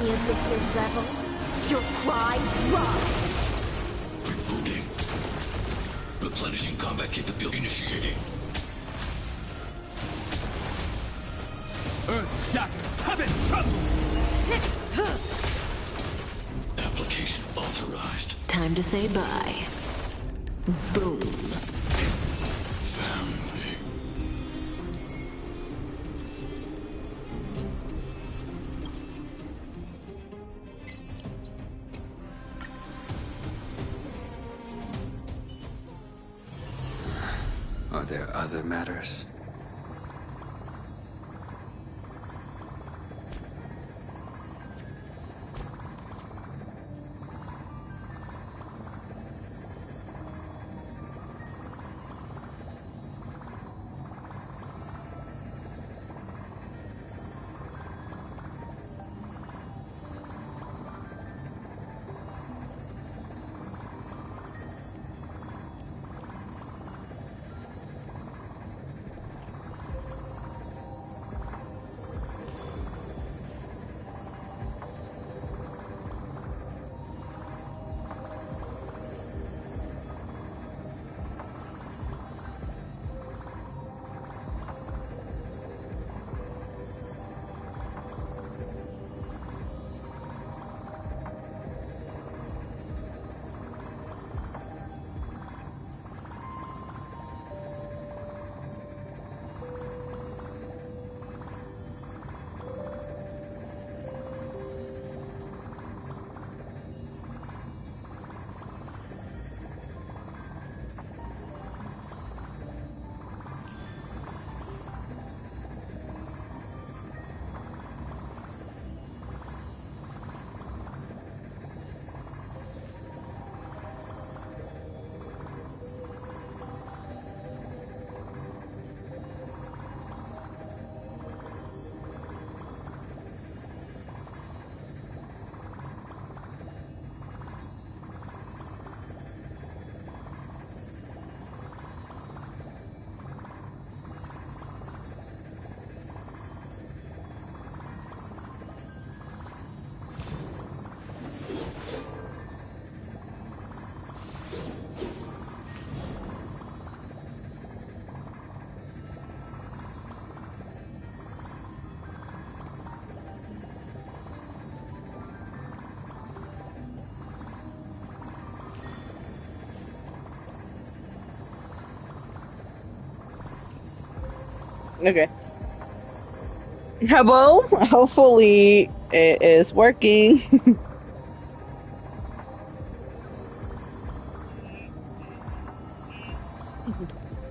the abyss's revels, your cries rise. Rebooting. Replenishing combat capability initiating. Earth shatters, heaven trembles! Application authorized. Time to say bye. Boom. Family. Are there other matters? Okay. Hello? Hopefully it is working.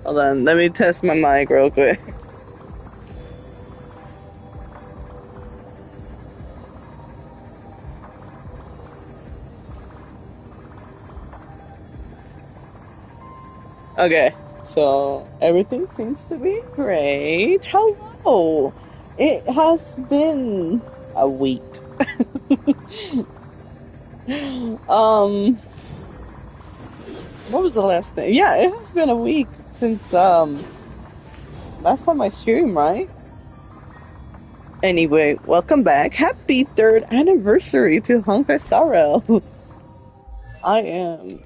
Hold on, let me test my mic real quick. Okay, so everything seems to be great. Hello! It has been a week. What was the last thing? Yeah, it has been a week since last time I streamed, right? Anyway, welcome back. Happy 3rd anniversary to Honkai Star Rail. I am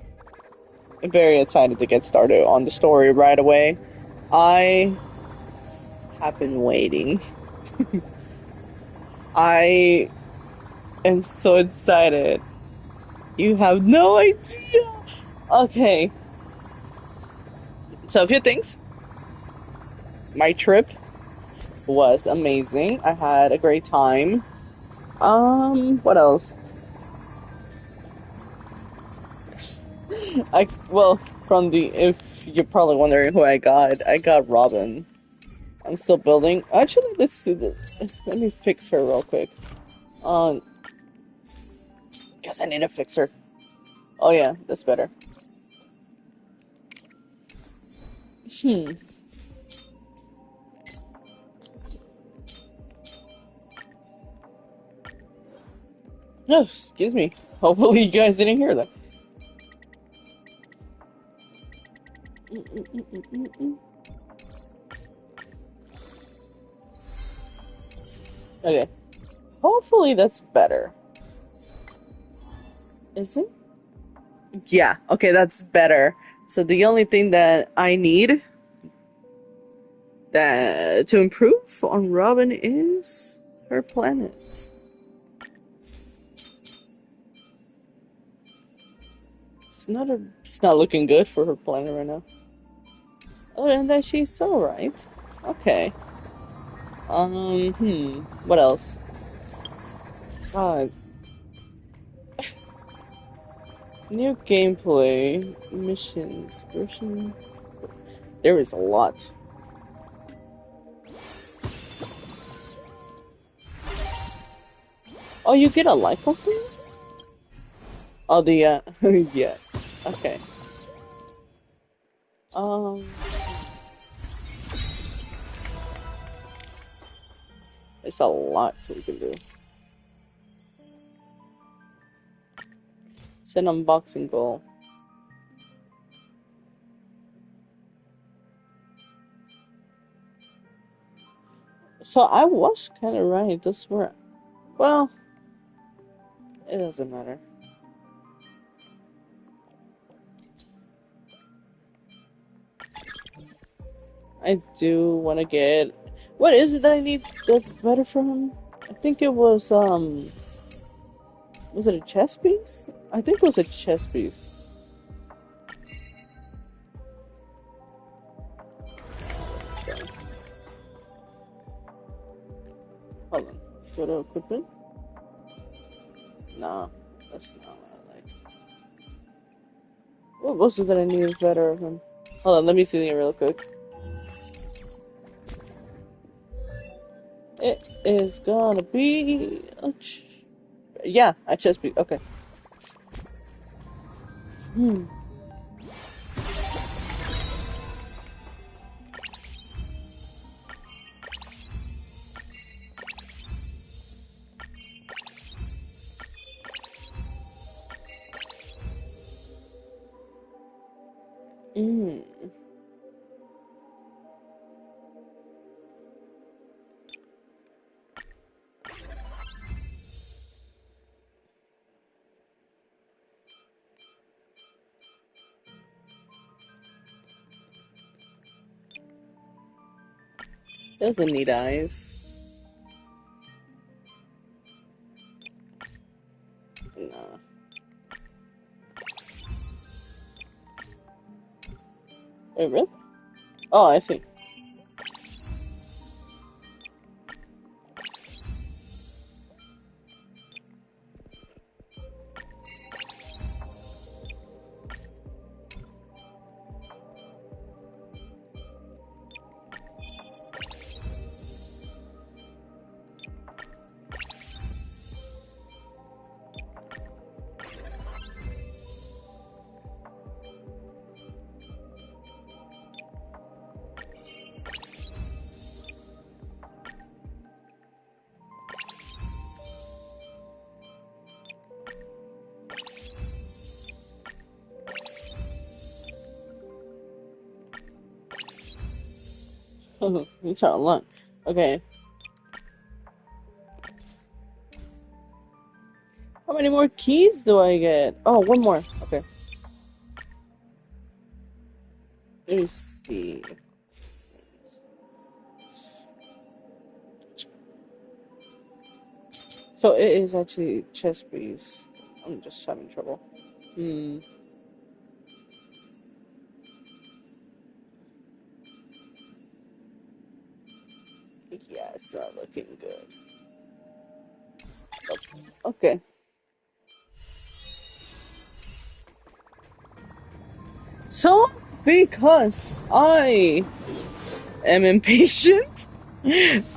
very excited to get started on the story right away. I have been waiting. I am so excited. You have no idea. Okay. So a few things. My trip was amazing. I had a great time. What else? If you're probably wondering who I got Robin. I'm still building. Actually, let's see this. Let me fix her real quick. Guess I need to fix her. Oh yeah, that's better. Oh, excuse me. Hopefully you guys didn't hear that. Okay. Hopefully that's better. Is it? Yeah, okay, that's better. So the only thing that I need to improve on Robin is her planet. It's not looking good for her planet right now. Other than that, she's alright. Okay. What else? God. New gameplay, missions, version. There is a lot. Oh, you get a like from this? Oh, the, yeah. Okay. It's a lot we can do. Set unboxing goal. So I was kind of right. This were, well, it doesn't matter. I do want to get. What is it that I need that's better from him? I think it was Was it a chess piece? I think it was a chess piece. Hold on. Go to equipment? Nah, that's not what I like. What was it that I needed better of him? Hold on, let me see it real quick. It is gonna be yeah, a chess piece. Okay. Mm. Doesn't need eyes. No. Wait, really? Oh, I see. You trying to learn. Okay. How many more keys do I get? Oh, one more. Okay. Let me see. So it is actually chess piece. I'm just having trouble. Hmm. Yeah, it's not looking good. Okay. So, because I am impatient,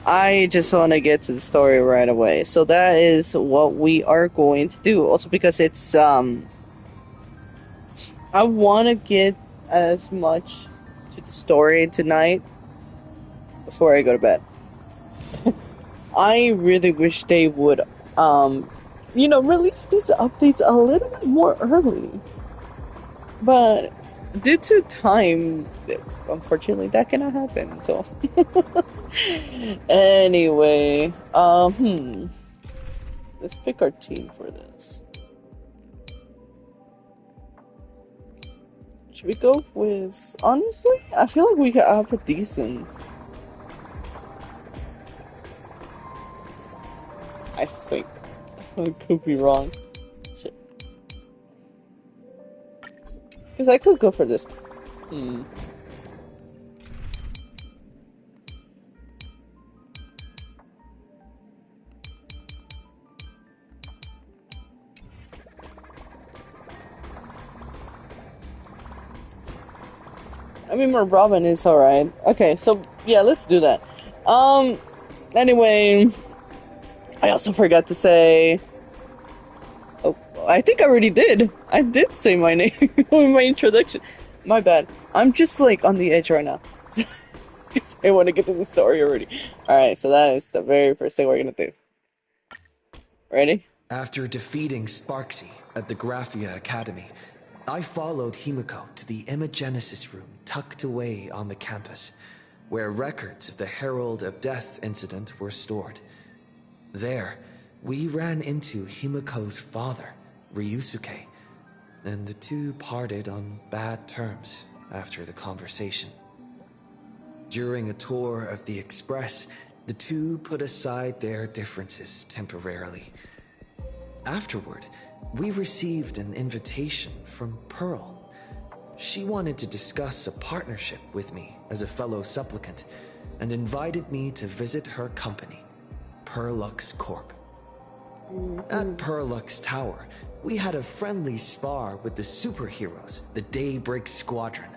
I just want to get to the story right away. So that is what we are going to do. Also because it's I want to get as much to the story tonight before I go to bed. I really wish they would release these updates a little bit more early. But due to time, unfortunately, that cannot happen. So, anyway, let's pick our team for this. Should we go with... Honestly, I feel like we could have a decent... I think. I could be wrong. Shit. Because I could go for this. I mean, my Robin is alright. Okay, so, yeah, let's do that. Anyway, I also forgot to say... Oh, I think I already did. I did say my name in my introduction. My bad. I'm just, like, on the edge right now. Because I want to get to the story already. Alright, so that is the very first thing we're gonna do. Ready? After defeating Sparksy at the Graphia Academy, I followed Himiko to the Imagenesis room tucked away on the campus, where records of the Herald of Death incident were stored. There, we ran into Himiko's father, Ryusuke, and the two parted on bad terms after the conversation. During a tour of the Express, the two put aside their differences temporarily. Afterward, we received an invitation from Pearl. She wanted to discuss a partnership with me as a fellow supplicant and invited me to visit her company, Perlux Corp. At Perlux Tower, we had a friendly spar with the superheroes, the Daybreak Squadron,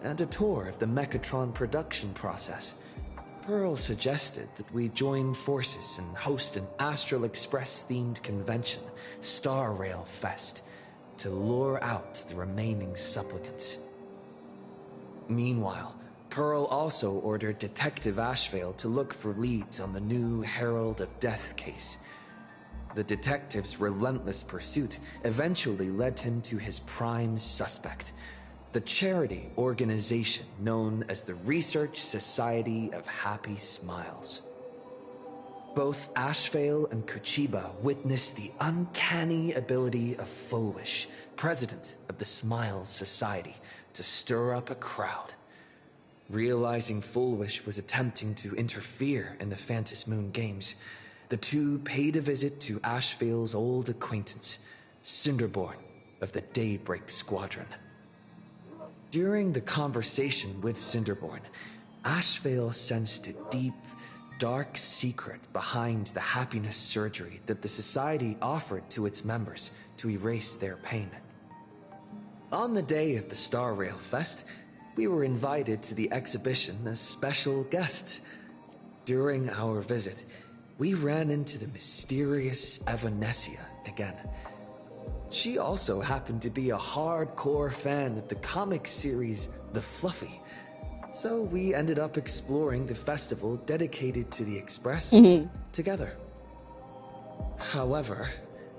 and a tour of the Mechatron production process. Pearl suggested that we join forces and host an Astral Express-themed convention, Star Rail Fest, to lure out the remaining supplicants. Meanwhile, Pearl also ordered Detective Ashvale to look for leads on the new Herald of Death case. The detective's relentless pursuit eventually led him to his prime suspect, the charity organization known as the Research Society of Happy Smiles. Both Ashvale and Kuchiba witnessed the uncanny ability of Fulwish, president of the Smiles Society, to stir up a crowd. Realizing Fulwish was attempting to interfere in the Phantom Moon Games, the two paid a visit to Ashvale's old acquaintance, Cinderborn of the Daybreak Squadron. During the conversation with Cinderborn, Ashvale sensed a deep, dark secret behind the happiness surgery that the society offered to its members to erase their pain. On the day of the Star Rail Fest, we were invited to the exhibition as special guests. During our visit, we ran into the mysterious Evanessia again. She also happened to be a hardcore fan of the comic series The Fluffy, so we ended up exploring the festival dedicated to the Express together. However,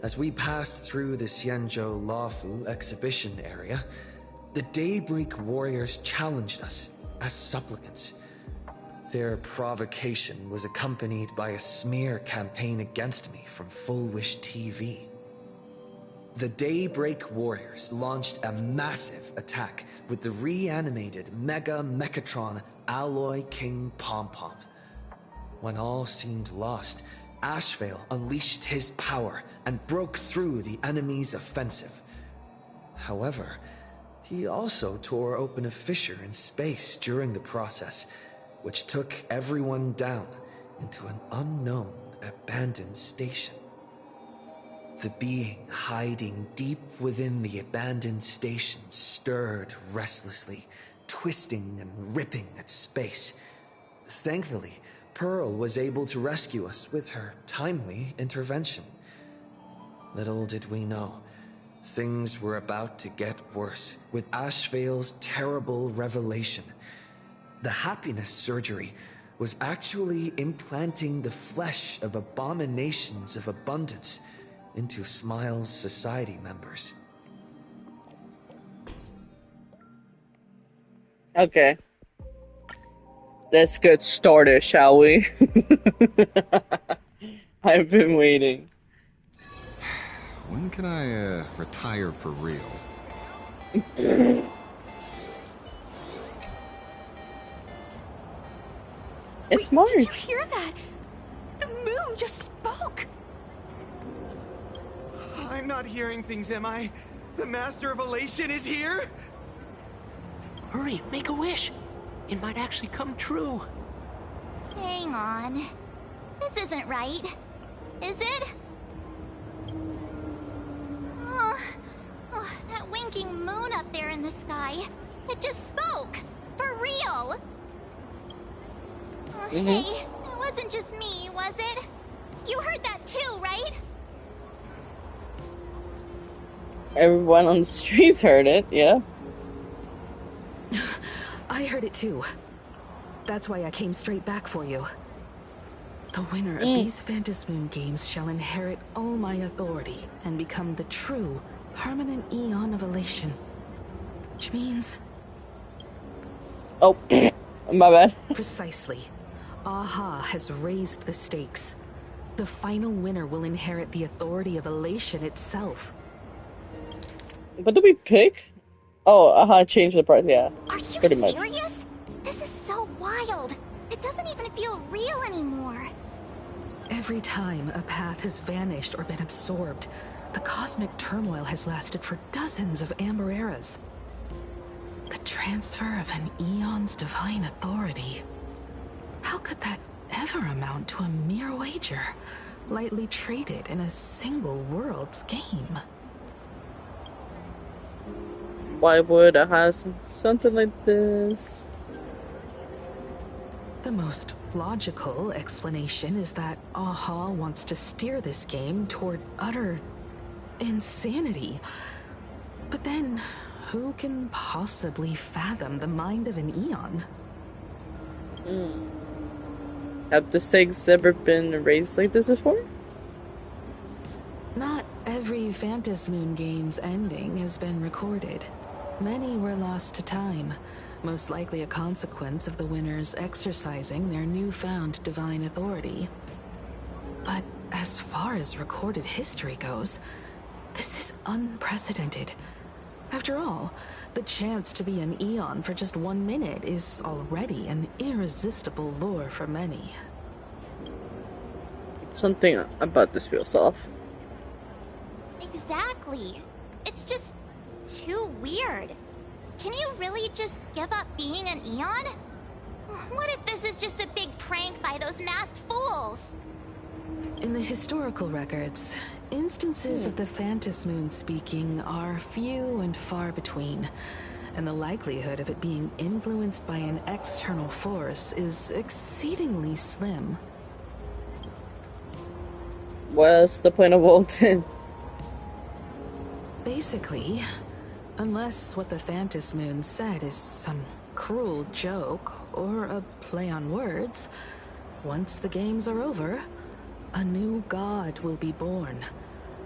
as we passed through the Xianzhou Laofu exhibition area, the Daybreak Warriors challenged us as supplicants. Their provocation was accompanied by a smear campaign against me from Fulwish TV. The Daybreak Warriors launched a massive attack with the reanimated Mega Mechatron Alloy King Pom-Pom. When all seemed lost, Ashvale unleashed his power and broke through the enemy's offensive. However, he also tore open a fissure in space during the process, which took everyone down into an unknown abandoned station. The being hiding deep within the abandoned station stirred restlessly, twisting and ripping at space. Thankfully, Pearl was able to rescue us with her timely intervention. Little did we know, things were about to get worse with Ashvale's terrible revelation. The happiness surgery was actually implanting the flesh of abominations of abundance into Smiles Society members. Okay. Let's get started, shall we? I've been waiting. When can I, retire for real? It's Wait, did you March. hear that? The moon just spoke. I'm not hearing things, am I? The Master of Elation is here? Hurry, make a wish. It might actually come true. Hang on. This isn't right. Is it? Oh, that winking moon up there in the sky. It just spoke. For real. Hey, it wasn't just me, was it? You heard that too, right? Everyone on the streets heard it, yeah. I heard it too. That's why I came straight back for you. The winner of these Phantasmoon games shall inherit all my authority and become the true, permanent Eon of Elation. Which means... Oh, my bad. Precisely. Aha has raised the stakes. The final winner will inherit the authority of Elation itself. What do we pick? Oh, change the price, yeah. Are you Pretty much. serious? This is so wild. It doesn't even feel real anymore. Every time a path has vanished or been absorbed, the cosmic turmoil has lasted for dozens of amber eras. The transfer of an Eon's divine authority. How could that ever amount to a mere wager, lightly traded in a single world's game? Why would I have something like this? The most logical explanation is that Aha wants to steer this game toward utter insanity. But then, who can possibly fathom the mind of an Eon? Have the stakes ever been raised like this before? Not every Phantasmoon game's ending has been recorded. Many were lost to time, most likely a consequence of the winners exercising their newfound divine authority. But as far as recorded history goes, this is unprecedented. After all, the chance to be an Eon for just 1 minute is already an irresistible lure for many. Something about this feels off. Exactly. It's just too weird. Can you really just give up being an Eon? What if this is just a big prank by those masked fools? In the historical records, instances of the Phantasmoon speaking are few and far between, and the likelihood of it being influenced by an external force is exceedingly slim. What's the point of all this? Basically, unless what the Phantasmoon said is some cruel joke or a play on words, once the games are over, a new god will be born.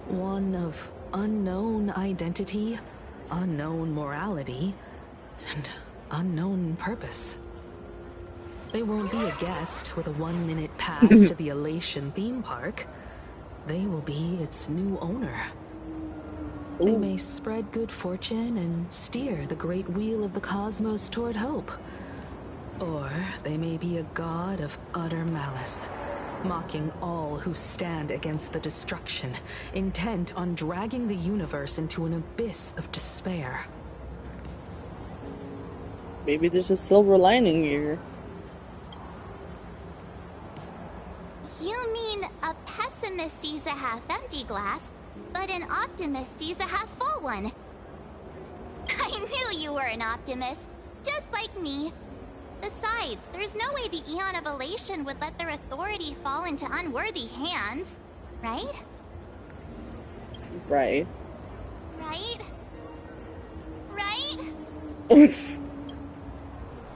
One of unknown identity, unknown morality, and unknown purpose. They won't be a guest with a 1-minute pass to the Elation theme park. They will be its new owner. They may spread good fortune and steer the great wheel of the cosmos toward hope. Or they may be a god of utter malice, mocking all who stand against the destruction, intent on dragging the universe into an abyss of despair. Maybe there's a silver lining here. You mean a pessimist sees a half-empty glass, but an optimist sees a half-full one? I knew you were an optimist, just like me. Besides, there's no way the Eon of Elation would let their authority fall into unworthy hands, right? Right. Right? Right?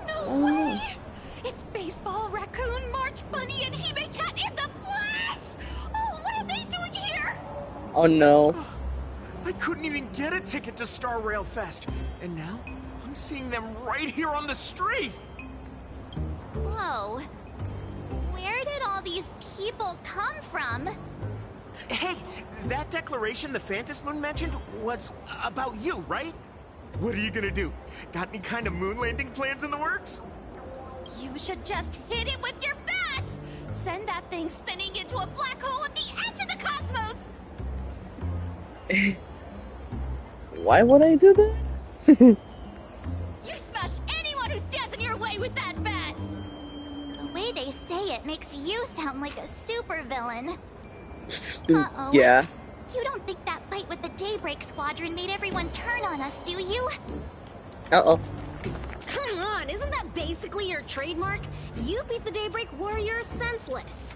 No way! It's Baseball, Raccoon, March Bunny, and Hime Cat in the flesh! Oh, what are they doing here? Oh no. I couldn't even get a ticket to Star Rail Fest, and now I'm seeing them right here on the street! Whoa. Where did all these people come from? Hey, that declaration the Phantasmoon mentioned was about you, right? What are you gonna do? Got any kind of moon landing plans in the works? You should just hit it with your send that thing spinning into a black hole at the edge of the cosmos! Why would I do that? You smash anyone who stands in your way with that bat! The way they say it makes you sound like a supervillain. Uh-oh. Yeah. You don't think that fight with the Daybreak Squadron made everyone turn on us, do you? Uh-oh. Come on, isn't that basically your trademark? You beat the Daybreak Warriors senseless.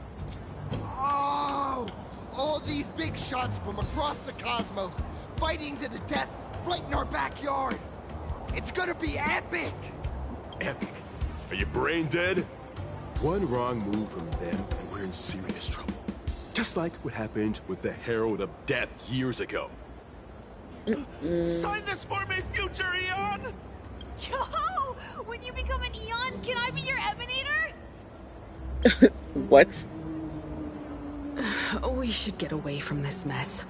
Oh! All these big shots from across the cosmos, fighting to the death right in our backyard. It's gonna be epic! Epic? Are you brain dead? One wrong move from them and we're in serious trouble. Just like what happened with the Herald of Death years ago. Sign this for me, future Eon! Yo! When you become an Eon, can I be your Emanator? What? We should get away from this mess.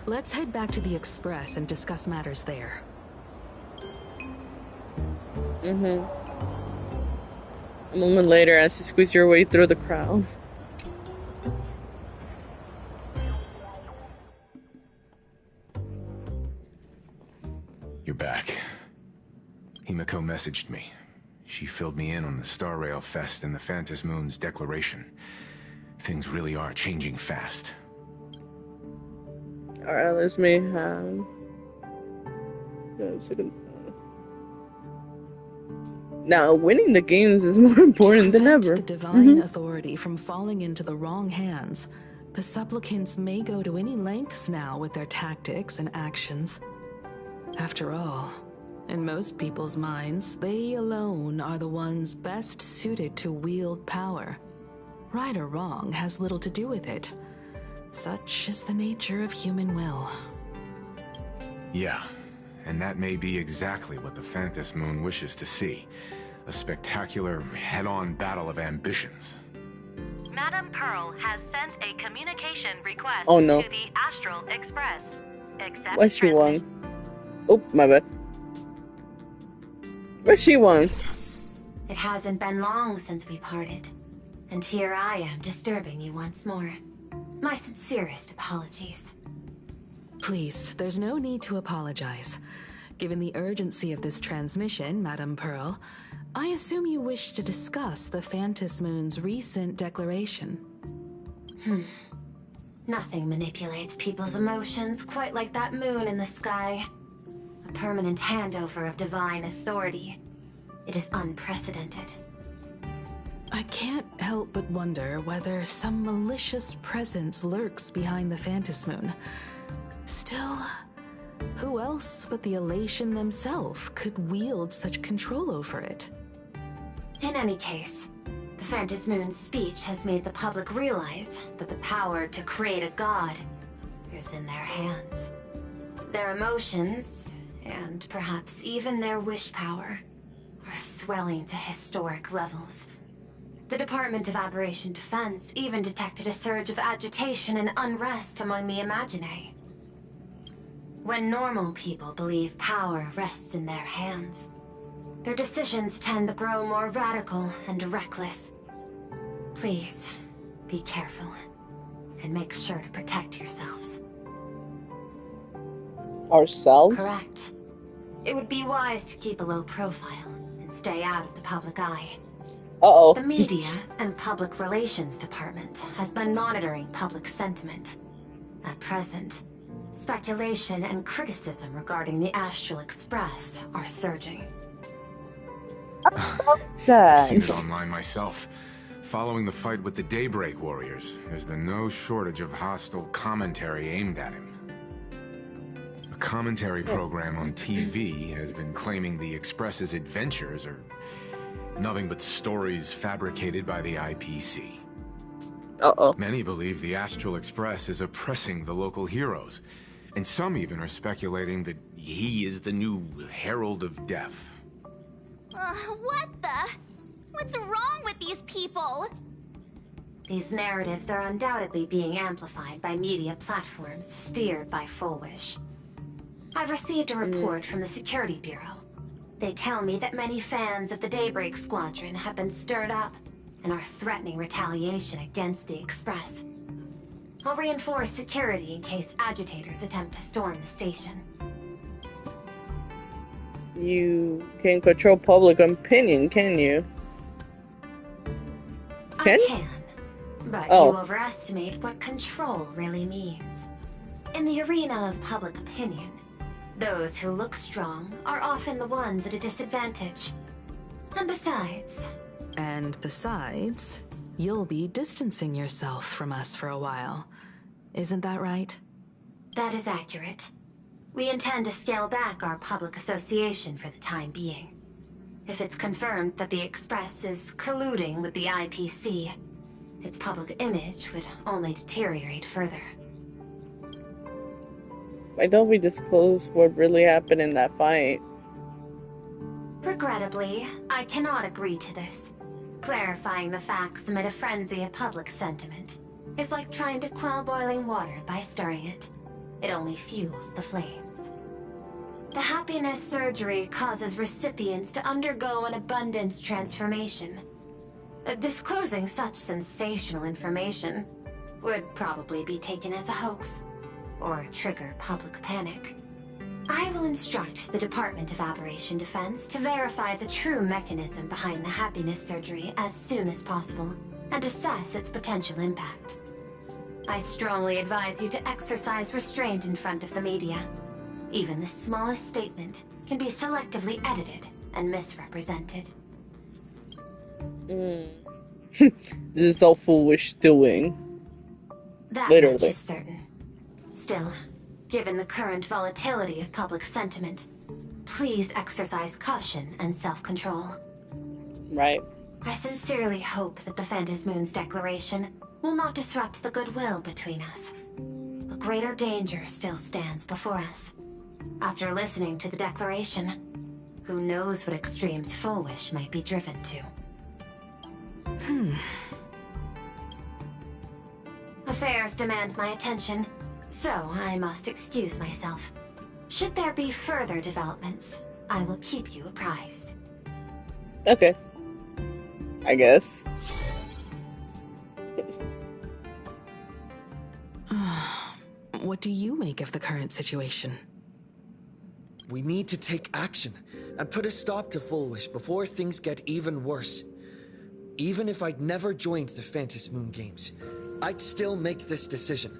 Let's head back to the Express and discuss matters there. A moment later, as you squeeze your way through the crowd. You're back. Himiko messaged me. She filled me in on the Star Rail Fest and the Phantom Moon's declaration. Things really are changing fast. Alright, let's me now, winning the games is more important than ever. The divine authority from falling into the wrong hands, the supplicants may go to any lengths now with their tactics and actions. After all, in most people's minds, they alone are the ones best suited to wield power. Right or wrong has little to do with it. Such is the nature of human will. Yeah, and that may be exactly what the Phantom Moon wishes to see. A spectacular, head-on battle of ambitions. Madam Pearl has sent a communication request to the Astral Express. Accept what she won? Oh, my bad. What she won? It hasn't been long since we parted, and here I am disturbing you once more. My sincerest apologies. Please, there's no need to apologize. Given the urgency of this transmission, Madam Pearl, I assume you wish to discuss the Phantom Moon's recent declaration. Nothing manipulates people's emotions quite like that moon in the sky. A permanent handover of divine authority. It is unprecedented. I can't help but wonder whether some malicious presence lurks behind the Phantom Moon. Still, who else but the Elation themselves could wield such control over it? In any case, the Phantom Moon's speech has made the public realize that the power to create a god is in their hands. Their emotions, and perhaps even their wish power, are swelling to historic levels. The Department of Aberration Defense even detected a surge of agitation and unrest among the Imaginae. When normal people believe power rests in their hands, their decisions tend to grow more radical and reckless. Please, be careful, and make sure to protect yourselves. Ourselves? Correct. It would be wise to keep a low profile and stay out of the public eye. Uh-oh. The Media and Public Relations Department has been monitoring public sentiment. At present, speculation and criticism regarding the Astral Express are surging. That. Seen it online myself. Following the fight with the Daybreak Warriors, there's been no shortage of hostile commentary aimed at him. A commentary program on TV has been claiming the Express's adventures are nothing but stories fabricated by the IPC. Uh-oh. Many believe the Astral Express is oppressing the local heroes, and some even are speculating that he is the new Herald of Death. What the? What's wrong with these people? These narratives are undoubtedly being amplified by media platforms steered by Full Wish. I've received a report from the Security Bureau. They tell me that many fans of the Daybreak Squadron have been stirred up and are threatening retaliation against the Express. I'll reinforce security in case agitators attempt to storm the station. You can control public opinion, can you? I can, but you overestimate what control really means. In the arena of public opinion, those who look strong are often the ones at a disadvantage. And besides, you'll be distancing yourself from us for a while. Isn't that right? That is accurate. We intend to scale back our public association for the time being. If it's confirmed that the Express is colluding with the IPC, its public image would only deteriorate further. Why don't we disclose what really happened in that fight? Regrettably, I cannot agree to this. Clarifying the facts amid a frenzy of public sentiment is like trying to quell boiling water by stirring it. It only fuels the flames. The happiness surgery causes recipients to undergo an abundance transformation. Disclosing such sensational information would probably be taken as a hoax, or trigger public panic. I will instruct the Department of Aberration Defense to verify the true mechanism behind the happiness surgery as soon as possible, and assess its potential impact. I strongly advise you to exercise restraint in front of the media. Even the smallest statement can be selectively edited and misrepresented. This is all foolish doing. That Literally. much is certain. Still, given the current volatility of public sentiment, please exercise caution and self-control. Right. I sincerely hope that the Phantasmoon's declaration will not disrupt the goodwill between us. A greater danger still stands before us. After listening to the declaration, who knows what extremes Foolish might be driven to. Affairs demand my attention, so I must excuse myself. Should there be further developments, I will keep you apprised. Okay. I guess. What do you make of the current situation? We need to take action and put a stop to Foolish before things get even worse. Even if I'd never joined the Phantasmoon Games, I'd still make this decision.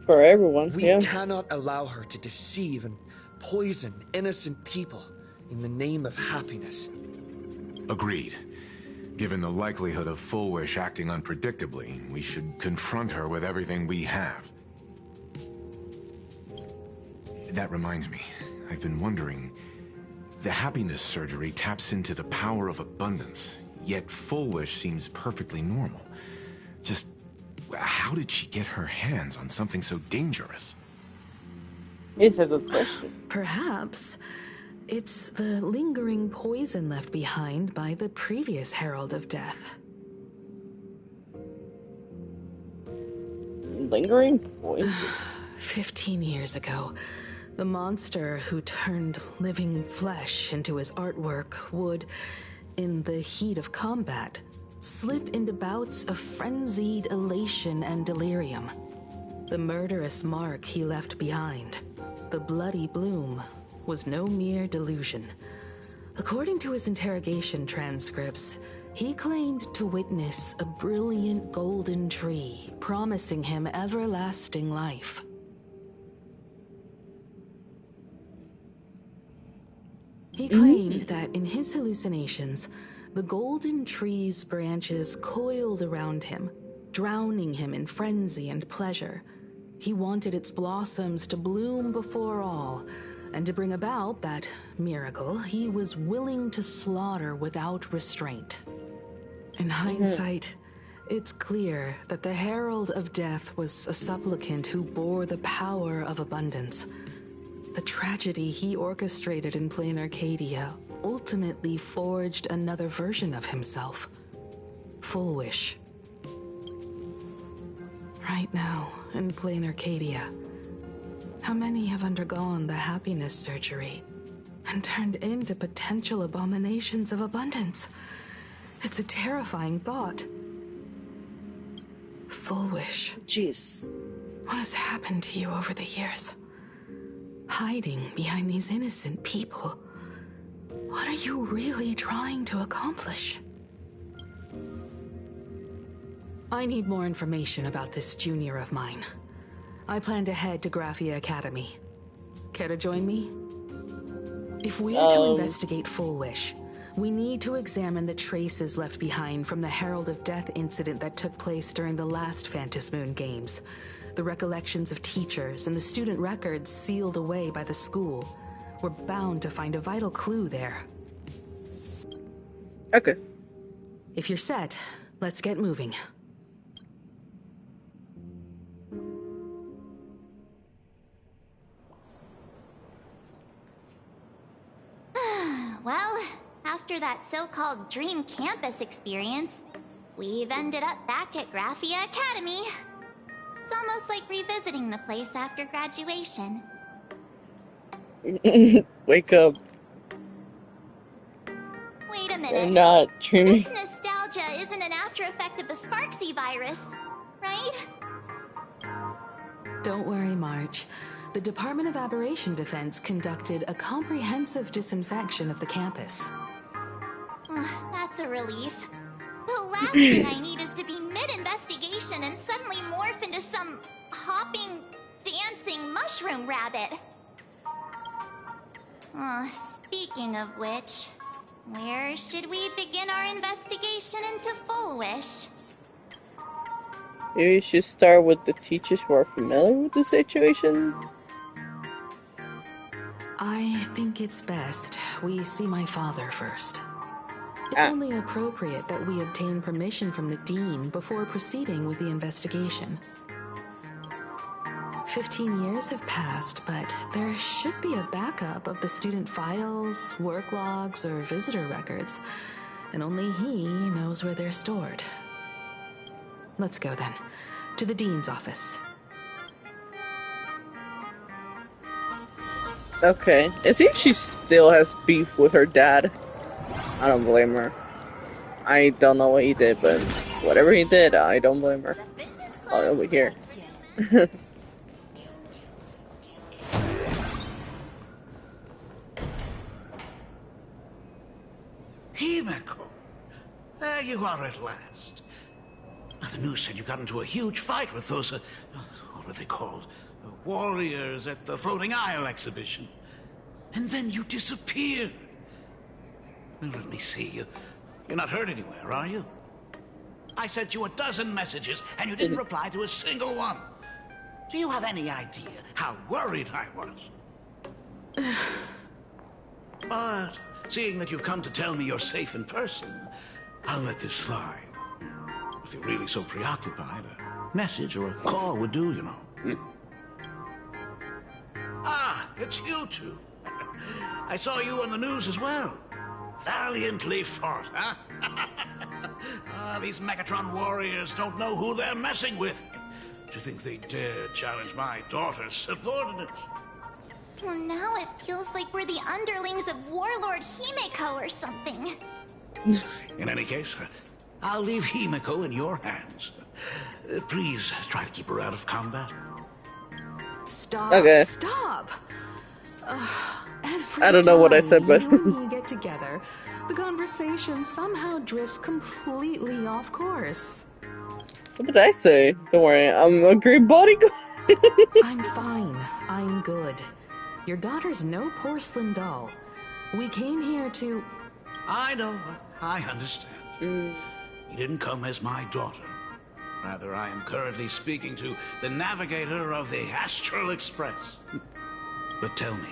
For everyone, We cannot allow her to deceive and poison innocent people in the name of happiness. Agreed. Given the likelihood of Foolish acting unpredictably, we should confront her with everything we have. That reminds me, I've been wondering, the happiness surgery taps into the power of abundance, yet Foolish seems perfectly normal. Just, how did she get her hands on something so dangerous? It's a good question. Perhaps it's the lingering poison left behind by the previous Herald of Death. Lingering poison? 15 years ago, the monster who turned living flesh into his artwork would, in the heat of combat, slip into bouts of frenzied elation and delirium. The murderous mark he left behind, the bloody bloom, was no mere delusion. According to his interrogation transcripts, he claimed to witness a brilliant golden tree promising him everlasting life. He claimed that in his hallucinations, the golden tree's branches coiled around him, drowning him in frenzy and pleasure. He wanted its blossoms to bloom before all, and to bring about that miracle, he was willing to slaughter without restraint. In hindsight, it's clear that the Herald of Death was a supplicant who bore the power of abundance. The tragedy he orchestrated in plain Arcadia ultimately forged another version of himself. Foolish. Right now, in plain Arcadia, how many have undergone the happiness surgery and turned into potential abominations of abundance. It's a terrifying thought. Full Wish. Jeez. What has happened to you over the years? Hiding behind these innocent people. What are you really trying to accomplish? I need more information about this junior of mine. I plan to head to Graphia Academy. Care to join me? If we're to investigate Full Wish, we need to examine the traces left behind from the Herald of Death incident that took place during the last Phantom Moon Games. The recollections of teachers and the student records sealed away by the school. We're bound to find a vital clue there. Okay. If you're set, let's get moving. Well, after that so-called dream campus experience, we've ended up back at Graphia Academy. It's almost like revisiting the place after graduation. Wake up. Wait a minute. They're not dreaming. This nostalgia isn't an after effect of the Sparksy virus, right? Don't worry, March. The Department of Aberration Defense conducted a comprehensive disinfection of the campus. That's a relief. The last thing I need is to be mid-investigation and suddenly morph into some hopping, dancing mushroom rabbit. Speaking of which, where should we begin our investigation into Full Wish? Maybe you should start with the teachers who are familiar with the situation. I think it's best we see my father first. It's only appropriate that we obtain permission from the dean before proceeding with the investigation. 15 years have passed, but there should be a backup of the student files, work logs, or visitor records, and only he knows where they're stored. Let's go then, to the dean's office. Okay, it seems she still has beef with her dad. I don't blame her. I don't know what he did, but whatever he did, I don't blame her. Oh, over here. Himeko! There you are at last. The news said you got into a huge fight with those, what were they called? Warriors at the Floating Isle exhibition. And then you disappeared. Well, let me see. You're not hurt anywhere, are you? I sent you a dozen messages, and you didn't reply to a single one. Do you have any idea how worried I was? But, seeing that you've come to tell me you're safe in person, I'll let this slide. If you're really so preoccupied, a message or a call would do, you know. Ah, it's you two. I saw you on the news as well. Valiantly fought, huh? These Megatron warriors don't know who they're messing with. Do you think they dare challenge my daughter's subordinates? Well, now it feels like we're the underlings of Warlord Himeko or something. In any case, I'll leave Himeko in your hands. Please try to keep her out of combat. Stop. Okay. Stop. I don't know what I said, but you and me get together, the conversation somehow drifts completely off course. What did I say? Don't worry, I'm a great bodyguard. I'm fine. I'm good. Your daughter's no porcelain doll. We came here to... I know. I understand. You didn't come as my daughter. Rather, I am currently speaking to the navigator of the Astral Express. But tell me,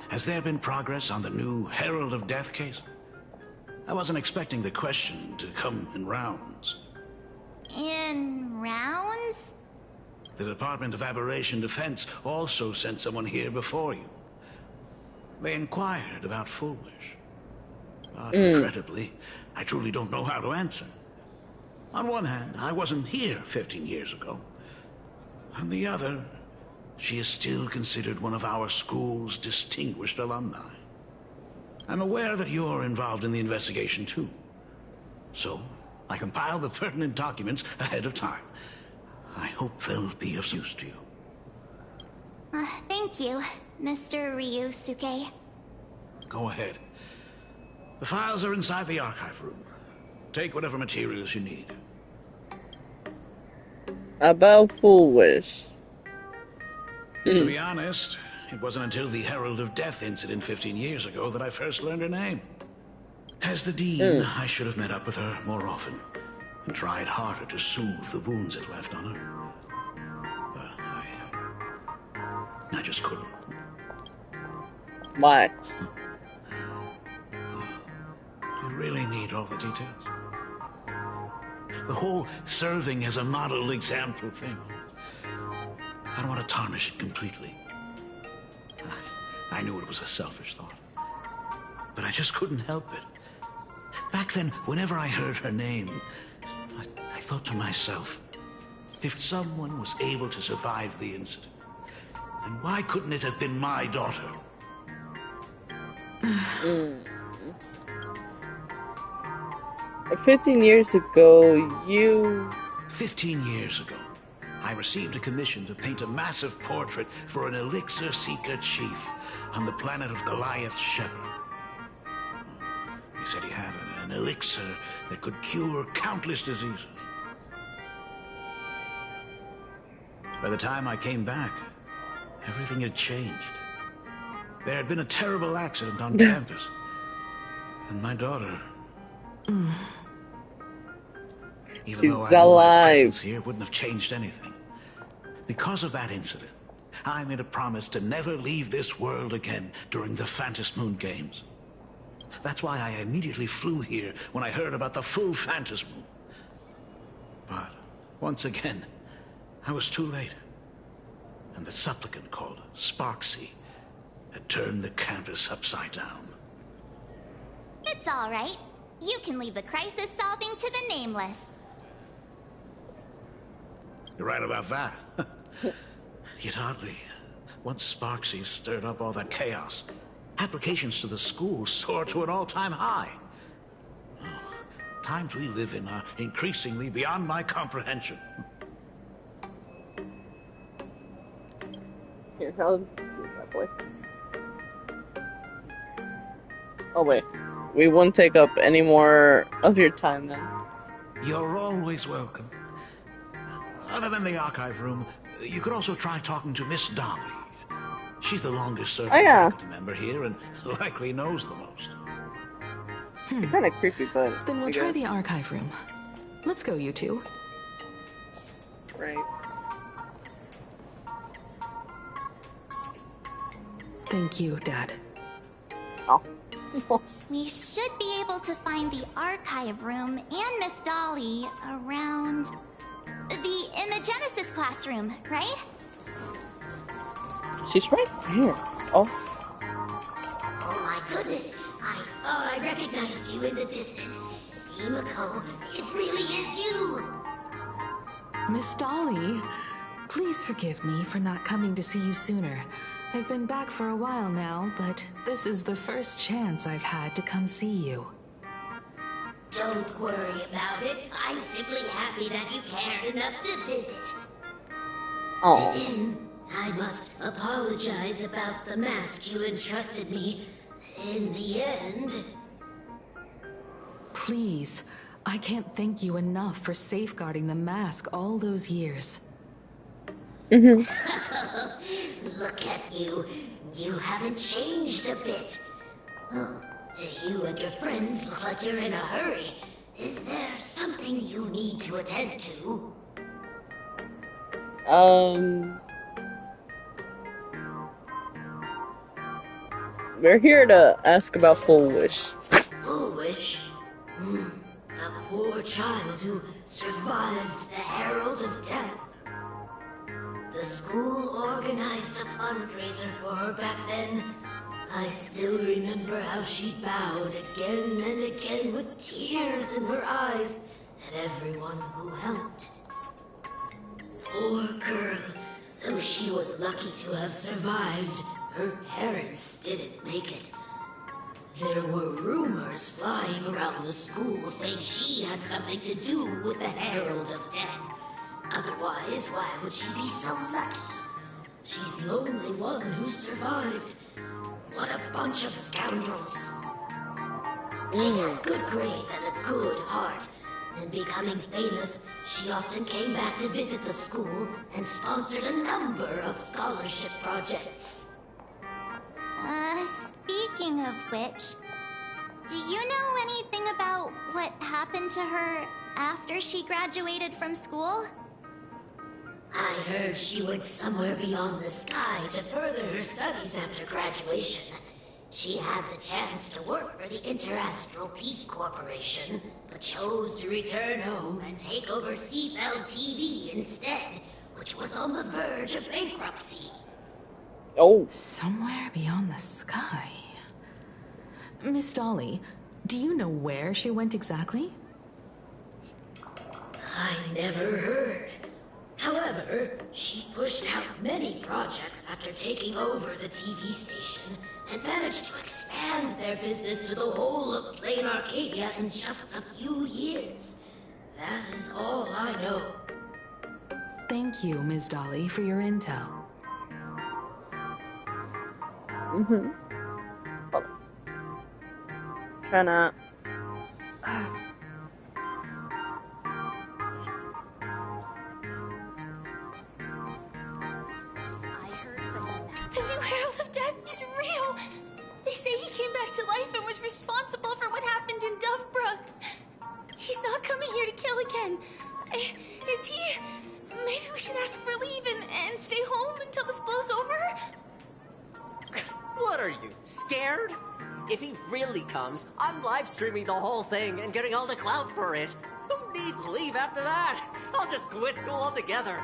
has there been progress on the new Herald of Death case? I wasn't expecting the question to come in rounds. In rounds? The Department of Aberration Defense also sent someone here before you. They inquired about Full Wish. But incredibly, I truly don't know how to answer. On one hand, I wasn't here 15 years ago. On the other, she is still considered one of our school's distinguished alumni. I'm aware that you're involved in the investigation too. So, I compiled the pertinent documents ahead of time. I hope they'll be of use to you. Thank you, Mr. Ryusuke. Go ahead. The files are inside the archive room. Take whatever materials you need. About Foolish. To be honest, it wasn't until the Herald of Death incident 15 years ago that I first learned her name. As the Dean, I should have met up with her more often and tried harder to soothe the wounds it left on her. But I just couldn't. Why? Do you really need all the details? The whole serving as a model example thing. I don't want to tarnish it completely. I knew it was a selfish thought. But I just couldn't help it. Back then, whenever I heard her name, I thought to myself, if someone was able to survive the incident, then why couldn't it have been my daughter? 15 years ago, you... 15 years ago, I received a commission to paint a massive portrait for an elixir seeker chief on the planet of Goliath's Shepherd. He said he had an elixir that could cure countless diseases. By the time I came back, everything had changed. There had been a terrible accident on campus. And my daughter... Even She's though I knew my alive. presence here wouldn't have changed anything. Because of that incident, I made a promise to never leave this world again during the Phantom Moon Games. That's why I immediately flew here when I heard about the full Phantom Moon. But, once again, I was too late. And the supplicant called Sparksy had turned the campus upside down. It's all right. You can leave the crisis solving to the Nameless. You're right about that. Yet oddly, once Sparksy stirred up all that chaos, applications to the school soared to an all-time high. Oh, times we live in are increasingly beyond my comprehension. Here, I'll do that boy. Oh wait, we won't take up any more of your time then. You're always welcome. Other than the archive room, you could also try talking to Miss Dolly. She's the longest serving faculty member here and likely knows the most. Kind of creepy, but... Then we'll try the archive room. Let's go, you two. Right. Thank you, Dad. Oh. We should be able to find the archive room and Miss Dolly around the Imagenesis classroom, right? She's right here. Oh. Oh my goodness, I thought I recognized you in the distance. Himiko, it really is you! Miss Dolly, please forgive me for not coming to see you sooner. I've been back for a while now, but this is the first chance I've had to come see you. Don't worry about it. I'm simply happy that you cared enough to visit. Oh. I must apologize about the mask you entrusted me. In the end... Please, I can't thank you enough for safeguarding the mask all those years. Look at you. You haven't changed a bit. Oh, you and your friends look like you're in a hurry. Is there something you need to attend to? We're here to ask about Foolish. Foolish? A poor child who survived the Herald of Death. The school organized a fundraiser for her back then. I still remember how she bowed again and again with tears in her eyes at everyone who helped. Poor girl. Though she was lucky to have survived, her parents didn't make it. There were rumors flying around the school saying she had something to do with the Herald of Death. Otherwise, why would she be so lucky? She's the only one who survived. What a bunch of scoundrels. She had good grades and a good heart. And becoming famous, she often came back to visit the school and sponsored a number of scholarship projects. Speaking of which, do you know anything about what happened to her after she graduated from school? I heard she went somewhere beyond the sky to further her studies after graduation. She had the chance to work for the Interastral Peace Corporation, but chose to return home and take over Seafeld TV instead, which was on the verge of bankruptcy. Oh. Somewhere beyond the sky. Miss Dolly, do you know where she went exactly? I never heard. However, she pushed out many projects after taking over the TV station and managed to expand their business to the whole of Plain Arcadia in just a few years. That is all I know. Thank you, Ms. Dolly, for your intel. Hold on. Trying to... The new Herald of Death is real! They say he came back to life and was responsible for what happened in Dovebrook. He's not coming here to kill again. Is he? Maybe we should ask for leave and stay home until this blows over? What are you, scared? If he really comes, I'm live streaming the whole thing and getting all the clout for it. Who needs leave after that? I'll just quit school altogether.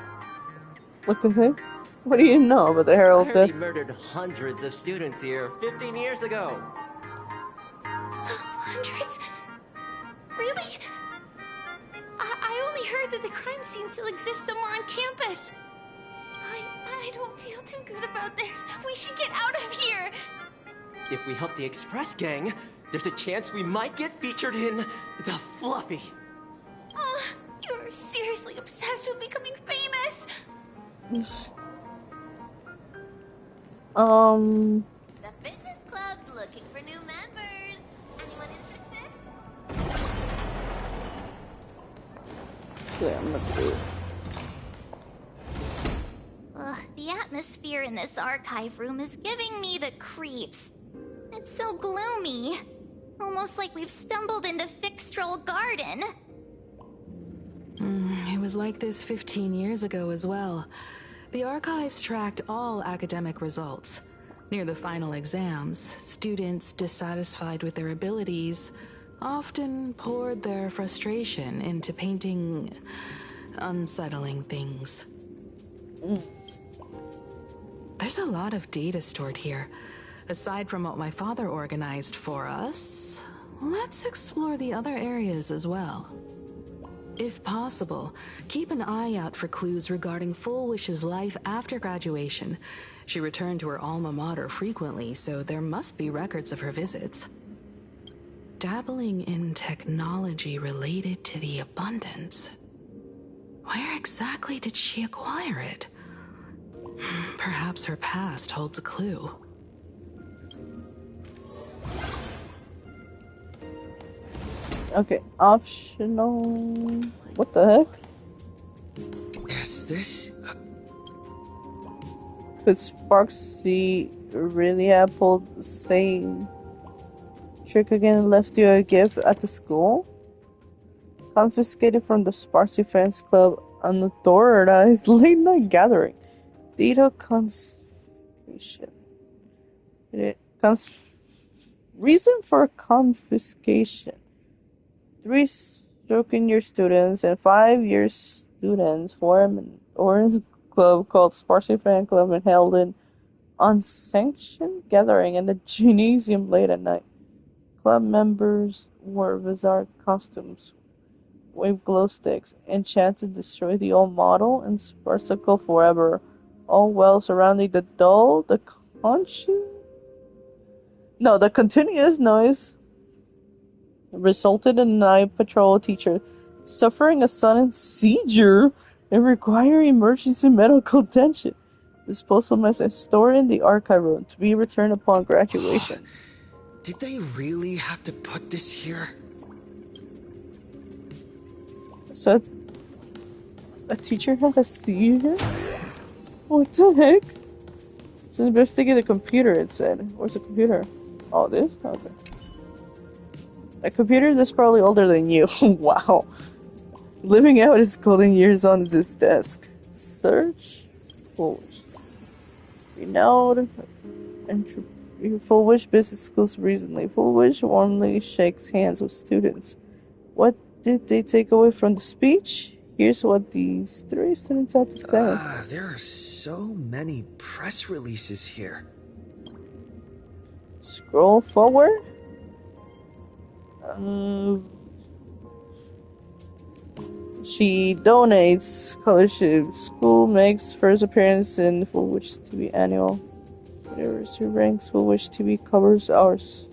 What the heck? What do you know about the Herald I of heard Death? he murdered hundreds of students here 15 years ago. Hundreds? Really? I only heard that the crime scene still exists somewhere on campus. I don't feel too good about this. We should get out of here. If we help the Express Gang, there's a chance we might get featured in The Fluffy. You're seriously obsessed with becoming famous. The fitness club's looking for new members. Anyone interested? Actually, I'm gonna do it. Ugh, the atmosphere in this archive room is giving me the creeps. It's so gloomy. Almost like we've stumbled into Fixtroll Garden. It was like this 15 years ago as well. The archives tracked all academic results. Near the final exams, students dissatisfied with their abilities often poured their frustration into painting unsettling things. There's a lot of data stored here. Aside from what my father organized for us, let's explore the other areas as well. If possible, keep an eye out for clues regarding Full Wish's life after graduation. She returned to her alma mater frequently, so there must be records of her visits. Dabbling in technology related to the abundance. Where exactly did she acquire it? Perhaps her past holds a clue. Okay, optional... What the heck? Is this... Could Sparksy really have pulled the same trick again and left you a gift at the school? Confiscated from the Sparksy Fans Club, unauthorized late-night gathering. Data confiscation. Reason for confiscation. 3 second-year students and 5-year students form an orange club called Sparsely Fan Club and held an unsanctioned gathering in the gymnasium late at night. Club members wore bizarre costumes, waved glow sticks, and chanted destroy the old model and Sparsicle forever, all while surrounding the doll, the conscience No, the continuous noise resulted in a night patrol teacher suffering a sudden seizure and requiring emergency medical attention. Disposal message stored in the archive room to be returned upon graduation. Did they really have to put this here? So, a teacher had a seizure? What the heck? Let's investigate the computer, it said. Where's the computer? Oh, this? Okay. A computer that's probably older than you. Wow. Living out his golden years on this desk. Search? Foolish. Renowned. Foolish business schools recently. Foolish warmly shakes hands with students. What did they take away from the speech? Here's what these 3 students had to say. There are so many press releases here. Scroll forward. She donates scholarship. School makes first appearance in Full Wish TV annual. University ranks Full Wish TV covers ours.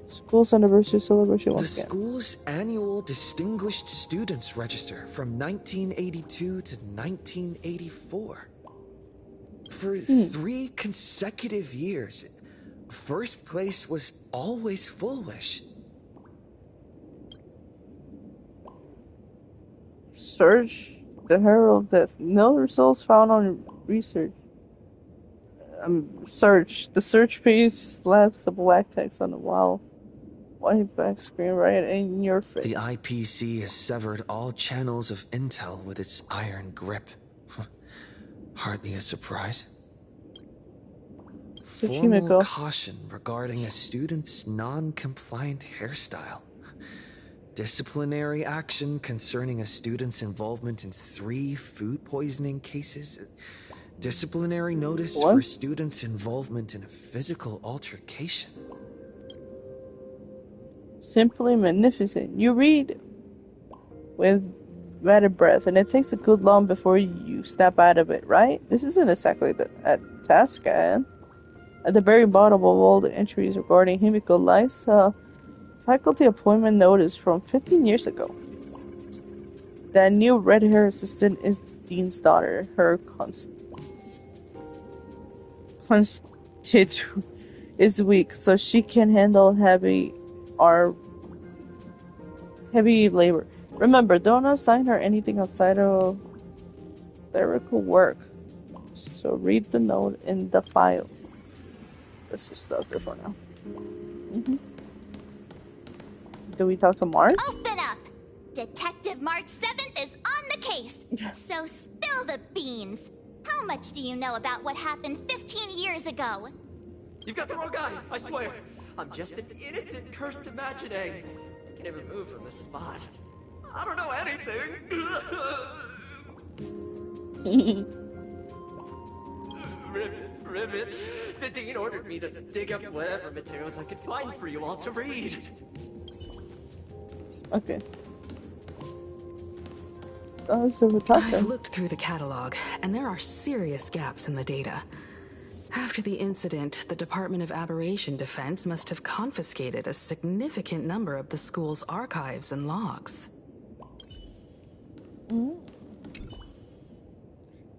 School's anniversary celebration once again. The school's annual Distinguished Students Register from 1982 to 1984. For 3 consecutive years, first place was always Foolish. Search the Herald Death. No results found on research. Search. The search page slaps the black text on the wall. White back screen right in your face. The IPC has severed all channels of intel with its iron grip. Hardly a surprise. Formal caution regarding a student's non-compliant hairstyle. Disciplinary action concerning a student's involvement in 3 food poisoning cases. Disciplinary notice for a student's involvement in a physical altercation. Simply magnificent. You read with bated breath, and it takes a good long before you snap out of it, right? This isn't exactly a task, At the very bottom of all the entries regarding Himiko lies a faculty appointment notice from 15 years ago. That new red-haired assistant is the dean's daughter. Her constitution is weak, so she can handle heavy labor. Remember, don't assign her anything outside of clerical work. So read the note in the file. Let's just stop there for now. Do we talk to March? Open up! Detective March 7th is on the case. So spill the beans. How much do you know about what happened 15 years ago? You've got the wrong guy, I swear. I'm just an innocent, cursed imagining. I can't even move from this spot. I don't know anything. Ribbit. The dean ordered me to dig up whatever materials I could find for you all to read. Okay. I've looked through the catalog, and there are serious gaps in the data. After the incident, the Department of Aberration Defense must have confiscated a significant number of the school's archives and logs.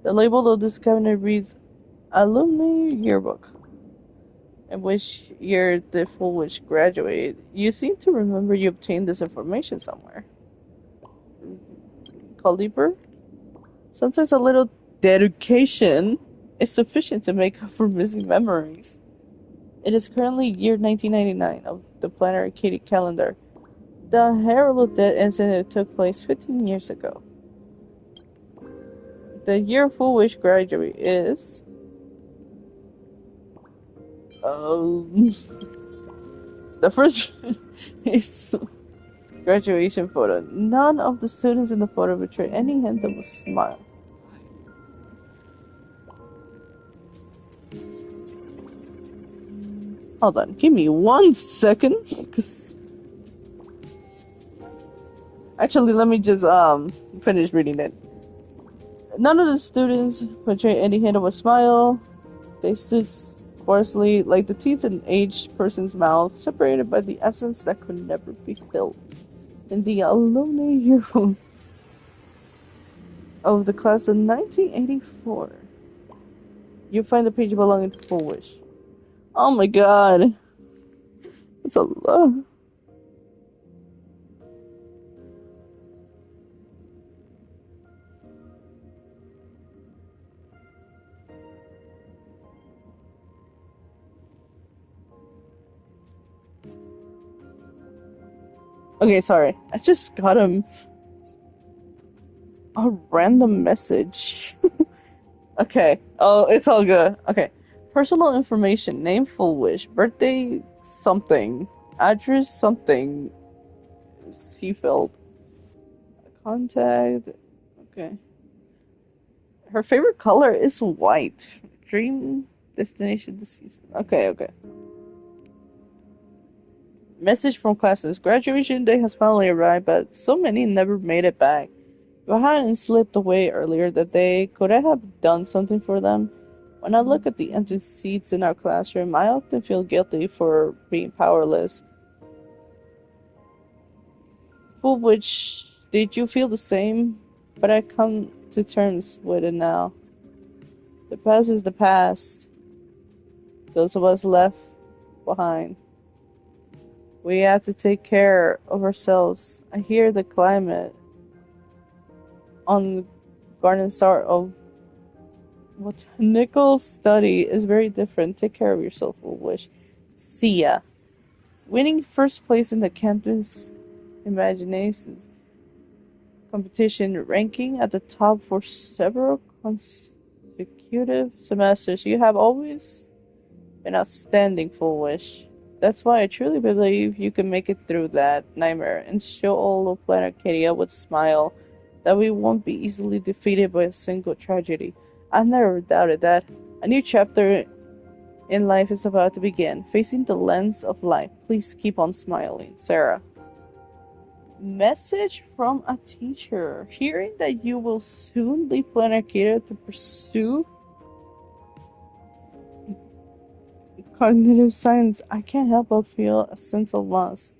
The label of this cabinet reads Alumni Yearbook, in which year the Full Wish graduated. You seem to remember you obtained this information somewhere. Caliber? Sometimes a little dedication is sufficient to make up for missing memories. It is currently year 1999 of the Planet Arcadic calendar. The Herald of Death incident took place 15 years ago. The year Full Wish graduate is... the first is graduation photo. None of the students in the photo betray any hint of a smile. Hold on, give me 1 second, cause actually, let me just finish reading it. None of the students portray any hint of a smile. They stood sparsely, like the teeth in an aged person's mouth, separated by the absence that could never be filled. In the alumni yearbook of the class of 1984, you find a page belonging to Full Wish. Oh my god. That's a lot. Okay, sorry. I just got a random message. Okay. Oh, it's all good. Okay. Personal information. Name Full Wish. Birthday something. Address something. Seafeld. Contact. Okay. Her favorite color is white. Dream destination this season. Okay, okay. Message from classes. Graduation day has finally arrived, but so many never made it back. If I hadn't slipped away earlier that day, could I have done something for them? When I look at the empty seats in our classroom, I often feel guilty for being powerless. For which, did you feel the same? But I come to terms with it now. The past is the past. Those of us left behind. We have to take care of ourselves. I hear the climate on the Garden Star of botanical study is very different. Take care of yourself, Full Wish. See ya. Winning first place in the campus imaginations competition, ranking at the top for several consecutive semesters. You have always been outstanding, Full Wish. That's why I truly believe you can make it through that nightmare and show all of Planet Arcadia with a smile that we won't be easily defeated by a single tragedy. I've never doubted that. A new chapter in life is about to begin, facing the lens of life. Please keep on smiling, Sarah. Message from a teacher. Hearing that you will soon leave Planet Arcadia to pursue cognitive science, I can't help but feel a sense of loss.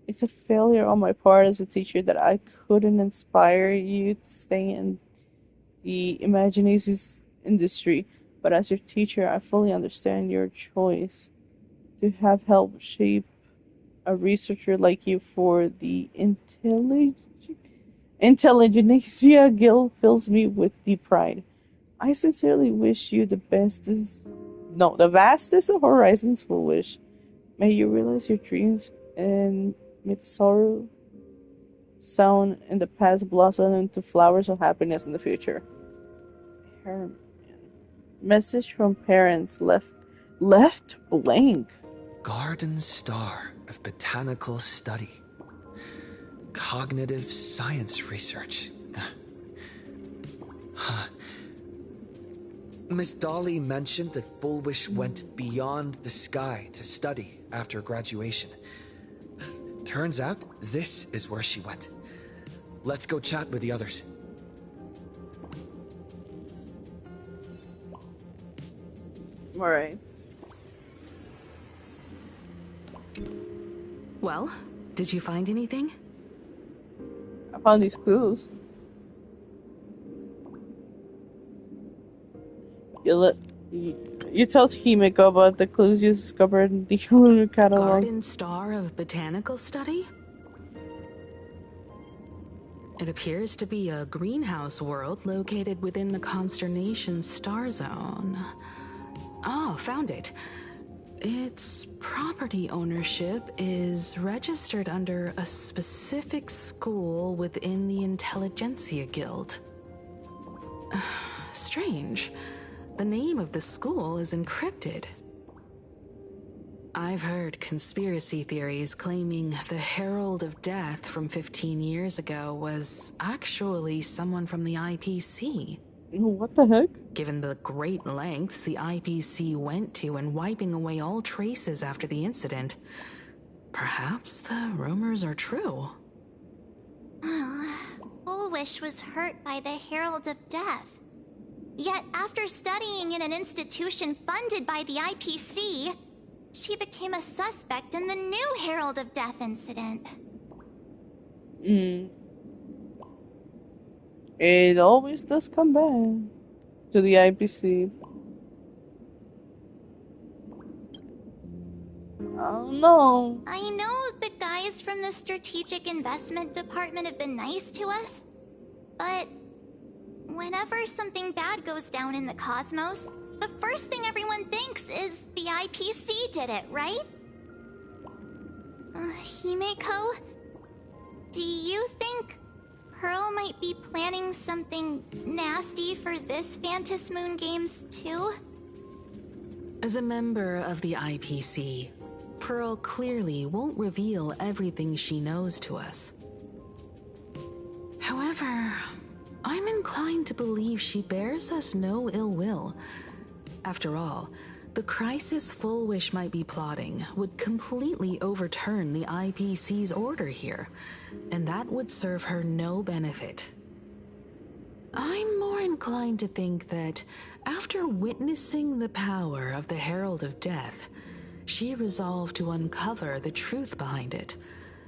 It's a failure on my part as a teacher that I couldn't inspire you to stay in the imaginations industry, but as your teacher, I fully understand your choice to have helped shape a researcher like you for the Intelligentsia Guild fills me with deep pride. I sincerely wish you the vastest of horizons, Full Wish. May you realize your dreams and may the sorrow sown in the past blossom into flowers of happiness in the future. Message from parents left blank. Garden Star of Botanical Study. Cognitive Science Research. Miss Dolly mentioned that Full Wish went beyond the sky to study after graduation. Turns out, this is where she went. Let's go chat with the others. Alright. Well, did you find anything? I found these clues. You tell Himiko about the clues you discovered in the Lunar catalog. Garden Star of Botanical Study? It appears to be a greenhouse world located within the Consternation Star Zone. Oh, found it. Its property ownership is registered under a specific school within the Intelligentsia Guild. Strange. The name of the school is encrypted. I've heard conspiracy theories claiming the Herald of Death from 15 years ago was actually someone from the IPC. What the heck? Given the great lengths the IPC went to in wiping away all traces after the incident, perhaps the rumors are true. Full Wish was hurt by the Herald of Death. Yet after studying in an institution funded by the IPC, she became a suspect in the new Herald of Death incident. It always does come back to the IPC. I don't know. I know the guys from the Strategic Investment Department have been nice to us, but whenever something bad goes down in the cosmos, the first thing everyone thinks is the IPC did it, right? Himeko, do you think Pearl might be planning something nasty for this Phantom Moon Games too? As a member of the IPC, Pearl clearly won't reveal everything she knows to us. However, I'm inclined to believe she bears us no ill will. After all, the crisis Full Wish might be plotting would completely overturn the IPC's order here, and that would serve her no benefit. I'm more inclined to think that after witnessing the power of the Herald of Death, she resolved to uncover the truth behind it.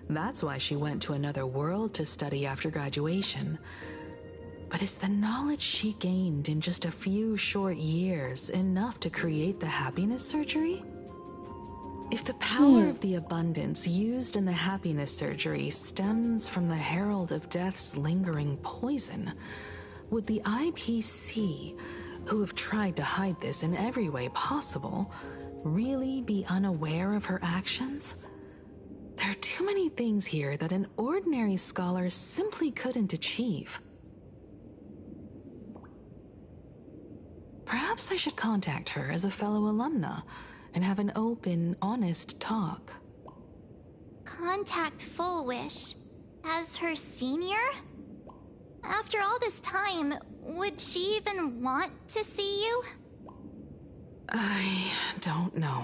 That's why she went to another world to study after graduation. But is the knowledge she gained in just a few short years enough to create the happiness surgery? If the power of the abundance used in the happiness surgery stems from the Herald of Death's lingering poison, would the IPC, who have tried to hide this in every way possible, really be unaware of her actions? There are too many things here that an ordinary scholar simply couldn't achieve. Perhaps I should contact her as a fellow alumna and have an open, honest talk. Contact Full Wish as her senior? After all this time, would she even want to see you? I don't know.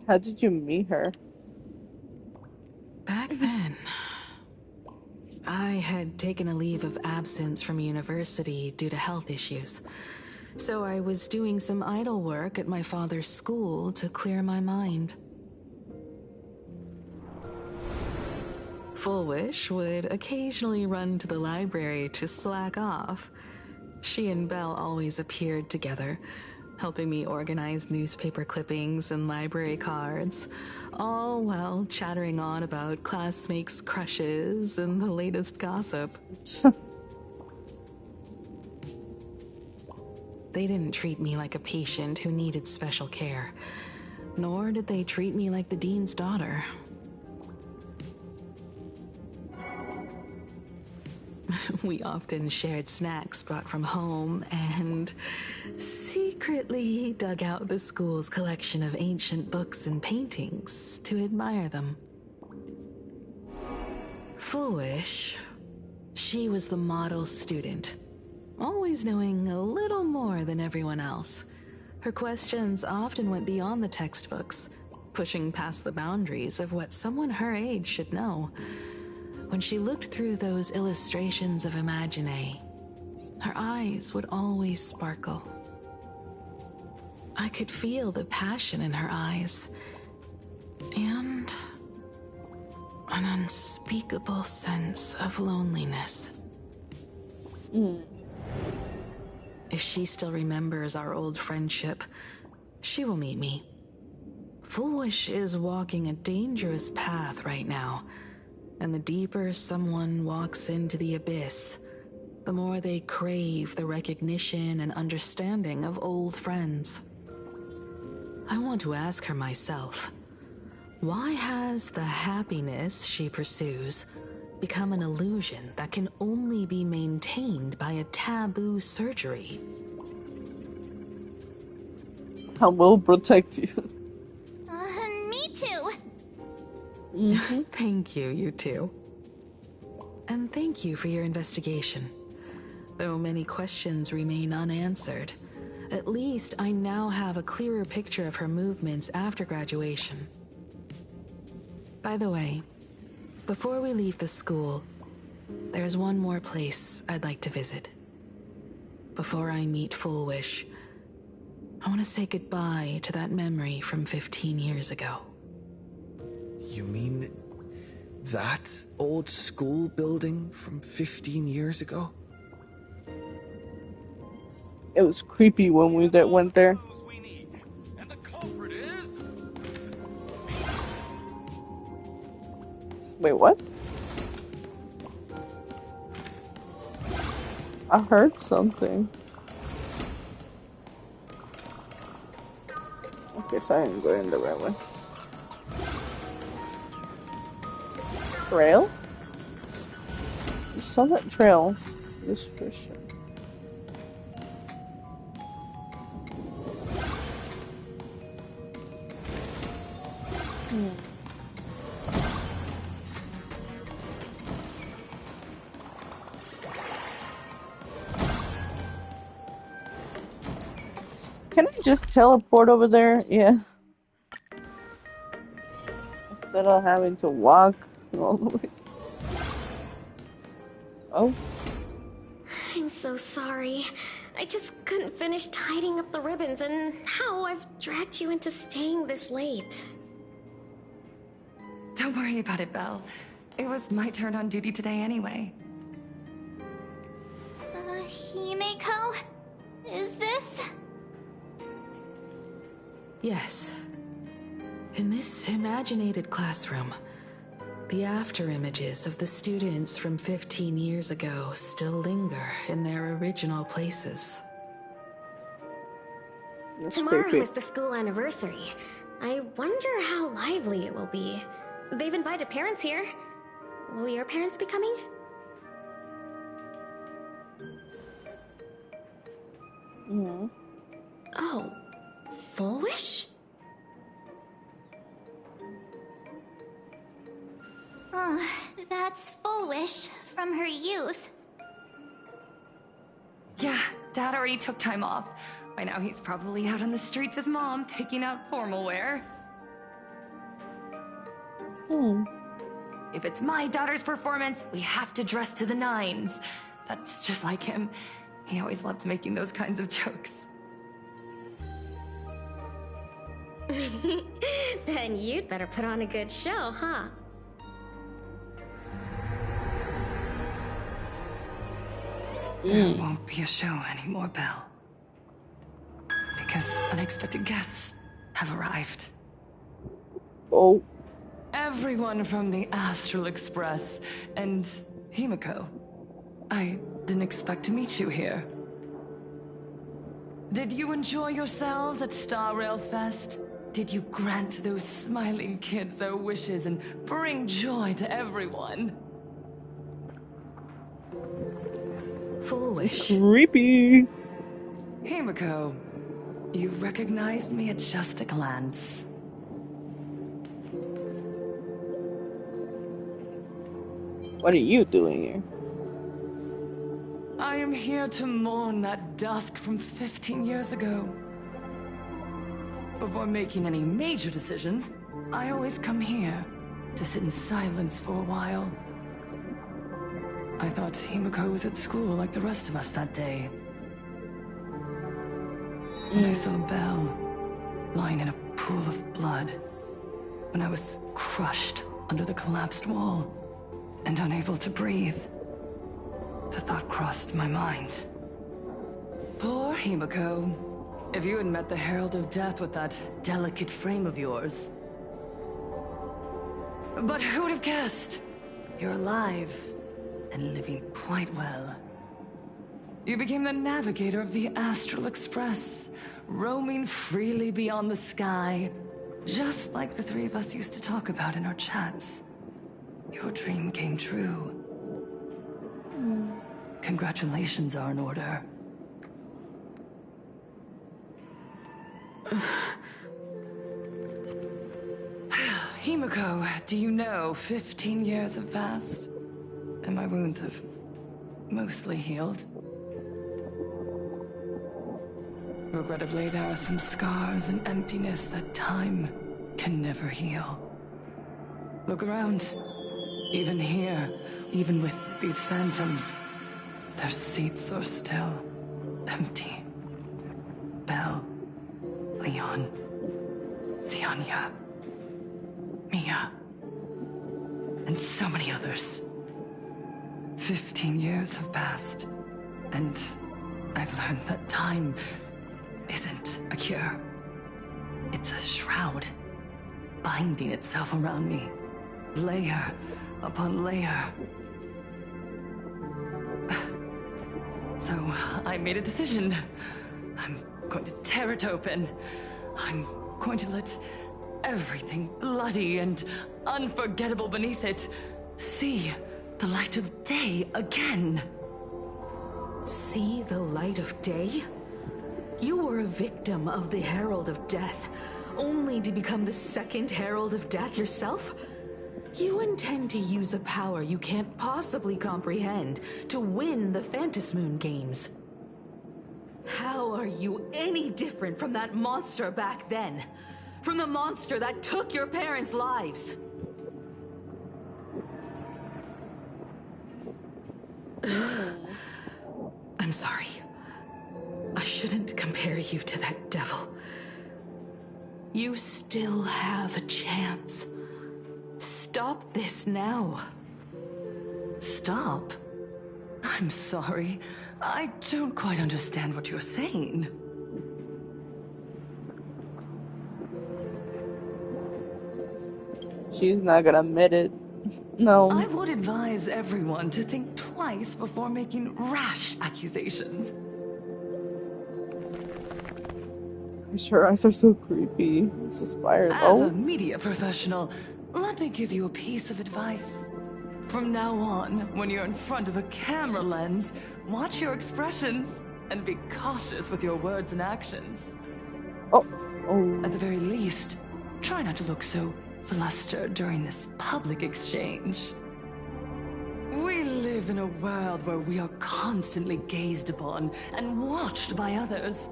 How did you meet her? Back then, I had taken a leave of absence from university due to health issues. So I was doing some idle work at my father's school to clear my mind. Full Wish would occasionally run to the library to slack off. She and Belle always appeared together, helping me organize newspaper clippings and library cards, all while chattering on about classmates' crushes and the latest gossip. They didn't treat me like a patient who needed special care, nor did they treat me like the dean's daughter. We often shared snacks brought from home and secretly dug out the school's collection of ancient books and paintings to admire them. Full Wish, she was the model student, always knowing a little more than everyone else. Her questions often went beyond the textbooks, pushing past the boundaries of what someone her age should know. When she looked through those illustrations of Imagine, her eyes would always sparkle. I could feel the passion in her eyes, and an unspeakable sense of loneliness. If she still remembers our old friendship, she will meet me. Full Wish is walking a dangerous path right now. And the deeper someone walks into the abyss, the more they crave the recognition and understanding of old friends. I want to ask her myself, why has the happiness she pursues become an illusion that can only be maintained by a taboo surgery? I will protect you. Me too. Thank you, you two. And thank you for your investigation. Though many questions remain unanswered, at least I now have a clearer picture of her movements after graduation. By the way, before we leave the school, there's one more place I'd like to visit. before I meet Full Wish, I want to say goodbye to that memory from 15 years ago. You mean that old school building from 15 years ago? It was creepy when we went there. And the culprit is... Wait, what? I heard something. Okay, so I didn't go in the right way. Trail? You saw that trail. This for sure. Can I just teleport over there? Yeah. Instead of having to walk all the way. Oh. I'm so sorry. I just couldn't finish tidying up the ribbons, and now I've dragged you into staying this late. Don't worry about it, Belle. It was my turn on duty today anyway. Himeko? Is this? Yes. In this imaginated classroom, the after images of the students from 15 years ago still linger in their original places. Tomorrow is the school anniversary. I wonder how lively it will be. They've invited parents here. Will your parents be coming? Mm-hmm. Oh, Full Wish? Oh, that's Full Wish from her youth. Yeah, Dad already took time off. By now he's probably out on the streets with Mom, picking out formal wear. If it's my daughter's performance, we have to dress to the nines. That's just like him. He always loves making those kinds of jokes. Then you'd better put on a good show, huh? There won't be a show anymore, Belle. Because unexpected guests have arrived. Oh. Everyone from the Astral Express and Himeko. I didn't expect to meet you here. Did you enjoy yourselves at Star Rail Fest? Did you grant those smiling kids their wishes and bring joy to everyone? Full Wish. Creepy. Himeko, you recognized me at just a glance. What are you doing here? I am here to mourn that dusk from 15 years ago. Before making any major decisions, I always come here to sit in silence for a while. I thought Himeko was at school like the rest of us that day. When I saw Belle lying in a pool of blood, when I was crushed under the collapsed wall and unable to breathe, the thought crossed my mind. Poor Himeko. If you had met the Herald of Death with that delicate frame of yours. But who would have guessed? You're alive and living quite well. You became the navigator of the Astral Express, roaming freely beyond the sky, just like the three of us used to talk about in our chats. Your dream came true. Congratulations are in order. Himeko, do you know 15 years have passed? And my wounds have mostly healed. Regrettably, there are some scars and emptiness that time can never heal. Look around. Even here, even with these phantoms, their seats are still. empty. Belle, Leon, Ziania, Mia, and so many others. 15 years have passed, and I've learned that time isn't a cure. It's a shroud, binding itself around me, layer upon layer. So I made a decision. I'm going to tear it open. I'm going to let everything bloody and unforgettable beneath it see the light of day again. See the light of day? You were a victim of the Herald of Death, only to become the second Herald of Death yourself? You intend to use a power you can't possibly comprehend to win the Phantasmoon games. How are you any different from that monster back then? From the monster that took your parents' lives? I'm sorry. I shouldn't compare you to that devil. You still have a chance. Stop this now. Stop? I'm sorry. I don't quite understand what you're saying. She's not gonna admit it. No. I would advise everyone to think twice before making rash accusations. I'm sure eyes are so creepy. It's inspired. As a media professional, let me give you a piece of advice. From now on, when you're in front of a camera lens, watch your expressions and be cautious with your words and actions. Oh. At the very least, try not to look so flustered during this public exchange. We live in a world where we are constantly gazed upon and watched by others.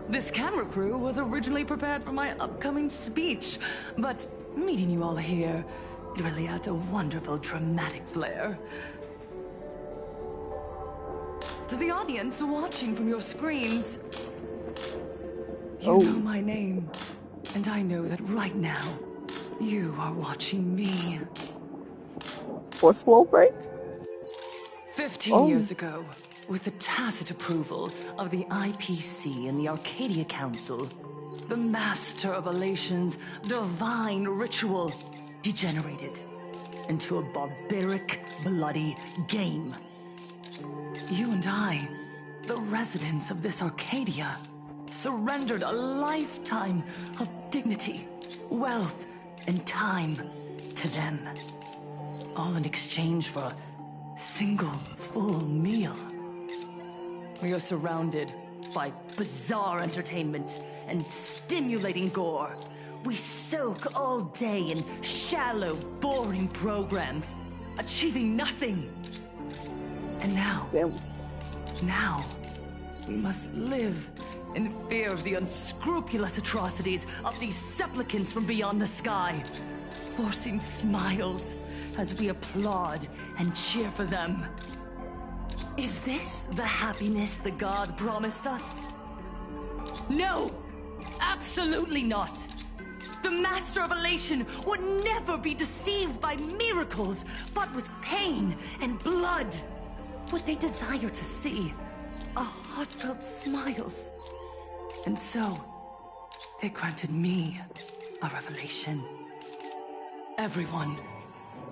This camera crew was originally prepared for my upcoming speech, but meeting you all here, it really adds a wonderful dramatic flair. To the audience watching from your screens, you know my name, and I know that right now, you are watching me. Force wall break? 15 years ago, with the tacit approval of the IPC and the Arcadia Council, the Master of Elation's divine ritual degenerated into a barbaric, bloody game. You and I, the residents of this Arcadia, surrendered a lifetime of dignity, wealth, and time to them. All in exchange for a single full meal. We are surrounded by bizarre entertainment and stimulating gore. We soak all day in shallow, boring programs, achieving nothing. And now, we must live in fear of the unscrupulous atrocities of these supplicants from beyond the sky, forcing smiles as we applaud and cheer for them. Is this the happiness the god promised us? No! Absolutely not! The Master of Elation would never be deceived by miracles, but with pain and blood. What they desire to see are heartfelt smiles. And so, they granted me a revelation. Everyone,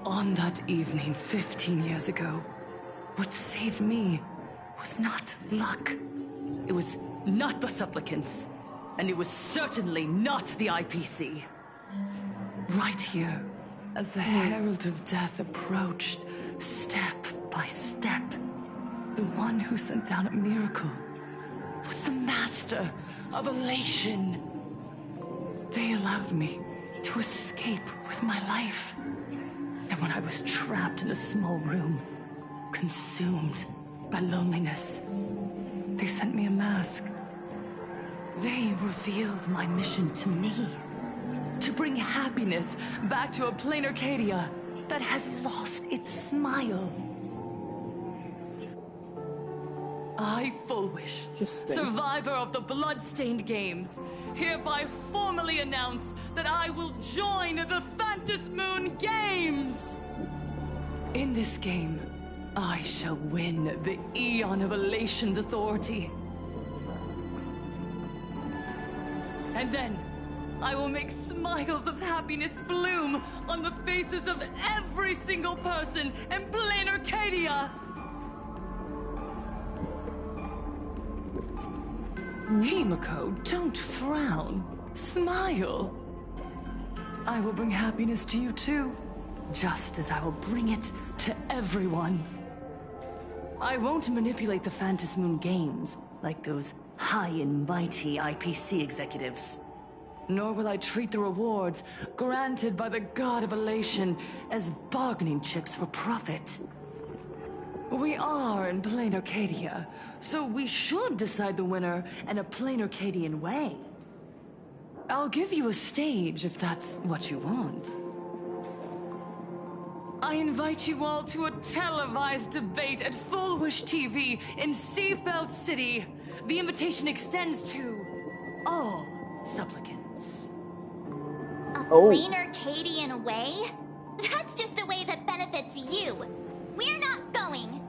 on that evening 15 years ago, what saved me was not luck. It was not the supplicants, and it was certainly not the IPC. Right here, as the Herald of Death approached, step by step, the one who sent down a miracle was the Master of Elation. They allowed me to escape with my life. And when I was trapped in a small room, consumed by loneliness, they sent me a mask. They revealed my mission to me. To bring happiness back to a plain Arcadia that has lost its smile. I, Fullwish, survivor of the Bloodstained Games, hereby formally announce that I will join the Phantom Moon Games! In this game, I shall win the Eon of Elation's authority. And then, I will make smiles of happiness bloom on the faces of every single person in plain Arcadia! Himiko, don't frown. Smile. I will bring happiness to you too, just as I will bring it to everyone. I won't manipulate the Phantom Moon Games like those high and mighty IPC executives. Nor will I treat the rewards granted by the God of Elation as bargaining chips for profit. We are in plain Arcadia, so we should decide the winner in a plain Arcadian way. I'll give you a stage if that's what you want. I invite you all to a televised debate at Fullwish TV in Seafeld City. The invitation extends to all supplicants. A plain Arcadian way? That's just a way that benefits you. We're not going.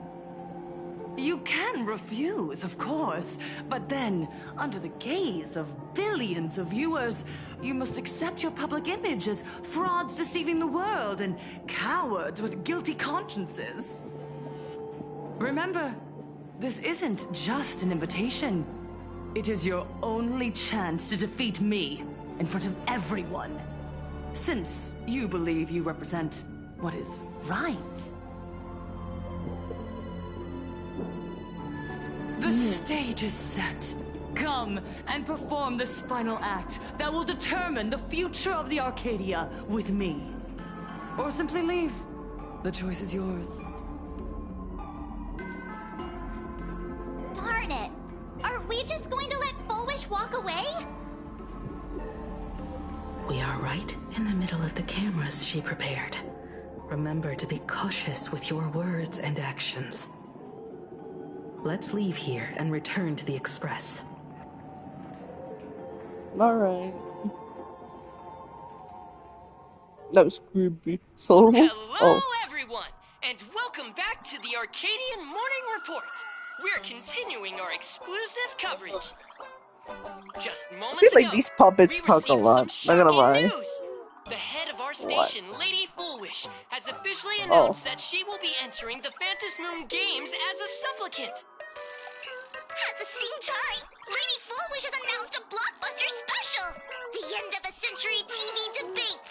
You can refuse, of course, but then, under the gaze of billions of viewers, you must accept your public image as frauds deceiving the world and cowards with guilty consciences. Remember, this isn't just an invitation. It is your only chance to defeat me in front of everyone. Since you believe you represent what is right. The stage is set. Come and perform this final act that will determine the future of the Arcadia with me. Or simply leave. The choice is yours. Darn it! Are we just going to let Fullwish walk away? We are right in the middle of the cameras she prepared. Remember to be cautious with your words and actions. Let's leave here and return to the Express. Alright. That was creepy. So, Hello, everyone, and welcome back to the Arcadian Morning Report. We're continuing our exclusive coverage. Just moments I feel like ago, these puppets we talk a received lot. some Not gonna shocking lie. news. The head of our What? station, Lady Fullwish, has officially announced that she will be entering the Phantom Moon Games as a supplicant. At the same time, Lady Fullwish has announced a blockbuster special! The end of a century TV debate!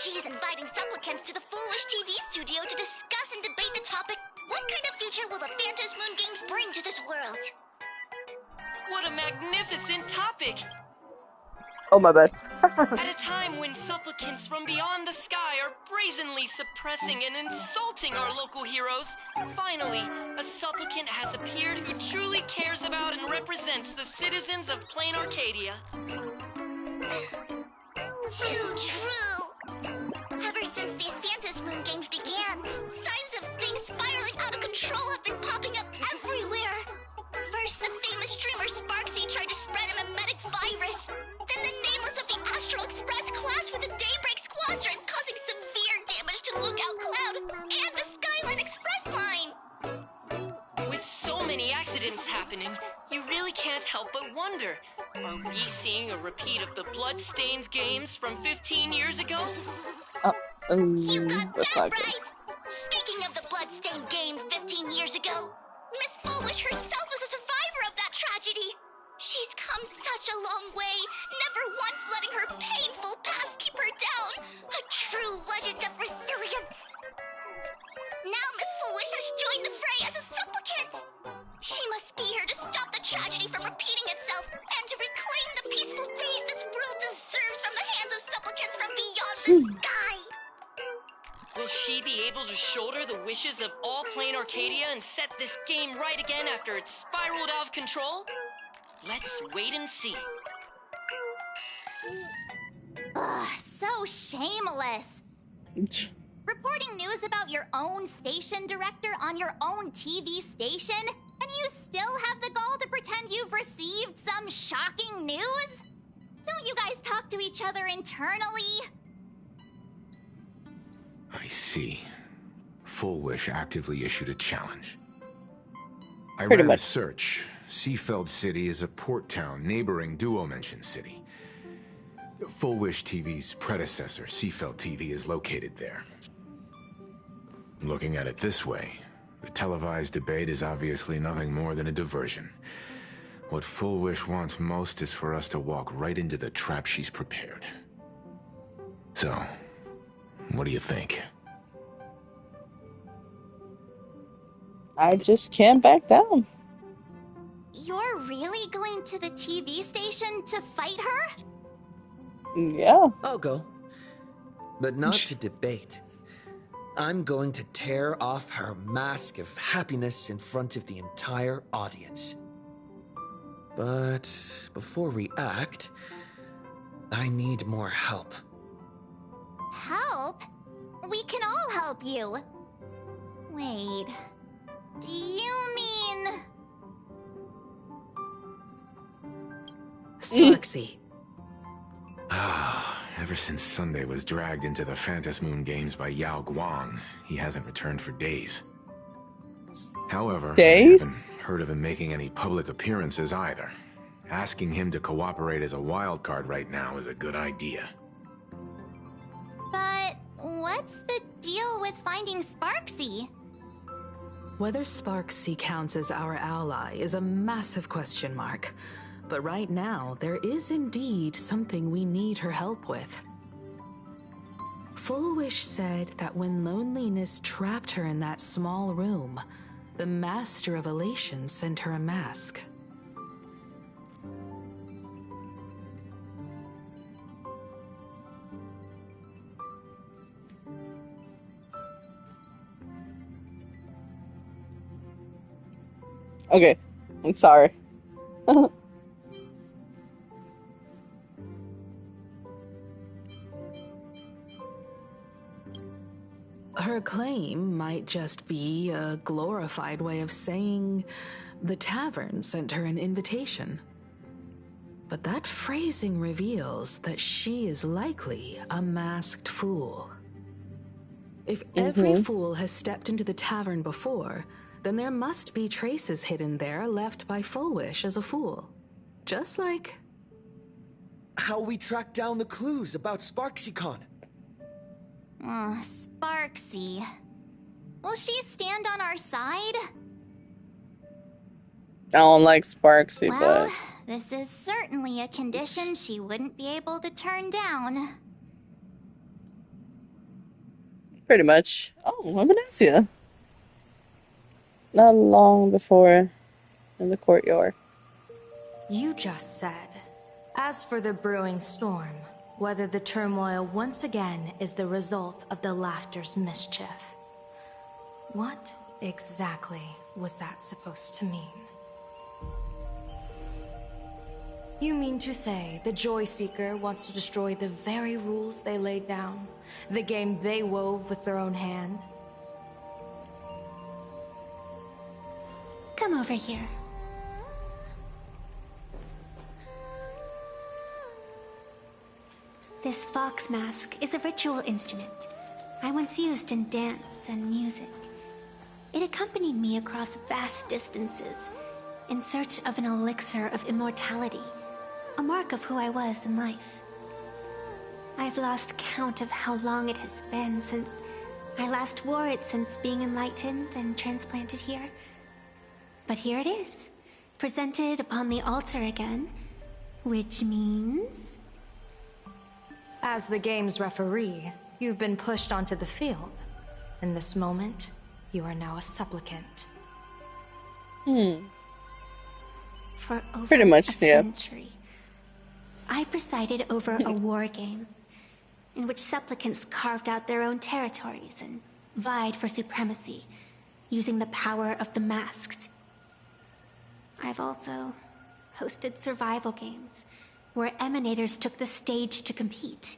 She is inviting supplicants to the Fullwish TV studio to discuss and debate the topic, what kind of future will the Phantom Moon Games bring to this world? What a magnificent topic! Oh, my bad. At a time when supplicants from beyond the sky are brazenly suppressing and insulting our local heroes, finally, a supplicant has appeared who truly cares about and represents the citizens of plain Arcadia. Too true! Ever since these Phantom Moon Games began, signs of things spiraling out of control have been popping up everywhere! First, the famous streamer Sparksy tried to spread a mimetic virus. Then the nameless of the Astral Express clashed with the Daybreak Squadron, causing severe damage to Lookout Cloud and the Skyline Express line! With so many accidents happening, you really can't help but wonder, are we seeing a repeat of the Bloodstained Games from 15 years ago? You got that's that not good. right! Speaking of the Bloodstained Games 15 years ago, Miss Fullwish herself was a survivor of that tragedy! She's come such a long way, never once letting her painful past keep her down! A true legend of resilience! Now Miss Fullwish has joined the fray as a supplicant! She must be here to stop the tragedy from repeating itself and to reclaim the peaceful days this world deserves from the hands of supplicants from beyond the sky! Will she be able to shoulder the wishes of all plain Arcadia and set this game right again after it's spiraled out of control? Let's wait and see. Ugh, so shameless. Reporting news about your own station director on your own TV station? And you still have the gall to pretend you've received some shocking news? Don't you guys talk to each other internally? I see. Full Wish actively issued a challenge. I Pretty ran much. a search. Seafeld City is a port town neighboring Duo Mention City. Full Wish TV's predecessor, Seafeld TV, is located there. Looking at it this way, the televised debate is obviously nothing more than a diversion. What Full Wish wants most is for us to walk right into the trap she's prepared. So, what do you think? I just can't back down. You're really going to the TV station to fight her? Yeah. I'll go. But not to debate. I'm going to tear off her mask of happiness in front of the entire audience. But before we act, I need more help. Help? We can all help you. Wait, do you mean... Sparksy. Ever since Sunday was dragged into the Phantom Moon Games by Yao Guang, he hasn't returned for days. However, I haven't heard of him making any public appearances either. Asking him to cooperate as a wild card right now is a good idea. But what's the deal with finding Sparksy? Whether Sparksy counts as our ally is a massive question mark. But right now, there is indeed something we need her help with. Full Wish said that when loneliness trapped her in that small room, the Master of Elation sent her a mask. Okay, I'm sorry. Her claim might just be a glorified way of saying the tavern sent her an invitation. But that phrasing reveals that she is likely a masked fool. If every fool has stepped into the tavern before, then there must be traces hidden there left by Full Wish as a fool. Just like... how we track down the clues about SparksyCon. Sparksy. Will she stand on our side? I don't like Sparksy, Well, but... this is certainly a condition she wouldn't be able to turn down. Pretty much. Oh, Evidencia. Not long before in the courtyard. You just said, as for the brewing storm, whether the turmoil once again is the result of the Laughter's mischief. What exactly was that supposed to mean? You mean to say the Joy Seeker wants to destroy the very rules they laid down? The game they wove with their own hand? Come over here. This fox mask is a ritual instrument I once used in dance and music. It accompanied me across vast distances in search of an elixir of immortality, a mark of who I was in life. I've lost count of how long it has been since I last wore it since being enlightened and transplanted here. But here it is, presented upon the altar again, which means... As the game's referee, you've been pushed onto the field. In this moment, you are now a supplicant. For over Pretty much, a yeah. century, I presided over a war game in which supplicants carved out their own territories and vied for supremacy, using the power of the masks. I've also hosted survival games where emanators took the stage to compete,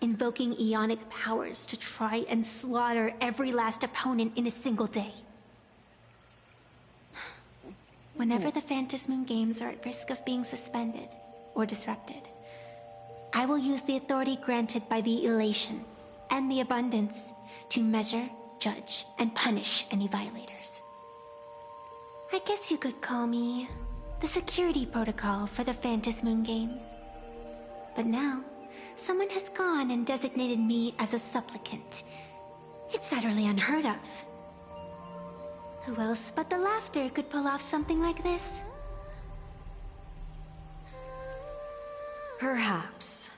invoking Ionic powers to try and slaughter every last opponent in a single day. Whenever the Phantom Moon Games are at risk of being suspended or disrupted, I will use the authority granted by the Elation and the Abundance to measure, judge, and punish any violators. I guess you could call me the security protocol for the Phantom Moon Games. But now, someone has gone and designated me as a supplicant. It's utterly unheard of. Who else but the Laughter could pull off something like this? Perhaps.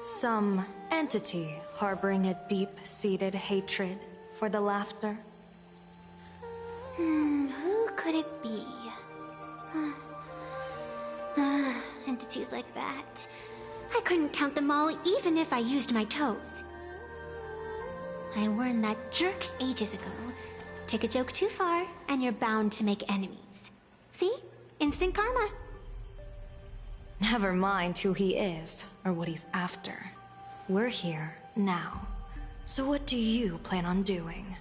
Some entity harboring a deep-seated hatred for the Laughter. Who could it be? Entities like that. I couldn't count them all even if I used my toes. I warned that jerk ages ago. Take a joke too far, and you're bound to make enemies. See? Instant karma. Never mind who he is, or what he's after. We're here, now. So what do you plan on doing?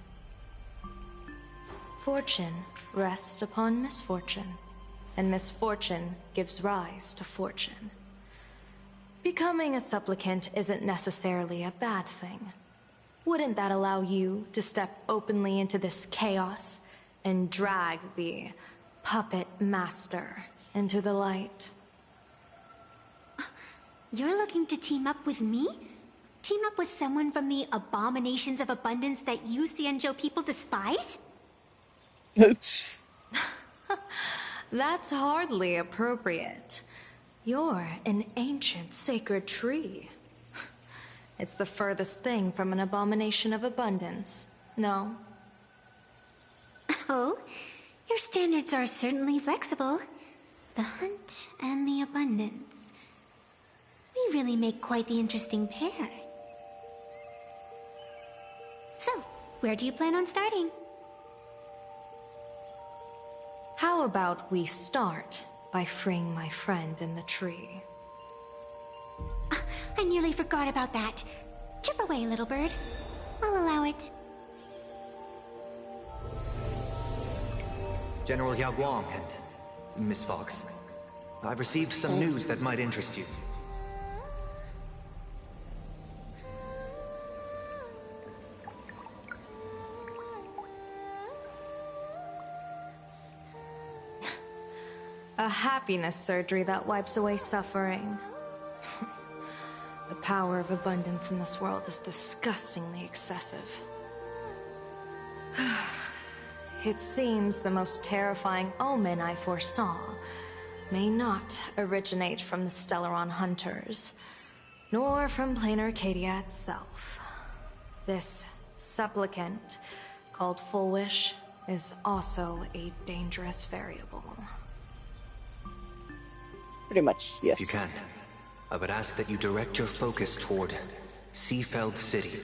Fortune rests upon misfortune, and misfortune gives rise to fortune. Becoming a supplicant isn't necessarily a bad thing. Wouldn't that allow you to step openly into this chaos and drag the puppet master into the light? You're looking to team up with me? Team up with someone from the abominations of abundance that you Xianzhou people despise? That's hardly appropriate. You're an ancient sacred tree. It's the furthest thing from an abomination of abundance, no? Oh, your standards are certainly flexible. The hunt and the abundance. We really make quite the interesting pair. So, where do you plan on starting? How about we start by freeing my friend in the tree? I nearly forgot about that. Chip away, little bird. I'll allow it. General Yao Guang and Miss Fox, I've received some news that might interest you. A happiness surgery that wipes away suffering. The power of abundance in this world is disgustingly excessive. It seems the most terrifying omen I foresaw may not originate from the Stellaron hunters, nor from plain Arcadia itself. This supplicant, called Full Wish, is also a dangerous variable. Pretty much, yes. If you can, I would ask that you direct your focus toward Seafeld City.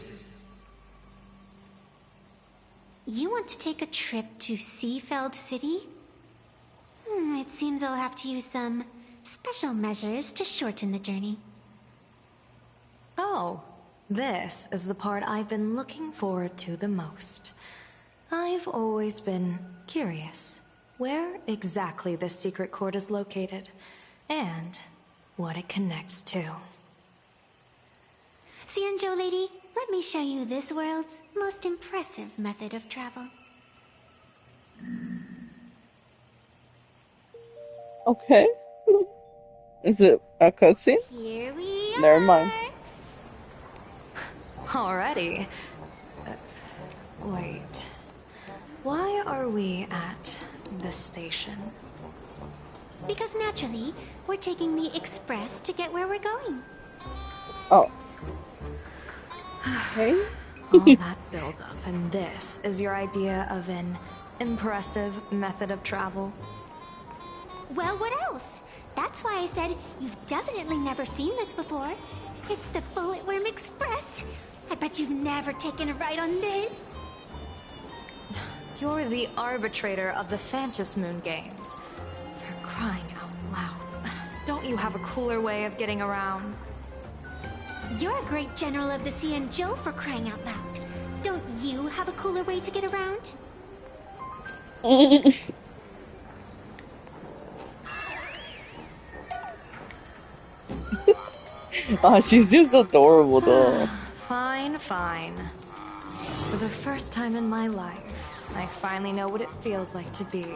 You want to take a trip to Seafeld City? It seems I'll have to use some special measures to shorten the journey. Oh, this is the part I've been looking forward to the most. I've always been curious where exactly this secret court is located, and what it connects to. Xianzhou lady, let me show you this world's most impressive method of travel. Okay. Is it a cutscene? Here we are. Never mind. Already? Wait. Why are we at this station? Because naturally, we're taking the express to get where we're going. Oh. Okay. All that build-up, and this is your idea of an impressive method of travel? Well, what else? That's why I said you've definitely never seen this before. It's the Bulletworm Express. I bet you've never taken a ride on this. You're the arbitrator of the Phantom Moon Games. For crying out loud. Don't you have a cooler way of getting around? You're a great general of the Cianzhou for crying out loud. Don't you have a cooler way to get around? Oh, she's just adorable though. Fine, fine. For the first time in my life, I finally know what it feels like to be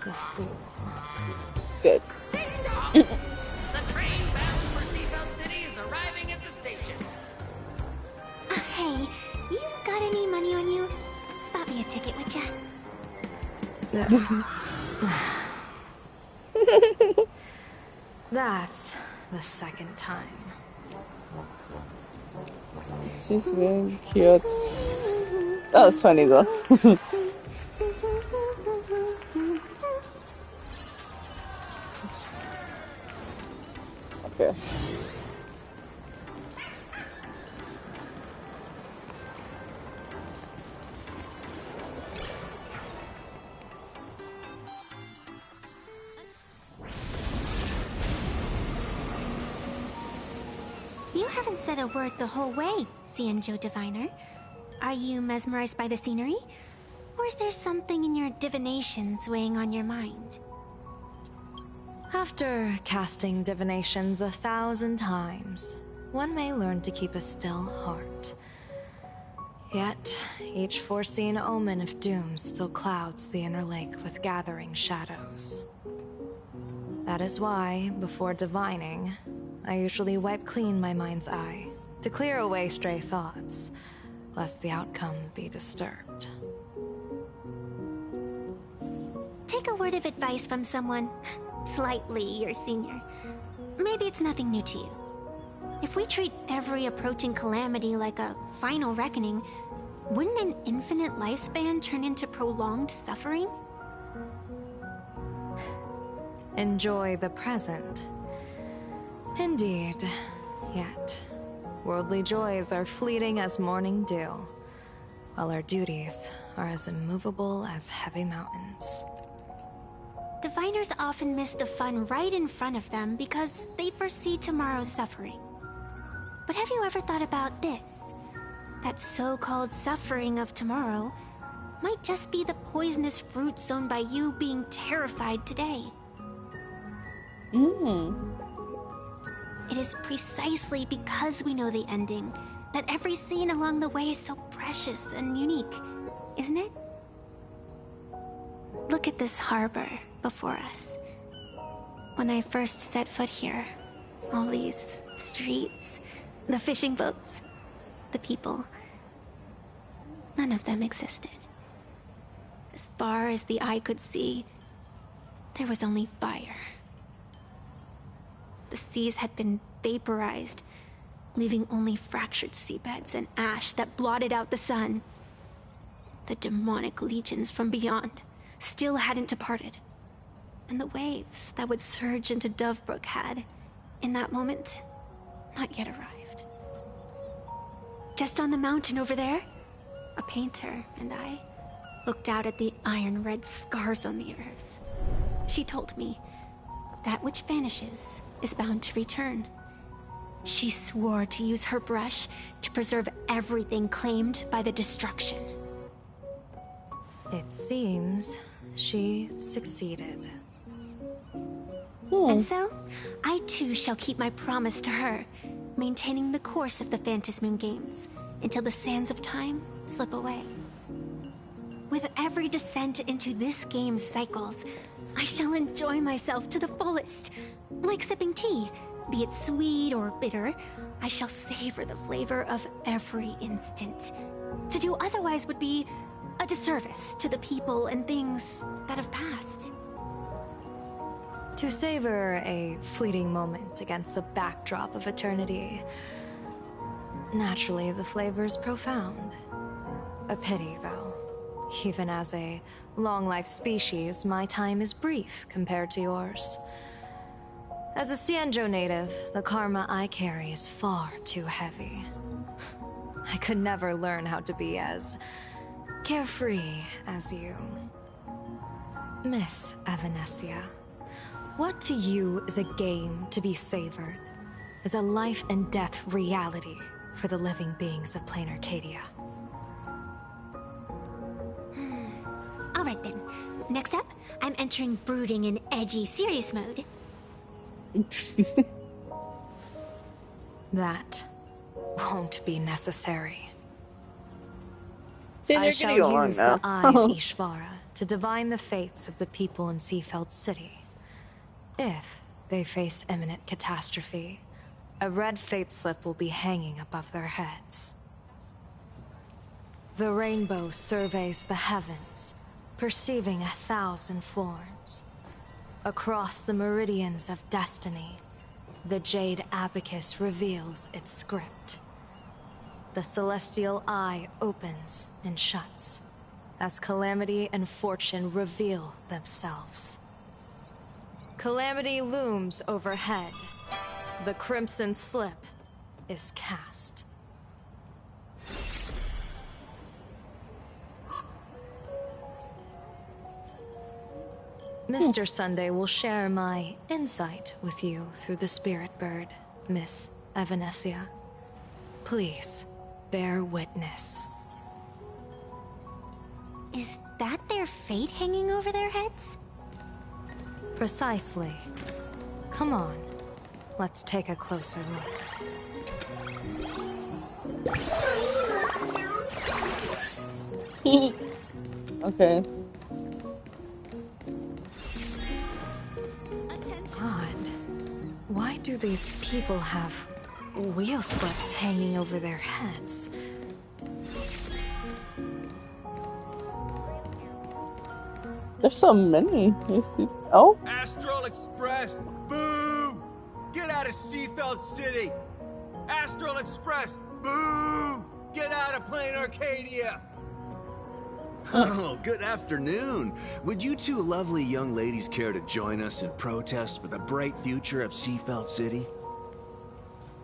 the fool. Good. The train bound for Seabelt City is arriving at the station. Hey, you got any money on you? Spot me a ticket, would ya? That's the second time. She's very cute. That was funny though. Okay. You haven't said a word the whole way, Cianzhou Diviner. Are you mesmerized by the scenery? Or is there something in your divinations weighing on your mind? After casting divinations 1,000 times, one may learn to keep a still heart. Yet, each foreseen omen of doom still clouds the inner lake with gathering shadows. That is why, before divining, I usually wipe clean my mind's eye to clear away stray thoughts, lest the outcome be disturbed. Take a word of advice from someone slightly your senior. Maybe it's nothing new to you. If we treat every approaching calamity like a final reckoning, wouldn't an infinite lifespan turn into prolonged suffering? Enjoy the present. Indeed, yet worldly joys are fleeting as morning dew, while our duties are as immovable as heavy mountains. Diviners often miss the fun right in front of them because they foresee tomorrow's suffering. But have you ever thought about this? That so-called suffering of tomorrow might just be the poisonous fruit sown by you being terrified today. It is precisely because we know the ending that every scene along the way is so precious and unique, isn't it? Look at this harbor before us. When I first set foot here, all these streets, the fishing boats, the people, none of them existed. As far as the eye could see, there was only fire. The seas had been vaporized, leaving only fractured seabeds and ash that blotted out the sun. The demonic legions from beyond still hadn't departed, and the waves that would surge into Dovebrook had, in that moment, not yet arrived. Just on the mountain over there, a painter and I looked out at the iron-red scars on the earth. She told me, that which vanishes is bound to return. She swore to use her brush to preserve everything claimed by the destruction. It seems she succeeded. And so, I too shall keep my promise to her, maintaining the course of the Phantasmoon Games until the sands of time slip away. With every descent into this game's cycles, I shall enjoy myself to the fullest. Like sipping tea, be it sweet or bitter, I shall savor the flavor of every instant. To do otherwise would be a disservice to the people and things that have passed. To savor a fleeting moment against the backdrop of eternity, naturally the flavor's profound. A pity, though. Even as a long-life species, my time is brief compared to yours. As a Cianzhou native, the karma I carry is far too heavy. I could never learn how to be as carefree as you. Miss Evanescia, what to you is a game to be savored? is a life and death reality for the living beings of Plain Arcadia. Alright then. Next up, I'm entering brooding and edgy serious mode. That won't be necessary. See, I they're shall getting along use now. the Eye of Ishvara to divine the fates of the people in Seafeld City. If they face imminent catastrophe, a red fate slip will be hanging above their heads. The rainbow surveys the heavens, perceiving 1,000 forms. Across the meridians of destiny, the Jade Abacus reveals its script. The celestial eye opens and shuts as calamity and fortune reveal themselves. Calamity looms overhead. The crimson slip is cast. Mr. Sunday will share my insight with you through the spirit bird, Miss Evanesia. Please, bear witness. Is that their fate hanging over their heads? Precisely. Come on, let's take a closer look. Okay. Odd. Why do these people have wheel slips hanging over their heads? There's so many. You see? Oh? Astral Express! Boo! Get out of Seafeld City! Astral Express! Boo! Get out of Plain Arcadia! Oh, good afternoon. Would you two lovely young ladies care to join us in protest for the bright future of Seafeld City?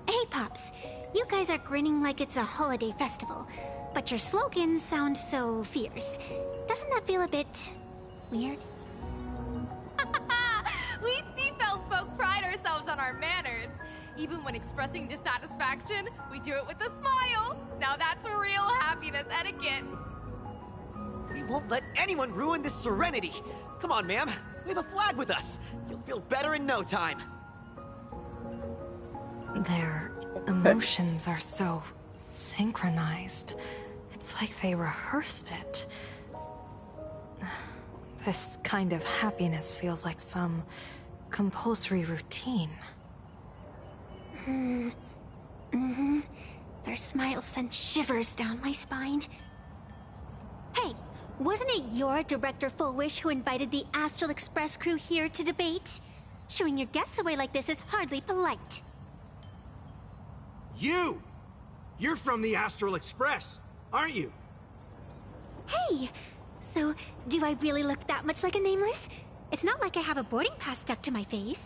Hey, Pops. You guys are grinning like it's a holiday festival, but your slogans sound so fierce. Doesn't that feel a bit weird? We Seafeld folk pride ourselves on our manners. Even when expressing dissatisfaction, we do it with a smile. Now that's real happiness etiquette. We won't let anyone ruin this serenity. Come on, ma'am. We have a flag with us. You'll feel better in no time. Their emotions are so synchronized. It's like they rehearsed it. This kind of happiness feels like some compulsory routine. Mm-hmm. Their smiles sent shivers down my spine. Hey, wasn't it your Director Fullwish who invited the Astral Express crew here to debate? Showing your guests away like this is hardly polite. You! You're from the Astral Express, aren't you? Hey! So, do I really look that much like a nameless? It's not like I have a boarding pass stuck to my face.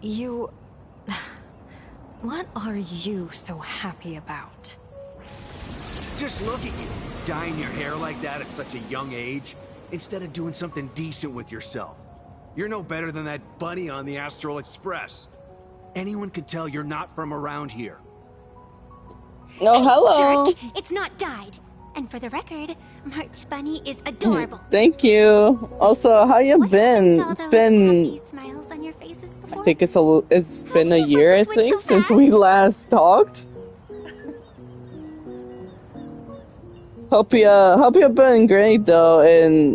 You... What are you so happy about? Just look at you, dyeing your hair like that at such a young age, instead of doing something decent with yourself. You're no better than that bunny on the Astral Express. Anyone could tell you're not from around here. Oh, hello. Jerk, it's not dyed. And for the record, March Bunny is adorable. Thank you. Also, how you been? It's been... Smiles on your faces before? I think it's been a year, I think, since we last talked. Hope you've been great though, and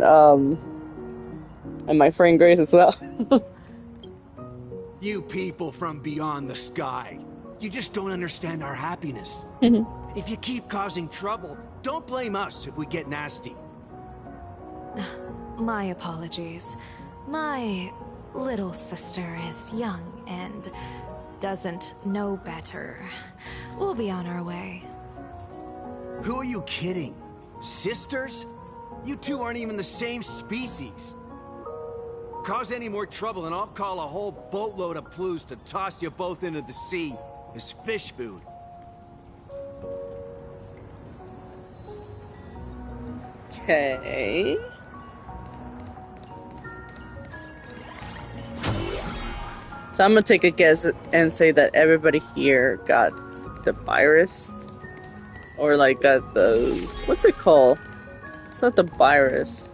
my friend Grace as well. You people from beyond the sky. You just don't understand our happiness. If you keep causing trouble, don't blame us if we get nasty. My apologies. My little sister is young and doesn't know better. We'll be on our way. Who are you kidding? Sisters? You two aren't even the same species. Cause any more trouble and I'll call a whole boatload of Ploos to toss you both into the sea as fish food. Okay. So I'm gonna take a guess and say that everybody here got the virus. Or like got the... What's it called? It's not the virus.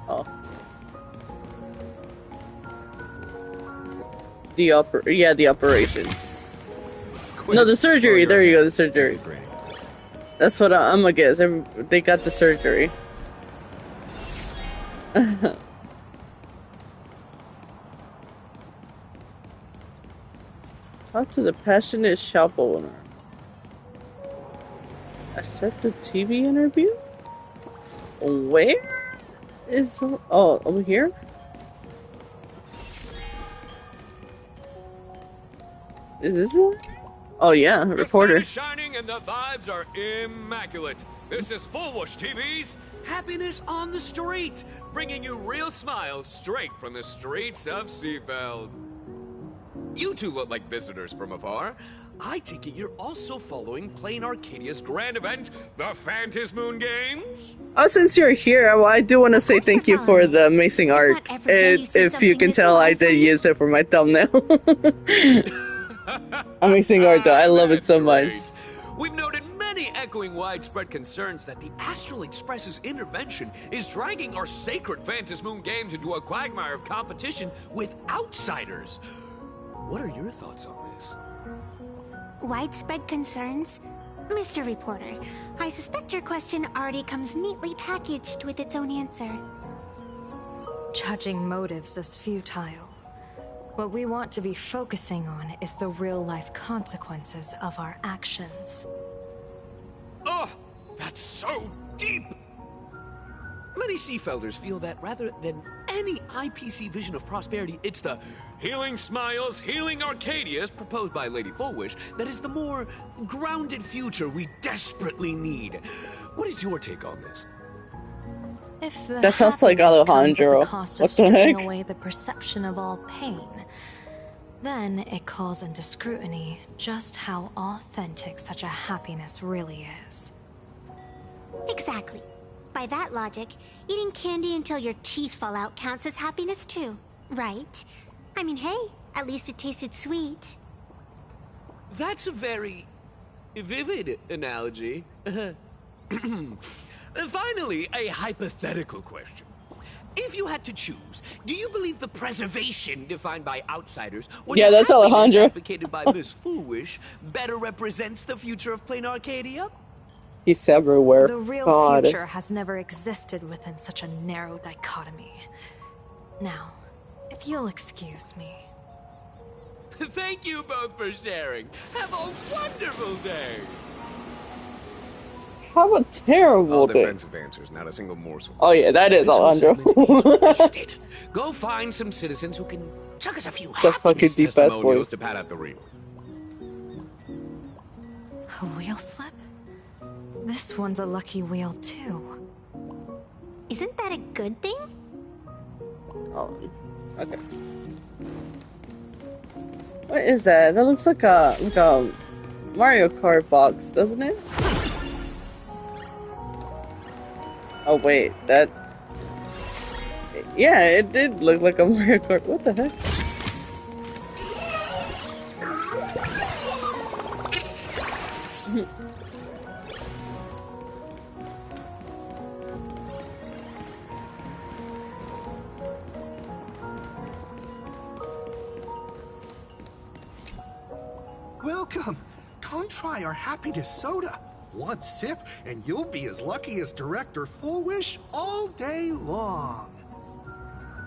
Oh. The operation. No, the surgery. There you go, the surgery. That's what I'm gonna guess. They got the surgery. Talk to the passionate shop owner. Accept the TV interview? Where is... Oh, over here? Is this it? Oh yeah, reporter. The sun is shining and the vibes are immaculate. This is Fullwush TV's Happiness on the Street, bringing you real smiles straight from the streets of Seafeld. You two look like visitors from afar. I take it you're also following Plain Arcadia's grand event, the Phantasmoon Games? Since you're here, I do want to say thank you for the amazing art. If you can tell, I did use it for my thumbnail. Amazing art though, I love it so much. We've noted many echoing widespread concerns that the Astral Express's intervention is dragging our sacred Phantasmoon Games into a quagmire of competition with outsiders. What are your thoughts on this? Widespread concerns? Mr. Reporter, I suspect your question already comes neatly packaged with its own answer. Judging motives is futile. What we want to be focusing on is the real-life consequences of our actions. Oh, that's so deep! Many Seafelders feel that rather than any IPC vision of prosperity, it's the Healing Smiles, Healing Arcadias proposed by Lady Fullwish that is the more grounded future we desperately need. What is your take on this? If the that sounds like Alejandro. Cost what of the stripping heck? away the perception of all pain, then it calls into scrutiny just how authentic such a happiness really is. Exactly. By that logic, eating candy until your teeth fall out counts as happiness too, right? I mean, hey, at least it tasted sweet. That's a very vivid analogy. Finally, a hypothetical question. If you had to choose, do you believe the preservation defined by outsiders or yeah, the that's happiness Alejandro. advocated by Miss Foolwish better represents the future of Plain Arcadia? He's everywhere. The real God. future has never existed within such a narrow dichotomy. Now, if you'll excuse me. Thank you both for sharing. Have a wonderful day. Have a terrible All day. defensive answers, not a single morsel. Oh yeah, that is Alejandro. Go find some citizens who can chuck us a few The fucking deep ass testimonials voice. to pad out the reel. A wheel slip? This one's a lucky wheel too. Isn't that a good thing? Oh, okay. What is that? That looks like a Mario Kart box, doesn't it? Oh wait, that... Yeah, it did look like a Mario Kart. What the heck? Welcome! Come try our happiness soda. One sip, and you'll be as lucky as Director Fullwish all day long.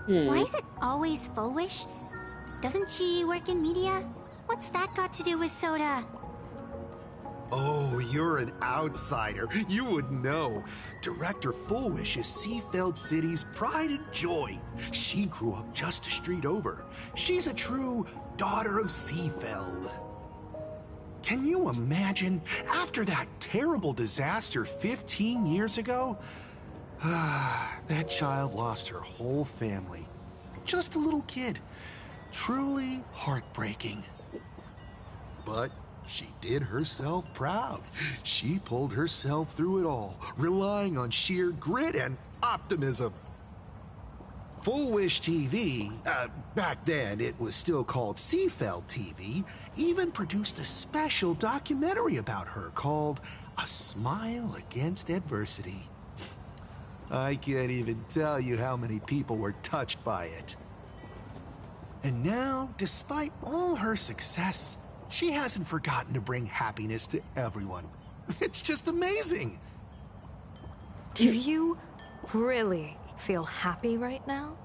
Why is it always Fullwish? Doesn't she work in media? What's that got to do with soda? Oh, you're an outsider. You would know. Director Fullwish is Seafeld City's pride and joy. She grew up just a street over. She's a true daughter of Seafeld. Can you imagine? After that terrible disaster 15 years ago, that child lost her whole family. Just a little kid. Truly heartbreaking. But she did herself proud. She pulled herself through it all, relying on sheer grit and optimism. Full Wish TV, back then it was still called Seafeld TV, even produced a special documentary about her called A Smile Against Adversity. I can't even tell you how many people were touched by it. And now, despite all her success, she hasn't forgotten to bring happiness to everyone. It's just amazing. Do you really feel happy right now?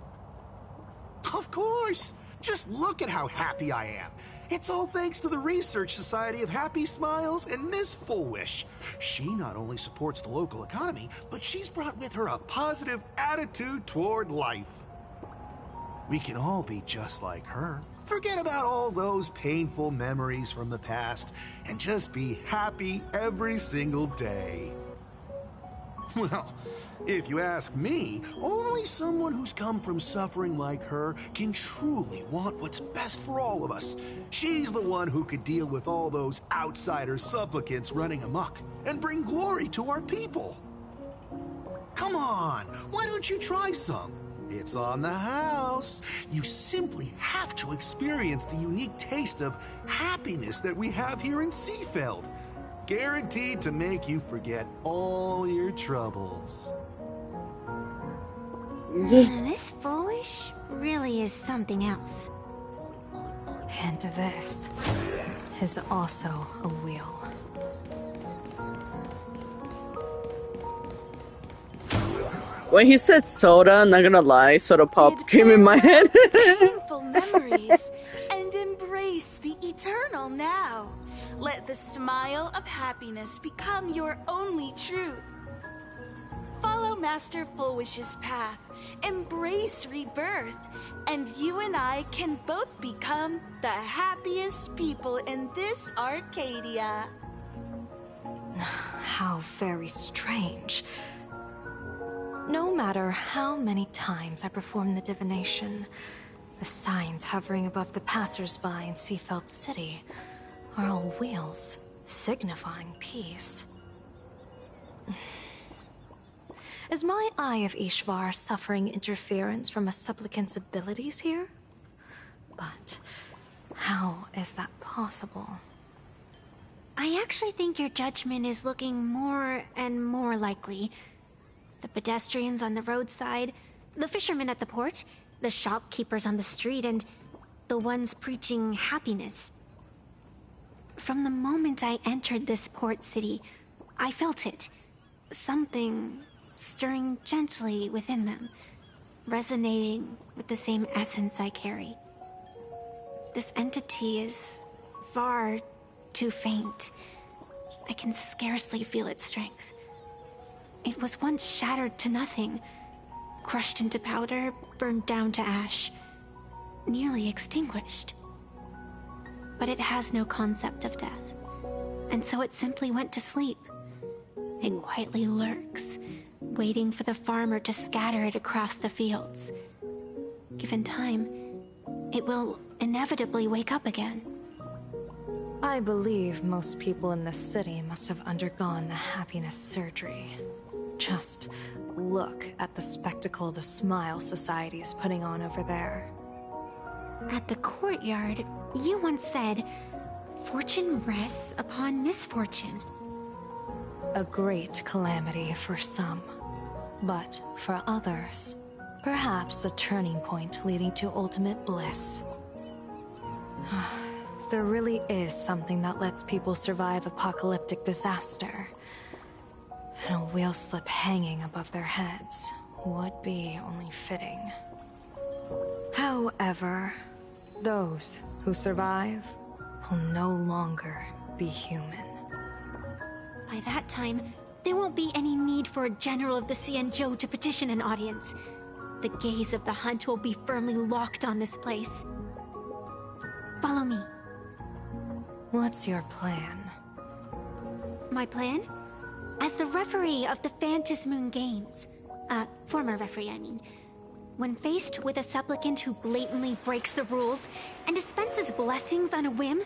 Of course! Just look at how happy I am. It's all thanks to the Research Society of Happy Smiles and Miss Full Wish. She not only supports the local economy, but she's brought with her a positive attitude toward life. We can all be just like her. Forget about all those painful memories from the past and just be happy every single day. Well, if you ask me, only someone who's come from suffering like her can truly want what's best for all of us. She's the one who could deal with all those outsider supplicants running amok and bring glory to our people. Come on, why don't you try some? It's on the house. You simply have to experience the unique taste of happiness that we have here in Seafeld. Guaranteed to make you forget all your troubles. This Full Wish really is something else. And this is also a wheel. When he said soda, not gonna lie, soda pop came in my head. Painful memories and embrace the eternal now. Let the smile of happiness become your only truth. Follow Master Full Wish's path, embrace rebirth, and you and I can both become the happiest people in this Arcadia. How very strange. No matter how many times I perform the divination, the signs hovering above the passers-by in Seafeld City are all wheels, signifying peace. Is my Eye of Ishvar suffering interference from a supplicant's abilities here? But how is that possible? I actually think your judgment is looking more and more likely. The pedestrians on the roadside, the fishermen at the port, the shopkeepers on the street, and the ones preaching happiness. From the moment I entered this port city, I felt it. Something stirring gently within them, resonating with the same essence I carry. This entity is far too faint. I can scarcely feel its strength. It was once shattered to nothing, crushed into powder, burned down to ash, nearly extinguished. But it has no concept of death, and so it simply went to sleep. It quietly lurks, waiting for the farmer to scatter it across the fields. Given time, it will inevitably wake up again. I believe most people in this city must have undergone the happiness surgery. Just look at the spectacle the Smile Society is putting on over there. At the courtyard, you once said, "Fortune rests upon misfortune." A great calamity for some, but for others, perhaps a turning point leading to ultimate bliss. There really is something that lets people survive apocalyptic disaster, then a wheel slip hanging above their heads would be only fitting. However, those who survive will no longer be human. By that time, there won't be any need for a general of the Xianzhou to petition an audience. The gaze of the hunt will be firmly locked on this place. Follow me. What's your plan? My plan? As the referee of the Phantasmoon Games, former referee, I mean, when faced with a supplicant who blatantly breaks the rules and dispenses blessings on a whim,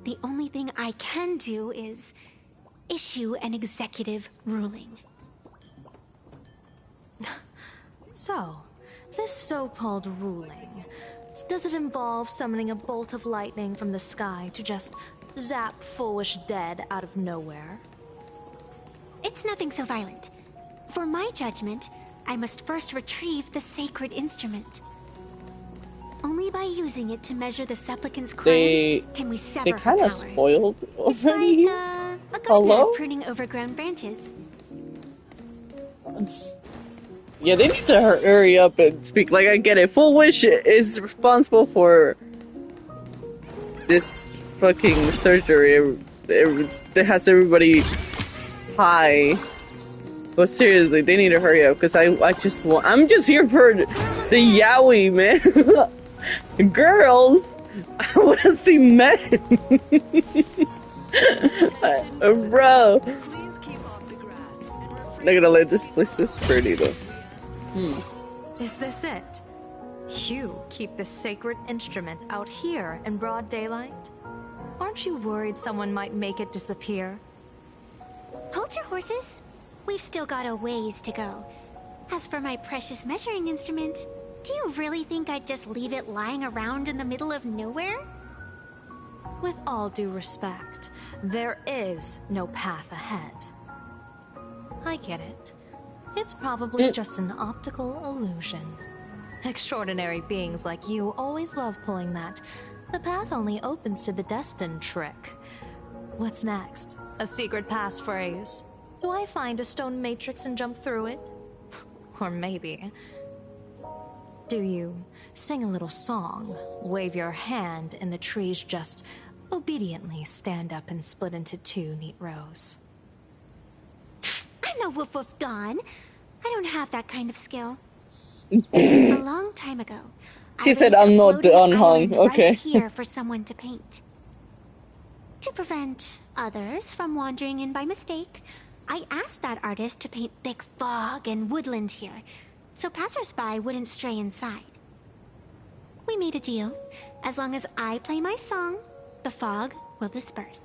the only thing I can do is issue an executive ruling. So, This so-called ruling, does it involve summoning a bolt of lightning from the sky to just zap foolish dead out of nowhere? It's nothing so violent. For my judgment, I must first retrieve the sacred instrument. Only by using it to measure the supplicant's crimes can we sever they her kind power. of spoiled It's already. like a gardener Hello? pruning overgrown branches. Yeah, they need to hurry up and speak. Like, I get it. Full Wish is responsible for this fucking surgery. It has everybody high. But seriously, they need to hurry up because I'm just here for the yaoi, man. Girls, I want to see men. Bro. They're gonna let this place this pretty though. Is this it? You keep this sacred instrument out here in broad daylight? Aren't you worried someone might make it disappear? Hold your horses. We've still got a ways to go. As for my precious measuring instrument, do you really think I'd just leave it lying around in the middle of nowhere? With all due respect, there is no path ahead. I get it. It's probably just an optical illusion. Extraordinary beings like you always love pulling that. The path only opens to the destined trick. What's next? A secret passphrase? Do I find a stone matrix and jump through it? Or maybe... do you sing a little song, wave your hand, and the trees just obediently stand up and split into two neat rows? I'm no Woof Woof Dawn. I don't have that kind of skill. A long time ago, She said I'm not the unhung. Okay. Right here for someone to paint. To prevent others from wandering in by mistake, I asked that artist to paint thick fog and woodland here, so passersby wouldn't stray inside. We made a deal. As long as I play my song, the fog will disperse.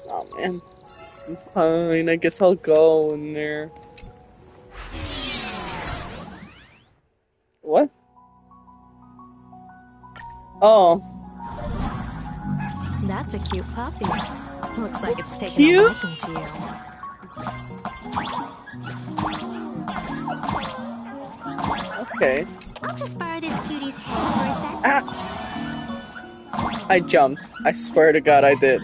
Oh man. Fine, I guess I'll go in there. What? Oh. That's a cute puppy. Looks like it's taken a liking to you. Okay. I'll just borrow this cutie's head for a sec. I jumped. I swear to God I did.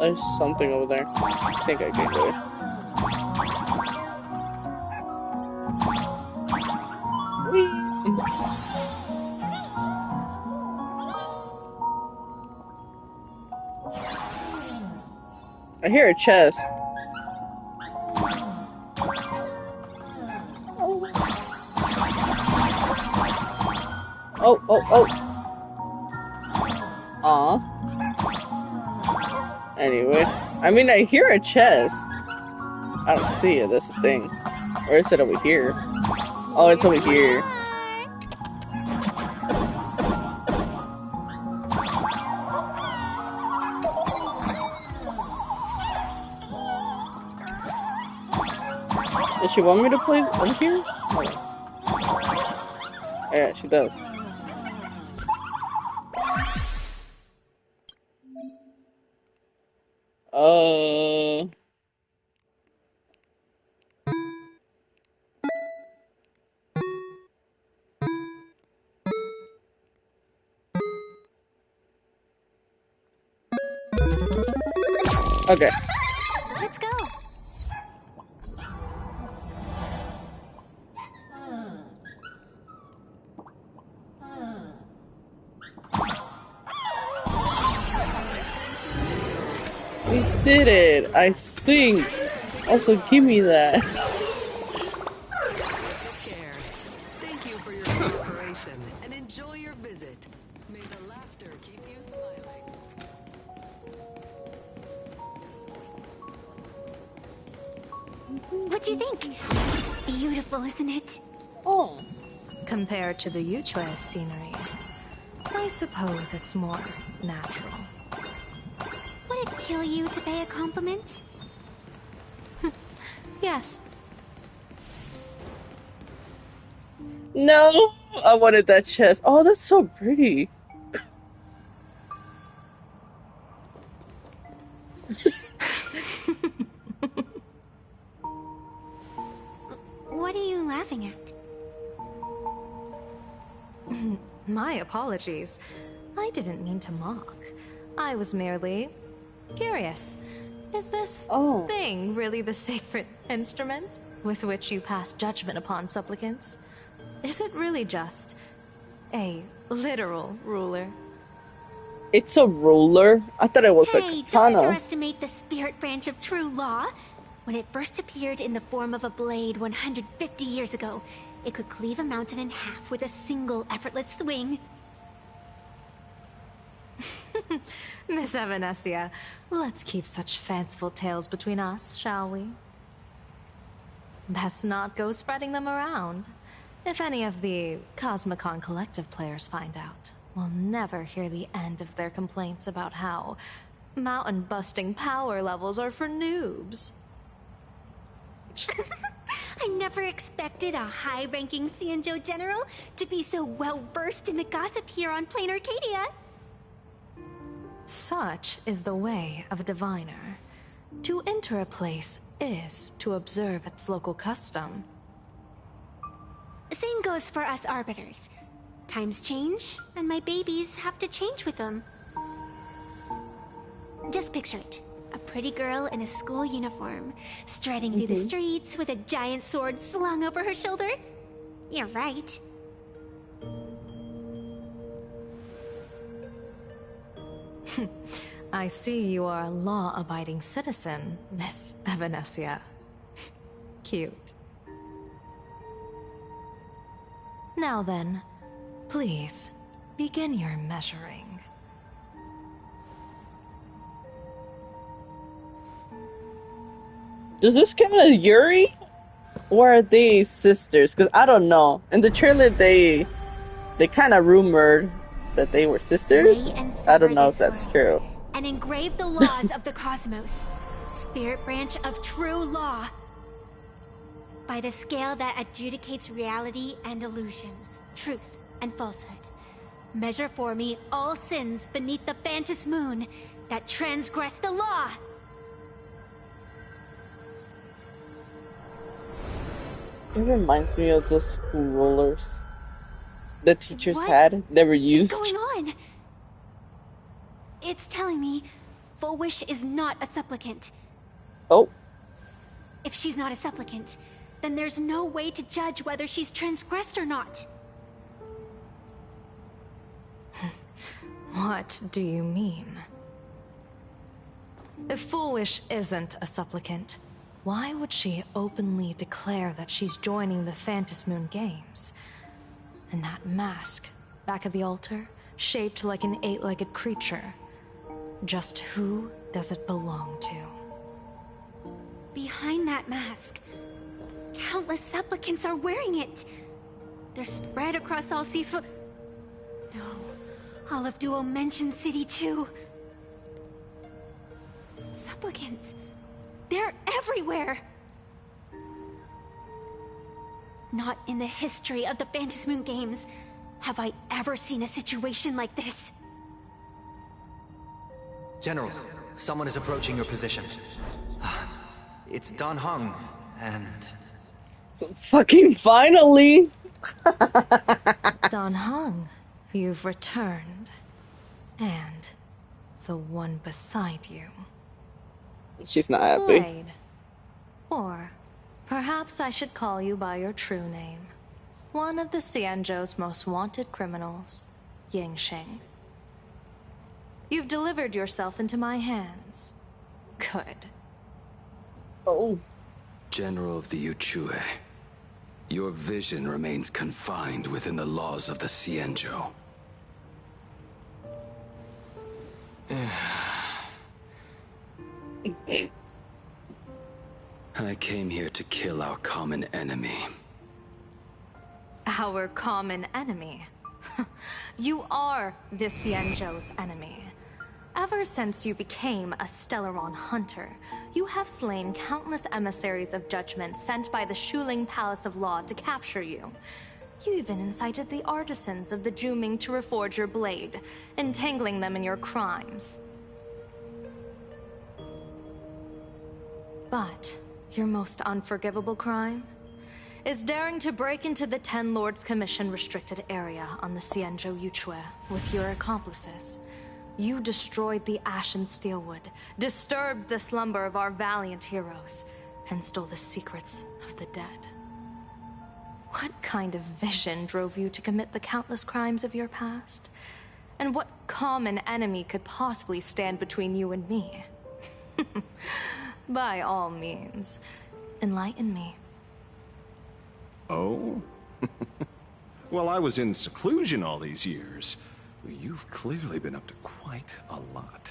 There's something over there. I think I can do it. I hear a chest. Oh, oh, oh. Aw. Anyway, I mean, I hear a chest. I don't see it, that's the thing. Or is it over here? Oh, it's over here. Does she want me to play over here? Oh. Yeah, she does. Okay. Let's go. We did it, I think. Also, give me that. Thank you for your cooperation and enjoy your visit. May the laughter keep you smiling. What do you think? It's beautiful, isn't it? Oh. Compared to the Yuchue scenery, I suppose it's more natural. Would it kill you to pay a compliment? Yes. No, I wanted that chest. Oh, that's so pretty. What are you laughing at? My apologies. I didn't mean to mock. I was merely curious. Is this thing really the sacred instrument with which you pass judgment upon supplicants? Is it really just a literal ruler? It's a ruler? I thought it was a Hey, don't katana. underestimate the spirit branch of true law. When it first appeared in the form of a blade 150 years ago, it could cleave a mountain in half with a single effortless swing. Miss Evanesia, let's keep such fanciful tales between us, shall we? Best not go spreading them around. If any of the Cosmicon Collective players find out, we'll never hear the end of their complaints about how mountain-busting power levels are for noobs. I never expected a high-ranking Xianzhou general to be so well-versed in the gossip here on Plain Arcadia. Such is the way of a diviner. To enter a place is to observe its local custom. Same goes for us arbiters. Times change, and my babies have to change with them. Just picture it. A pretty girl in a school uniform, striding through the streets with a giant sword slung over her shoulder. You're right. I see you are a law-abiding citizen, Miss Evanesia. Cute. Now then, please, begin your measuring. Does this count as Yuri? Or are they sisters? Because I don't know. In the trailer, they kind of rumored that they were sisters. I don't know if that's true. And engrave the laws of the cosmos. Spirit branch of true law. By the scale that adjudicates reality and illusion, truth and falsehood. Measure for me all sins beneath the Phantom moon that transgress the law. It reminds me of the school rulers the teachers What had, never used. What's going on? It's telling me Full Wish is not a supplicant. Oh. If she's not a supplicant, then there's no way to judge whether she's transgressed or not. What do you mean? If Full Wish isn't a supplicant, why would she openly declare that she's joining the Phantom Moon Games? And that mask, back of the altar, shaped like an 8-legged creature. Just who does it belong to? Behind that mask, countless supplicants are wearing it. They're spread across all Seafood. No, all of Duo mentioned City too. Supplicants, they're everywhere. Not in the history of the Phantom Moon Games have I ever seen a situation like this. General, someone is approaching your position. It's Dan Heng, and... Fucking finally! Dan Heng, you've returned. And the one beside you. She's not happy. Blade. Or perhaps I should call you by your true name. One of the Xianzhou's most wanted criminals, Yingxing. You've delivered yourself into my hands. Good. Oh. General of the Yuchue, your vision remains confined within the laws of the Xianzhou. I came here to kill our common enemy. Our common enemy? You are the Xianzhou's enemy. Ever since you became a Stellaron hunter, you have slain countless emissaries of judgment sent by the Shuling Palace of Law to capture you. You even incited the artisans of the Juming to reforge your blade, entangling them in your crimes. But your most unforgivable crime is daring to break into the Ten Lords Commission restricted area on the Xianzhou Yuchue with your accomplices. You destroyed the Ashen Steelwood, disturbed the slumber of our valiant heroes, and stole the secrets of the dead. What kind of vision drove you to commit the countless crimes of your past? And what common enemy could possibly stand between you and me? By all means, enlighten me. Oh? Well, I was in seclusion all these years. You've clearly been up to quite a lot.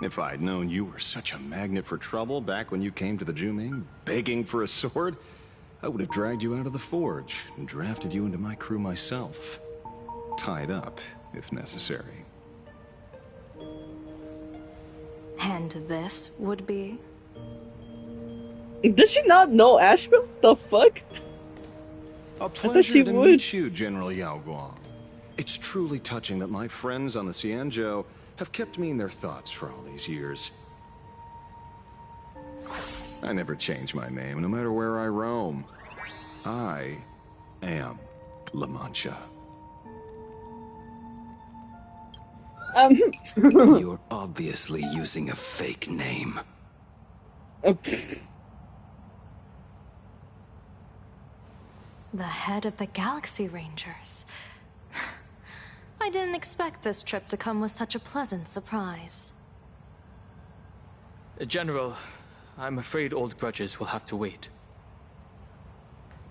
If I'd known you were such a magnet for trouble back when you came to the Juming, begging for a sword, I would have dragged you out of the forge and drafted you into my crew myself. Tied up, if necessary. And this would be? Does she not know Asheville? The fuck? A pleasure to meet you, General Yao Guang. It's truly touching that my friends on the Xianzhou have kept me in their thoughts for all these years. I never change my name, no matter where I roam. I am La Mancha. You're obviously using a fake name. The head of the Galaxy Rangers. I didn't expect this trip to come with such a pleasant surprise. General, I'm afraid old grudges will have to wait.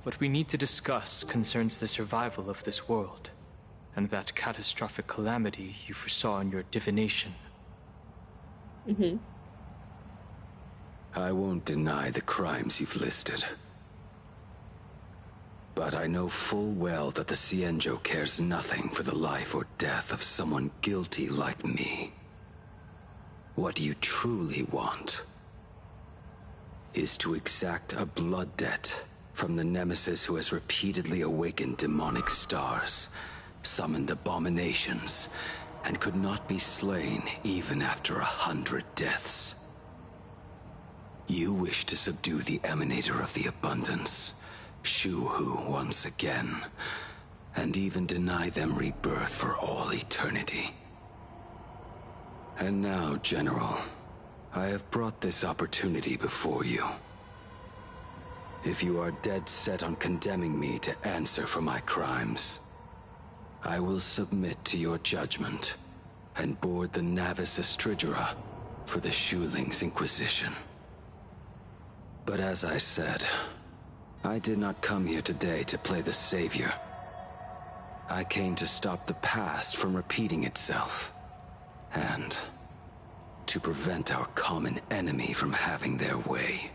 What we need to discuss concerns the survival of this world, and that catastrophic calamity you foresaw in your divination. I won't deny the crimes you've listed. But I know full well that the Xianzhou cares nothing for the life or death of someone guilty like me. What you truly want is to exact a blood debt from the nemesis who has repeatedly awakened demonic stars, summoned abominations, and could not be slain even after 100 deaths. You wish to subdue the Emanator of the Abundance, Shu-Hu once again, and even deny them rebirth for all eternity. And now, General, I have brought this opportunity before you. If you are dead set on condemning me to answer for my crimes, I will submit to your judgment and board the Navis Astridura for the Shuling's Inquisition. But as I said, I did not come here today to play the savior. I came to stop the past from repeating itself, and to prevent our common enemy from having their way.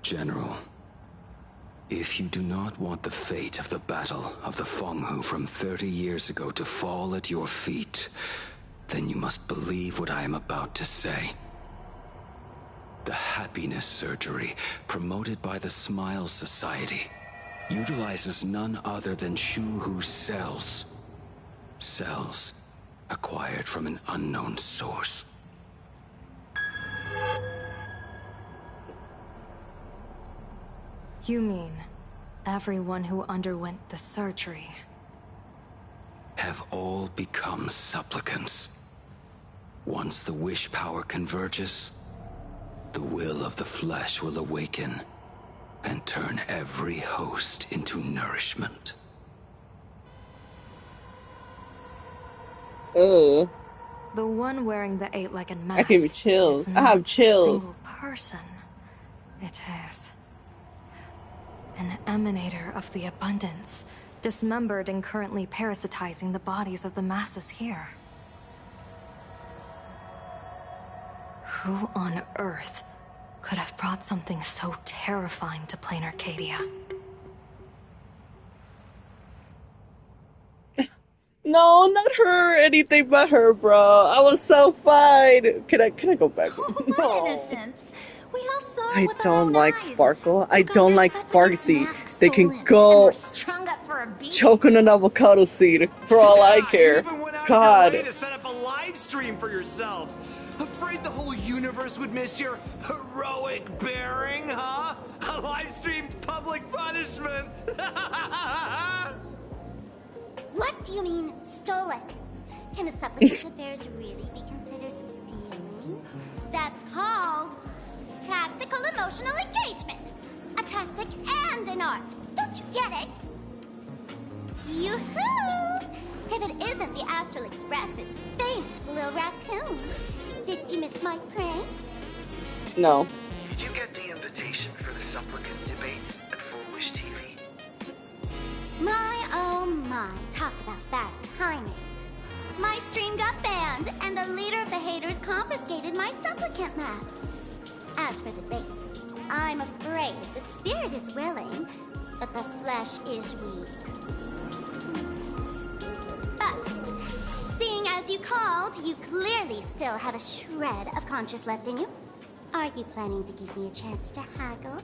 General, if you do not want the fate of the Battle of the Fenghu from 30 years ago to fall at your feet, then you must believe what I am about to say. The happiness surgery, promoted by the Smile Society, utilizes none other than Shu-Hu's cells. Cells acquired from an unknown source. You mean everyone who underwent the surgery Have all become supplicants. Once the wish power converges, the will of the flesh will awaken and turn every host into nourishment. Oh. the one wearing the eight-legged mask I give you chills. is I not have chills. a single person. It is an emanator of the abundance, dismembered and currently parasitizing the bodies of the masses here. Who on earth could have brought something so terrifying to plain Arcadia? No, not her. Anything but her, bro. I was so fine. Can I go back? No. Innocence. We all saw I with our don't own like eyes. Sparkle. I You got don't your like supplicant's Sparksy. mask They can stolen, and go we're strung up for a beating. choke on an avocado seed for all I care. You even went out of your way God. to set up a live stream for yourself. Afraid the whole universe would miss your heroic bearing, huh? A live streamed public punishment. What do you mean, stolen? Can a supplicant's affairs really be considered stealing? That's called tactical emotional engagement. A tactic and an art. Don't you get it? Yoo-hoo! If it isn't the Astral Express, it's famous Lil Raccoon. Did you miss my pranks? No. Did you get the invitation for the supplicant debate at Full Wish TV? My, oh my, talk about bad timing. My stream got banned, and the leader of the haters confiscated my supplicant mask. As for the debate, I'm afraid the spirit is willing, but the flesh is weak. But, seeing as you called, you clearly still have a shred of conscience left in you. Are you planning to give me a chance to haggle?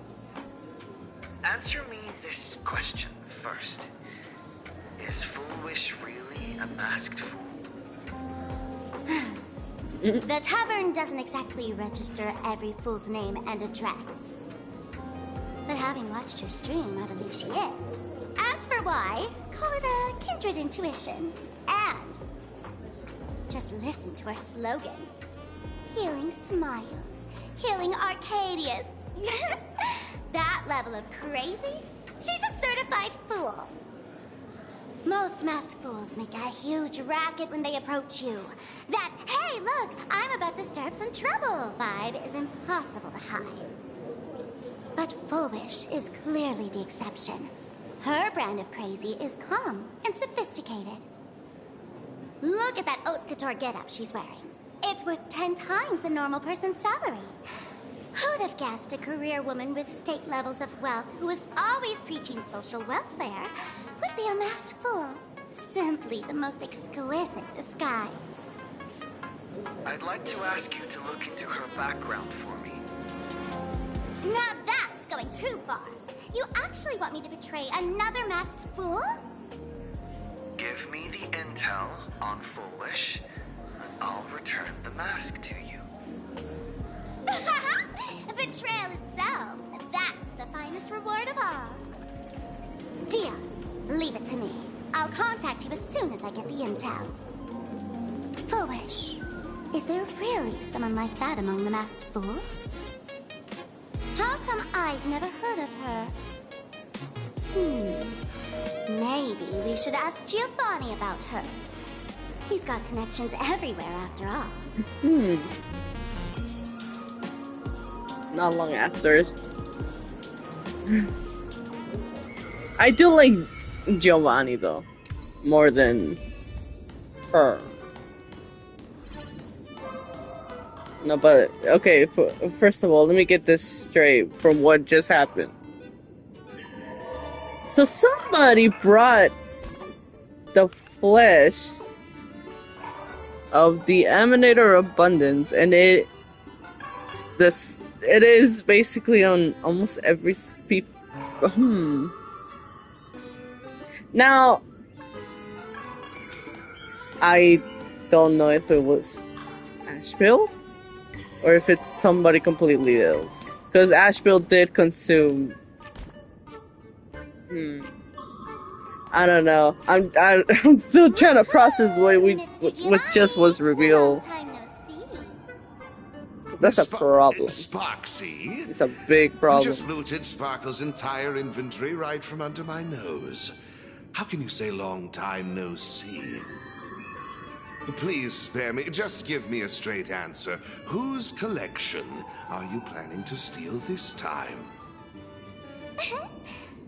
Answer me this question first. Is Full Wish really a masked fool? The tavern doesn't exactly register every fool's name and address. But having watched her stream, I believe she is. As for why, call it a kindred intuition. And just listen to our slogan. Healing smiles. Healing Arcadius. That level of crazy? She's a certified fool. Most masked fools make a huge racket when they approach you. That, hey, look, I'm about to stir up some trouble vibe is impossible to hide. But Full Wish is clearly the exception. Her brand of crazy is calm and sophisticated. Look at that haute couture getup she's wearing. It's worth 10 times a normal person's salary. Who'd have guessed a career woman with state levels of wealth who was always preaching social welfare would be a masked fool? Simply the most exquisite disguise. I'd like to ask you to look into her background for me. Now that's going too far. You actually want me to betray another masked fool? Give me the intel on Full Wish, and I'll return the mask to you. Betrayal itself. That's the finest reward of all. Deal. Leave it to me. I'll contact you as soon as I get the intel. Full Wish. Is there really someone like that among the masked fools? How come I've never heard of her? Maybe we should ask Giovanni about her. He's got connections everywhere after all. Not long after. I do like Giovanni though, more than her. No, but okay. First of all, let me get this straight from what just happened. So somebody brought the flesh of the Emanator Abundance, and it is basically on almost every Now, I don't know if it was Asheville or if it's somebody completely else, because Asheville did consume. I don't know. I'm still trying to process what just was revealed. That's a problem. Sparksy? It's a big problem. You just looted Sparkle's entire inventory right from under my nose. How can you say long time no see? Please spare me. Just give me a straight answer. Whose collection are you planning to steal this time?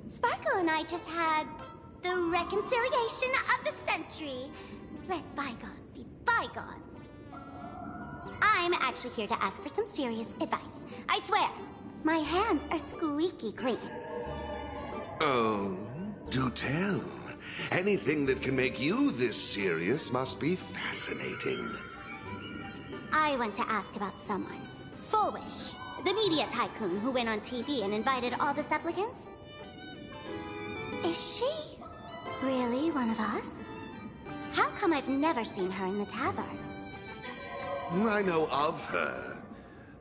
Sparkle and I just had the reconciliation of the century. Let bygones be bygones. I'm I'm actually here to ask for some serious advice. I swear, my hands are squeaky clean. Oh, do tell. Anything that can make you this serious must be fascinating. I want to ask about someone. Fullwish, the media tycoon who went on TV and invited all the supplicants. Is she really one of us? How come I've never seen her in the tavern? I know of her,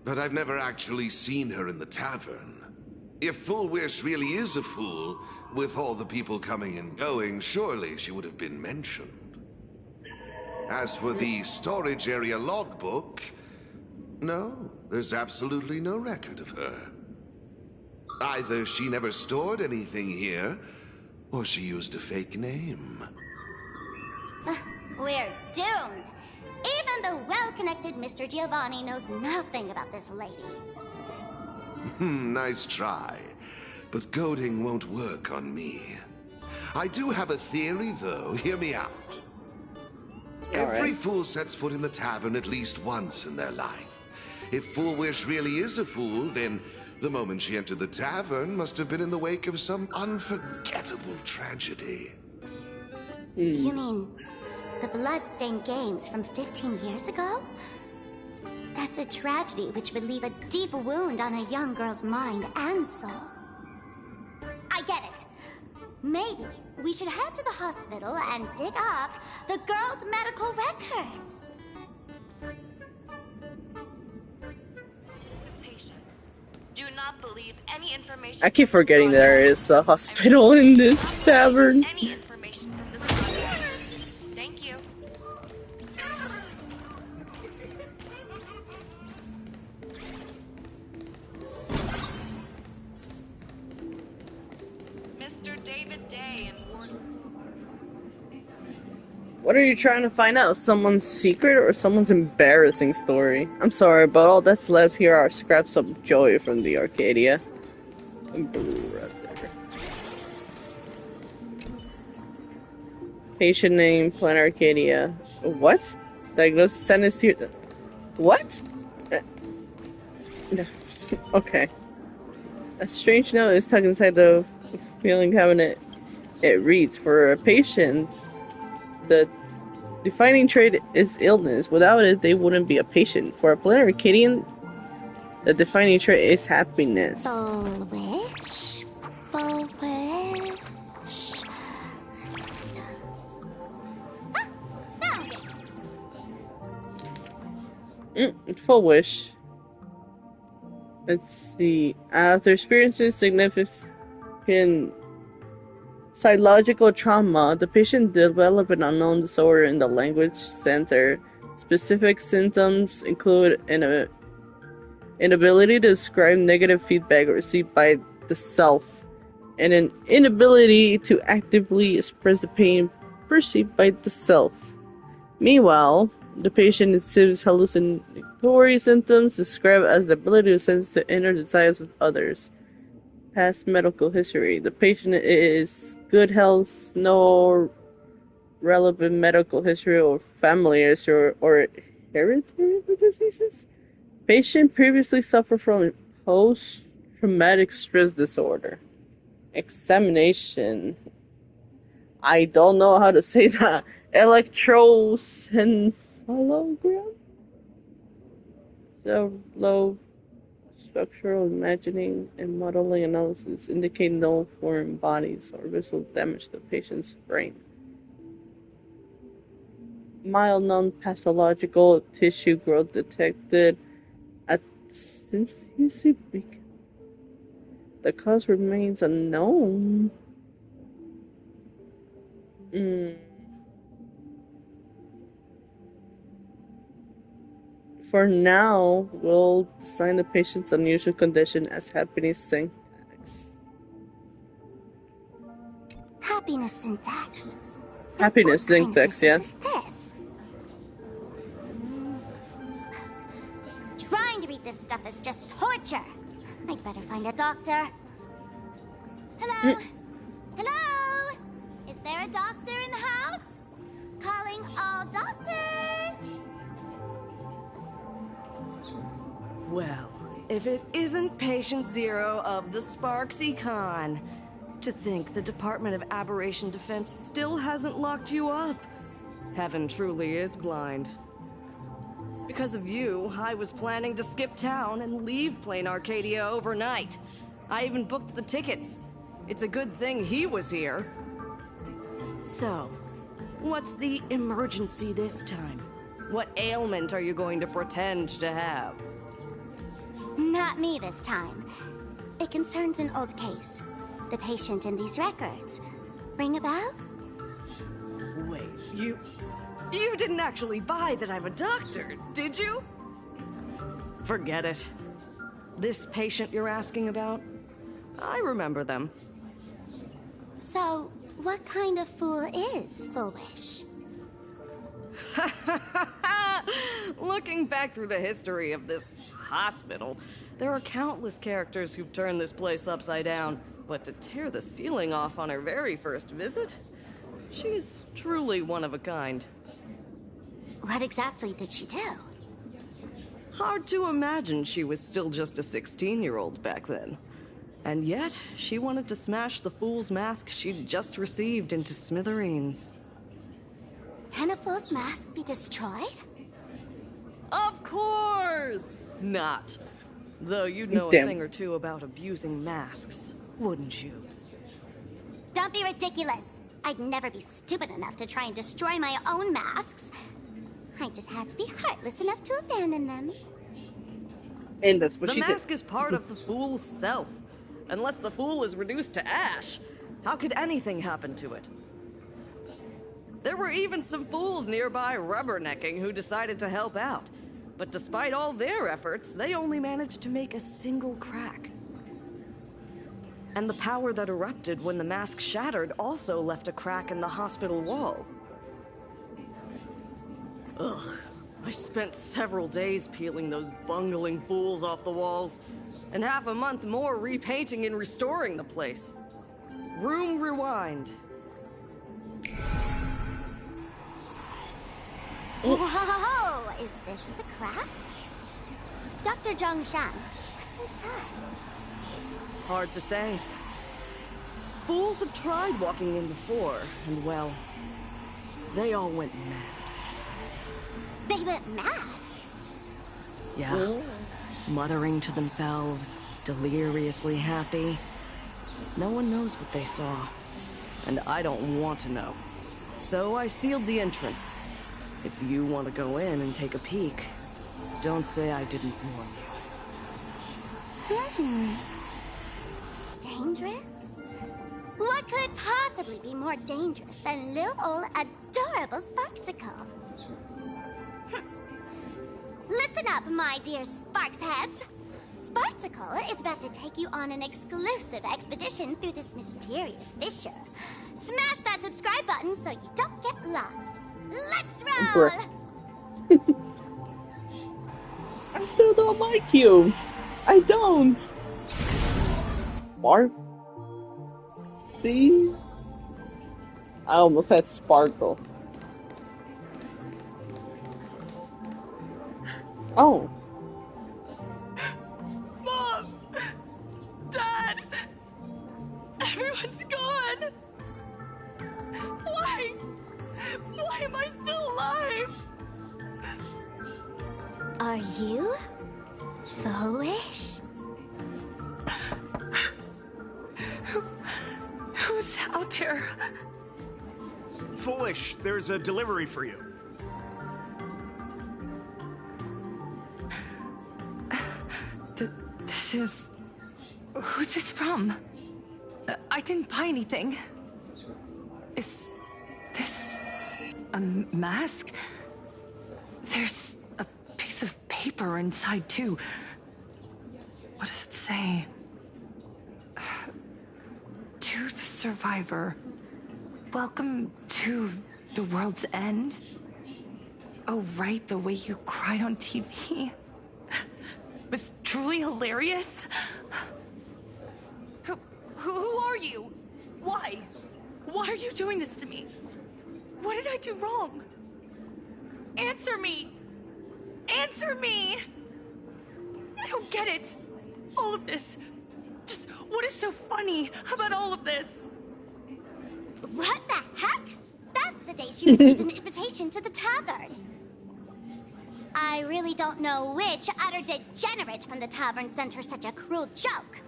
but I've never actually seen her in the tavern. If Fullwish really is a fool, with all the people coming and going, surely she would have been mentioned. As for the storage area logbook, no, there's absolutely no record of her. Either she never stored anything here, or she used a fake name. We're doomed. Even the well-connected Mr. Giovanni knows nothing about this lady. Nice try. But goading won't work on me. I do have a theory, though. Hear me out. Every fool sets foot in the tavern at least once in their life. If Fullwish really is a fool, then the moment she entered the tavern must have been in the wake of some unforgettable tragedy. You mean the blood-stained games from 15 years ago? That's a tragedy which would leave a deep wound on a young girl's mind and soul. I get it. Maybe we should head to the hospital and dig up the girl's medical records. Do not believe any information. I keep forgetting there is a hospital in this tavern. Any information from this podcast. Thank you. Mr. David Day and What are you trying to find out? Someone's secret or someone's embarrassing story? I'm sorry, but all that's left here are scraps of joy from the Arcadia. And blue right there. Patient name, Planet Arcadia. What? Diagnosis sentence to... What? Okay. A strange note is tucked inside the filing cabinet. It reads, for a patient, the defining trait is illness. Without it, they wouldn't be a patient. For a Planet Arcadian, the defining trait is happiness. Fullwish. Fullwish. Found it. Fullwish. Let's see. After experiencing significant psychological trauma, the patient developed an unknown disorder in the language center. Specific symptoms include an inability to describe negative feedback received by the self, and an inability to actively express the pain perceived by the self. Meanwhile, the patient exhibits hallucinatory symptoms described as the ability to sense the inner desires of others. Past medical history. The patient is good health, no relevant medical history or family history or hereditary diseases. Patient previously suffered from post-traumatic stress disorder. Examination. I don't know how to say that. Electroencephalogram? So low structural imagining and modeling analysis indicate no foreign bodies or visual damage to the patient's brain. Mild non-pathological tissue growth detected at CCP. The cause remains unknown. For now, we'll assign the patient's unusual condition as happiness syntax. Happiness syntax. Happiness syntax, yeah. This? Trying to read this stuff is just torture. I'd better find a doctor. Hello? Hello? Is there a doctor in the house? Calling all doctors. Well, if it isn't Patient Zero of the Sparksy Con. To think the Department of Aberration Defense still hasn't locked you up. Heaven truly is blind. Because of you, I was planning to skip town and leave Plain Arcadia overnight. I even booked the tickets. It's a good thing he was here. So, what's the emergency this time? What ailment are you going to pretend to have? Not me this time. It concerns an old case. The patient in these records. Ring a bell? Wait, you didn't actually buy that I'm a doctor, did you? Forget it. This patient you're asking about? I remember them. So, what kind of fool is Foolish? Looking back through the history of this hospital, there are countless characters who've turned this place upside down. But to tear the ceiling off on her very first visit? She's truly one of a kind. What exactly did she do? Hard to imagine she was still just a 16-year-old back then. And yet, she wanted to smash the fool's mask she'd just received into smithereens. Can a fool's mask be destroyed? Of course not! Though you'd know a thing or two about abusing masks, wouldn't you? Don't be ridiculous! I'd never be stupid enough to try and destroy my own masks. I just had to be heartless enough to abandon them. And that's what the she did. The mask is part of the fool's self. Unless the fool is reduced to ash, how could anything happen to it? There were even some fools nearby rubbernecking who decided to help out. But despite all their efforts, they only managed to make a single crack. And the power that erupted when the mask shattered also left a crack in the hospital wall. Ugh, I spent several days peeling those bungling fools off the walls, and half a month more repainting and restoring the place. Room rewind. Whoa! Is this the crack? Dr. Zhongshan, what's inside? Hard to say. Fools have tried walking in before, and well, they all went mad. They went mad? Yeah. Muttering to themselves, deliriously happy. No one knows what they saw, and I don't want to know. So I sealed the entrance. If you want to go in and take a peek, don't say I didn't warn you. Dangerous? What could possibly be more dangerous than little old adorable Sparksicle? Listen up, my dear Sparksheads. Sparksicle is about to take you on an exclusive expedition through this mysterious fissure. Smash that subscribe button so you don't get lost. Let's roll! I still don't like you. I don't. Spark? See? I almost had Sparkle. Oh. Mom! Dad! Everyone's gone! Why? Why am I still alive? Are you foolish? Who's out there? Foolish, there's a delivery for you. This is... Who's this from? I didn't buy anything. Is this a mask? There's a piece of paper inside, too. What does it say? To the survivor, welcome to the world's end. Oh, right, the way you cried on TV was truly hilarious. Who are you? Why? Why are you doing this to me? What did I do wrong? Answer me! Answer me! I don't get it. All of this. Just what is so funny about all of this? What the heck? That's the day she received an invitation to the tavern. I really don't know which utter degenerate from the tavern sent her such a cruel joke.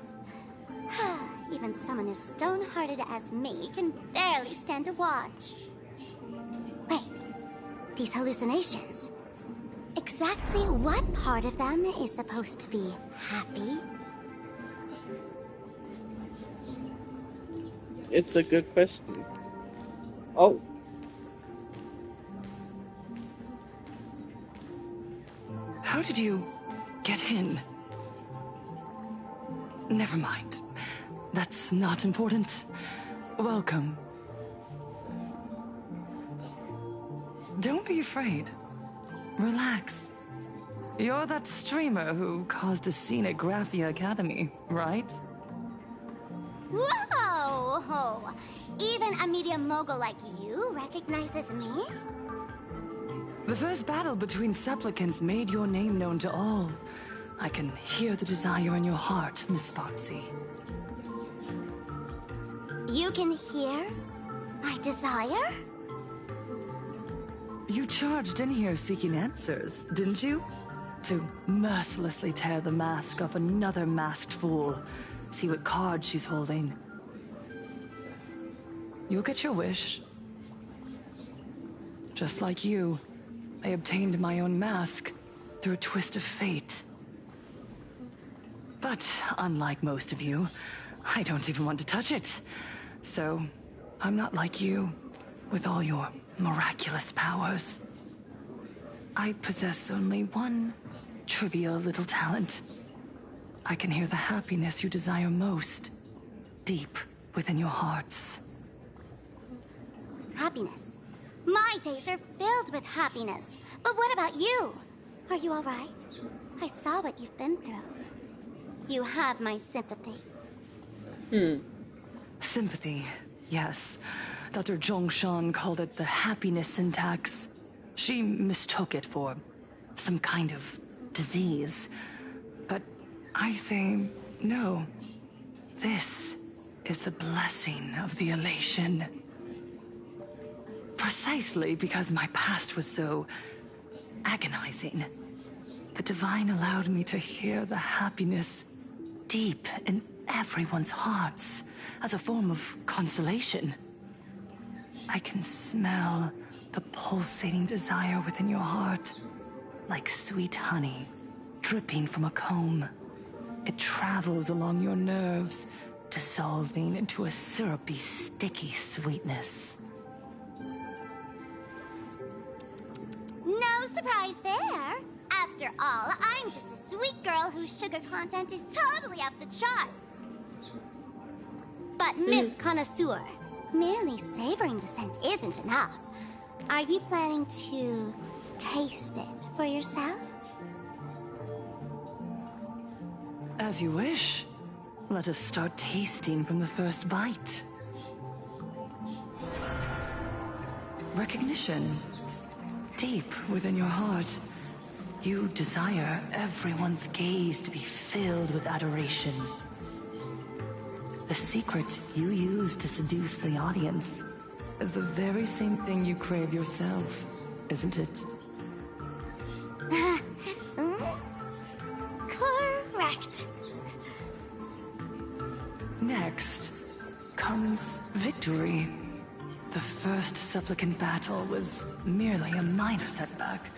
Even someone as stone-hearted as me can barely stand to watch. Wait, these hallucinations. Exactly what part of them is supposed to be happy? It's a good question. Oh. How did you get in? Never mind. That's not important. Welcome. Don't be afraid. Relax. You're that streamer who caused a scene at Graphia Academy, right? Whoa! Even a media mogul like you recognizes me? The first battle between supplicants made your name known to all. I can hear the desire in your heart, Miss Sparksy. You can hear my desire? You charged in here seeking answers, didn't you? To mercilessly tear the mask off another masked fool. See what card she's holding. You'll get your wish. Just like you, I obtained my own mask through a twist of fate. But unlike most of you, I don't even want to touch it. So, I'm not like you, with all your miraculous powers. I possess only one trivial little talent. I can hear the happiness you desire most, deep within your hearts. Happiness. My days are filled with happiness. But what about you? Are you all right? I saw what you've been through. You have my sympathy. Sympathy, yes. Dr. Zhongshan called it the happiness syntax. She mistook it for some kind of disease. But I say no. This is the blessing of the elation. Precisely because my past was so agonizing. The Divine allowed me to hear the happiness deep in everyone's hearts as a form of consolation. I can smell the pulsating desire within your heart, like sweet honey dripping from a comb. It travels along your nerves, dissolving into a syrupy, sticky sweetness. No surprise there. After all, I'm just a sweet girl whose sugar content is totally off the charts. But Miss Connoisseur, merely savoring the scent isn't enough. Are you planning to taste it for yourself? As you wish. Let us start tasting from the first bite. Recognition. Deep within your heart, you desire everyone's gaze to be filled with adoration. The secret you use to seduce the audience is the very same thing you crave yourself, isn't it? Correct. Next comes victory. The first supplicant battle was merely a minor setback.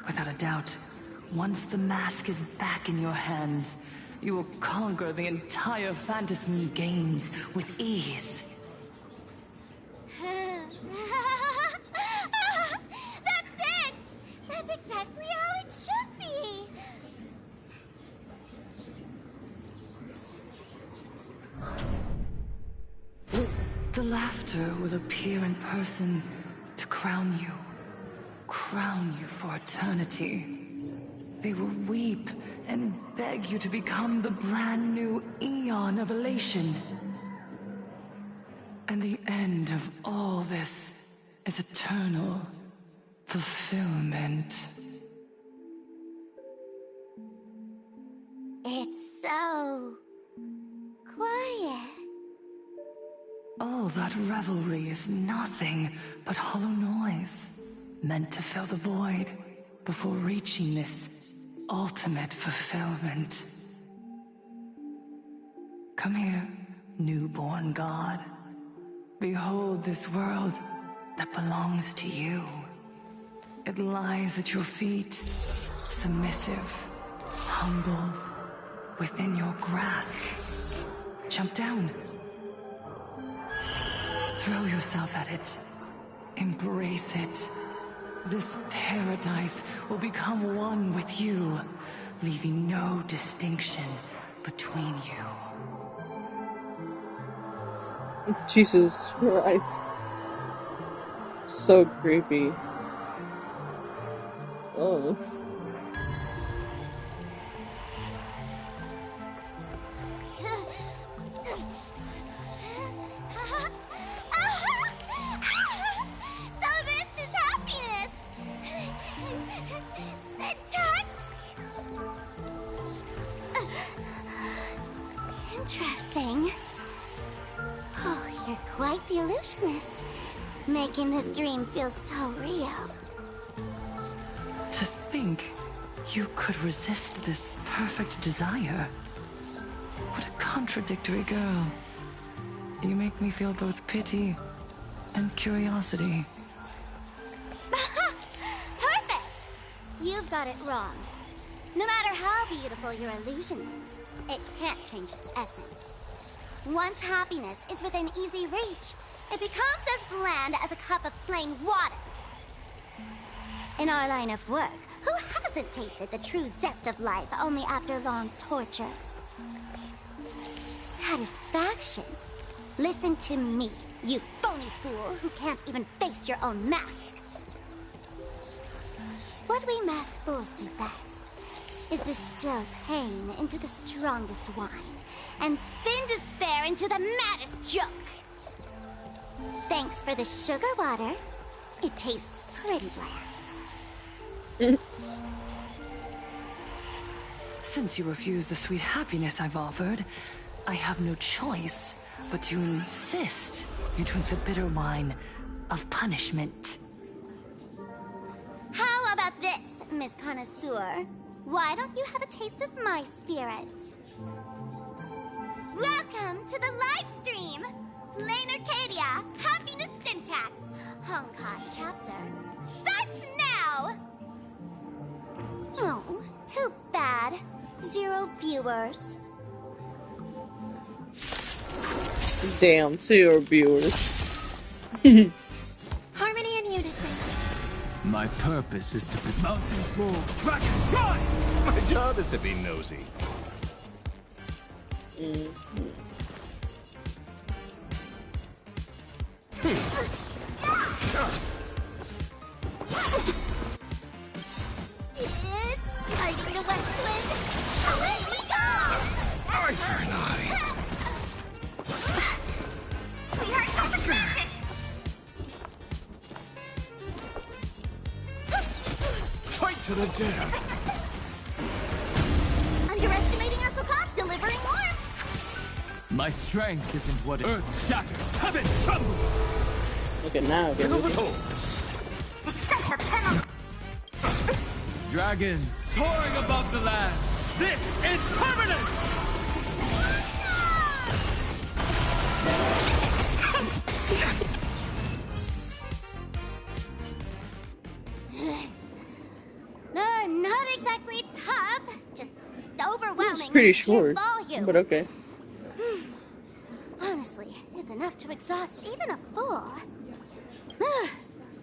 Without a doubt, once the mask is back in your hands, you will conquer the entire Phantasmoon games with ease. That's it! That's exactly how it should be! The laughter will appear in person to crown you for eternity. They will weep and beg you to become the brand new Eon of Elation. And the end of all this is eternal fulfillment. It's so quiet. All that revelry is nothing but hollow noise, meant to fill the void before reaching this ultimate fulfillment. Come here, newborn god. Behold this world that belongs to you. It lies at your feet, submissive, humble, within your grasp. Jump down. Throw yourself at it. Embrace it. This paradise will become one with you, leaving no distinction between you. Jesus Christ. So creepy. Oh. So this is happiness! Syntax? Interesting. Oh, you're quite the illusionist. Making this dream feel so real. To think you could resist this perfect desire. What a contradictory girl. You make me feel both pity and curiosity. Perfect! You've got it wrong. No matter how beautiful your illusion is, it can't change its essence. Once happiness is within easy reach, it becomes as bland as a cup of plain water. In our line of work, who hasn't tasted the true zest of life only after long torture? Satisfaction. Listen to me, you phony fool who can't even face your own mask. What we masked fools do best is distill pain into the strongest wine and spin despair into the maddest joke. Thanks for the sugar water. It tastes pretty bland. Since you refuse the sweet happiness I've offered, I have no choice but to insist you drink the bitter wine of punishment. How about this, Miss Connoisseur? Why don't you have a taste of my spirits? Welcome to the live stream! Plain Arcadia, Happiness Syntax, Honkai chapter, starts now! Oh, too bad. 0 viewers. Damn, to your viewers. Harmony and unison. My purpose is to put mountains roll, dragons rise! My job is to be nosy. It's fighting the west wind. Away we go! Eye for an eye. Sweetheart, stop the traffic! Fight to the death. Underestimating us will cost delivering warmth. My strength isn't what earth shatters, heaven trembles! Okay, now get it. Accept the penalty. Dragons soaring above the lands! This is permanent! Not exactly tough, just overwhelming. It's pretty in sheer short, volume. but okay. Honestly, it's enough to exhaust even a fool.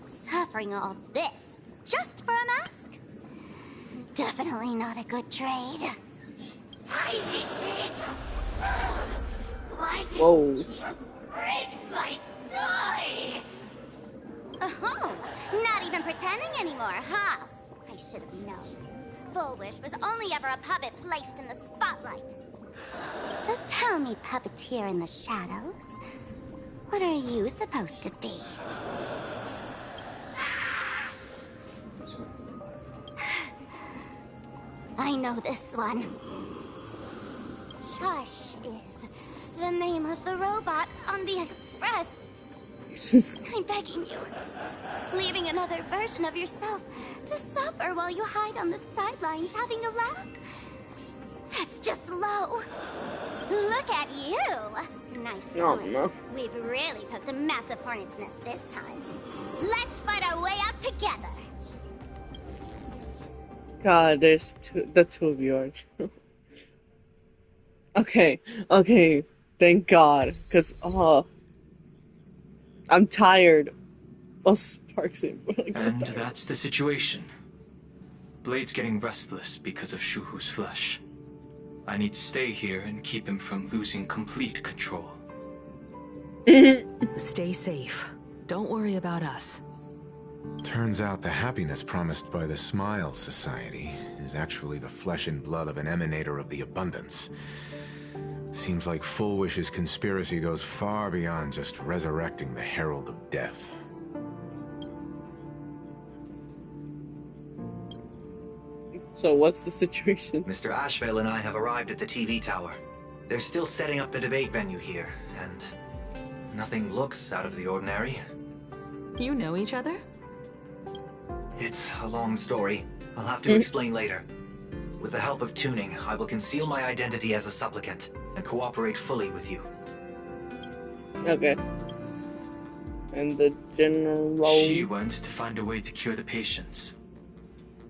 Suffering all this just for a mask? Definitely not a good trade. Whoa. Oh, not even pretending anymore, huh? I should have known. Full Wish was only ever a puppet placed in the spotlight. So tell me, puppeteer in the shadows, what are you supposed to be? I know this one. Shush is the name of the robot on the Express. I'm begging you. Leaving another version of yourself to suffer while you hide on the sidelines having a laugh? That's just low. Look at you. Nice going. no. We've really poked a massive hornet's nest this time. Let's fight our way out together. God, there's the two of you are too. Okay, thank God, because I'm tired of Sparks and And that's the situation. Blade's getting restless because of Shuhu's flesh. I need to stay here and keep him from losing complete control. Stay safe. Don't worry about us. Turns out the happiness promised by the Smile Society is actually the flesh and blood of an emanator of the abundance. Seems like Full Wish's conspiracy goes far beyond just resurrecting the Herald of Death. So what's the situation? Mr. Ashvale and I have arrived at the TV tower. They're still setting up the debate venue here, and nothing looks out of the ordinary. You know each other? It's a long story. I'll have to explain later. With the help of tuning, I will conceal my identity as a supplicant and cooperate fully with you. Okay. And the general... She wants to find a way to cure the patients.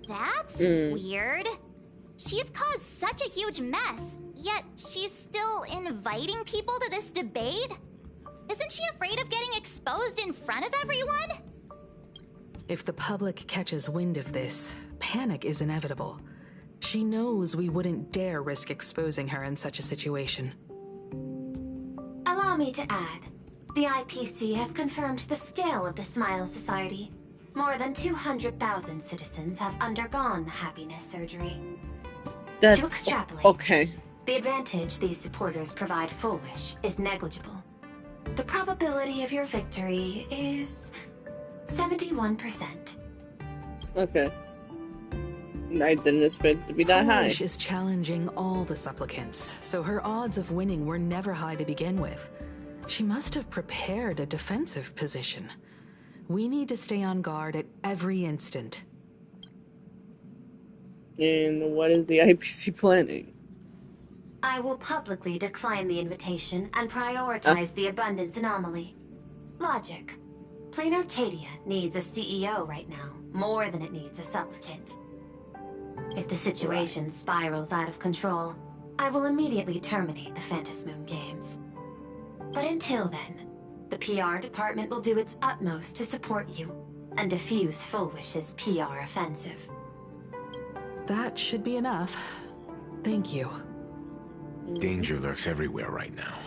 That's weird. She's caused such a huge mess, yet she's still inviting people to this debate? Isn't she afraid of getting exposed in front of everyone? If the public catches wind of this, panic is inevitable. She knows we wouldn't dare risk exposing her in such a situation. Allow me to add, the IPC has confirmed the scale of the Smile Society. More than 200,000 citizens have undergone the happiness surgery. That's to extrapolate, okay. The advantage these supporters provide Full Wish is negligible. The probability of your victory is 71%. Okay. I didn't expect it to be that high. Full Wish is challenging all the supplicants, so her odds of winning were never high to begin with. She must have prepared a defensive position. We need to stay on guard at every instant. And what is the IPC planning? I will publicly decline the invitation and prioritize the abundance anomaly. Logic. Plain Arcadia needs a CEO right now, more than it needs a supplicant. If the situation spirals out of control, I will immediately terminate the Phantasmoon Games. But until then, the PR department will do its utmost to support you and defuse Full Wish's PR offensive. That should be enough. Thank you. Danger lurks everywhere right now.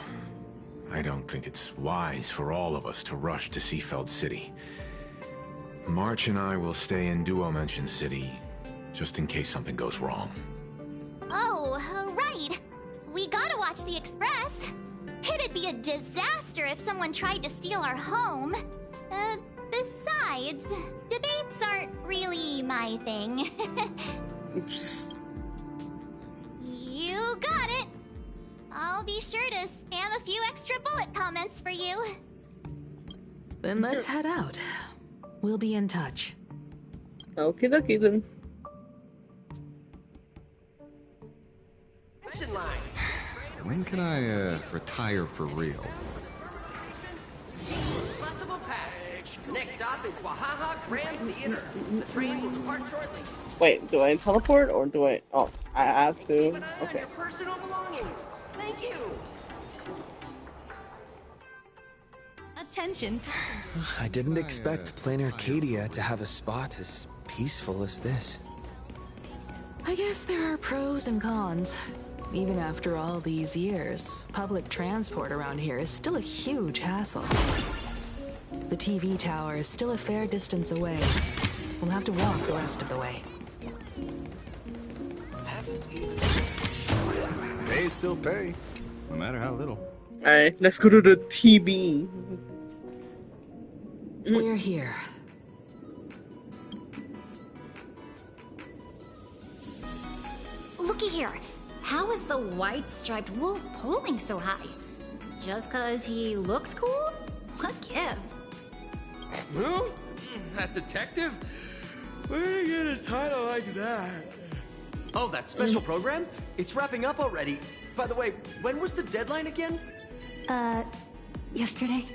I don't think it's wise for all of us to rush to Seafeld City. March and I will stay in Duo-Mention City, just in case something goes wrong. Oh, right. We gotta watch the Express. It'd be a disaster if someone tried to steal our home. Besides, debates aren't really my thing. Oops. You got it. I'll be sure to spam a few extra bullet comments for you. Then let's head out. We'll be in touch. Okie dokie then. When can I, retire for real? Possible pass. Next stop is Wahaha Grand Theater. The train will depart shortly. Wait, do I teleport or do I... Oh, I have to. Keep an eye on Okay. your personal belongings. Thank you. Attention. I didn't expect Plain Arcadia to have a spot as peaceful as this. I guess there are pros and cons. Even after all these years, public transport around here is still a huge hassle. The TV tower is still a fair distance away. We'll have to walk the rest of the way. Pay still pay, no matter how little. Alright, let's go to the TV. We're here. Looky here. How is the white-striped wolf pulling so high? Just 'cause he looks cool? What gives? Who? That detective? Where did you get a title like that? Oh, that special program? It's wrapping up already. By the way, when was the deadline again? Yesterday?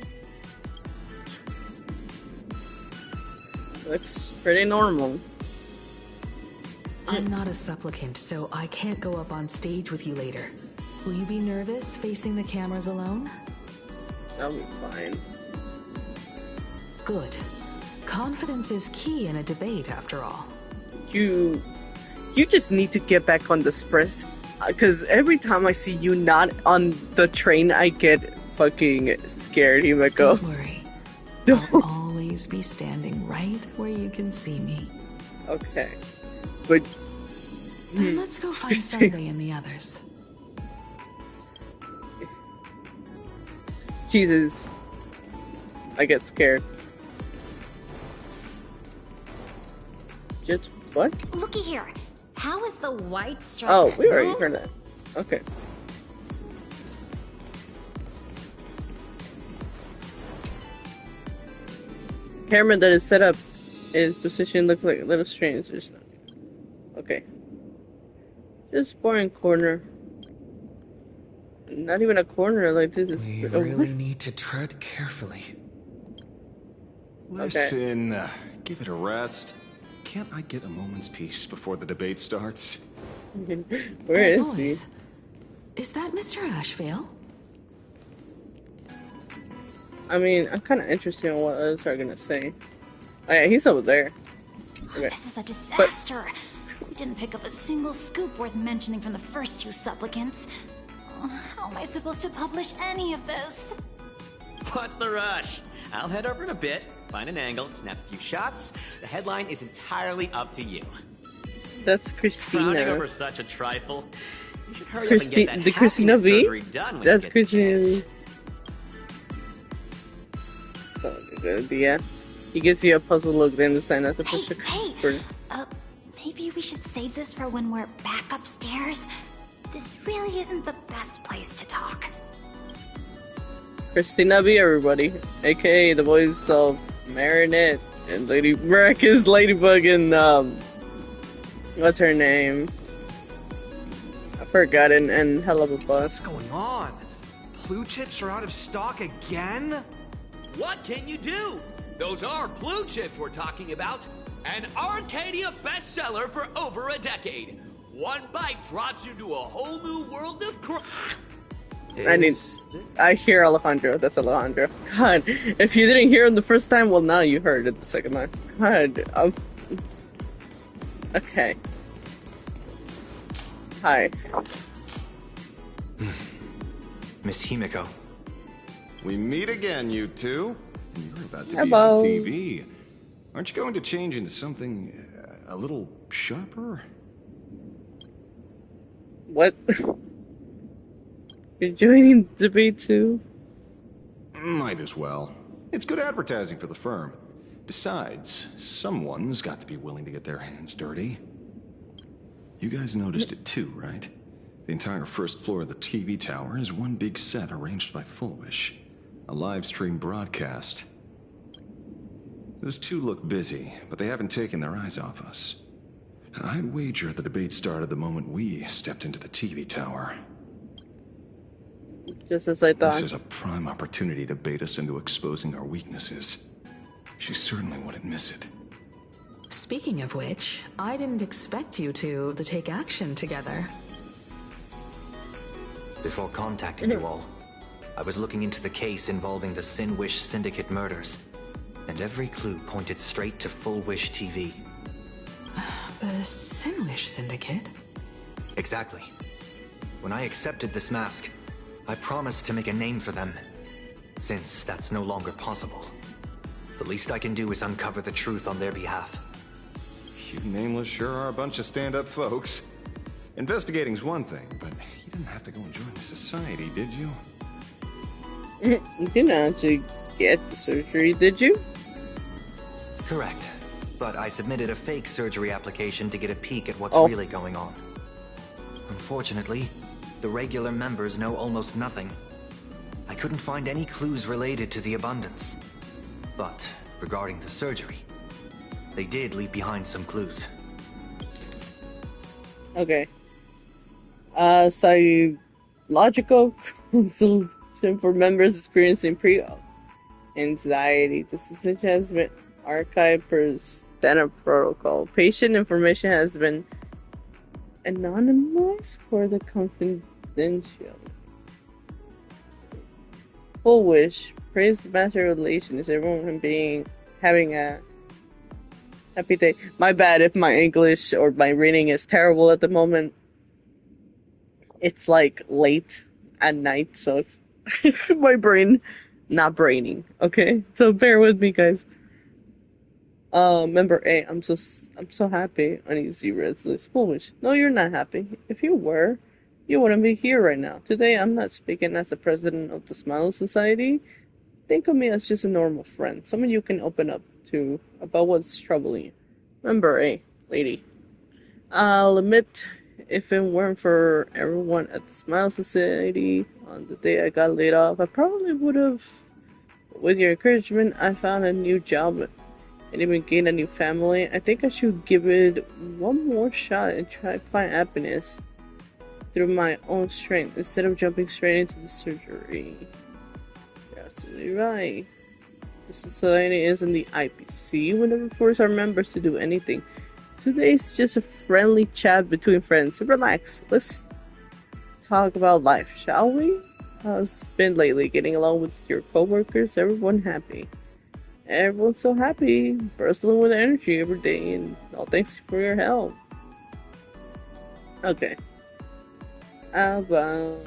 Looks pretty normal. I'm not a supplicant, so I can't go up on stage with you later. Will you be nervous facing the cameras alone? That'll be fine. Good. Confidence is key in a debate, after all. You just need to get back on the Spress. Because every time I see you not on the train, I get fucking scared, Himeko. Don't worry. I'll always be standing right where you can see me. Okay. But... Then let's go find Sunday and the others. Jesus. I get scared. Just what? Looky here. How is the white-striped... Oh, we already heard that. Okay. Camera that is set up in position looks like a little strange. There's not. Okay. Just boring corner. Not even a corner like this is. We really need to tread carefully. Listen, give it a rest. Can't I get a moment's peace before the debate starts? Where is he? Is that Mr. Ashvale? I mean, I'm kind of interested in what others are gonna say. Oh yeah, he's over there. Okay. This is a disaster. We didn't pick up a single scoop worth mentioning from the first two supplicants. How am I supposed to publish any of this? What's the rush? I'll head over in a bit, find an angle, snap a few shots. The headline is entirely up to you. That's Christina. Frowning over such a trifle. You should hurry up and get that the Christina happiness V? surgery done when That's you get the Christina chance. V. Sounds like a good idea. He gives you a puzzle look, then decide not to push the Hey, maybe we should save this for when we're back upstairs. This really isn't the best place to talk. Christina V, everybody. AKA the voice of Marinette and Lady Miraculous Ladybug and, what's her name? I forgot, and Hell of a Bus. What's going on? Blue chips are out of stock again? What can you do? Those are blue chips we're talking about. An Arcadia bestseller for over a decade. One bite drops you to a whole new world of I hear Alejandro. That's Alejandro. God, if you didn't hear him the first time, well, now you heard it the second time. God, okay. Hi. Miss Himeko. We meet again, you two. You're about to Hello. be on TV. Aren't you going to change into something a little sharper? What? You're joining debate too? Might as well. It's good advertising for the firm. Besides, someone's got to be willing to get their hands dirty. You guys noticed it too, right? The entire first floor of the TV tower is one big set arranged by Full Wish. A live stream broadcast. Those two look busy, but they haven't taken their eyes off us. I'd wager the debate started the moment we stepped into the TV tower. Just as I thought. This is a prime opportunity to bait us into exposing our weaknesses. She certainly wouldn't miss it. Speaking of which, I didn't expect you two to take action together. Before contacting you all, I was looking into the case involving the Sin Wish Syndicate murders, and every clue pointed straight to Full Wish TV. The Sin Wish Syndicate? Exactly. When I accepted this mask, I promised to make a name for them. Since that's no longer possible, the least I can do is uncover the truth on their behalf. You nameless sure are a bunch of stand-up folks. Investigating's one thing, but you didn't have to go and join the society, did you? You didn't actually get the surgery, did you? Correct. But I submitted a fake surgery application to get a peek at what's really going on. Unfortunately, the regular members know almost nothing. I couldn't find any clues related to the abundance. But regarding the surgery, they did leave behind some clues. Okay. Psychological consultation for members experiencing pre-anxiety. This decision has been archived per standard protocol. Patient information has been anonymized for the confidential. Full wish. Praise master relations. Everyone having a happy day. My bad if my English or my reading is terrible at the moment. It's like late at night, so it's my brain not braining. Okay, so bear with me, guys. Member A, I'm so happy. Uneasy, restless, foolish. No, you're not happy. If you were, you wouldn't be here right now. Today, I'm not speaking as the president of the Smile Society. Think of me as just a normal friend, someone you can open up to about what's troubling you. Member A, lady. I'll admit, if it weren't for everyone at the Smile Society on the day I got laid off, I probably would have. With your encouragement, I found a new job and even gained a new family. I think I should give it one more shot and try to find happiness through my own strength instead of jumping straight into the surgery. You're absolutely right. The society isn't the IPC. We never force our members to do anything. Today's just a friendly chat between friends. So relax. Let's talk about life, shall we? How's it been lately? Getting along with your coworkers? Everyone happy? Everyone's so happy, bursting with energy every day, and all thanks for your help. Okay. How about...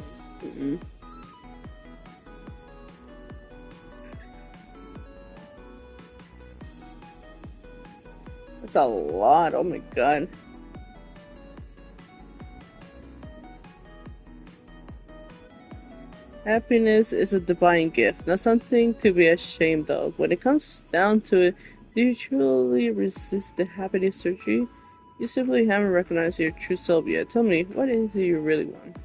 That's a lot, oh my god. Happiness is a divine gift, not something to be ashamed of. When it comes down to it, do you truly resist the happiness surgery? You simply haven't recognized your true self yet. Tell me, what is it you really want?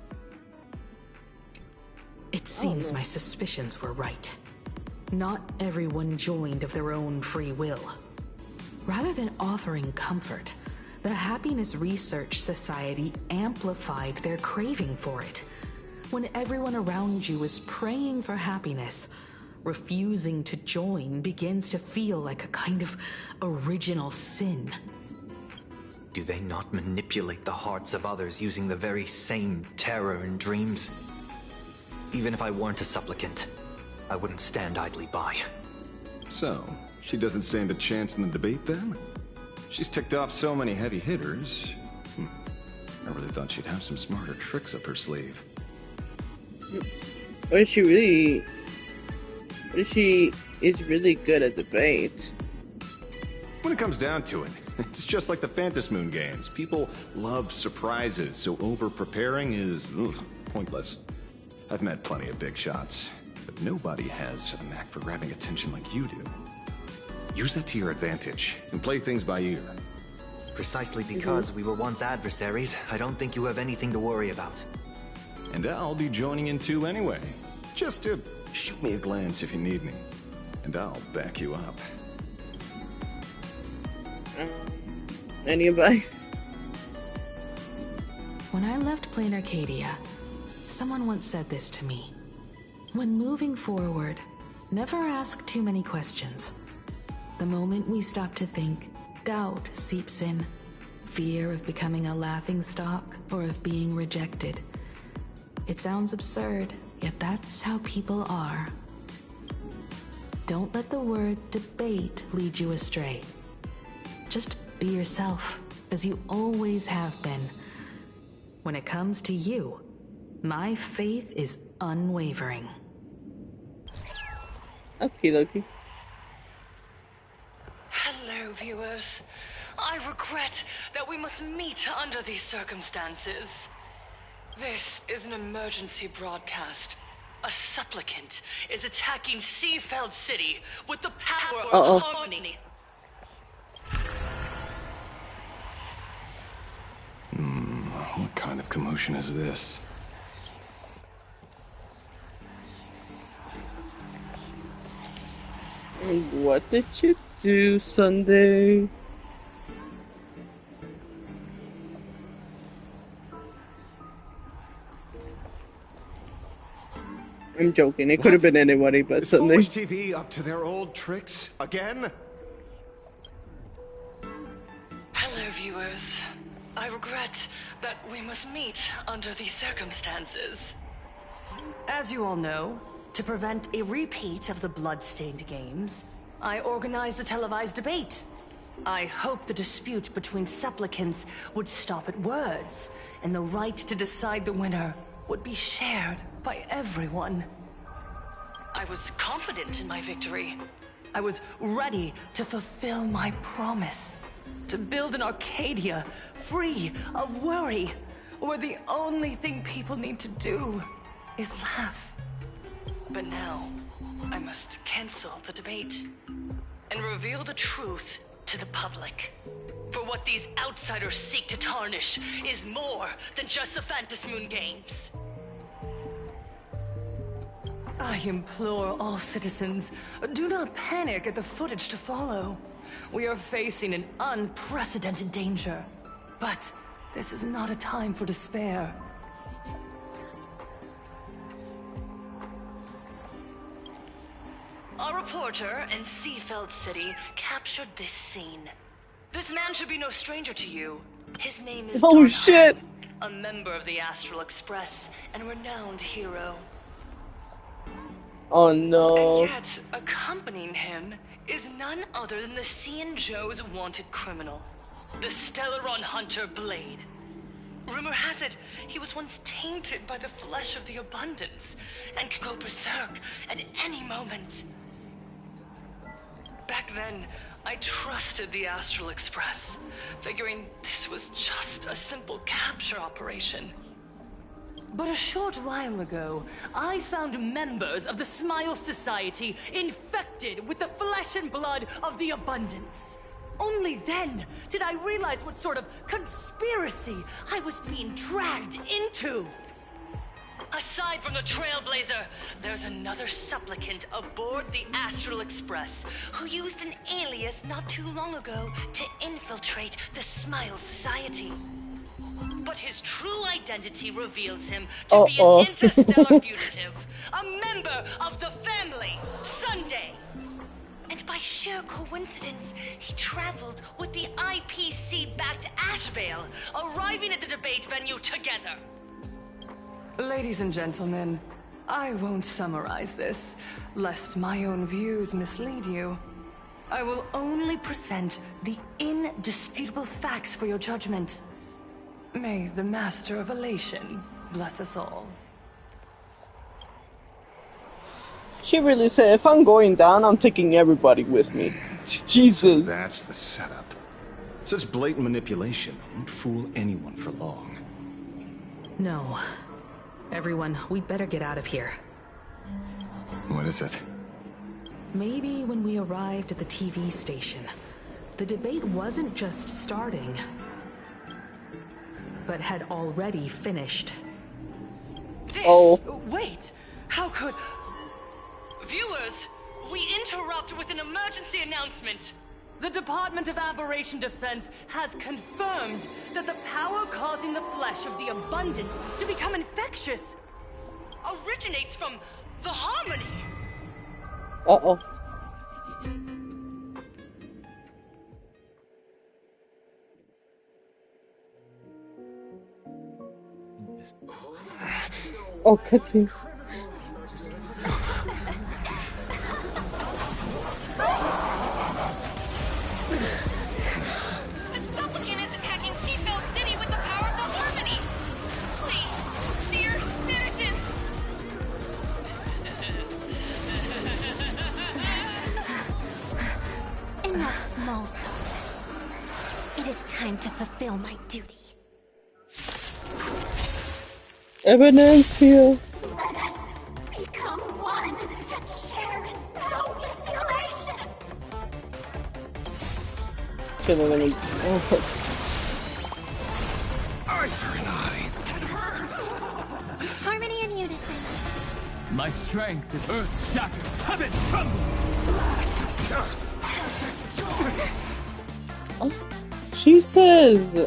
It seems my suspicions were right. Not everyone joined of their own free will. Rather than offering comfort, the Happiness Research Society amplified their craving for it. When everyone around you is praying for happiness, refusing to join begins to feel like a kind of original sin. Do they not manipulate the hearts of others using the very same terror and dreams? Even if I weren't a supplicant, I wouldn't stand idly by. So, she doesn't stand a chance in the debate then? She's ticked off so many heavy hitters. I really thought she'd have some smarter tricks up her sleeve. What if she is really good at debate? When it comes down to it, it's just like the Phantom Moon games. People love surprises, so over-preparing is pointless. I've met plenty of big shots, but nobody has a knack for grabbing attention like you do. Use that to your advantage, and play things by ear. Precisely because we were once adversaries, I don't think you have anything to worry about. And I'll be joining in too anyway. Just to shoot me a glance if you need me. And I'll back you up. Any advice? When I left Plain Arcadia, someone once said this to me. When moving forward, never ask too many questions. The moment we stop to think, doubt seeps in. Fear of becoming a laughingstock or of being rejected. It sounds absurd, yet that's how people are. Don't let the word debate lead you astray. Just be yourself, as you always have been. When it comes to you, my faith is unwavering. Okie dokie. Hello, viewers. I regret that we must meet under these circumstances. This is an emergency broadcast. A supplicant is attacking Seafeld City with the power of harmony. What What kind of commotion is this? What did you do Sunday? I'm joking. It could have been anybody, but Is Sunday. Foolish TV up to their old tricks again? Hello, viewers. I regret that we must meet under these circumstances. As you all know, to prevent a repeat of the blood-stained games, I organized a televised debate. I hoped the dispute between supplicants would stop at words, and the right to decide the winner would be shared by everyone. I was confident in my victory. I was ready to fulfill my promise. To build an Arcadia free of worry, where the only thing people need to do is laugh. But now, I must cancel the debate and reveal the truth to the public. For what these outsiders seek to tarnish is more than just the Phantasmoon games. I implore all citizens, do not panic at the footage to follow. We are facing an unprecedented danger. But this is not a time for despair. Our reporter in Seafeld City captured this scene. This man should be no stranger to you. His name is Oh shit! a member of the Astral Express and a renowned hero. Oh no. And yet, accompanying him is none other than the Cian Joe's wanted criminal, the Stellaron hunter Blade. Rumor has it, he was once tainted by the flesh of the Abundance, and could go berserk at any moment. Back then, I trusted the Astral Express, figuring this was just a simple capture operation. But a short while ago, I found members of the Smile Society infected with the flesh and blood of the Abundance. Only then did I realize what sort of conspiracy I was being dragged into. Aside from the Trailblazer, there's another supplicant aboard the Astral Express who used an alias not too long ago to infiltrate the Smile Society. But his true identity reveals him to be an interstellar fugitive, a member of the family, Sunday. And by sheer coincidence, he traveled with the IPC back to Ashvale, arriving at the debate venue together. Ladies and gentlemen, I won't summarize this, lest my own views mislead you. I will only present the indisputable facts for your judgment. May the Master of Elation bless us all. She really said, if I'm going down, I'm taking everybody with me. Jesus. So that's the setup. Such blatant manipulation won't fool anyone for long. No. Everyone, we'd better get out of here. What is it? Maybe when we arrived at the TV station, the debate wasn't just starting, but had already finished. This? Wait! How could... Viewers, we interrupt with an emergency announcement. The Department of Aberration Defense has confirmed that the power causing the flesh of the Abundance to become infectious originates from the Harmony. Uh-oh. Oh, cutscene. Enough small talk. It is time to fulfill my duty. Evidence here. Let us become one and share in boundless elation. Selenova. Eye for an eye. My strength is earth shatters, heaven trembles! She says...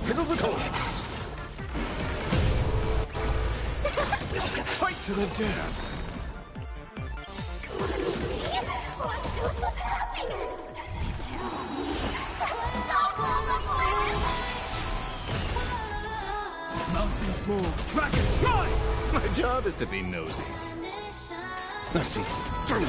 Fiddle the dogs! Fight to the death! Let's do some happiness! Tell me, stop all the Mountains roar, dragons rise! My job is to be nosy. Let's see. Through me.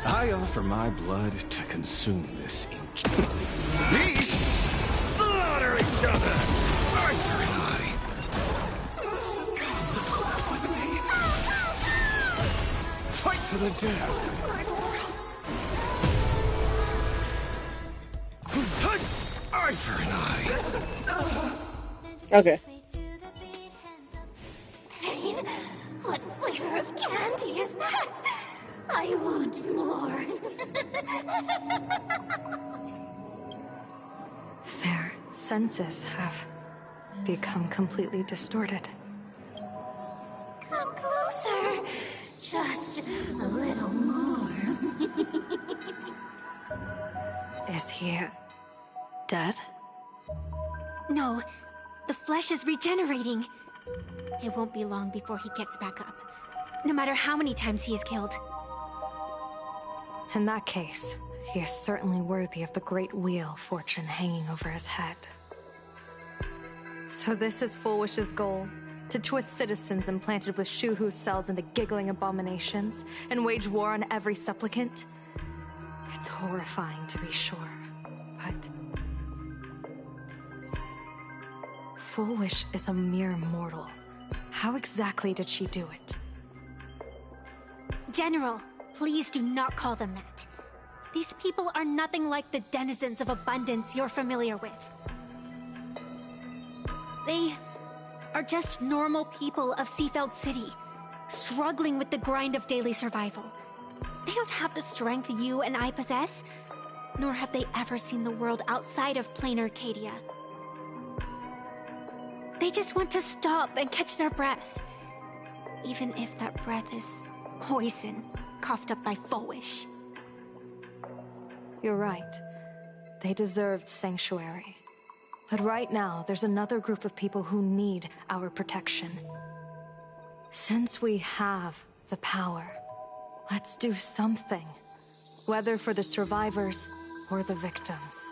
I offer my blood to consume this ancient. Beasts slaughter each other! Eye for an eye. Fight to the death! Eye for an eye. Okay. Pain? What flavor of candy is that? I want more. Their senses have become completely distorted. Come closer. Just a little more. Is he dead? No, the flesh is regenerating. It won't be long before he gets back up, no matter how many times he is killed. In that case, he is certainly worthy of the great wheel fortune hanging over his head. So this is Full Wish's goal? To twist citizens implanted with Shuhu cells into giggling abominations, and wage war on every supplicant? It's horrifying to be sure, but... Full Wish is a mere mortal. How exactly did she do it? General, please do not call them that. These people are nothing like the denizens of abundance you're familiar with. They are just normal people of Seafeld City, struggling with the grind of daily survival. They don't have the strength you and I possess, nor have they ever seen the world outside of plain Arcadia. They just want to stop and catch their breath, even if that breath is poison coughed up by Full Wish. You're right. They deserved sanctuary. But right now, there's another group of people who need our protection. Since we have the power, let's do something. Whether for the survivors or the victims.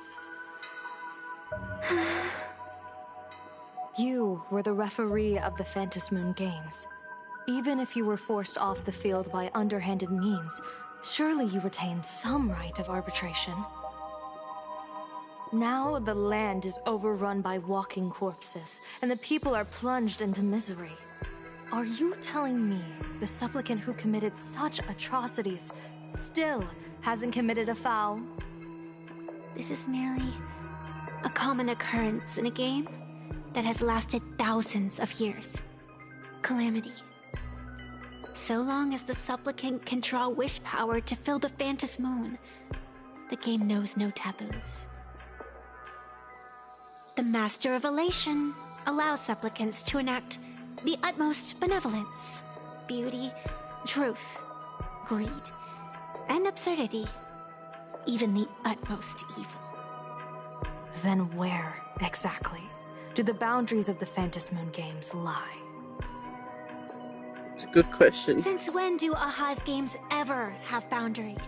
You were the referee of the Phantom Moon Games. Even if you were forced off the field by underhanded means, surely you retained some right of arbitration. Now the land is overrun by walking corpses, and the people are plunged into misery. Are you telling me the supplicant who committed such atrocities still hasn't committed a foul? This is merely a common occurrence in a game that has lasted thousands of years. Calamity. So long as the supplicant can draw wish power to fill the Phantom Moon, the game knows no taboos. The Master of Elation allows supplicants to enact the utmost benevolence, beauty, truth, greed, and absurdity, even the utmost evil. Then where, exactly, do the boundaries of the Phantom Moon Games lie? It's a good question. Since when do Aha's games ever have boundaries?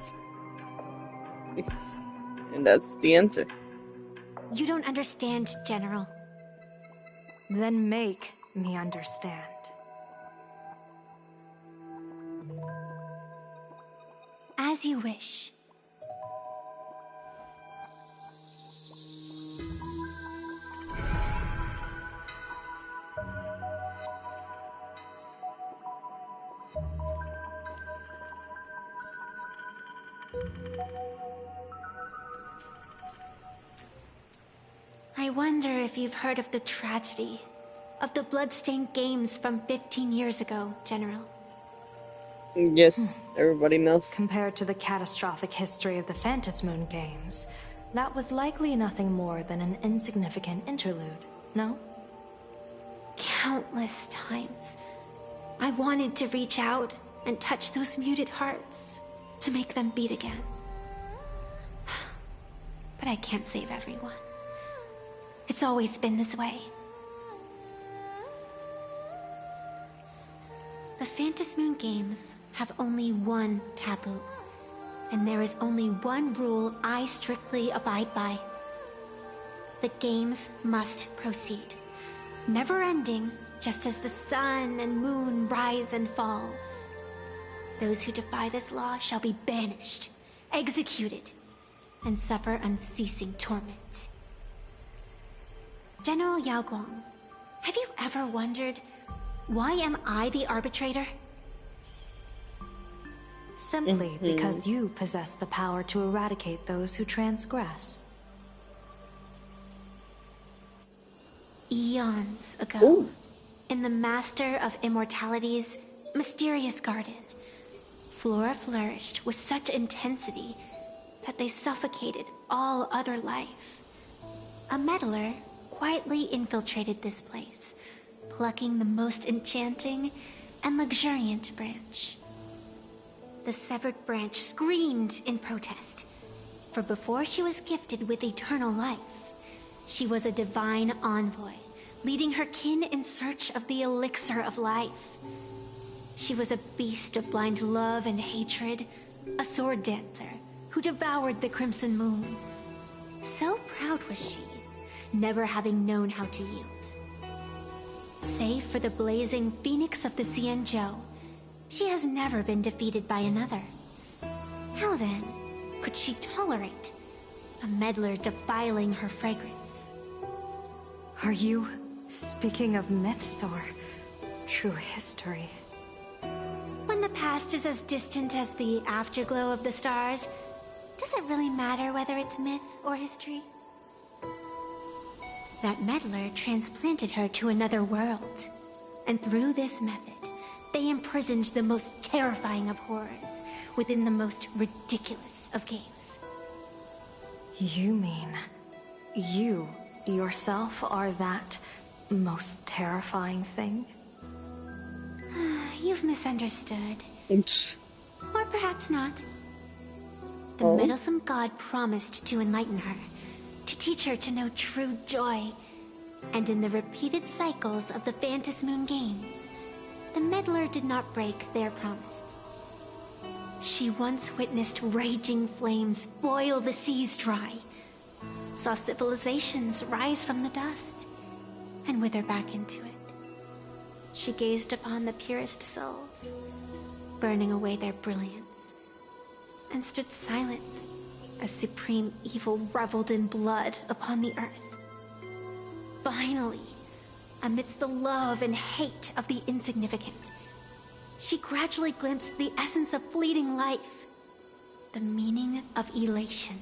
And that's the answer. You don't understand, General. Then make me understand. As you wish. I wonder if you've heard of the tragedy of the bloodstained games from 15 years ago, General. Yes, everybody knows. Compared to the catastrophic history of the Phantom Moon games, that was likely nothing more than an insignificant interlude, no? Countless times, I wanted to reach out and touch those muted hearts, to make them beat again. But I can't save everyone. It's always been this way. The Phantom Moon games have only one taboo, and there is only one rule I strictly abide by. The games must proceed, never ending, just as the sun and moon rise and fall. Those who defy this law shall be banished, executed, and suffer unceasing torment. General Yao Guang, have you ever wondered, why am I the arbitrator? Simply because you possess the power to eradicate those who transgress. Eons ago, in the Master of Immortality's mysterious garden, flora flourished with such intensity that they suffocated all other life. A meddler quietly infiltrated this place, plucking the most enchanting and luxuriant branch. The severed branch screamed in protest, for before she was gifted with eternal life, she was a divine envoy, leading her kin in search of the elixir of life. She was a beast of blind love and hatred, a sword dancer who devoured the crimson moon. So proud was she, never having known how to yield. Save for the blazing phoenix of the Xianzhou, she has never been defeated by another. How then could she tolerate a meddler defiling her fragrance? Are you speaking of myths or true history? When the past is as distant as the afterglow of the stars, does it really matter whether it's myth or history? That meddler transplanted her to another world, and through this method, they imprisoned the most terrifying of horrors within the most ridiculous of games. You mean you yourself are that most terrifying thing? You've misunderstood. Oops. Or perhaps not. The meddlesome god promised to enlighten her, to teach her to know true joy. And in the repeated cycles of the Phantom Moon games, the meddler did not break their promise. She once witnessed raging flames boil the seas dry, saw civilizations rise from the dust, and wither back into it. She gazed upon the purest souls, burning away their brilliance, and stood silent as supreme evil reveled in blood upon the earth. Finally, amidst the love and hate of the insignificant, she gradually glimpsed the essence of fleeting life, the meaning of elation.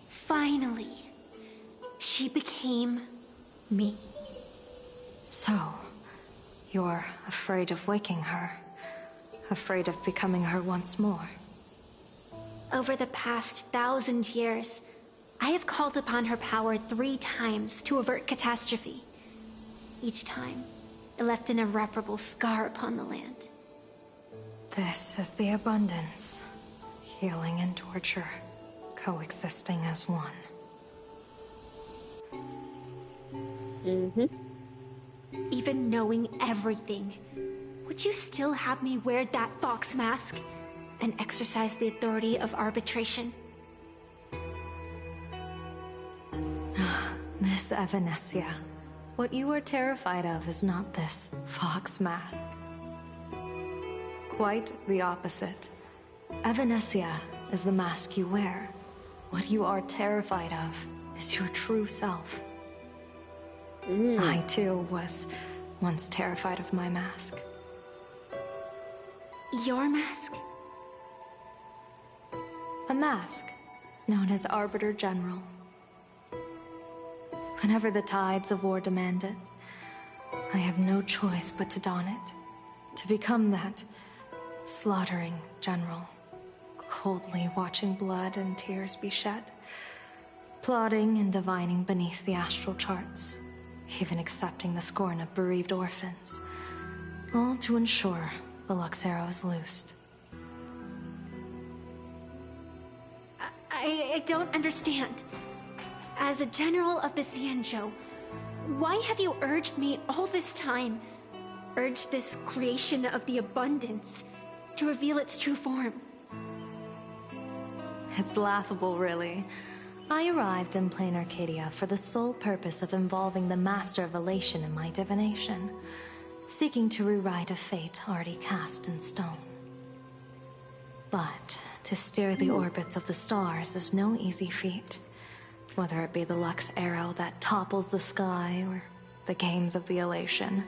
Finally, she became me. So, you're afraid of waking her, afraid of becoming her once more. Over the past 1,000 years, I have called upon her power 3 times to avert catastrophe. Each time, it left an irreparable scar upon the land. This is the abundance, healing and torture, coexisting as one. Even knowing everything, would you still have me wear that fox mask and exercise the authority of arbitration? Miss Evanesia, what you are terrified of is not this fox mask. Quite the opposite. Evanesia is the mask you wear. What you are terrified of is your true self. I too was once terrified of my mask. Your mask? A mask known as Arbiter General. Whenever the tides of war demand it, I have no choice but to don it, to become that Slaughtering General. Coldly watching blood and tears be shed. Plotting and divining beneath the astral charts. Even accepting the scorn of bereaved orphans. All to ensure the Luxero is loosed. I don't understand. As a general of the Xianzhou, why have you urged me all this time? Urged this creation of the abundance to reveal its true form? It's laughable, really. I arrived in plain Arcadia for the sole purpose of involving the Master of Elation in my divination, seeking to rewrite a fate already cast in stone. But to steer the orbits of the stars is no easy feat, whether it be the Lux arrow that topples the sky or the games of the Elation.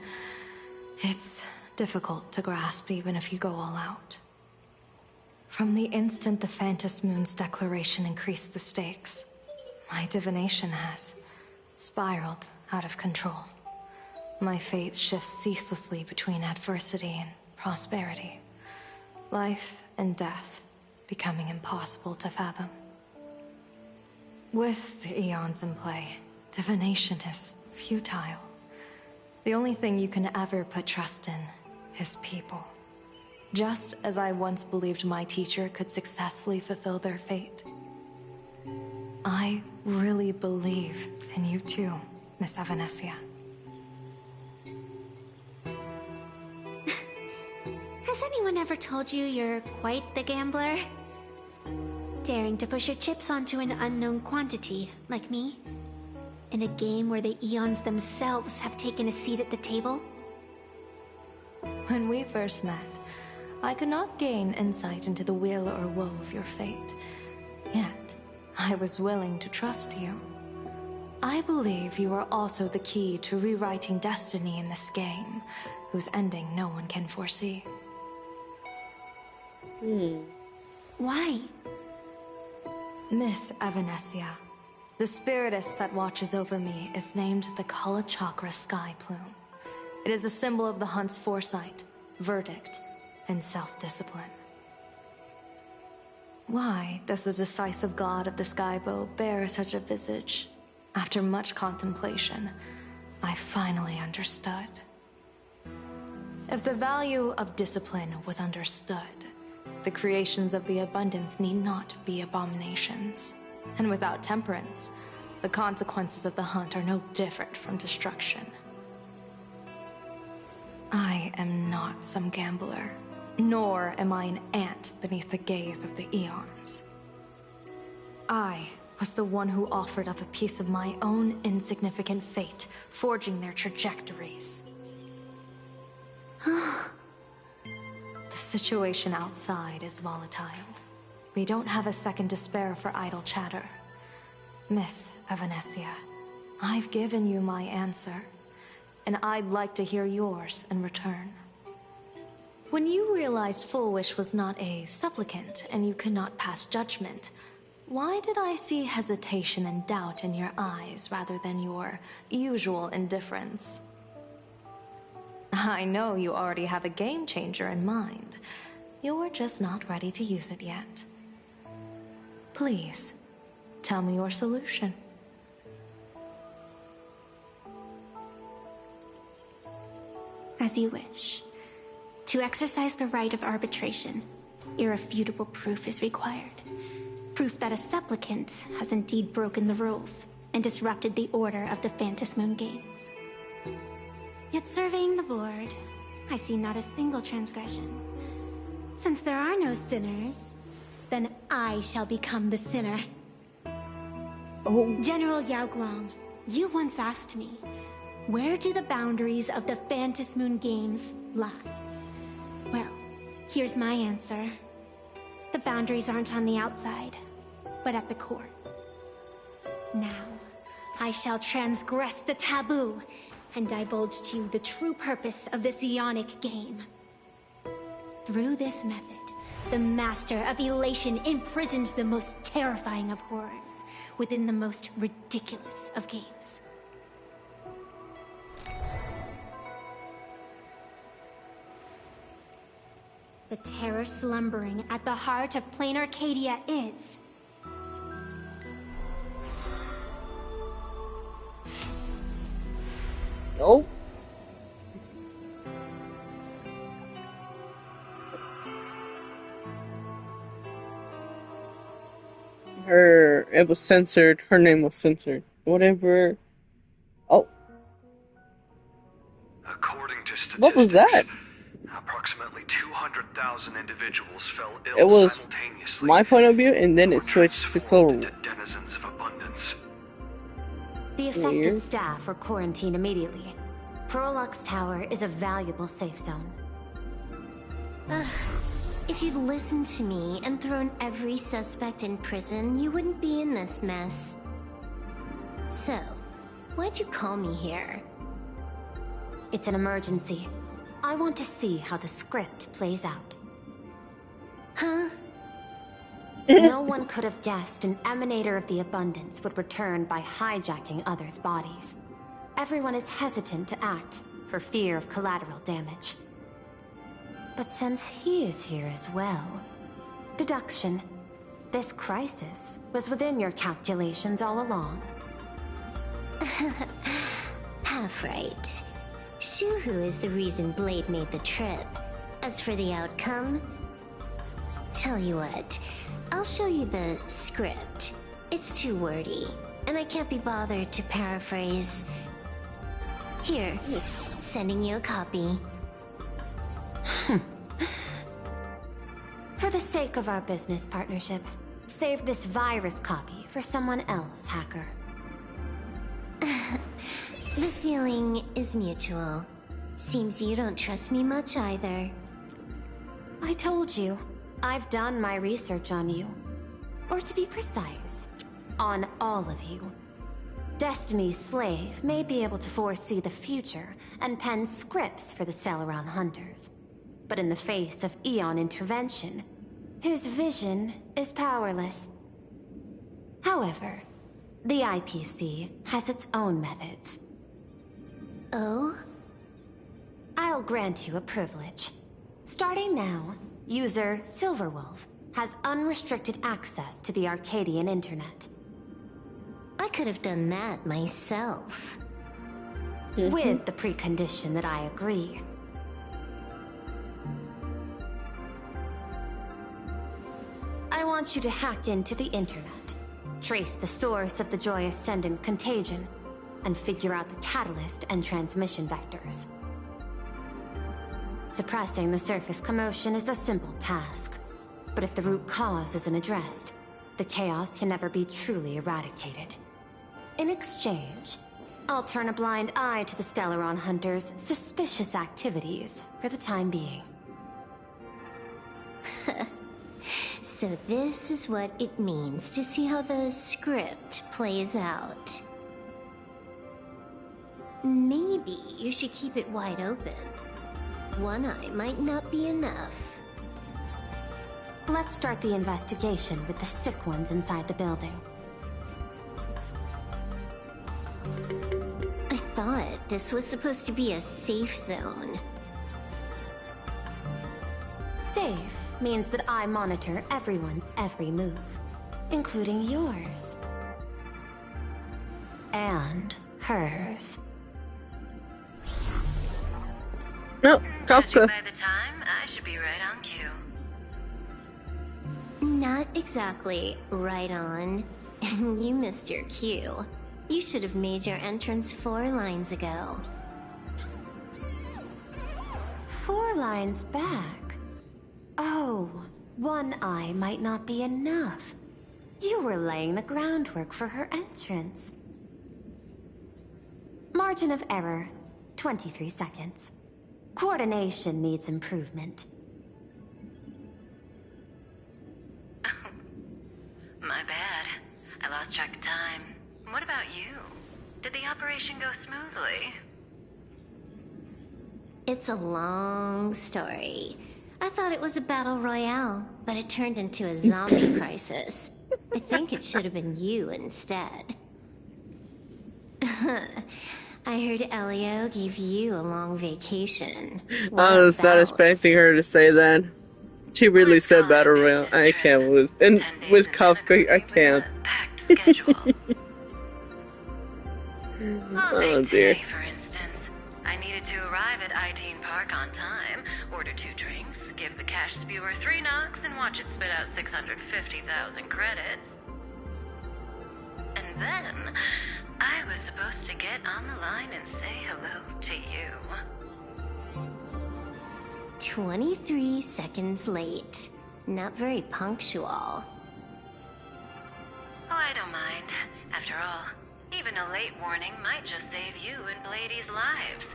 It's difficult to grasp even if you go all out. From the instant the Phantom Moon's declaration increased the stakes, my divination has spiraled out of control. My fate shifts ceaselessly between adversity and prosperity. Life and death becoming impossible to fathom. With the eons in play, divination is futile. The only thing you can ever put trust in is people. Just as I once believed my teacher could successfully fulfill their fate. I really believe in you too, Miss Evanesia. Has anyone ever told you you're quite the gambler? Daring to push your chips onto an unknown quantity, like me? In a game where the eons themselves have taken a seat at the table? When we first met, I could not gain insight into the will or woe of your fate. Yet, I was willing to trust you. I believe you are also the key to rewriting destiny in this game, whose ending no one can foresee. Why? Miss Evanesia, the spiritess that watches over me is named the Kala Chakra Sky Plume. It is a symbol of the hunt's foresight, verdict, and self-discipline. Why does the decisive god of the skybow bear such a visage? After much contemplation, I finally understood. If the value of discipline was understood, the creations of the abundance need not be abominations. And without temperance, the consequences of the hunt are no different from destruction. I am not some gambler. Nor am I an ant beneath the gaze of the eons. I was the one who offered up a piece of my own insignificant fate, forging their trajectories. The situation outside is volatile. We don't have a second to spare for idle chatter. Miss Evanesia, I've given you my answer, and I'd like to hear yours in return. When you realized Full Wish was not a supplicant and you could not pass judgment, why did I see hesitation and doubt in your eyes rather than your usual indifference? I know you already have a game changer in mind. You're just not ready to use it yet. Please, tell me your solution. As you wish. To exercise the right of arbitration, irrefutable proof is required. Proof that a supplicant has indeed broken the rules and disrupted the order of the Phantom Moon Games. Yet surveying the board, I see not a single transgression. Since there are no sinners, then I shall become the sinner. General Yao Guang, you once asked me, where do the boundaries of the Phantom Moon Games lie? Well, here's my answer. The boundaries aren't on the outside, but at the core. Now, I shall transgress the taboo and divulge to you the true purpose of this Ionic game. Through this method, the Master of Elation imprisoned the most terrifying of horrors within the most ridiculous of games. The terror slumbering at the heart of plain Arcadia is... Oh. It was censored. Her name was censored. Whatever. Oh. According to statistics, What was that? Approximately 200,000 individuals fell ill It was simultaneously. my point of view, and then it switched to Soul. Denizens of abundance. The affected Weird. staff were quarantined immediately. Prolux Tower is a valuable safe zone. If you'd listened to me and thrown every suspect in prison, you wouldn't be in this mess. So, why'd you call me here? It's an emergency. I want to see how the script plays out. Huh? No one could have guessed an emanator of the abundance would return by hijacking others' bodies. Everyone is hesitant to act for fear of collateral damage. But since he is here as well... Deduction. This crisis was within your calculations all along. Half right. Shuhu is the reason Blade made the trip. As for the outcome... Tell you what, I'll show you the script. It's too wordy, and I can't be bothered to paraphrase. Here, sending you a copy. For the sake of our business partnership, save this virus copy for someone else, hacker. The feeling is mutual. Seems you don't trust me much either. I told you, I've done my research on you. Or to be precise, on all of you. Destiny's slave may be able to foresee the future and pen scripts for the Stellaron Hunters. But in the face of Eon intervention, his vision is powerless. However, the IPC has its own methods. Oh? I'll grant you a privilege. Starting now, user Silverwolf has unrestricted access to the Arcadian internet. I could have done that myself. With the precondition that I agree. I want you to hack into the internet, trace the source of the Joy Ascendant contagion, and figure out the catalyst and transmission vectors. Suppressing the surface commotion is a simple task, but if the root cause isn't addressed, the chaos can never be truly eradicated. In exchange, I'll turn a blind eye to the Stellaron Hunters' suspicious activities for the time being. So this is what it means to see how the script plays out. Maybe you should keep it wide open. One eye might not be enough. Let's start the investigation with the sick ones inside the building. I thought this was supposed to be a safe zone. Safe means that I monitor everyone's every move, including yours. And hers. No, Kafka. By the time, I should be right on cue. Not exactly right on. You missed your cue. You should have made your entrance 4 lines ago. 4 lines back? Oh, one eye might not be enough. You were laying the groundwork for her entrance. Margin of error, 23 seconds. Coordination needs improvement. My bad. I lost track of time. What about you? Did the operation go smoothly? It's a long story. I thought it was a battle royale, but it turned into a zombie crisis. I think it should have been you instead. I heard Elio gave you a long vacation. I was not expecting her to say that. She really said battle royale. I can't with and with Kafka I can't. All day dear. today, for instance. I needed to arrive at Itine Park on time, order 2 drinks, give the cash spewer 3 knocks, and watch it spit out 650,000 credits. And then, I was supposed to get on the line and say hello to you. 23 seconds late. Not very punctual. Oh, I don't mind. After all, even a late warning might just save you and Blady's lives.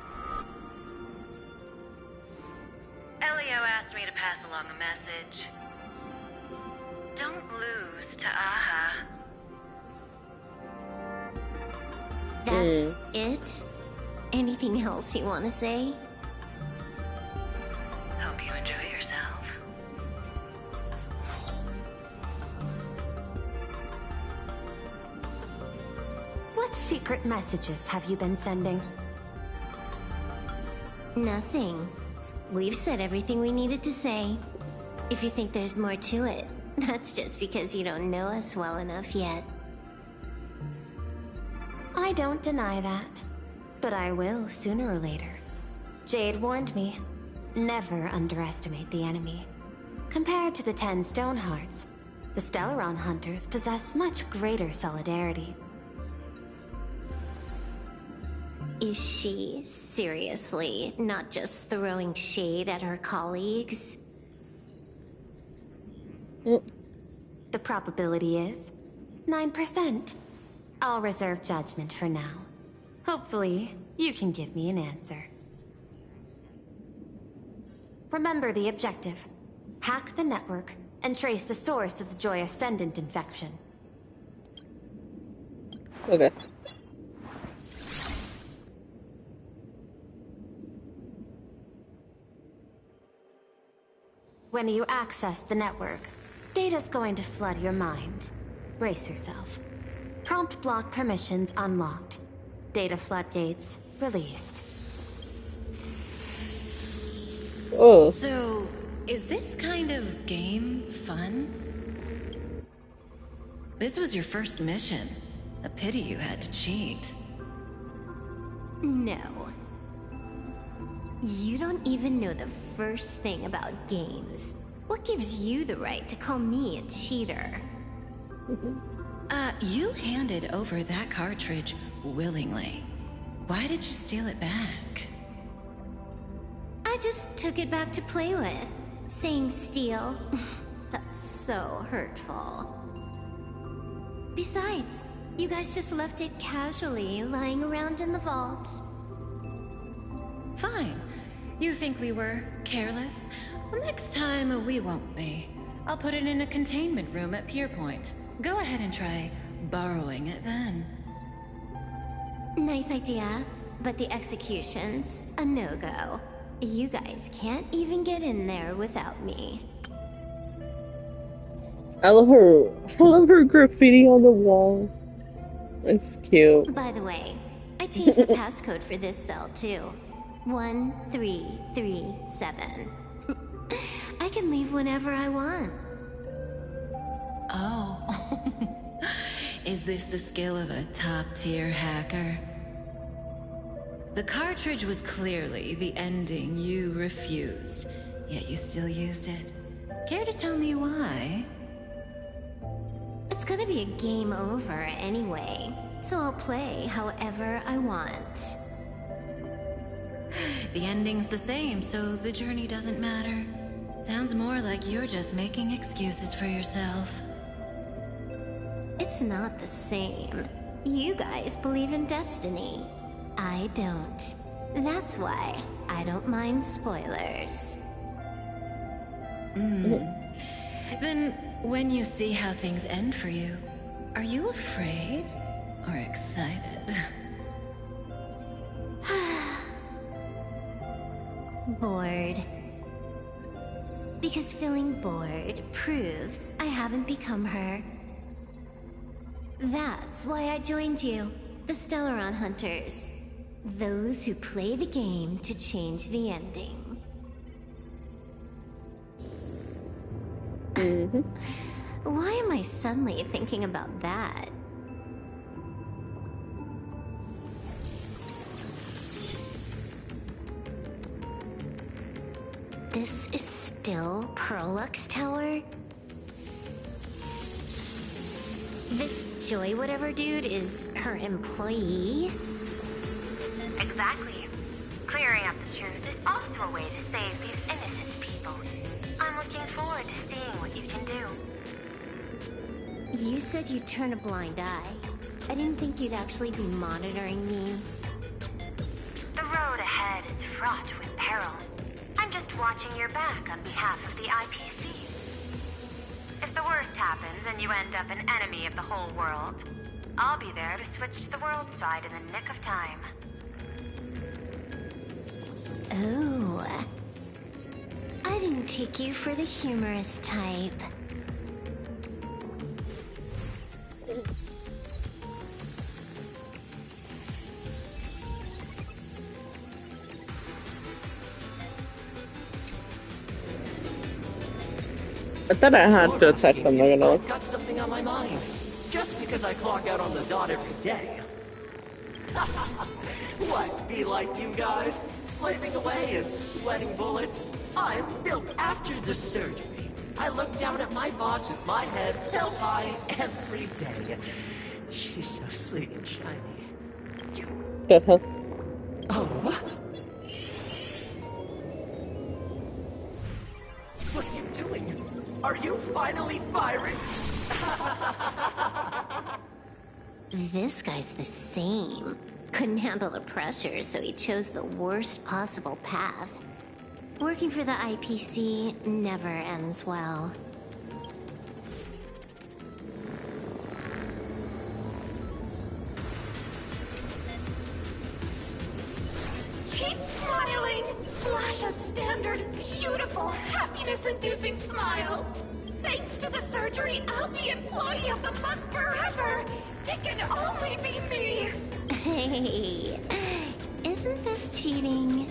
Elio asked me to pass along a message. Don't lose to Aha. That's it? Anything else you want to say? Hope you enjoy yourself. What secret messages have you been sending? Nothing. We've said everything we needed to say. If you think there's more to it, that's just because you don't know us well enough yet. I don't deny that, but I will sooner or later. Jade warned me, never underestimate the enemy. Compared to the 10 Stonehearts, the Stellaron Hunters possess much greater solidarity. Is she, seriously, not just throwing shade at her colleagues? The probability is 9%. I'll reserve judgment for now. Hopefully, you can give me an answer. Remember the objective. Hack the network and trace the source of the Joy Ascendant infection. Okay. When you access the network, data's going to flood your mind. Brace yourself. Prompt block permissions unlocked. Data floodgates released. Oh. So, is this kind of game fun? This was your first mission. A pity you had to cheat. No. You don't even know the first thing about games. What gives you the right to call me a cheater? You handed over that cartridge willingly. Why did you steal it back? I just took it back to play with. Saying steal, that's so hurtful. Besides, you guys just left it casually lying around in the vault. Fine. You think we were careless? Well, next time we won't be. I'll put it in a containment room at Pierpoint. Go ahead and try borrowing it then. Nice idea, but the execution's a no-go. You guys can't even get in there without me. I love her graffiti on the wall. It's cute. By the way, I changed the passcode for this cell too. 1337. I can leave whenever I want. Oh. Is this the skill of a top-tier hacker? The cartridge was clearly the ending you refused, yet you still used it. Care to tell me why? It's gonna be a game over anyway, so I'll play however I want. The ending's the same, so the journey doesn't matter. Sounds more like you're just making excuses for yourself. It's not the same. You guys believe in destiny. I don't. That's why I don't mind spoilers. Then, when you see how things end for you, are you afraid or excited? Bored. Because feeling bored proves I haven't become her. That's why I joined you, the Stellaron Hunters. Those who play the game to change the ending. Why am I suddenly thinking about that? This is still Perlux Tower? This Joy whatever dude is her employee? Exactly. Clearing up the truth is also a way to save these innocent people. I'm looking forward to seeing what you can do. You said you'd turn a blind eye. I didn't think you'd actually be monitoring me. The road ahead is fraught with peril. I'm just watching your back on behalf of the IPC. If the worst happens and you end up an enemy of the whole world, I'll be there to switch to the world side in the nick of time. Oh. I didn't take you for the humorous type. I thought I had to attack them, you know. I've got something on my mind. Just because I clock out on the dot every day. What, be like you guys? Slaving away and sweating bullets? I'm built after the surgery. I look down at my boss with my head held high every day. She's so sweet and shiny. Oh, what? What are you doing? Are you finally firing? This guy's the same. Couldn't handle the pressure, so he chose the worst possible path. Working for the IPC never ends well. Keep smiling! Flash a standard, beautiful, happiness-inducing smile! Thanks to the surgery, I'll be employee of the month forever! It can only be me! Hey, isn't this cheating?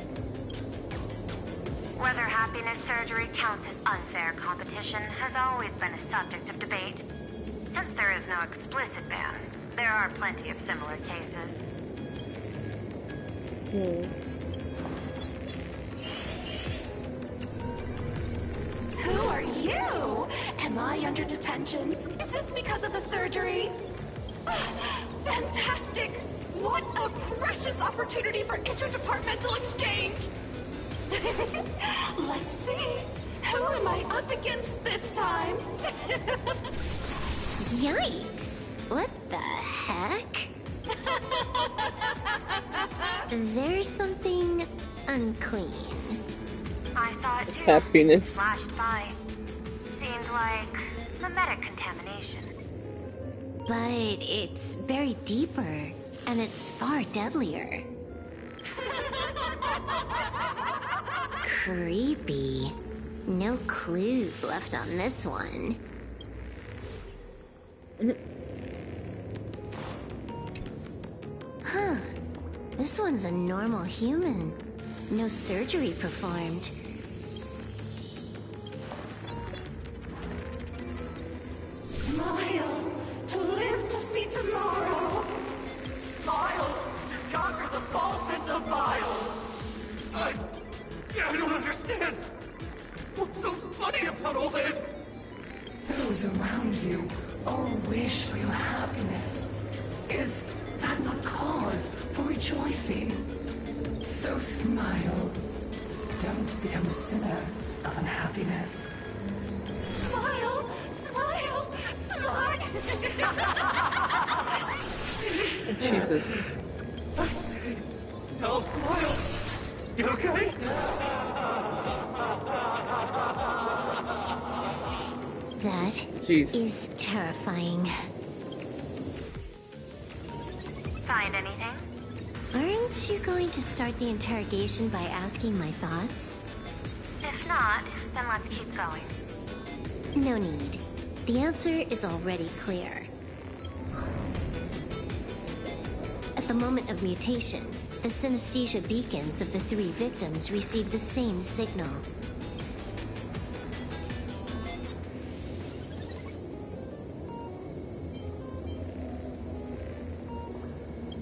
Whether happiness surgery counts as unfair competition has always been a subject of debate. Since there is no explicit ban, there are plenty of similar cases. Who are you? Am I under detention? Is this because of the surgery? Fantastic! What a precious opportunity for interdepartmental exchange! Let's see. Who am I up against this time? Yikes! What the heck? There's something unclean. I saw it too. Happiness. Flashed by. Seemed like mimetic contamination. But it's buried deeper, and it's far deadlier. Creepy. No clues left on this one. Huh. This one's a normal human. No surgery performed. Smile to live to see tomorrow. Smile to conquer the false and the vile. I don't understand. What's so funny about all this? Those around you all wish for your happiness. Is that not cause for rejoicing? So smile. Don't become a sinner of unhappiness. Smile, smile, smile. Jesus. No, smile. You okay? That is terrifying. Find anything? Aren't you going to start the interrogation by asking my thoughts? If not, then let's keep going. No need. The answer is already clear. At the moment of mutation, the synesthesia beacons of the 3 victims receive the same signal.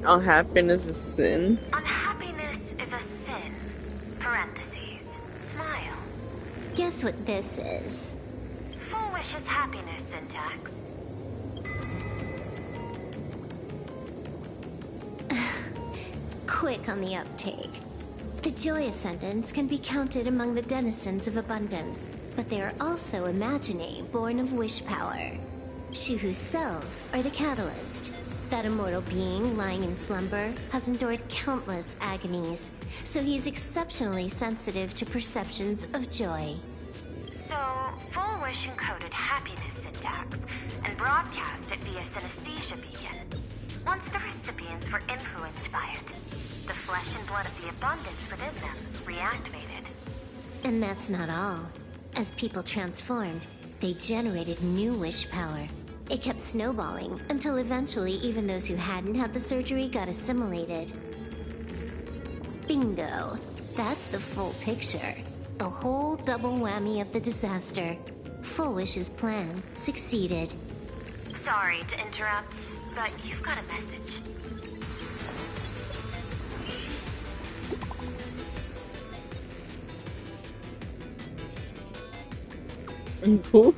Unhappiness is sin. Unhappiness is a sin. Parentheses. Smile. Guess what this is? Full Wish's happiness syntax. Quick on the uptake. The Joy Ascendants can be counted among the denizens of abundance, but they are also imaginae born of wish power. She whose cells are the catalyst. That immortal being lying in slumber has endured countless agonies, so he is exceptionally sensitive to perceptions of joy. So, Full Wish encoded happiness syntax and broadcast it via synesthesia beacon. Once the recipients were influenced by it, the flesh and blood of the abundance within them reactivated. And that's not all. As people transformed, they generated new wish power. It kept snowballing until eventually even those who hadn't had the surgery got assimilated. Bingo. That's the full picture. The whole double whammy of the disaster. Full Wish's plan succeeded. Sorry to interrupt, but you've got a message. Cool.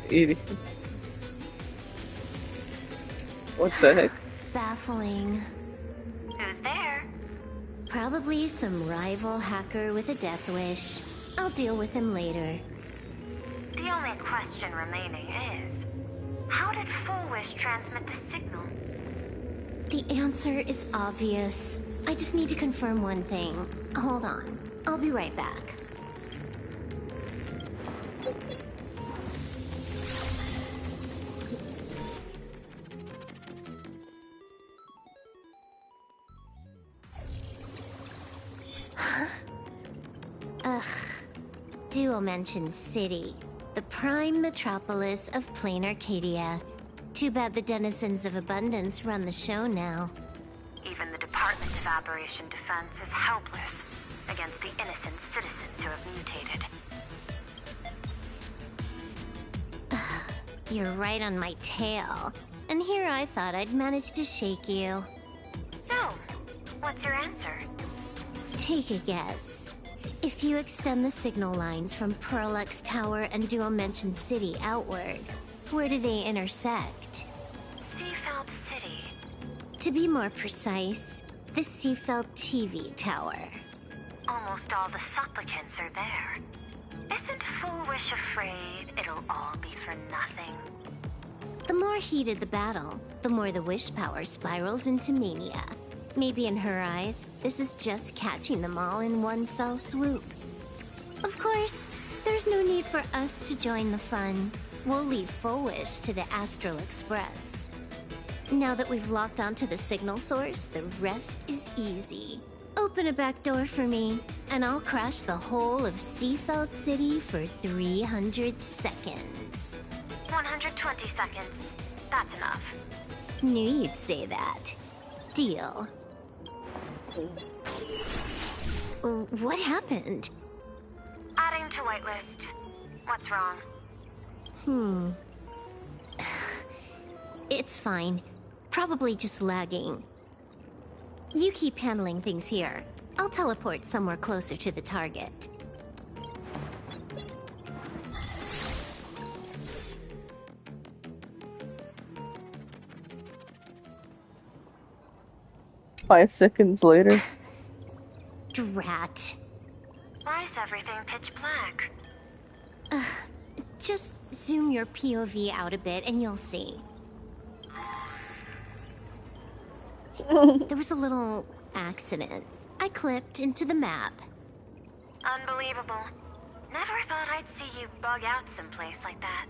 Idiot. What the heck? Baffling. Who's there? Probably some rival hacker with a death wish. I'll deal with him later. The only question remaining is, how did Full Wish transmit the signal? The answer is obvious. I just need to confirm one thing. Hold on. I'll be right back. Ugh. Dual Mention City. The prime metropolis of plain Arcadia. Too bad the denizens of abundance run the show now. Even the Department of Aberration Defense is helpless against the innocent citizens who have mutated. You're right on my tail. And here I thought I'd manage to shake you. So, what's your answer? Take a guess. If you extend the signal lines from Pearlux Tower and Dual Mention City outward, where do they intersect? Seafeld City. To be more precise, the Seafeld TV Tower. Almost all the supplicants are there. Isn't Full Wish afraid it'll all be for nothing? The more heated the battle, the more the wish power spirals into mania. Maybe in her eyes, this is just catching them all in one fell swoop. Of course, there's no need for us to join the fun. We'll leave Full Wish to the Astral Express. Now that we've locked onto the signal source, the rest is easy. Open a back door for me, and I'll crash the whole of Seafeld City for 300 seconds. 120 seconds. That's enough. Knew you'd say that. Deal. What happened? Adding to whitelist. What's wrong? It's fine. Probably just lagging. You keep handling things here. I'll teleport somewhere closer to the target. Five seconds later. Drat. Why is everything pitch black? Just zoom your POV out a bit and you'll see. There was a little accident. I clipped into the map. Unbelievable. Never thought I'd see you bug out someplace like that.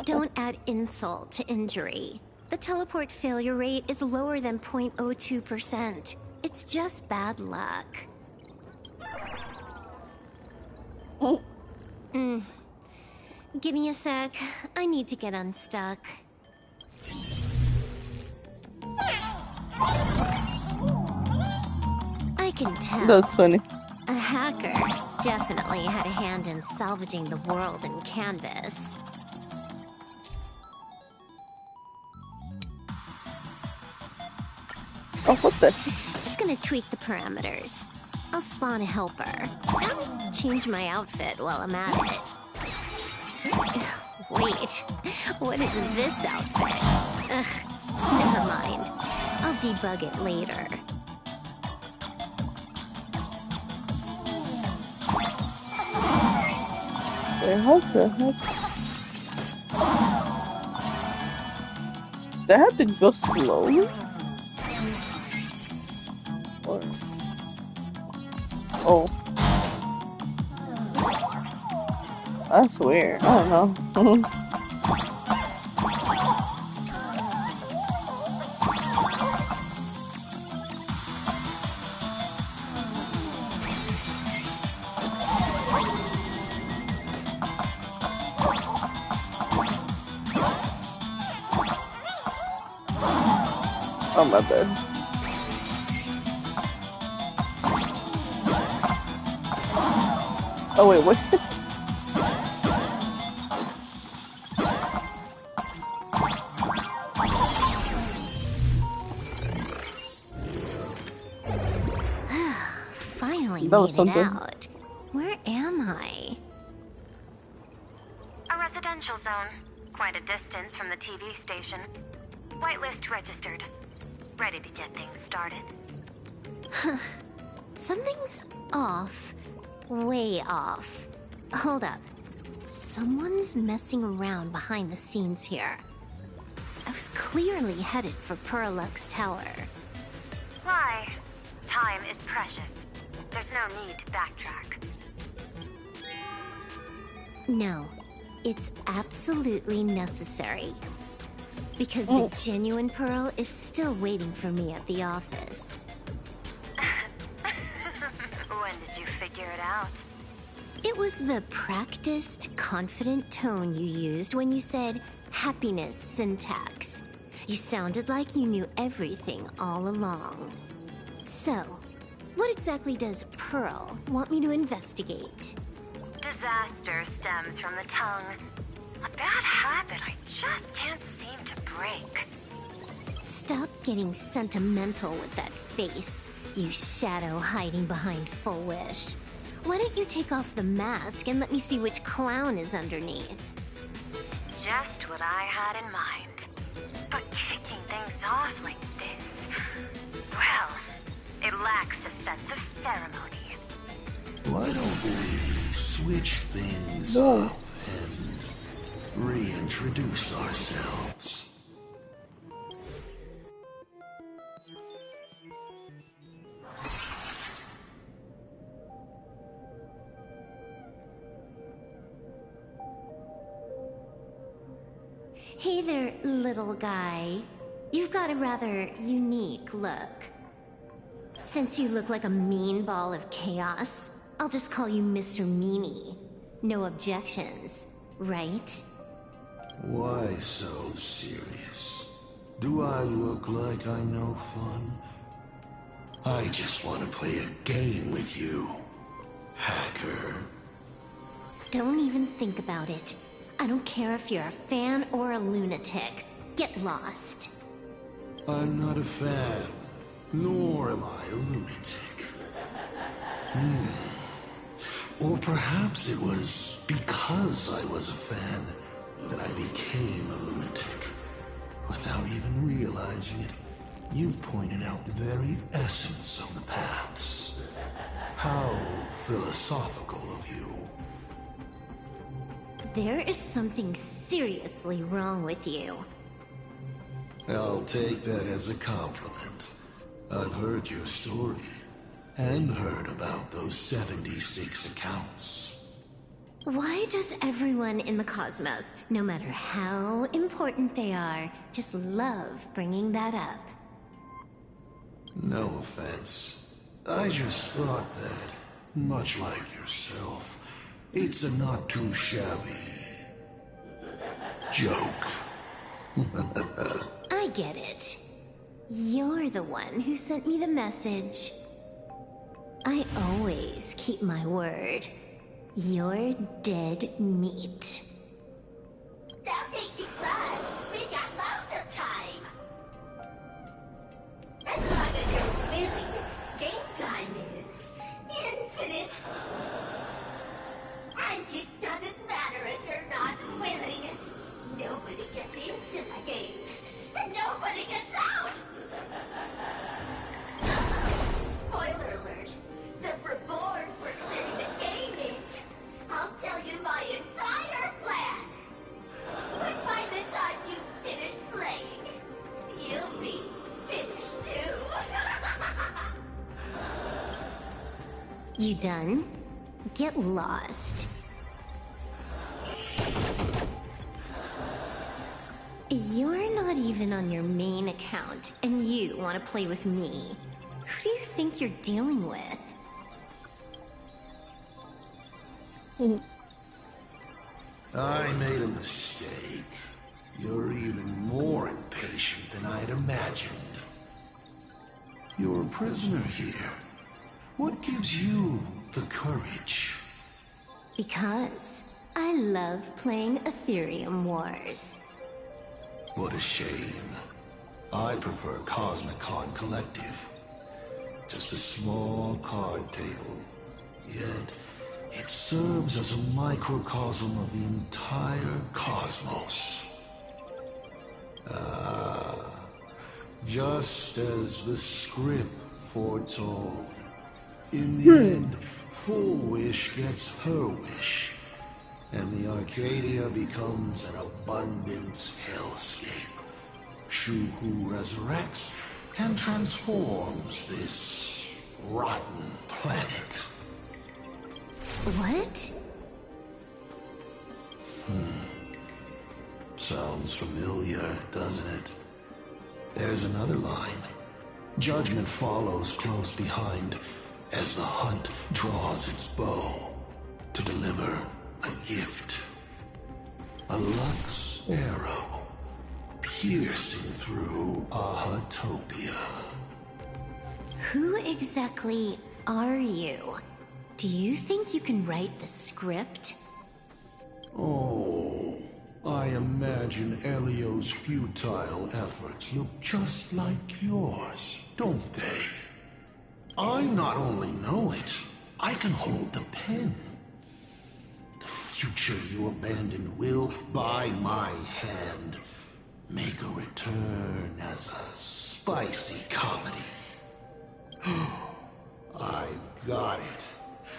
Don't add insult to injury. The teleport failure rate is lower than 0.02%. It's just bad luck. Give me a sec. I need to get unstuck. I can tell. That's funny. A hacker hacker definitely had a hand in salvaging the world in Canvas. Oh, what the? Just gonna tweak the parameters. I'll spawn a helper. And change my outfit while I'm at it. Wait, what is this outfit? Ugh, never mind. I'll debug it later. What the heck? Do I have to go slowly? Or... Oh. That's weird. I don't know. Oh, my bad. Oh, wait, what? Finally That was made something. it out. Where am I? A residential zone. Quite a distance from the TV station. Whitelist registered. Ready to get things started. Something's off. Way off. Hold up. Someone's messing around behind the scenes here. I was clearly headed for Perlux Tower. Why? Time is precious. There's no need to backtrack. No, it's absolutely necessary. Because the genuine Pearl is still waiting for me at the office. When did you figure it out? It was the practiced, confident tone you used when you said happiness syntax. You sounded like you knew everything all along. So, what exactly does Pearl want me to investigate? Disaster stems from the tongue. A bad habit I just can't seem to break. Stop getting sentimental with that face, you shadow hiding behind Full Wish. Why don't you take off the mask and let me see which clown is underneath? Just what I had in mind. But kicking things off like this... Well, it lacks a sense of ceremony. Why don't we switch things up and reintroduce ourselves? Hey there, little guy. You've got a rather unique look. Since you look like a mean ball of chaos, I'll just call you Mr. Meanie. No objections, right? Why so serious? Do I look like I know fun? I just want to play a game with you, hacker. Don't even think about it. I don't care if you're a fan or a lunatic. Get lost. I'm not a fan, nor am I a lunatic. Or perhaps it was because I was a fan that I became a lunatic. Without even realizing it, you've pointed out the very essence of the paths. How philosophical of you. There is something seriously wrong with you. I'll take that as a compliment. I've heard your story, and heard about those 76 accounts. Why does everyone in the cosmos, no matter how important they are, just love bringing that up? No offense. I just thought that, much like yourself, it's a not too shabby joke. I get it. You're the one who sent me the message. I always keep my word. You're dead meat. That makes it rush. We got loads of time. As long as you're willing, game time is infinite. And it doesn't matter if you're not willing. Nobody gets into the game, and nobody gets out. Spoiler alert. The reward for clearing the game is, I'll tell you my entire plan. But by the time you finish playing, you'll be finished too. You done? Get lost. You're not even on your main account, and you want to play with me. Who do you think you're dealing with? I made a mistake. You're even more impatient than I'd imagined. You're a prisoner here. What gives you the courage? Because I love playing Ethereum Wars. What a shame. I prefer Cosmicon Collective. Just a small card table. Yet, it serves as a microcosm of the entire cosmos. Just as the script foretold. In the end, Full Wish gets her wish, and the Arcadia becomes an abundance hellscape. Shu-Hu resurrects and transforms this rotten planet. What? Sounds familiar, doesn't it? There's another line. Judgment follows close behind as the hunt draws its bow to deliver a gift. A Lux arrow piercing through Ahatopia. Who exactly are you? Do you think you can write the script? Oh, I imagine Elio's futile efforts look just like yours, don't they? I not only know it, I can hold the pen. The future you abandoned will, by my hand, make a return as a spicy comedy. I've got it.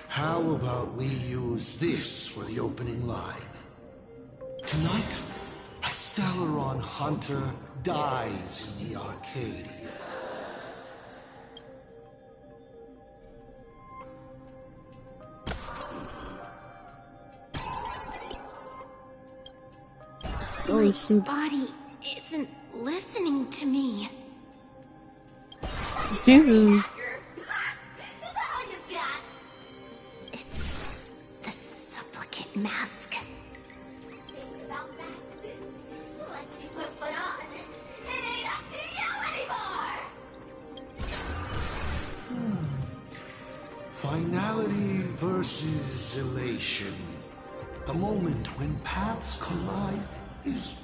How about we use this for the opening line? Tonight, a Stellaron hunter dies in the Arcadia. My body isn't listening to me. Jesus. It's the supplicant mask. About masses. Once you put one on, it ain't up to you anymore. Finality versus elation. The moment when paths collide is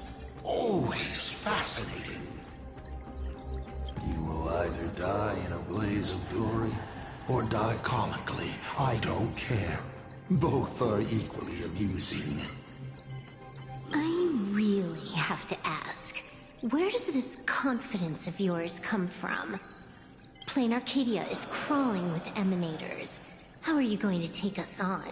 always fascinating. You will either die in a blaze of glory or die comically. I don't care. Both are equally amusing. I really have to ask, where does this confidence of yours come from? Plain Arcadia is crawling with emanators. How are you going to take us on?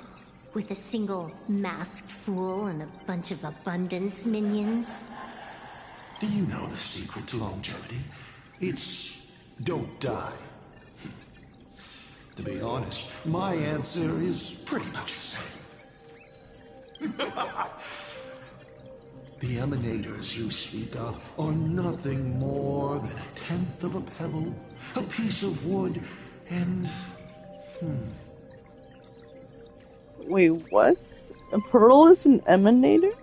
With a single masked fool and a bunch of abundance minions? Do you know the secret to longevity? It's don't die. To be honest, my answer is pretty much the same. The emanators you speak of are nothing more than a tenth of a pebble, a piece of wood, and... Wait, what? A pearl is an emanator?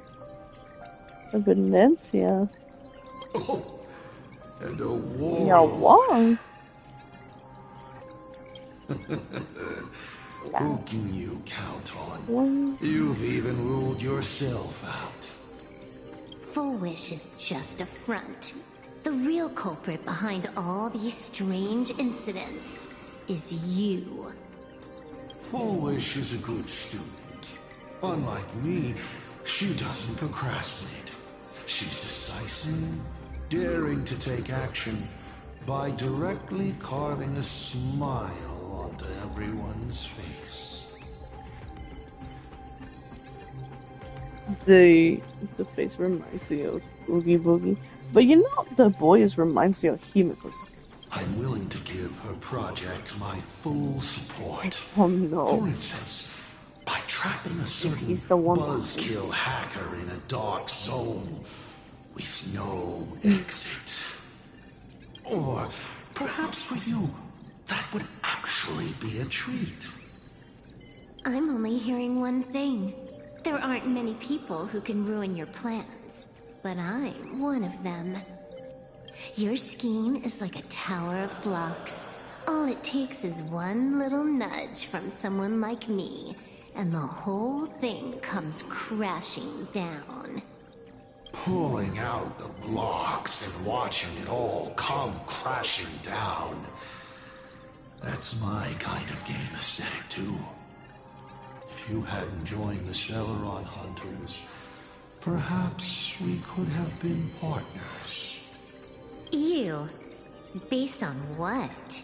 A Venetia. Oh, and a war. Yeah, Wong. Who can you count on? You've even ruled yourself out. Full Wish is just a front. The real culprit behind all these strange incidents is you. Full Wish is a good student. Unlike me, she doesn't procrastinate. She's decisive, daring to take action by directly carving a smile onto everyone's face. The face reminds me of Oogie Boogie. But you know, the voice reminds me of Himiko's. I'm willing to give her project my full support. Oh no. For instance, by trapping a certain buzzkill hacker in a dark zone with no exit. Or perhaps for you, that would actually be a treat. I'm only hearing one thing. There aren't many people who can ruin your plans, but I'm one of them. Your scheme is like a tower of blocks. All it takes is one little nudge from someone like me, and the whole thing comes crashing down. Pulling out the blocks and watching it all come crashing down. That's my kind of game aesthetic, too. If you hadn't joined the Celeron Hunters, perhaps we could have been partners. You? Based on what?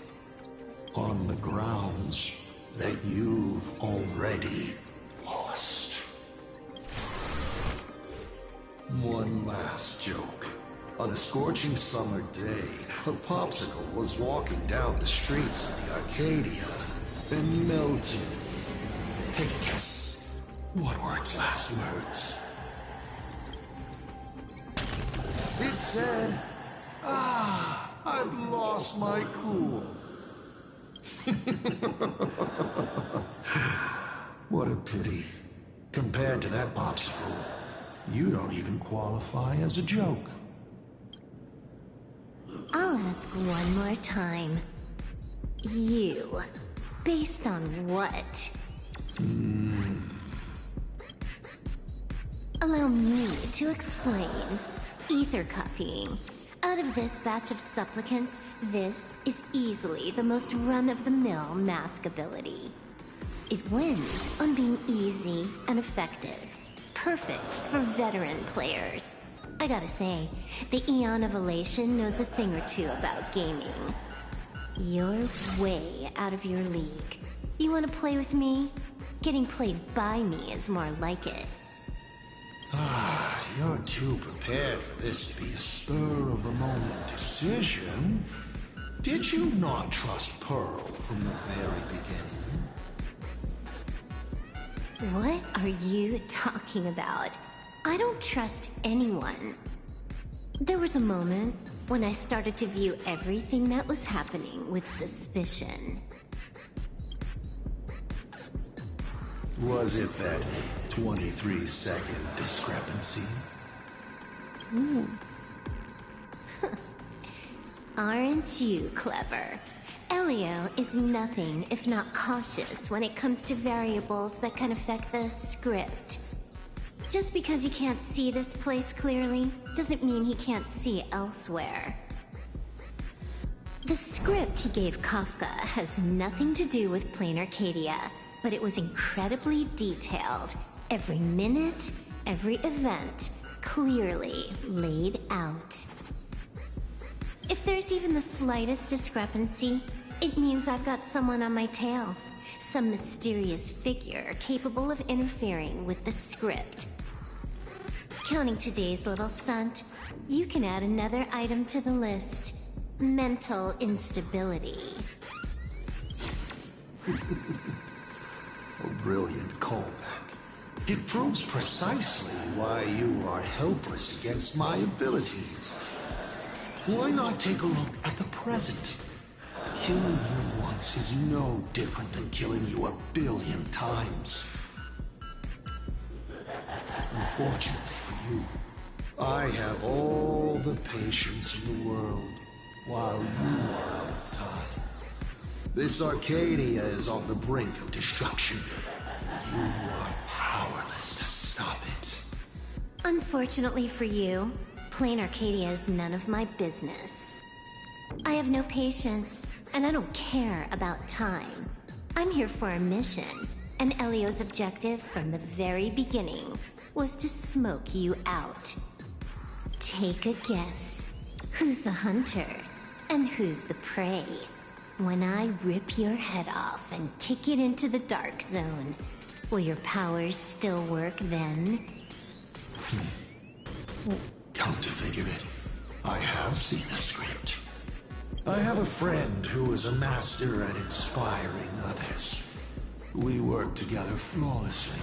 On the grounds that you've already lost. One last joke. On a scorching summer day, a popsicle was walking down the streets of the Arcadia and melted. Take a guess. What were its last words? It said, I've lost my cool. What a pity. Compared to that popsicle, you don't even qualify as a joke. I'll ask one more time. You. Based on what? Allow me to explain. Ether copying. Out of this batch of supplicants, this is easily the most run-of-the-mill mask ability. It wins on being easy and effective. Perfect for veteran players. I gotta say, the Eon of Elation knows a thing or two about gaming. You're way out of your league. You wanna play with me? Getting played by me is more like it. You're too prepared for this to be a spur-of-the-moment decision. Did you not trust Pearl from the very beginning? What are you talking about? I don't trust anyone. There was a moment when I started to view everything that was happening with suspicion. Was it that 23-second discrepancy? Aren't you clever? Elio is nothing if not cautious when it comes to variables that can affect the script. Just because he can't see this place clearly, doesn't mean he can't see elsewhere. The script he gave Kafka has nothing to do with Plain Arcadia, but it was incredibly detailed. Every minute, every event, clearly laid out. If there's even the slightest discrepancy, it means I've got someone on my tail. Some mysterious figure capable of interfering with the script. Counting today's little stunt, you can add another item to the list. Mental instability. A brilliant callback. It proves precisely why you are helpless against my abilities. Why not take a look at the present? Killing you once is no different than killing you 1 billion times. Unfortunately for you, I have all the patience in the world, while you are out of time. This Arcadia is on the brink of destruction. You are powerless to stop it. Unfortunately for you, plain Arcadia is none of my business. I have no patience, and I don't care about time. I'm here for a mission, and Elio's objective from the very beginning was to smoke you out. Take a guess. Who's the hunter, and who's the prey? When I rip your head off and kick it into the dark zone, will your powers still work then? Come to think of it, I have seen a script. I have a friend who is a master at inspiring others. We work together flawlessly.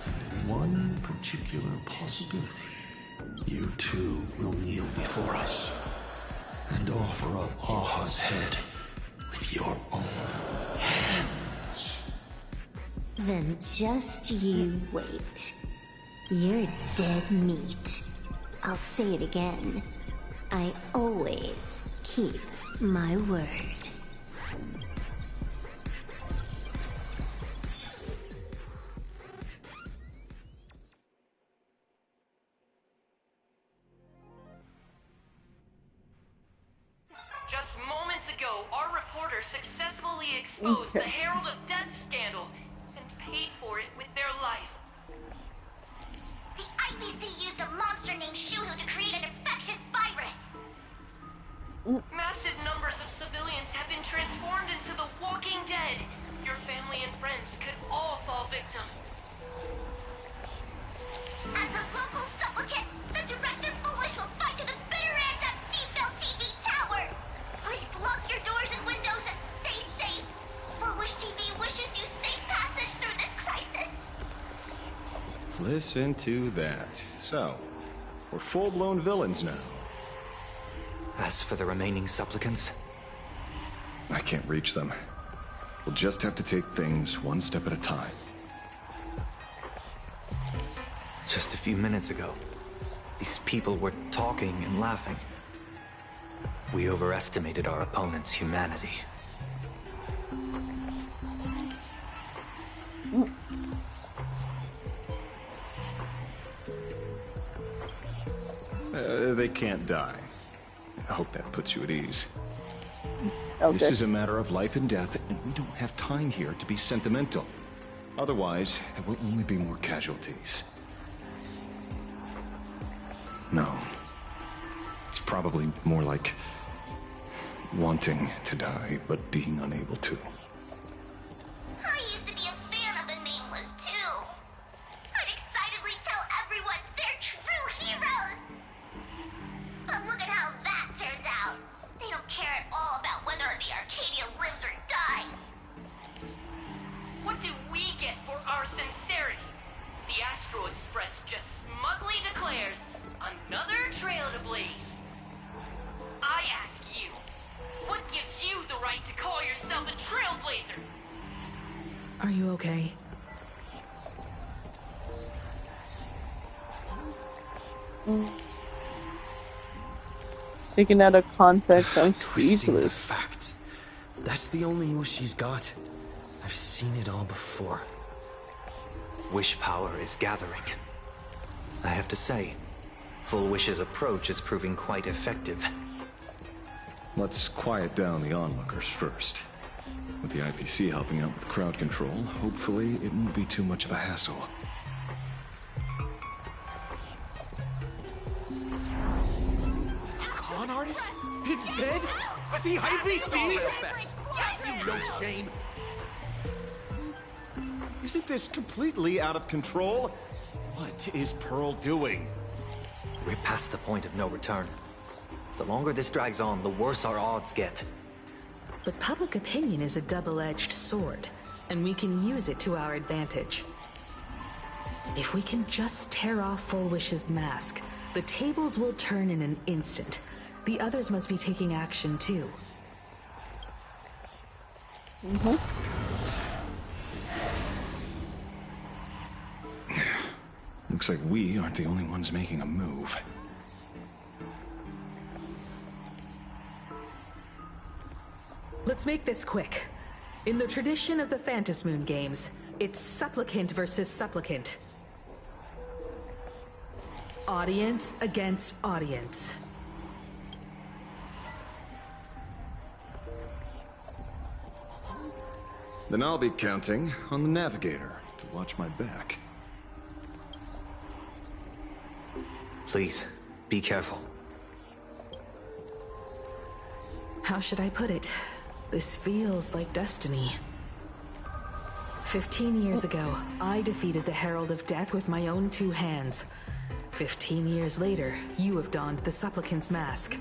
And in one particular possibility, you two will kneel before us and offer up Aha's head with your own hands. Then just you wait. You're dead meat. I'll say it again. I always keep my word. Just moments ago, our reporter successfully exposed the Herald of Death scandal and paid for it with their life. The IPC used a monster named Shuhu to create an infectious virus. Massive numbers of civilians have been transformed into the Walking Dead. Your family and friends could all fall victim. As a local supplicant, the Director Foolish will fight to the bitter end of Seafell TV Tower. Please lock your doors and windows and stay safe. Foolish TV wishes you safe passage through this crisis. Listen to that. So, we're full-blown villains now. As for the remaining supplicants? I can't reach them. We'll just have to take things one step at a time. Just a few minutes ago, these people were talking and laughing. We overestimated our opponent's humanity. They can't die. I hope that puts you at ease. Okay. This is a matter of life and death, and we don't have time here to be sentimental. Otherwise, there will only be more casualties. No. It's probably more like wanting to die, but being unable to. I used to be a fan of the Nameless, too. I'd excitedly tell everyone they're true heroes. But look at how that turned out. They don't care at all about whether the Arcadia lives or dies. What do we get for our sincerity? The Astro Express just smugly declares another trail to blaze. I ask you, what gives you the right to call yourself a trailblazer? Are you okay? Taken out of context, I'm Twisting the speechless. facts. That's the only move she's got. I've seen it all before. Wish power is gathering. I have to say, Full Wish's approach is proving quite effective. Let's quiet down the onlookers first. With the IPC helping out with crowd control, hopefully it won't be too much of a hassle. Con artist? In bed? With the IPC? You no shame. Isn't this completely out of control? What is Pearl doing? We're past the point of no return. The longer this drags on, the worse our odds get. But public opinion is a double-edged sword, and we can use it to our advantage. If we can just tear off Full Wish's mask, the tables will turn in an instant. The others must be taking action too. Looks like we aren't the only ones making a move. Let's make this quick. In the tradition of the Phantasm Moon games, it's supplicant versus supplicant. Audience against audience. Then I'll be counting on the navigator to watch my back. Please, be careful. How should I put it? This feels like destiny. 15 years ago, I defeated the Herald of Death with my own 2 hands. 15 years later, you have donned the Supplicant's mask.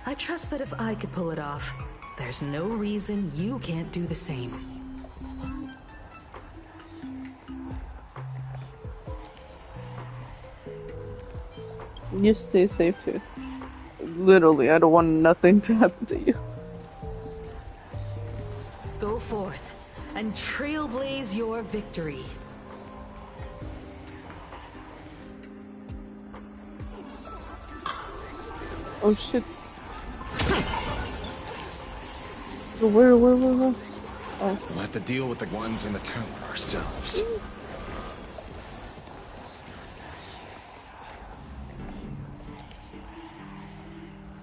I trust that if I could pull it off, there's no reason you can't do the same. You stay safe too. Literally, I don't want nothing to happen to you. Go forth and trailblaze your victory. Oh shit. Where? Oh. We'll have to deal with the ones in the tower ourselves.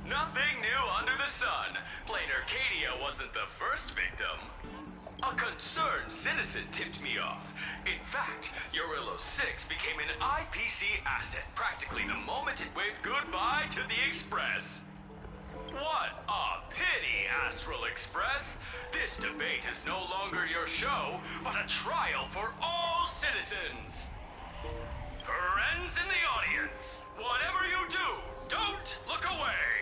Nothing new under the sun. Plain Arcadia wasn't the first victim. A concerned citizen tipped me off. In fact, Urillo 6 became an IPC asset practically the moment it waved goodbye to the Express. What a pity, Astral Express. This debate is no longer your show, but a trial for all citizens. Friends in the audience, whatever you do, don't look away.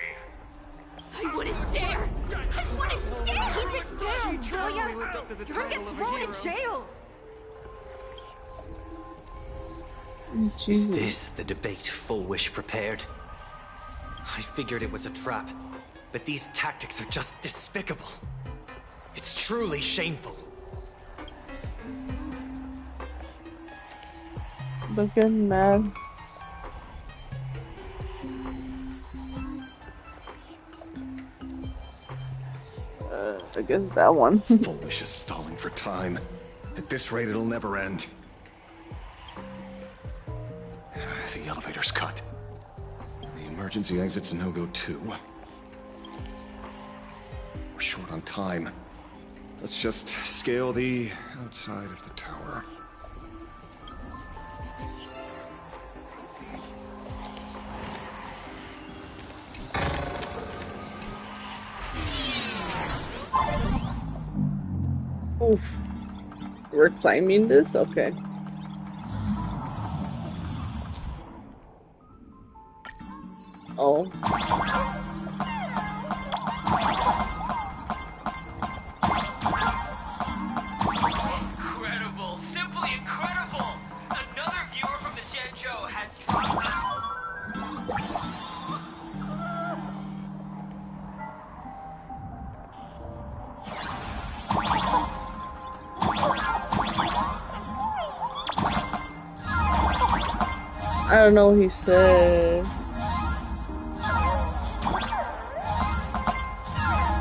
I wouldn't dare! I wouldn't dare! Keep it down, Julia! You're gonna get thrown in jail! Is this the debate Full Wish prepared? I figured it was a trap, but these tactics are just despicable. It's truly shameful. Looking mad. I guess that one. Full Wish is stalling for time. At this rate, it'll never end. The elevator's cut. The emergency exit's a no-go too. We're short on time. Let's just scale the outside of the tower. Oof. We're climbing this? Okay. Oh. Incredible, simply incredible! Another viewer from the Shenzhou has dropped us. I don't know what he said.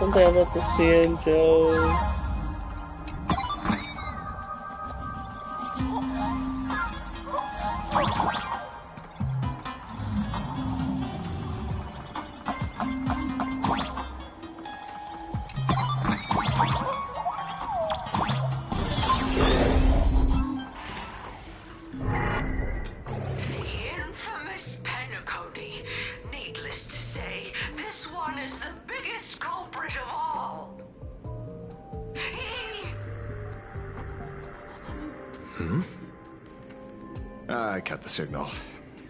Something about the Shenzhou. Infamous Penacody. Needless to say, this one is the biggest culprit of all. I cut the signal.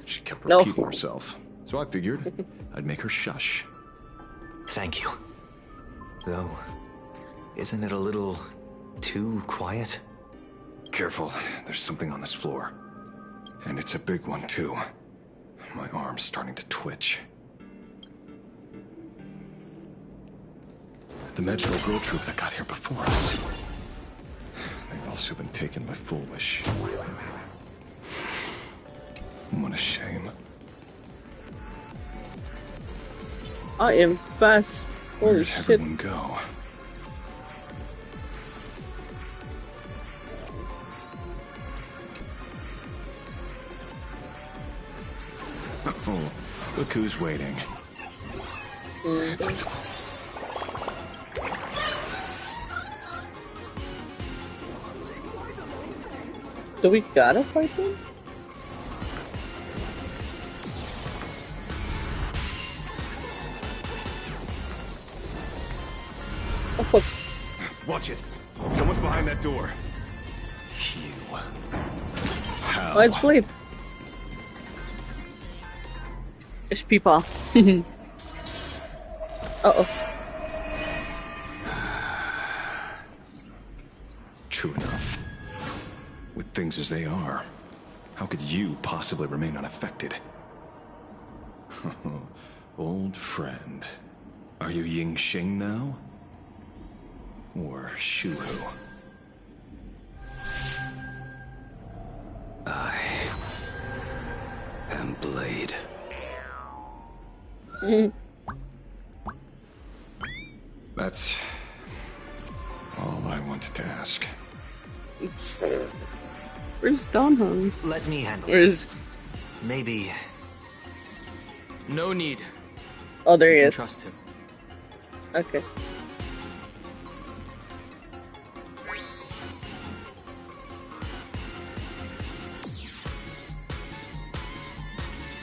She kept repeating herself. So I figured I'd make her shush. Thank you. Though, isn't it a little too quiet? Careful, there's something on this floor. And it's a big one, too. My arm's starting to twitch. The Medjugorje girl troop that got here before us. They've also been taken by Full Wish. What a shame. I am fast. Where'd everyone go? Oh, look who's waiting. Do we gotta fight them? Oh, watch it. Someone's behind that door. You. How? let's play. It's people. Uh-oh. True enough. With things as they are, how could you possibly remain unaffected? Old friend. Are you Ying Xing now? Or Shuhu? I am Blade. That's all I wanted to ask. Where's Donhong? Let me handle Where's... this. Maybe... No need. Oh, there he You is. can trust him. Okay.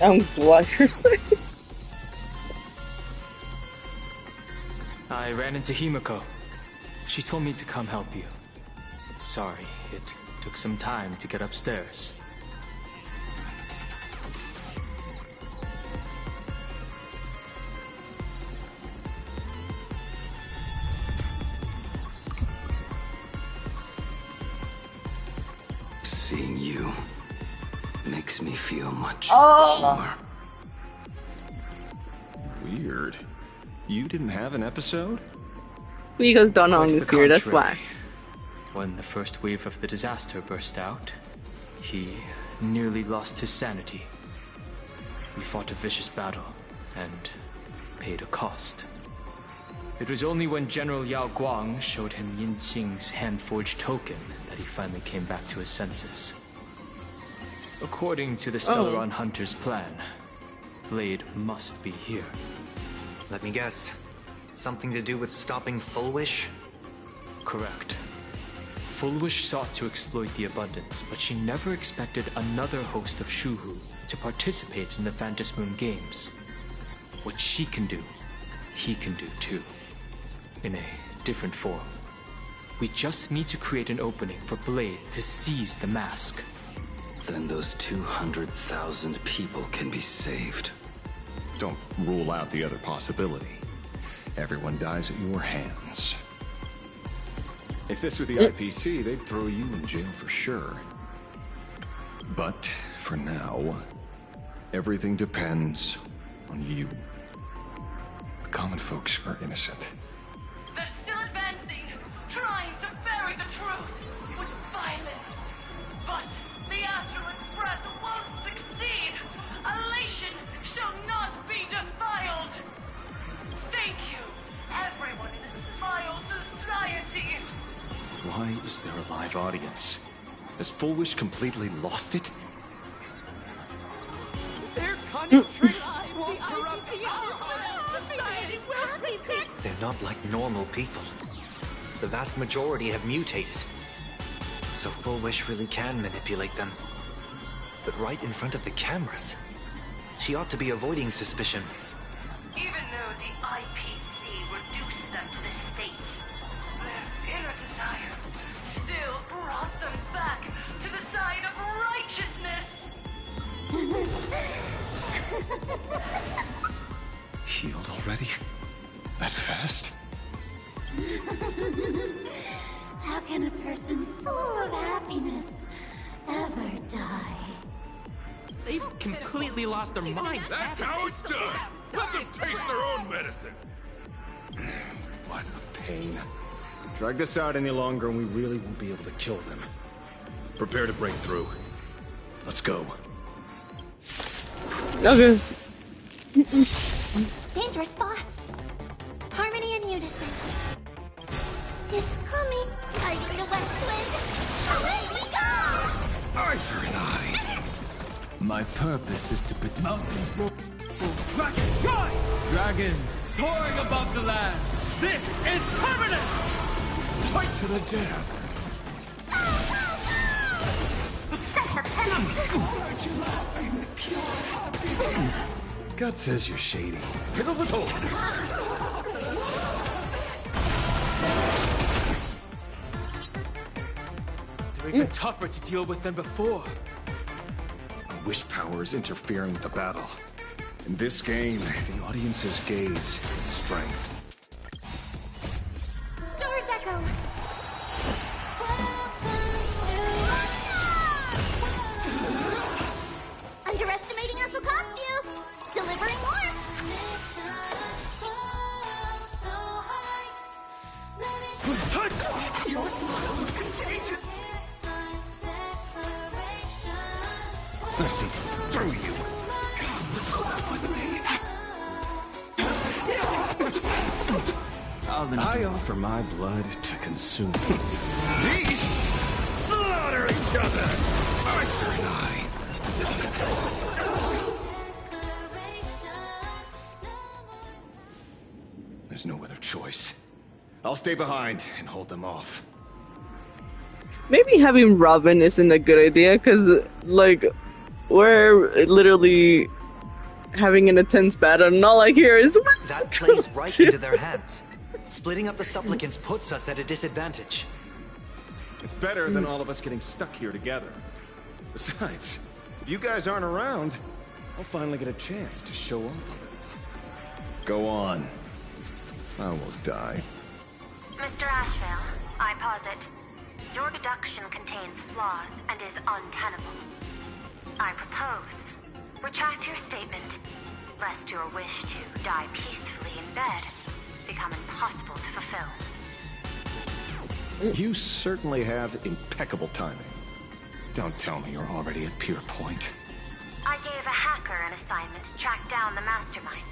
I'm glad you're safe. I ran into Himiko. She told me to come help you. Sorry, it took some time to get upstairs. Seeing you makes me feel much Oh. Weird. You didn't have an episode? Because Donhong Quite is the here, that's contrary. why. When the first wave of the disaster burst out, he nearly lost his sanity. We fought a vicious battle and paid a cost. It was only when General Yao Guang showed him Yin Qing's hand-forged token that he finally came back to his senses. According to the Stellaron Hunter's plan, Blade must be here. Let me guess. Something to do with stopping Full Wish? Correct. Full Wish sought to exploit the abundance, but she never expected another host of Shuhu to participate in the Phantom Moon Games. What she can do, he can do too. In a different form. We just need to create an opening for Blade to seize the mask. Then those 200,000 people can be saved. Don't rule out the other possibility. Everyone dies at your hands. If this were the IPC, they'd throw you in jail for sure. But, for now, everything depends on you. The common folks are innocent. They're still advancing, trying to bury the truth with violence. But the Astral Express won't succeed. Elation shall not be defiled. Thank you, everyone in this vile society. Why is there a live audience? Has Full Wish completely lost it? Their cunning tricks won't corrupt our honest society. We'll protect. They're not like normal people. The vast majority have mutated. So Full Wish really can manipulate them. But right in front of the cameras. She ought to be avoiding suspicion. Even though the IPC reduced them to this state, their inner desire still brought them back to the side of righteousness. Healed already? That fast? How can a person full of happiness ever die? They've completely lost their minds. That's how it's done. Let them taste their own medicine. What a pain. Drag this out any longer and we really won't be able to kill them. Prepare to break through. Let's go. Okay. Dangerous thoughts. Harmony unison. It's coming, riding the west wind. Away we go! Eye for an eye. My purpose is to protect mountains. Dragons soaring above the lands. This is permanent. Fight to the death. Accept the penalty! Gut says you're shady. Pickle the toes. They're even tougher to deal with than before. Wish power is interfering with the battle. In this game, the audience's gaze is strength. Stars echo! Underestimating us will cost you! Delivering warmth! Your smile is contagious. I see through you. I offer my blood to consume. Beasts slaughter each other. Eye for an eye. There's no other choice. I'll stay behind and hold them off. Maybe having Robin isn't a good idea, because, like, we're literally having an intense battle, and all I hear is... That plays right into their hands. Splitting up the supplicants puts us at a disadvantage. It's better than all of us getting stuck here together. Besides, if you guys aren't around, I'll finally get a chance to show off a little. Go on. I won't die. Mr. Ashvale, I posit, your deduction contains flaws and is untenable. I propose, retract your statement, lest your wish to die peacefully in bed become impossible to fulfill. You certainly have impeccable timing. Don't tell me you're already at Pier Point. I gave a hacker an assignment to track down the mastermind,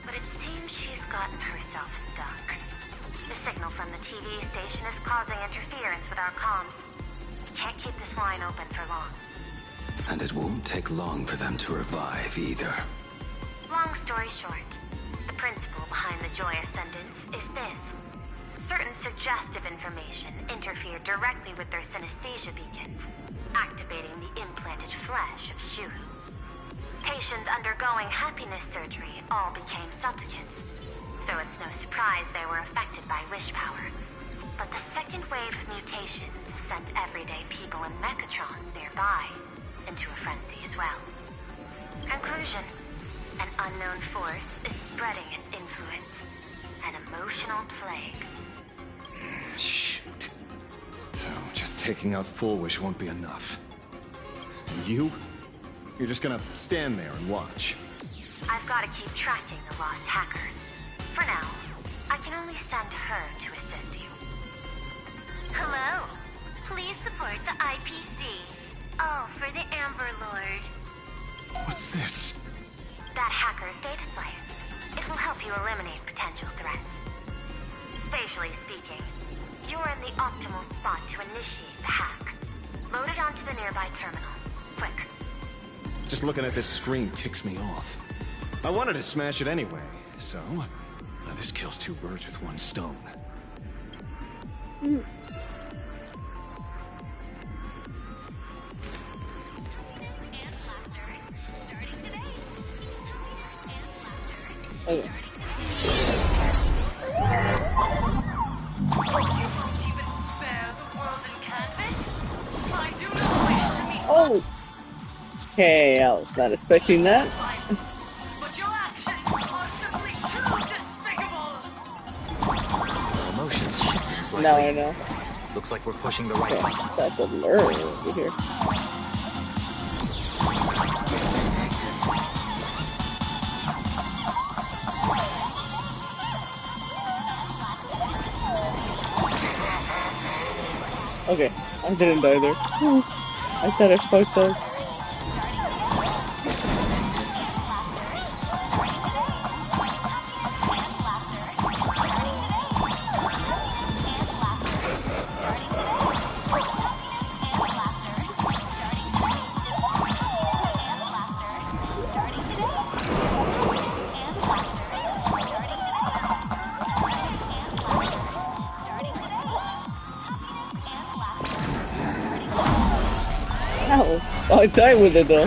but it seems she's gotten herself stuck. The signal from the TV station is causing interference with our comms. We can't keep this line open for long. And it won't take long for them to revive either. Long story short, the principle behind the Joy Ascendance is this. Certain suggestive information interfered directly with their synesthesia beacons, activating the implanted flesh of Shuru. Patients undergoing happiness surgery all became supplicants, so it's no surprise they were affected by wish power. But the second wave of mutations sent everyday people and mechatrons nearby into a frenzy as well. Conclusion: an unknown force is spreading its influence. An emotional plague. Shoot. So, just taking out Full Wish won't be enough. And you? You're just gonna stand there and watch. I've got to keep tracking the lost hacker. For now, I can only send her to assist you. Hello. Please support the IPC. All for the Amber Lord. What's this? That hacker's data slice. It will help you eliminate potential threats. Spatially speaking, you're in the optimal spot to initiate the hack. Load it onto the nearby terminal. Quick. Just looking at this screen ticks me off. I wanted to smash it anyway, so... this kills two birds with one stone. Oh. Oh! Okay, I was not expecting that. Emotions shifted slightly. Now I know. Looks like we're pushing the right buttons. That's a blur over here. Okay, I didn't die there. I thought I fucked up. I die with it though.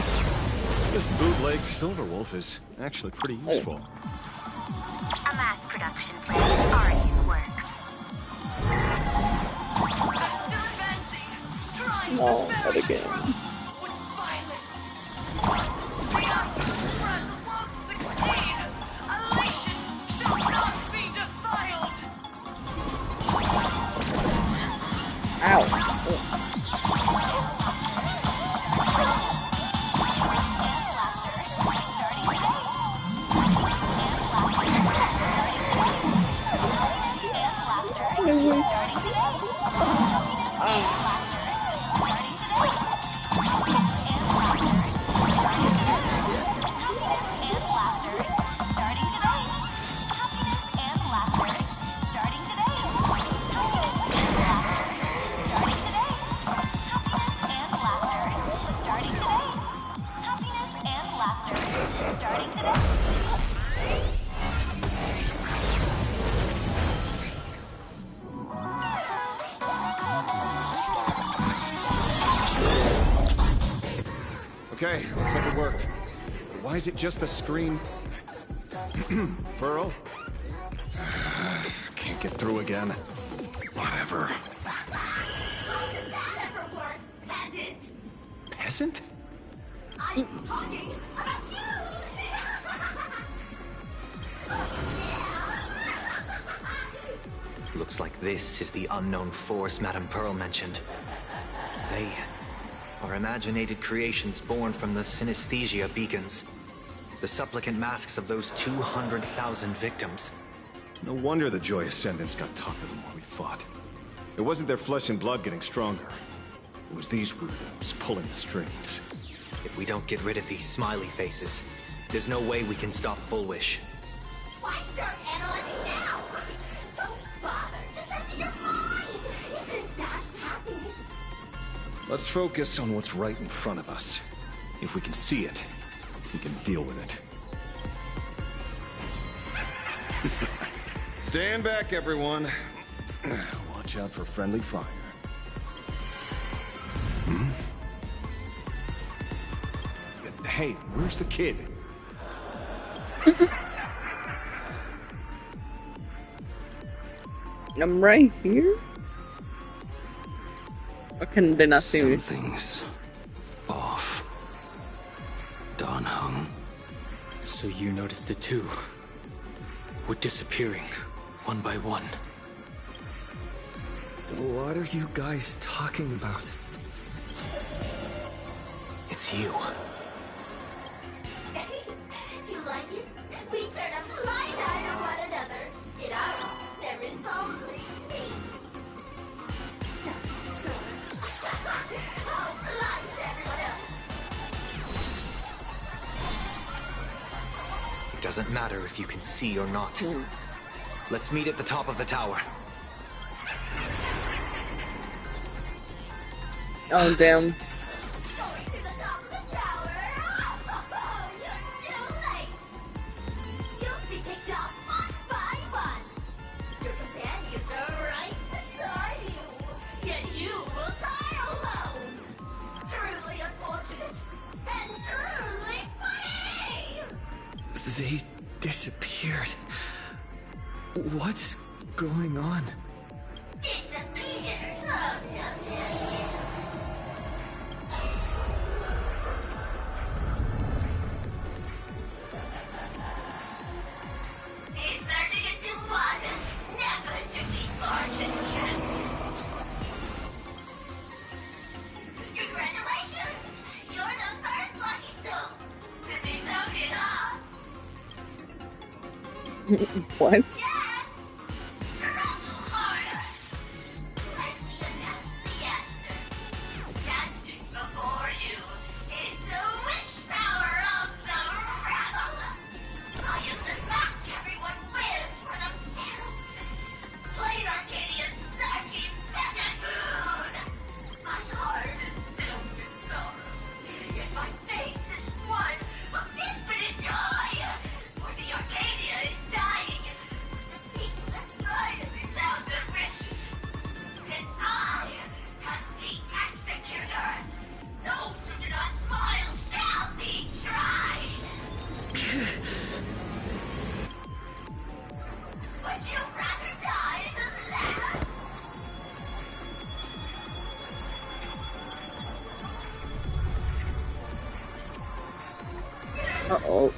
This bootleg Silverwolf is actually pretty useful. A mass production plan is already in the works. No, not again. Ow. Okay, looks like it worked. Why is it just the screen? Pearl? Can't get through again. Whatever. Peasant? I'm talking about you! Looks like this is the unknown force Madame Pearl mentioned. They are imaginated creations born from the synesthesia beacons. The supplicant masks of those 200,000 victims. No wonder the Joy Ascendants got tougher the more we fought. It wasn't their flesh and blood getting stronger. It was these weirdos pulling the strings. If we don't get rid of these smiley faces, there's no way we can stop Fullwish. Why start analyzing now? Don't bother. Just empty your mind. Isn't that happiness? Let's focus on what's right in front of us. If we can see it, we can deal with it. Stand back, everyone. Watch out for friendly fire. Hey, where's the kid? I'm right here. Or can they not see me? Something's off. Dawn Hung. So you noticed it too. We're disappearing, one by one. What are you guys talking about? It's you. Do you like it? We turn a blind eye to one another. In our arms, there is only me. How blind everyone else. It doesn't matter if you can see or not. Let's meet at the top of the tower. Oh, damn. They disappeared. What's going on? Disappeared. He's merging into one. Never to be parted. Congratulations! You're the first lucky stone to be sounded up. What? Yes! Struggle harder! Let me announce the answer. Standing before you is the witch power of the rebel! I am the mask everyone wears for themselves! Plain Arcadia's sucky Megamoon! My heart is filled with sorrow, yet my face is one of infinite joy! For the Arcadia is dying! Uh-oh.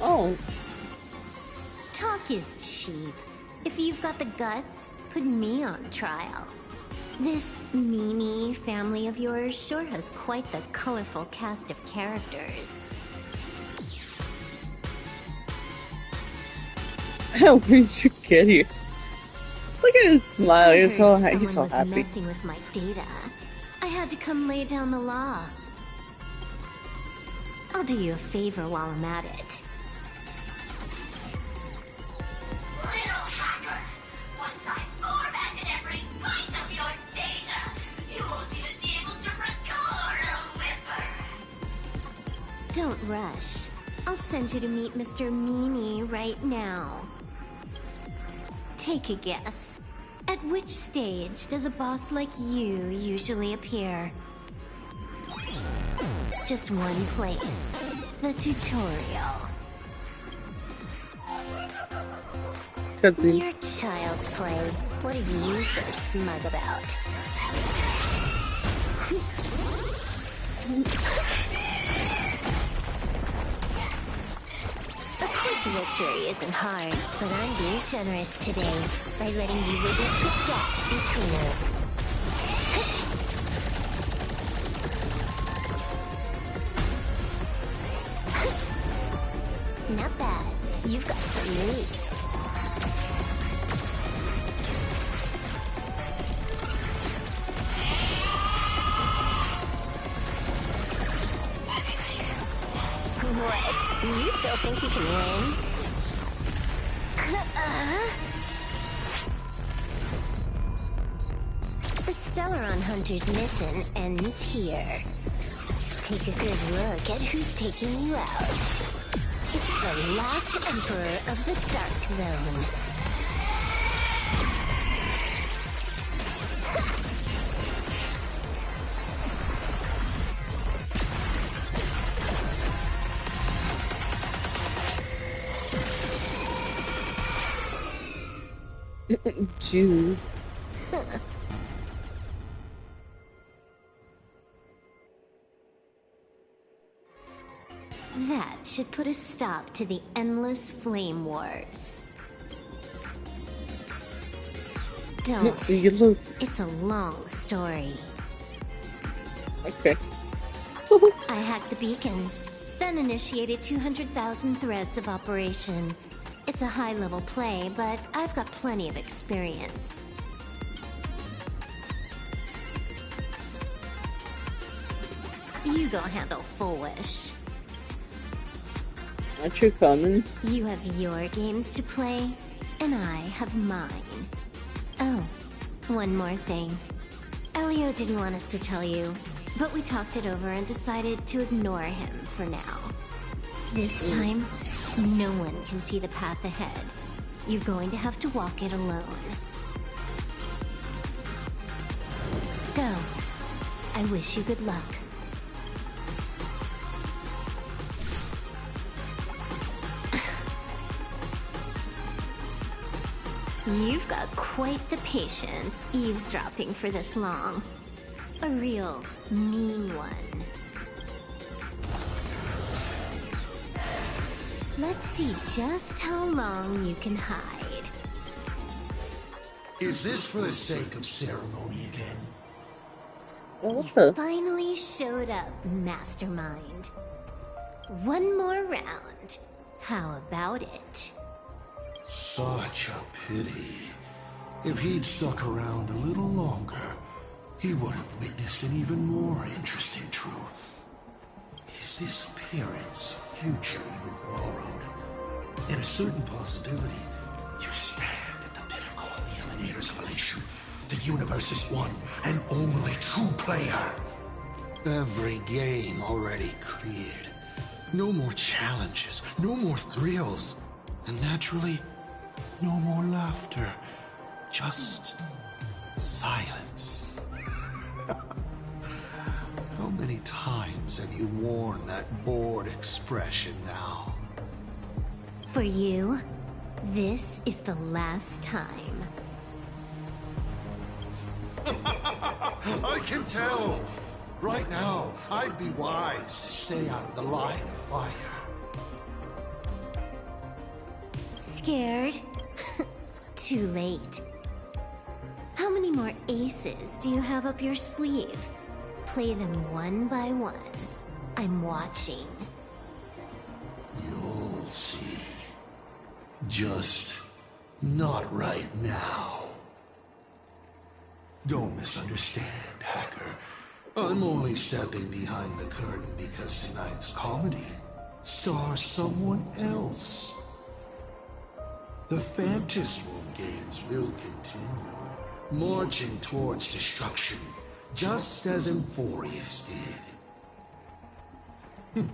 Oh. Talk is cheap. If you've got the guts, put me on trial. This Mimi family of yours sure has quite the colorful cast of characters. Where did you get here? Look at his smile. He's so happy. Someone was messing with my data. I had to come lay down the law. I'll do you a favor while I'm at it. Little hacker! Once I've formatted every byte of your data, you won't even be able to record a whimper! Don't rush. I'll send you to meet Mr. Mimi right now. Take a guess. At which stage does a boss like you usually appear? Just one place. The tutorial. Your child's play. What are you so smug about? A quick victory isn't hard, but I'm being generous today by letting you witness the gap between us. Not bad. You've got some moves. What? You still think you can win? The Stellaron Hunter's mission ends here. Take a good look at who's taking you out. It's the last Emperor of the Dark Zone. Jew. That should put a stop to the endless flame wars. Don't. It's a long story. Okay. I hacked the beacons, then initiated 200,000 threads of operation. It's a high-level play, but I've got plenty of experience. You go handle Full Wish. Aren't you coming? You have your games to play, and I have mine. Oh, one more thing. Elio didn't want us to tell you, but we talked it over and decided to ignore him for now. This time, no one can see the path ahead. You're going to have to walk it alone. Go. I wish you good luck. You've got quite the patience eavesdropping for this long. A real mean one. Let's see just how long you can hide. Is this for the sake of ceremony again? You finally showed up, Mastermind. One more round. How about it? Such a pity. If he'd stuck around a little longer, he would have witnessed an even more interesting truth. His disappearance future you borrowed. In a certain possibility, you stand at the pinnacle of the Emanator's evolution. The universe's one and only true player. Every game already cleared. No more challenges, no more thrills. And naturally, no more laughter. Just silence. How many times have you worn that bored expression now? For you, this is the last time. I can tell! Right now, I'd be wise to stay out of the line of fire. Scared? Too late. How many more aces do you have up your sleeve? Play them one by one. I'm watching. You'll see. Just not right now. Don't misunderstand, Hacker. I'm only stepping behind the curtain because tonight's comedy stars someone else. The Fantasy Room games will continue, marching towards destruction, just as Emphorius did.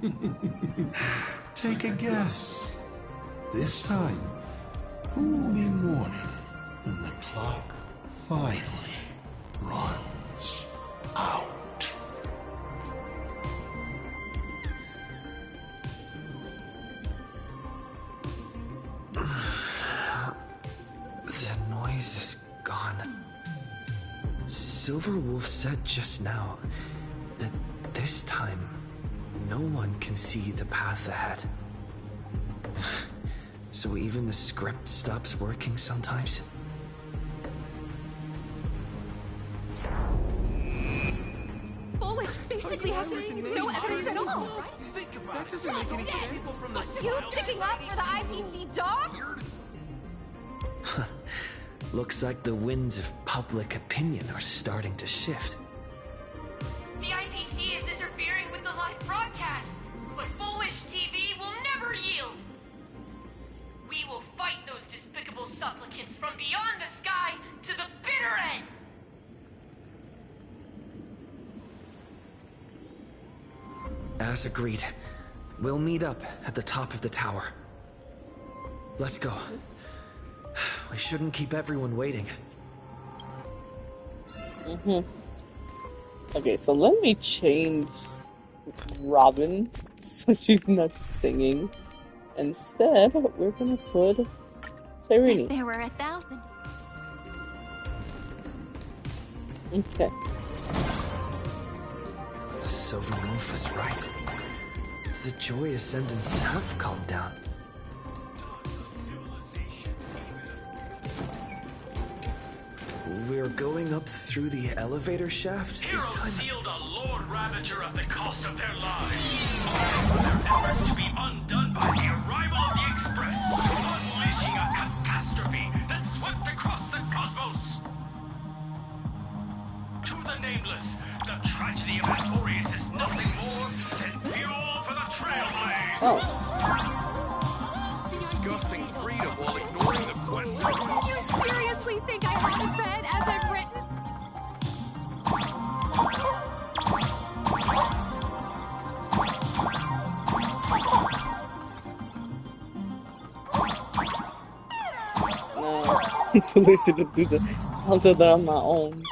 Take a guess. This time, who will be mourning when the clock finally runs out? The noise is gone. Silverwolf said just now that this time no one can see the path ahead. So even the script stops working sometimes? Foolish basically has no evidence at all. That doesn't make any sense. You sticking up for the IPC dog? Looks like the winds of public opinion are starting to shift. The IPC is interfering with the live broadcast, but Foolish TV will never yield. We will fight those despicable supplicants from beyond the sky to the bitter end. As agreed, we'll meet up at the top of the tower. Let's go. We shouldn't keep everyone waiting. Okay, so let me change Robin so she's not singing. Instead, we're gonna put Serene. There were 1,000. Okay. Silverwolf was right. The joy ascendants have calmed down. We're going up through the elevator shaft this time? Heroes sealed a Lord Ravager at the cost of their lives. All for their efforts to be undone by the arrival of the Express, unleashing a catastrophe that swept across the cosmos. To the nameless, the tragedy of Artorias is nothing more than fuel for the Trailblaze. Discussing freedom while ignoring the question. Do you seriously think I haven't read as I've written? No, too lazy to do that. I'll do that on my own.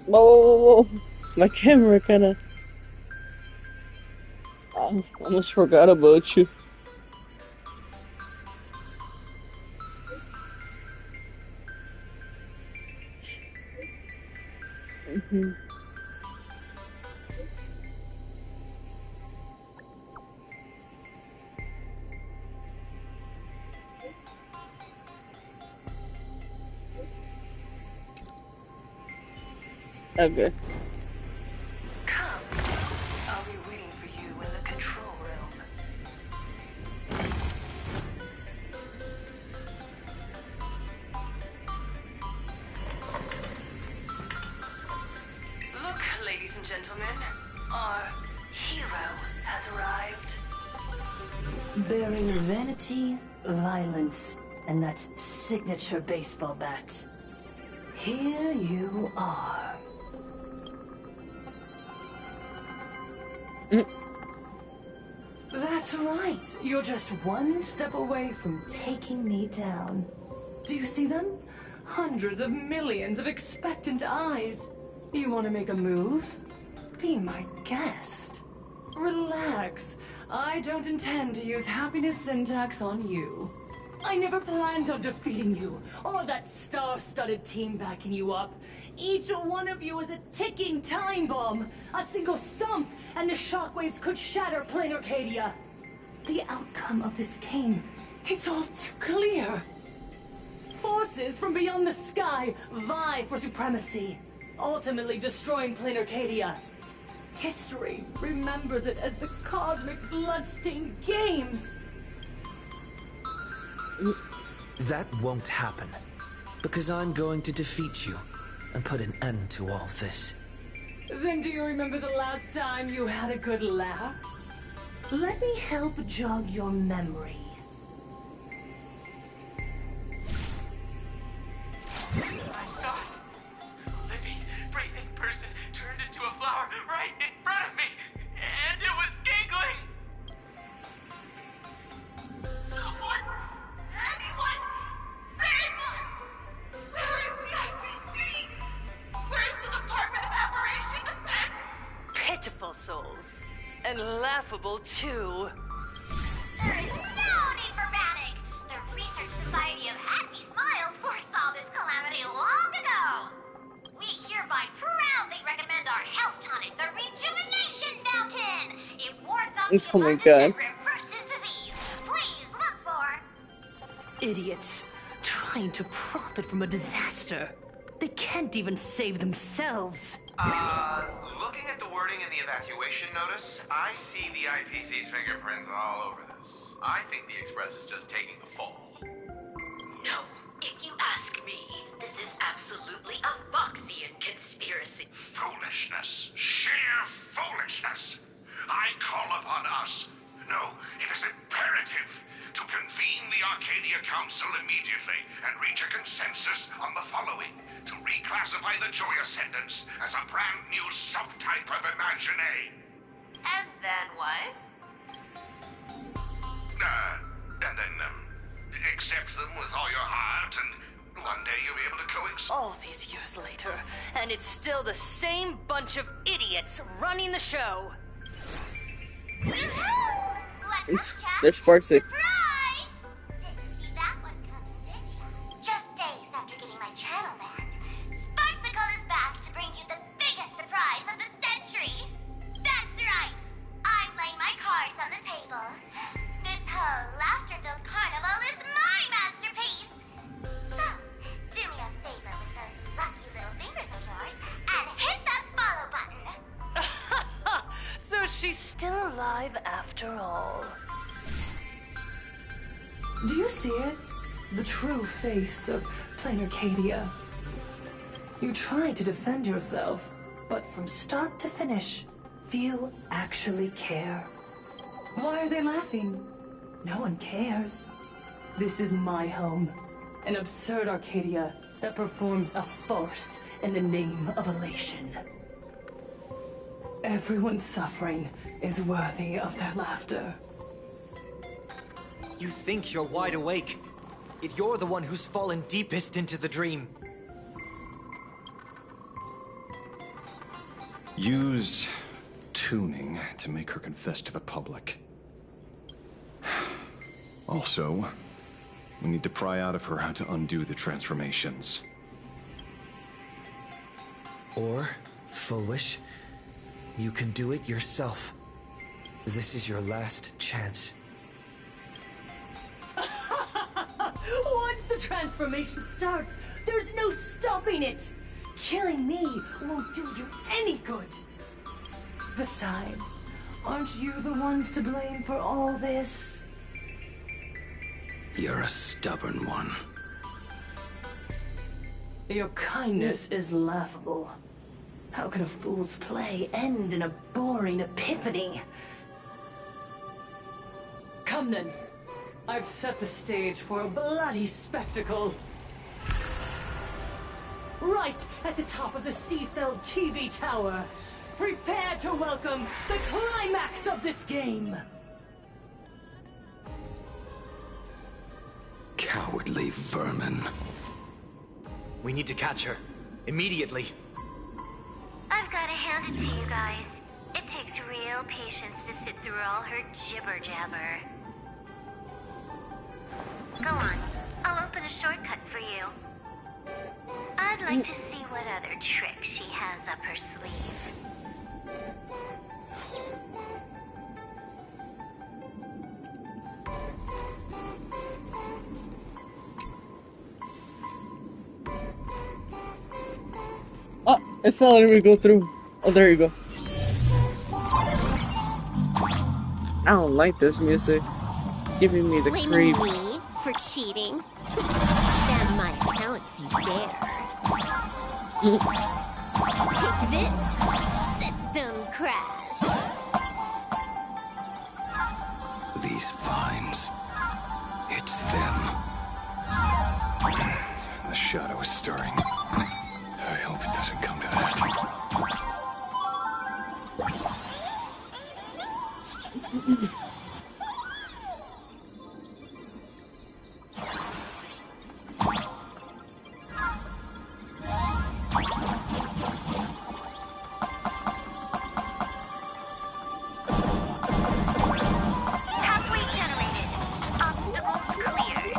Whoa, my camera kinda... I almost forgot about you. Okay. Come. I'll be waiting for you in the control room. Look, ladies and gentlemen, our hero has arrived. Bearing vanity, violence, and that signature baseball bat. Here you are. That's right. You're just one step away from taking me down. Do you see them? Hundreds of millions of expectant eyes. You want to make a move? Be my guest. Relax. I don't intend to use happiness syntax on you. I never planned on defeating you, or that star-studded team backing you up. Each one of you is a ticking time bomb. A single stomp, and the shockwaves could shatter plain Arcadia. The outcome of this game, it's all too clear. Forces from beyond the sky vie for supremacy, ultimately destroying plain Arcadia. History remembers it as the cosmic bloodstained games. That won't happen, because I'm going to defeat you and put an end to all this. Then do you remember the last time you had a good laugh? Let me help jog your memory. I saw it. A living, breathing person turned into a flower right in front of me, and it was giggling. Someone, anyone, save us! Where is the IPC? Where's the Department of Operation Defense? Pitiful souls. And laughable, too. There is no need for panic. The Research Society of Happy Smiles foresaw this calamity long ago. We hereby proudly recommend our health tonic, the Rejuvenation Fountain. It wards off Oh my god. and reverses disease. Please look for... Idiots. Trying to profit from a disaster. They can't even save themselves. Looking at the wording in the evacuation notice, I see the IPC's fingerprints all over this. I think the Express is just taking the fall. No, if you ask me, this is absolutely a Foxian conspiracy. Foolishness. Sheer foolishness. I call upon us. No, it is imperative to convene the Arcadia Council immediately and reach a consensus on the following. To reclassify the Joy Ascendants as a brand new subtype of Imagine. And then what? And then, accept them with all your heart, and one day you'll be able to coexist. All these years later, and it's still the same bunch of idiots running the show. They're Sparksy. Surprise! Didn't see that one coming, did you? Just days after getting my channel banned, Sparksicle is back to bring you the biggest surprise of the century. That's right. I'm laying my cards on the table. This whole laughter-filled carnival is my masterpiece. So, do me a favor with those lucky little fingers of yours and hit that follow button. So she's still alive after all. Do you see it? The true face of plain Arcadia. You tried to defend yourself, but from start to finish, few actually care. Why are they laughing? No one cares. This is my home. An absurd Arcadia that performs a farce in the name of elation. Everyone's suffering is worthy of their laughter. You think you're wide awake, yet you're the one who's fallen deepest into the dream. Use tuning to make her confess to the public. Also, we need to pry out of her how to undo the transformations. Or, Foolish, you can do it yourself. This is your last chance. Once the transformation starts, there's no stopping it! Killing me won't do you any good! Besides, aren't you the ones to blame for all this? You're a stubborn one. Your kindness is laughable. How can a fool's play end in a boring epiphany? Come then. I've set the stage for a bloody spectacle. Right at the top of the Seafeld TV tower. Prepare to welcome the climax of this game. Cowardly vermin. We need to catch her. Immediately. I've got to hand it to you guys. It takes real patience to sit through all her jibber-jabber. Go on. I'll open a shortcut for you. I'd like to see what other tricks she has up her sleeve. Oh, it's not letting me go through. Oh, there you go. I don't like this music. It's giving me the Blaming creeps. me for cheating? Ban my account if you dare. Take this, system crash. These vines. It's them. The shadow is stirring. I hope it doesn't come to that. Pathway generated. Obstacles cleared.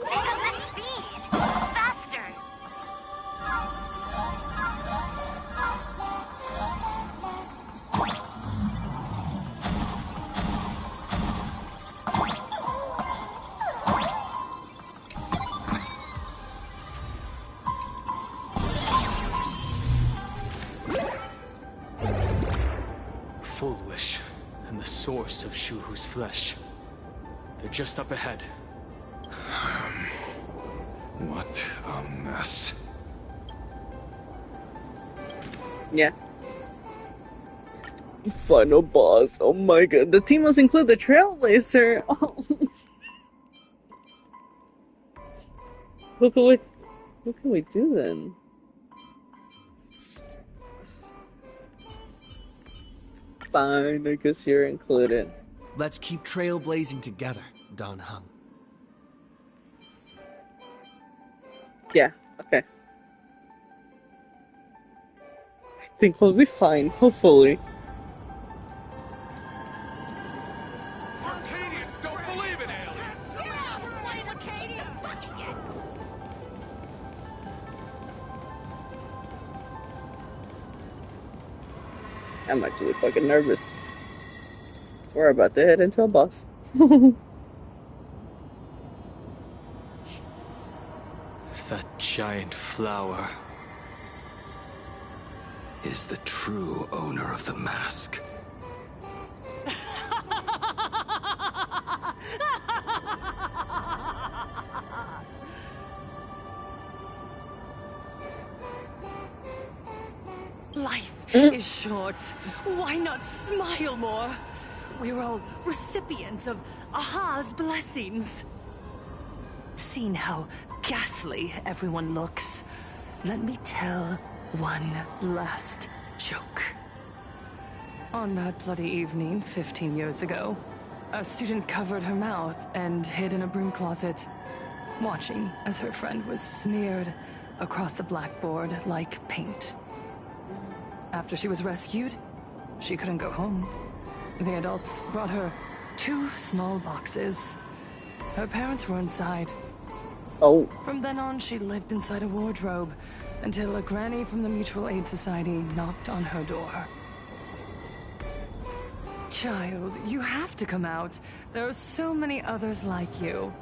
Pick up the speed. Faster. Full Wish and the source of Shuhu's flesh. They're just up ahead. What a mess. Yeah. Final boss. Oh my god. The team must include the Trailblazer. Oh. Who can we do then? Fine, I guess you're included. Let's keep trailblazing together, Don Hung. Yeah, okay. I think we'll be fine, hopefully. Arcadians don't believe in aliens! I'm actually fucking nervous. We're about to head into a boss. That giant flower is the true owner of the mask. Life is short. Why not smile more? We're all recipients of Aha's blessings. Seeing how ghastly everyone looks, let me tell one last joke. On that bloody evening 15 years ago, a student covered her mouth and hid in a broom closet, watching as her friend was smeared across the blackboard like paint. After she was rescued, she couldn't go home. The adults brought her 2 small boxes. Her parents were inside. Oh. From then on, she lived inside a wardrobe until a granny from the Mutual Aid Society knocked on her door. Child, you have to come out. There are so many others like you.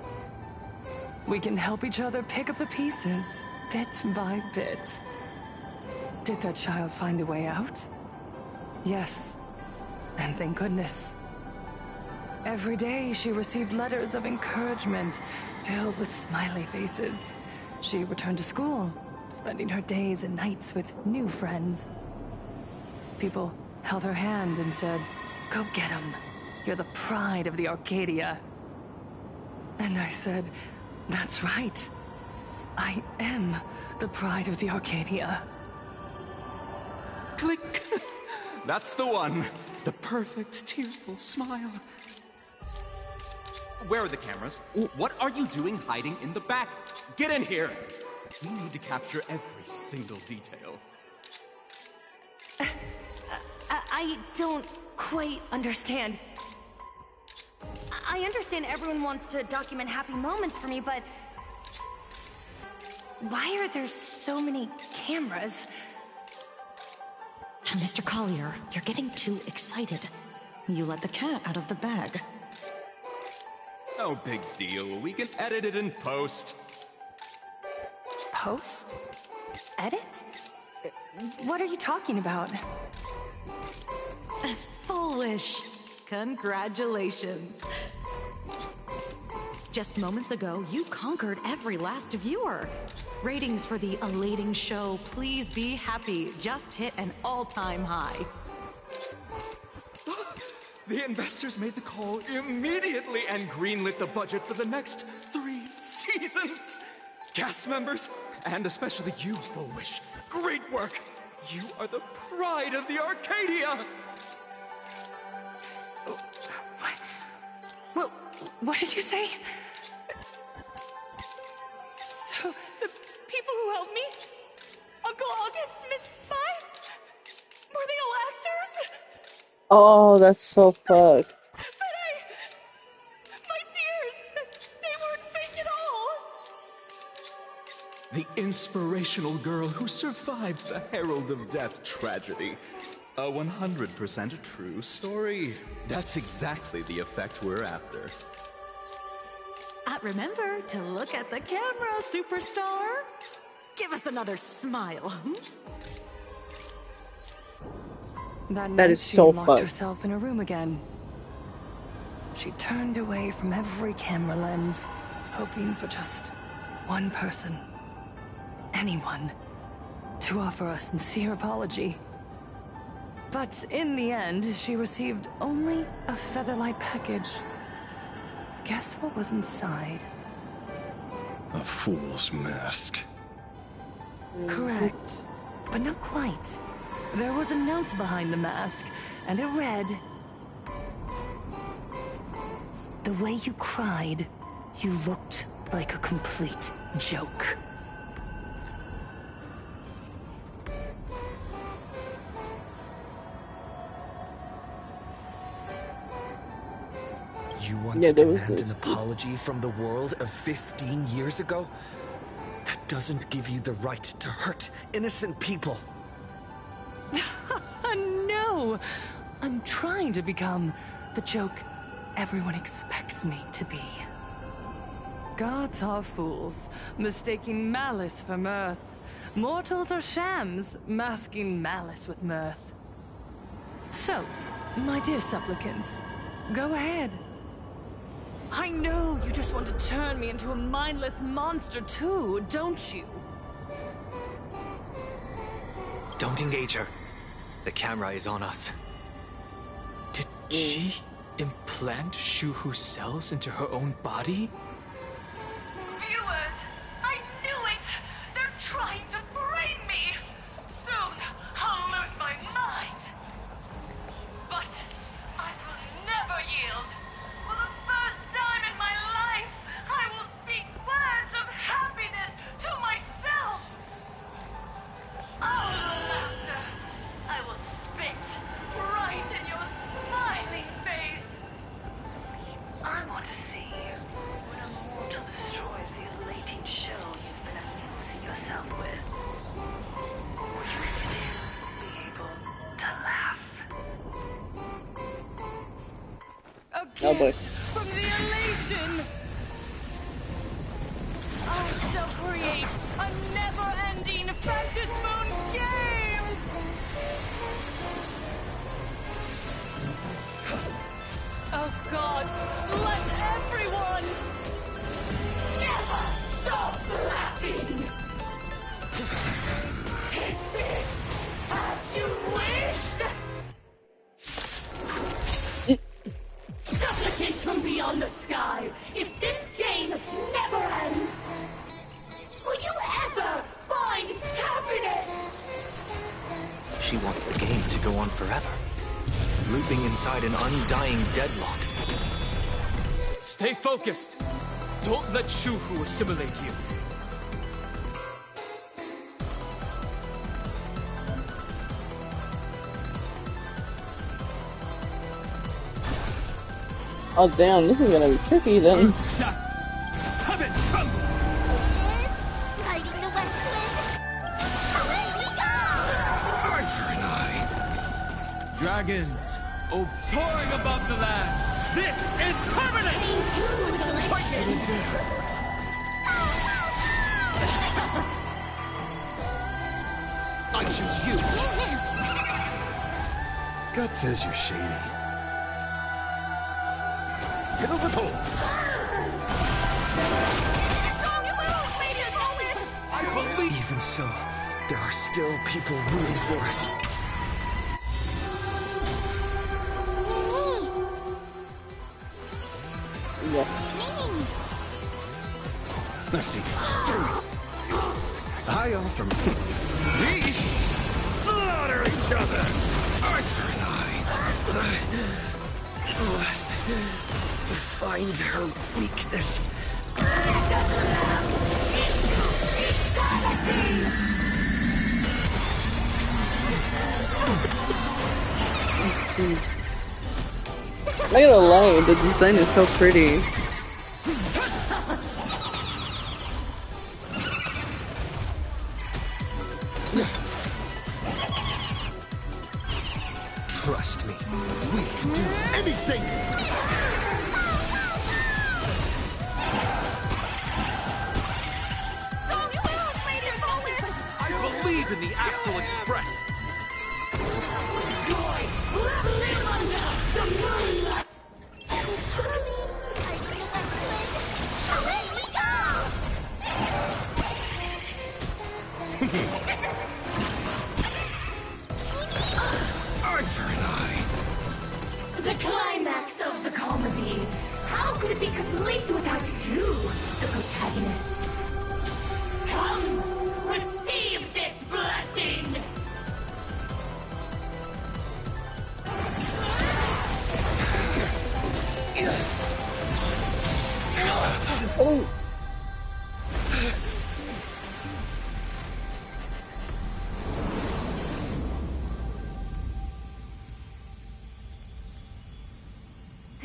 We can help each other pick up the pieces, bit by bit. Did that child find a way out? Yes. And thank goodness. Every day she received letters of encouragement filled with smiley faces. She returned to school, spending her days and nights with new friends. People held her hand and said, "Go get him. You're the pride of the Arcadia." And I said, "That's right. I am the pride of the Arcadia." Click! That's the one. The perfect, tearful smile. Where are the cameras? What are you doing hiding in the back? Get in here! We need to capture every single detail. I don't quite understand. I understand everyone wants to document happy moments for me, but why are there so many cameras? Mr. Collier, you're getting too excited. You let the cat out of the bag. No big deal. We can edit it in post. Post? Edit? What are you talking about? Foolish. Congratulations. Just moments ago, you conquered every last viewer. Ratings for the elating show, Please Be Happy, just hit an all-time high. The investors made the call immediately and greenlit the budget for the next 3 seasons. Cast members, and especially you, Foolish. Great work. You are the pride of the Arcadia. What did you say? So, the people who helped me? Uncle August, Miss Spy? Were they all actors? Oh, that's so fucked. My tears! They weren't fake at all! The inspirational girl who survived the Herald of Death tragedy. A 100% true story. That's exactly the effect we're after. Remember to look at the camera, superstar. Give us another smile. That That night is she so locked fucked. herself in a room again. She turned away from every camera lens, hoping for just one person, anyone, to offer a sincere apology. But in the end, she received only a featherlight package. Guess what was inside? A fool's mask. Correct, but not quite. There was a note behind the mask, and it read, "The way you cried, you looked like a complete joke." You want Yeah, to there was demand this. an apology from the world of 15 years ago? That doesn't give you the right to hurt innocent people. No! I'm trying to become the joke everyone expects me to be. Gods are fools, mistaking malice for mirth. Mortals are shams, masking malice with mirth. So, my dear supplicants, go ahead. I know you just want to turn me into a mindless monster too, don't you? Don't engage her. The camera is on us. Did she implant Shuhu's cells into her own body? Viewers, I knew it! They're trying to brain me! Soon, I'll lose my mind! But I will never yield! For the first time in my life, I will speak words of happiness to myself! Out of the laughter, I will spit right Oh boy. from the elation. I shall create a never-ending Fantasmoon Games! Oh gods, let everyone never stop laughing! Is this as you wished? Supplicants from beyond the sky, if this game never ends, will you ever find happiness? She wants the game to go on forever, looping inside an undying deadlock. Stay focused. Don't let Shuhu assimilate you. Oh damn, this is gonna be tricky then. Have it crumble! Lighting the west wind. Away we go! Eye for an eye. Dragons, soaring above the lands. This is permanent! Fight to the death. I choose you. Gut says you're shady. Fiddle the toes. I believe. Even so, there are still people rooting for us. Let's see. I offer beasts slaughter each other. Eye for an eye. Must find her weakness. I'm not gonna lie, the design is so pretty. Trust me, we can do anything! I believe in the Astral Express. Eye for an eye. The climax of the comedy. How could it be complete without you, the protagonist? Come, receive this blessing! Oh.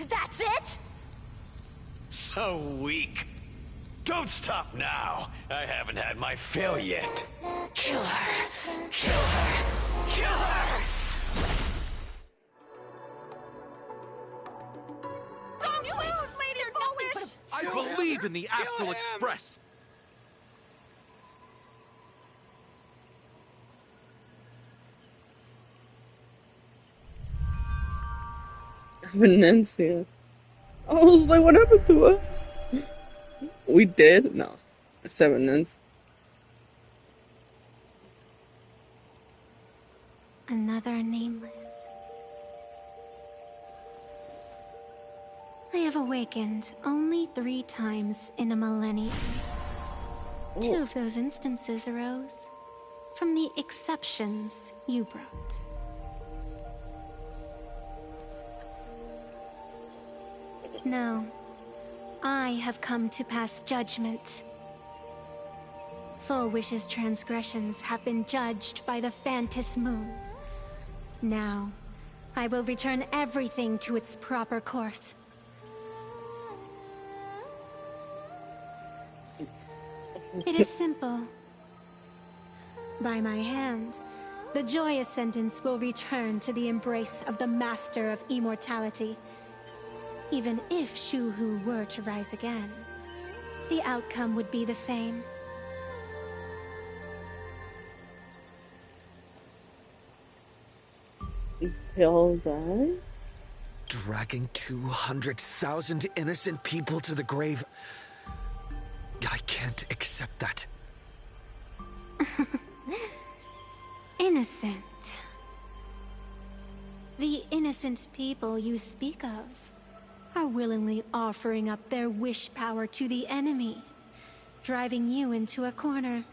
That's it? So weak. Don't stop now. I haven't had my fill yet. Kill her! Kill her! Kill her! Don't lose, Lady Foolish! I believe in the Astral Express. Venencia. I was like, what happened to us? We did? No. It's Venencia. Another nameless. I have awakened only 3 times in a millennium. 2 of those instances arose from the exceptions you brought. No, I have come to pass judgment. Full Wish's transgressions have been judged by the Fantasmoon. Now, I will return everything to its proper course. It is simple. By my hand, the Joy Ascendants will return to the embrace of the Master of Immortality. Even if Shu-Hu were to rise again, the outcome would be the same. Till die? Dragging 200,000 innocent people to the grave. I can't accept that. Innocent. The innocent people you speak of are willingly offering up their wish power to the enemy, driving you into a corner.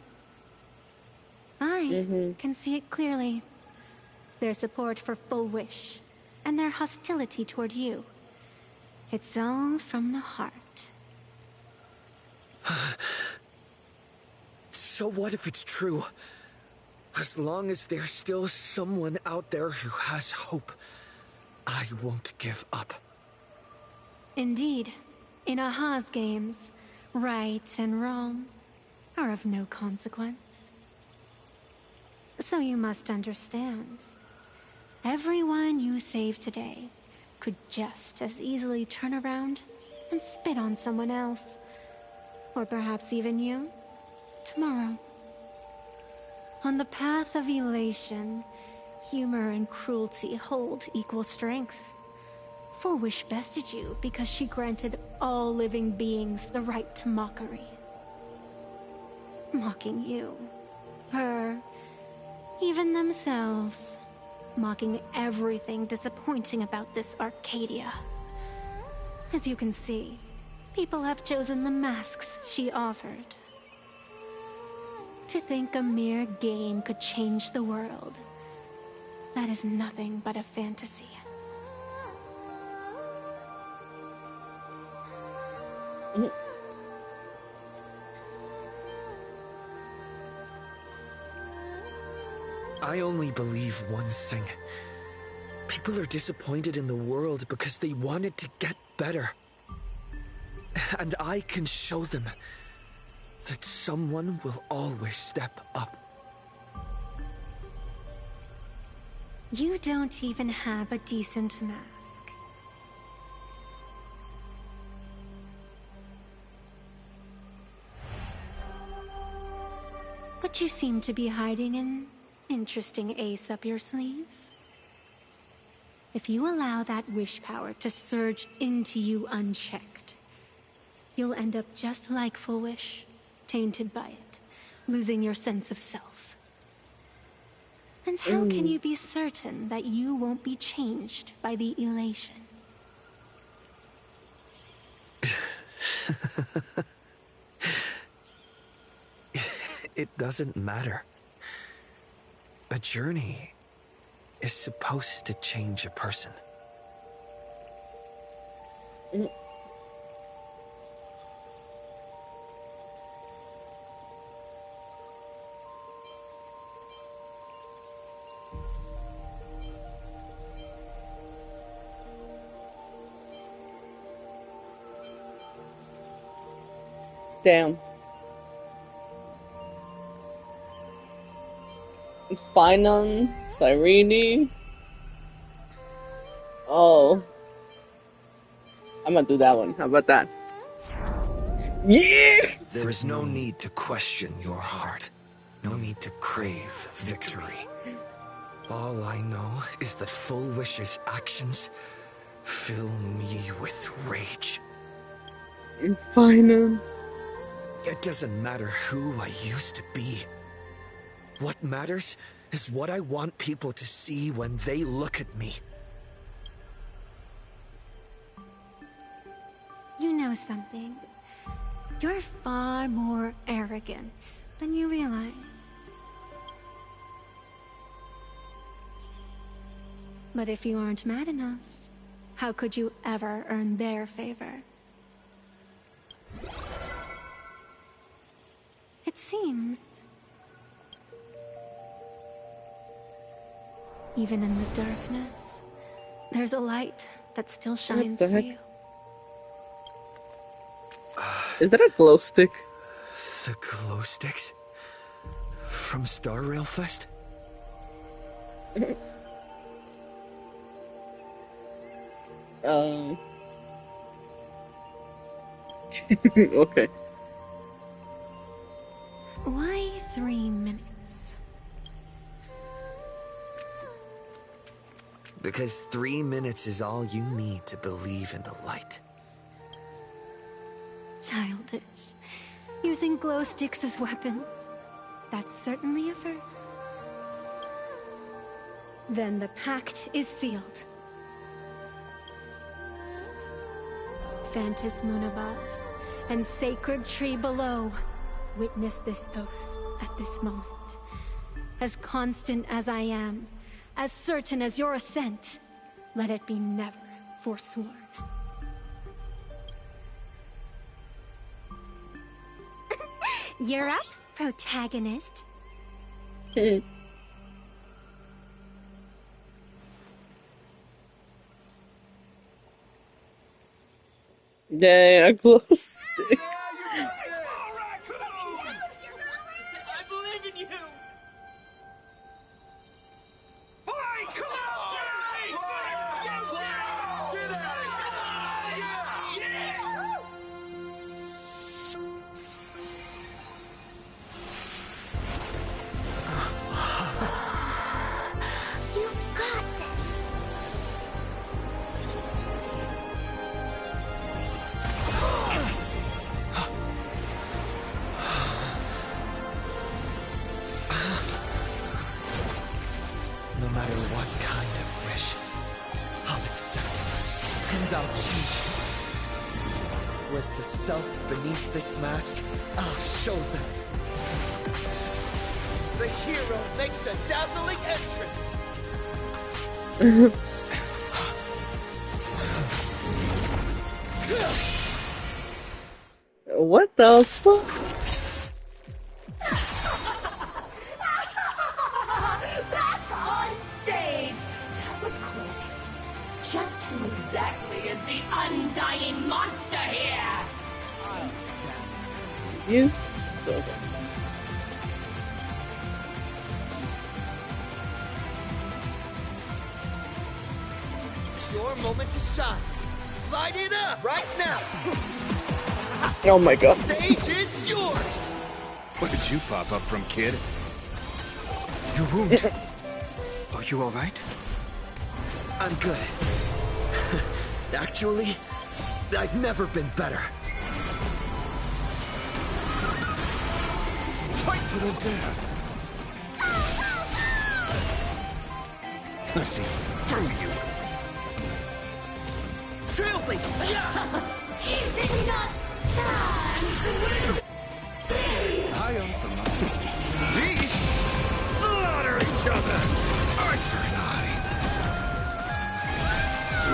I can see it clearly. Their support for Full Wish, and their hostility toward you. It's all from the heart. So what if it's true? As long as there's still someone out there who has hope, I won't give up. Indeed, in Aha's games, right and wrong are of no consequence. So you must understand, everyone you save today could just as easily turn around and spit on someone else, or perhaps even you, tomorrow. On the path of elation, humor and cruelty hold equal strength. Full Wish bested you because she granted all living beings the right to mockery. Mocking you, her, even themselves. Mocking everything disappointing about this Arcadia. As you can see, people have chosen the masks she offered. To think a mere game could change the world, that is nothing but a fantasy. I only believe one thing. People are disappointed in the world because they wanted to get better. And I can show them that someone will always step up. You don't even have a decent mask. But you seem to be hiding an interesting ace up your sleeve. If you allow that wish power to surge into you unchecked, you'll end up just like Full Wish, tainted by it, losing your sense of self. And how can you be certain that you won't be changed by the elation? It doesn't matter. A journey is supposed to change a person. Damn. Finon, Cyrene. Oh. I'm gonna do that one. How about that? Yeah! There is no need to question your heart. No need to crave victory. All I know is that Full Wish's actions fill me with rage. Finon. It doesn't matter who I used to be. What matters is what I want people to see when they look at me. You know something? You're far more arrogant than you realize. But if you aren't mad enough, how could you ever earn their favor? It seems even in the darkness, there's a light that still shines for you. Is that a glow stick? The glow sticks? From Star Rail Fest? Okay. Why 3 minutes? Because 3 minutes is all you need to believe in the light. Childish. Using glow sticks as weapons. That's certainly a first. Then the pact is sealed. Phantus moon above, and sacred tree below, witness this oath at this moment. As constant as I am, as certain as your ascent, let it be never forsworn. You're up, protagonist. Yay, a glow stick. I believe in you! Fight! Come on! You got this. No matter what kind of wish, I'll accept it, and I'll change it. With the self beneath this mask, I'll show them. The hero makes a dazzling entrance! What the fuck? Back on stage! That was quick. Just who exactly is the undying monster here? You still Your moment to shine. Light it up right now! Oh my god. Stage is yours! Where did you pop up from, kid? Your wound. Are you alright? I'm good. Actually, I've never been better. Fight to the death! I see through you. Trailblazer! Is it not time? I am for my beasts slaughter each other. Eye for an eye.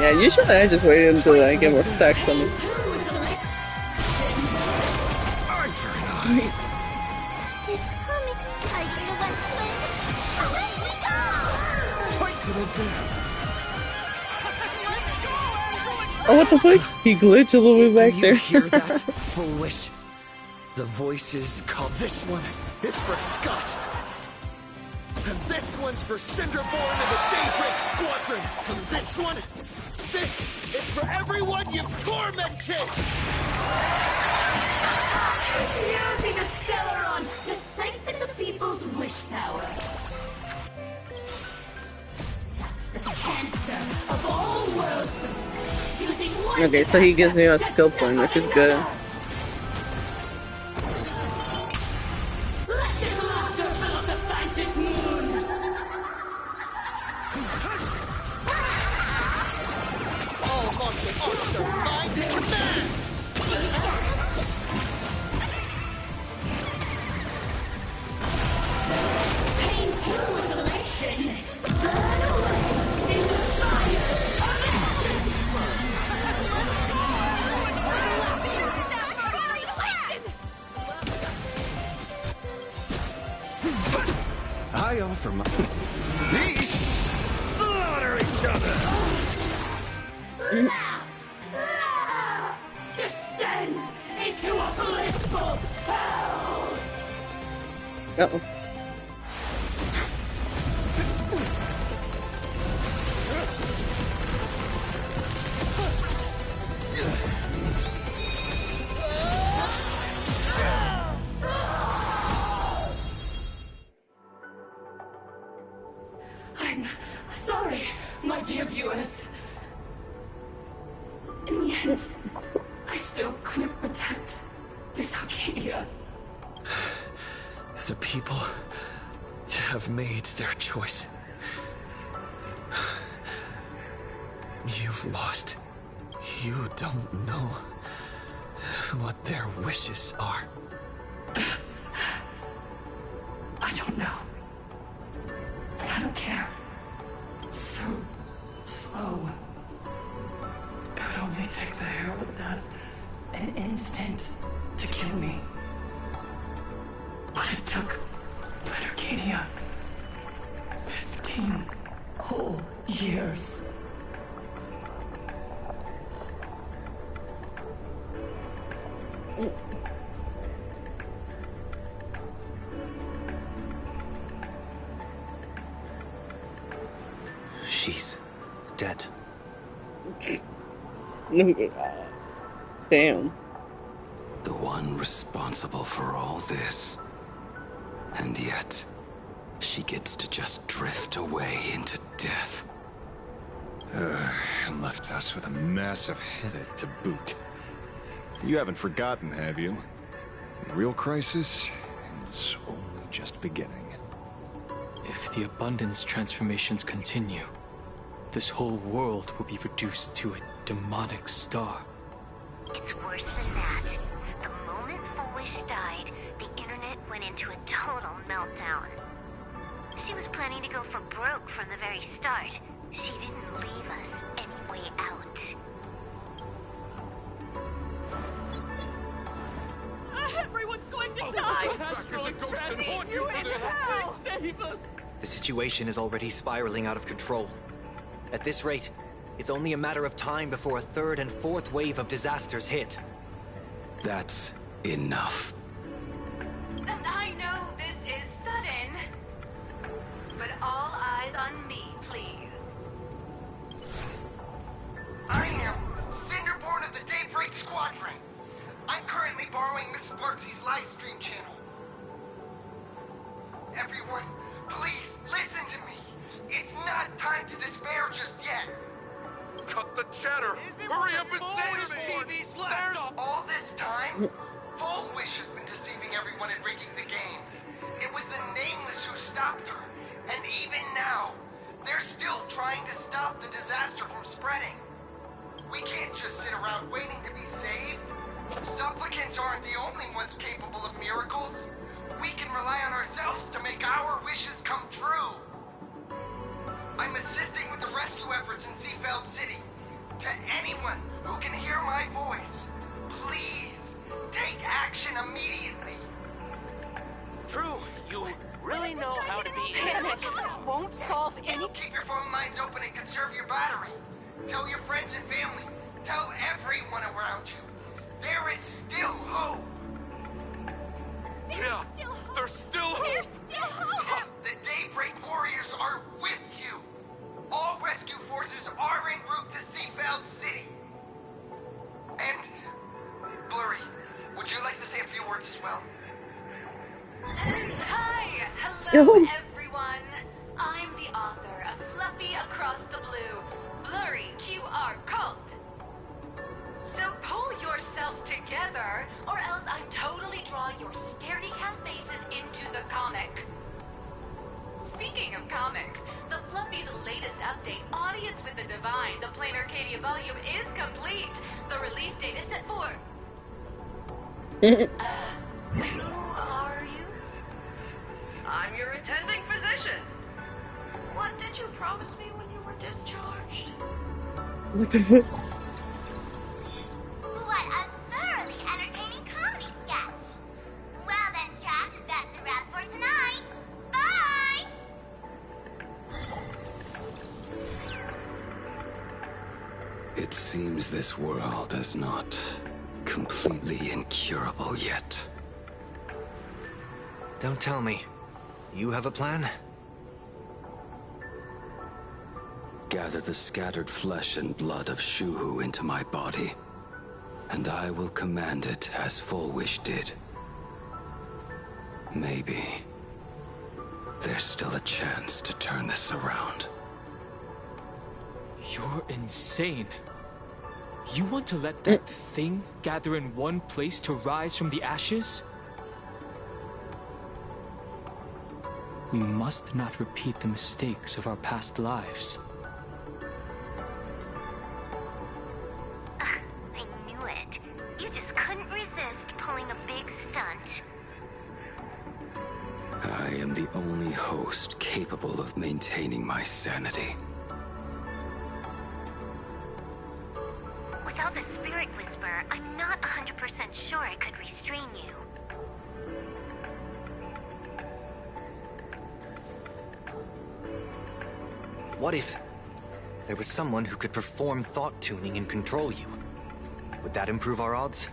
Yeah, usually I just wait until I get more stacks on it. Eye for an eye. It's coming. Fighting the West Wind. Away we go! Fight to the death. Oh, what the fuck? He glitched a little bit back Do you there. hear that, foolish? The voices call. This one is for Scott. And this one's for Cinderborn and the Daybreak Squadron. And this one, this is for everyone you've tormented! Using the Stellaron to siphon the people's wish power. That's the cancer of all worlds. Using one Okay, so he gives me a skill point, which is good. Let this laughter fill up the Phantus moon. All martial arts are mine to command! Pain to elation. Burn away in the fire of action. I offer my beasts slaughter each other. Descend into a blissful hell. Uh-oh. I'm sorry, my dear viewers. In the end, I still couldn't protect this Arcadia. The people have made their choice. You've lost. You don't know what their wishes are. I don't know. And I don't care. So slow. It would only take the herald of death an instant to kill me. But it took Blood Arcadia 15 whole years. She's dead. Damn. The one responsible for all this. And yet, she gets to just drift away into death. And left us with a massive headache to boot. You haven't forgotten, have you? The real crisis is only just beginning. If the abundance transformations continue, this whole world will be reduced to a demonic star. It's worse than that. The moment Foolish died, the internet went into a total meltdown. She was planning to go for broke from the very start. She didn't leave us any way out. Everyone's going to die! You in hell! Save us! The situation is already spiraling out of control. At this rate, it's only a matter of time before a third and fourth wave of disasters hit. That's enough. And I know this is sudden, but all eyes on me, please. I am Cinderborn of the Daybreak Squadron. I'm currently borrowing Miss Sparksy's live stream channel. Everyone, please listen to me. It's not time to despair just yet. Cut the chatter! Hurry up and save me! There's all this time, Full Wish has been deceiving everyone and rigging the game. It was the Nameless who stopped her, and even now, they're still trying to stop the disaster from spreading. We can't just sit around waiting to be saved. Supplicants aren't the only ones capable of miracles. We can rely on ourselves to make our wishes come true. I'm assisting with the rescue efforts in Seafeld City. To anyone who can hear my voice, please take action immediately. True, you really know how to be panic. Won't solve any. Keep your phone lines open and conserve your battery. Tell your friends and family. Tell everyone around you. There is still hope. There's still hope. There's still hope! The Daybreak Warriors are with you. All rescue forces are en route to Seafeld City. And, Blurry, would you like to say a few words as well? Hi! Hello, everyone! I'm the author of Fluffy Across the Blue, Blurry QR Cult. So pull yourselves together, or else I totally draw your scaredy cat faces into the comic. Speaking of comics, the Fluffy's latest update, Audience with the Divine, the Plain Arcadia volume, is complete. The release date is set for... who are you? I'm your attending physician. What did you promise me when you were discharged? What a thoroughly entertaining comedy sketch! Well then, chat, that's a wrap for tonight. Bye! It seems this world is not completely incurable yet. Don't tell me. You have a plan? Gather the scattered flesh and blood of Shuhu into my body, and I will command it as Full Wish did. Maybe there's still a chance to turn this around. You're insane. You want to let that thing gather in one place to rise from the ashes? We must not repeat the mistakes of our past lives. I knew it. You just couldn't resist pulling a big stunt. I am the only host capable of maintaining my sanity. Without the Spirit Whisperer, I'm not 100% sure I could restrain you. What if there was someone who could perform thought tuning and control you? Would that improve our odds?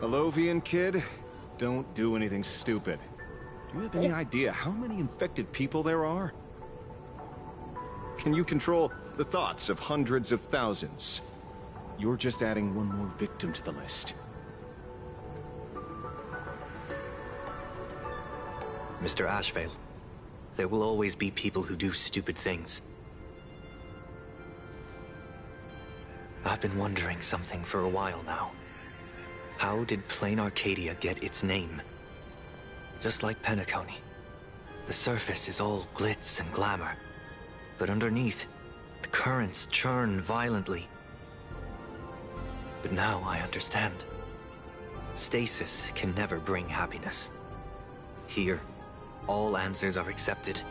Alovian kid, don't do anything stupid. Do you have any idea how many infected people there are? Can you control the thoughts of hundreds of thousands? You're just adding one more victim to the list. Mr. Ashvale, there will always be people who do stupid things. I've been wondering something for a while now. How did Plain Arcadia get its name? Just like Penacony, the surface is all glitz and glamour, but underneath, the currents churn violently. But now I understand. Stasis can never bring happiness. Here, all answers are accepted,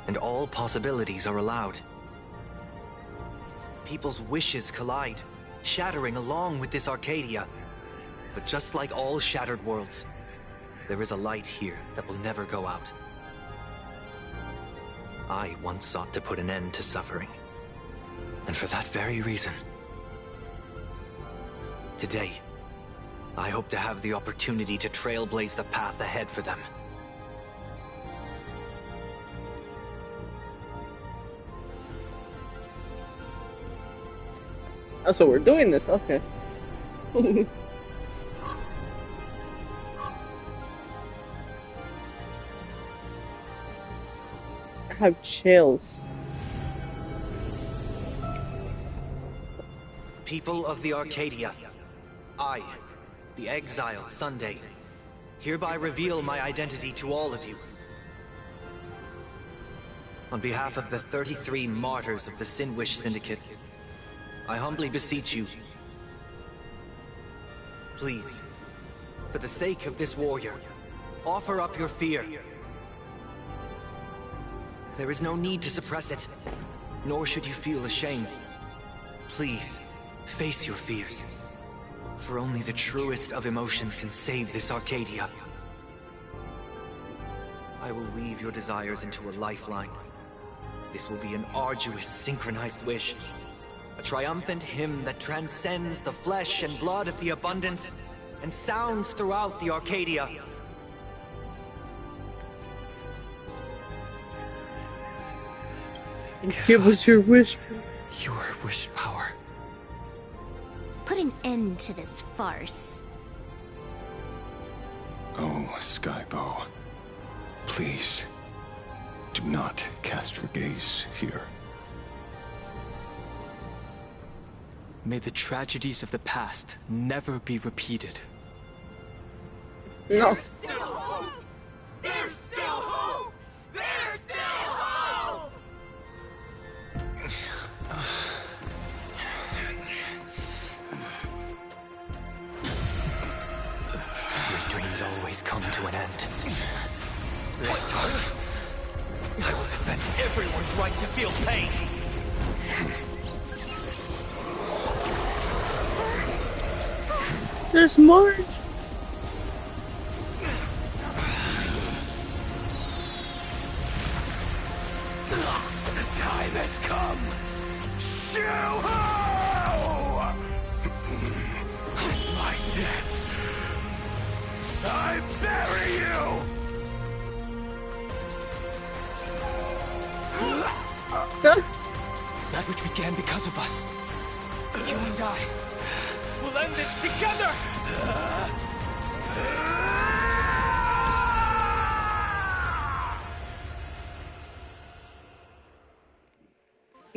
and all possibilities are allowed. People's wishes collide, shattering along with this Arcadia. But just like all shattered worlds, there is a light here that will never go out. I once sought to put an end to suffering. And for that very reason, today, I hope to have the opportunity to trailblaze the path ahead for them. Oh, so we're doing this, okay. I have chills. People of the Arcadia, I, the Exile Sunday, hereby reveal my identity to all of you. On behalf of the 33 martyrs of the Sinwish Syndicate, I humbly beseech you, please, for the sake of this warrior, offer up your fear. There is no need to suppress it, nor should you feel ashamed. Please, face your fears, for only the truest of emotions can save this Arcadia. I will weave your desires into a lifeline. This will be an arduous, synchronized wish. A triumphant hymn that transcends the flesh and blood of the abundance and sounds throughout the Arcadia. Give us your wish. Your wish power. Put an end to this farce. Oh, Skybow. Please, do not cast your gaze here. May the tragedies of the past never be repeated. No. There's still hope! There's still hope! There's still hope! Your dreams always come to an end. This time, I will defend everyone's right to feel pain. There's more. The time has come. Shoo-ho! My death. I bury you! That which began because of us. You and I will end this together!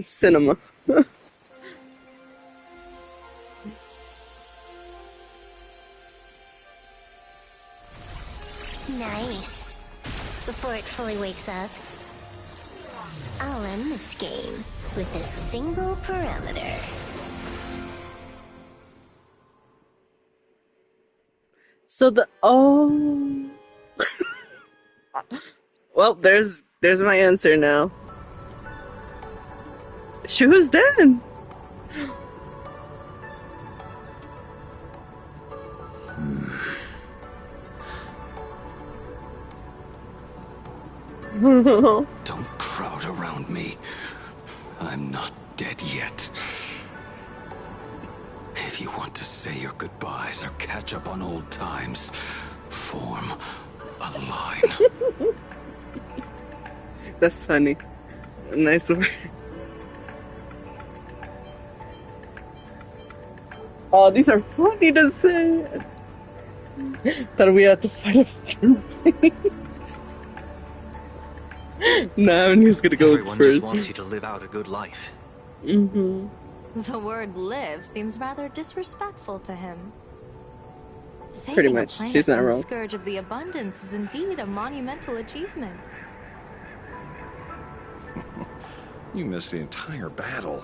Cinema. Nice. Before it fully wakes up, I'll end this game with a single parameter. So well, there's my answer now. She was dead. Don't crowd around me. I'm not dead yet. If you want to say your goodbyes or catch up on old times, form a line. That's funny. Nice word. Oh, these are funny to say. That we had to fight a few things. Nah, I'm just gonna go Everyone first. just wants you to live out a good life. Mm-hmm. The word live seems rather disrespectful to him. Pretty Saving a much. planet She's not from the wrong. scourge of the abundance is indeed a monumental achievement. You missed the entire battle.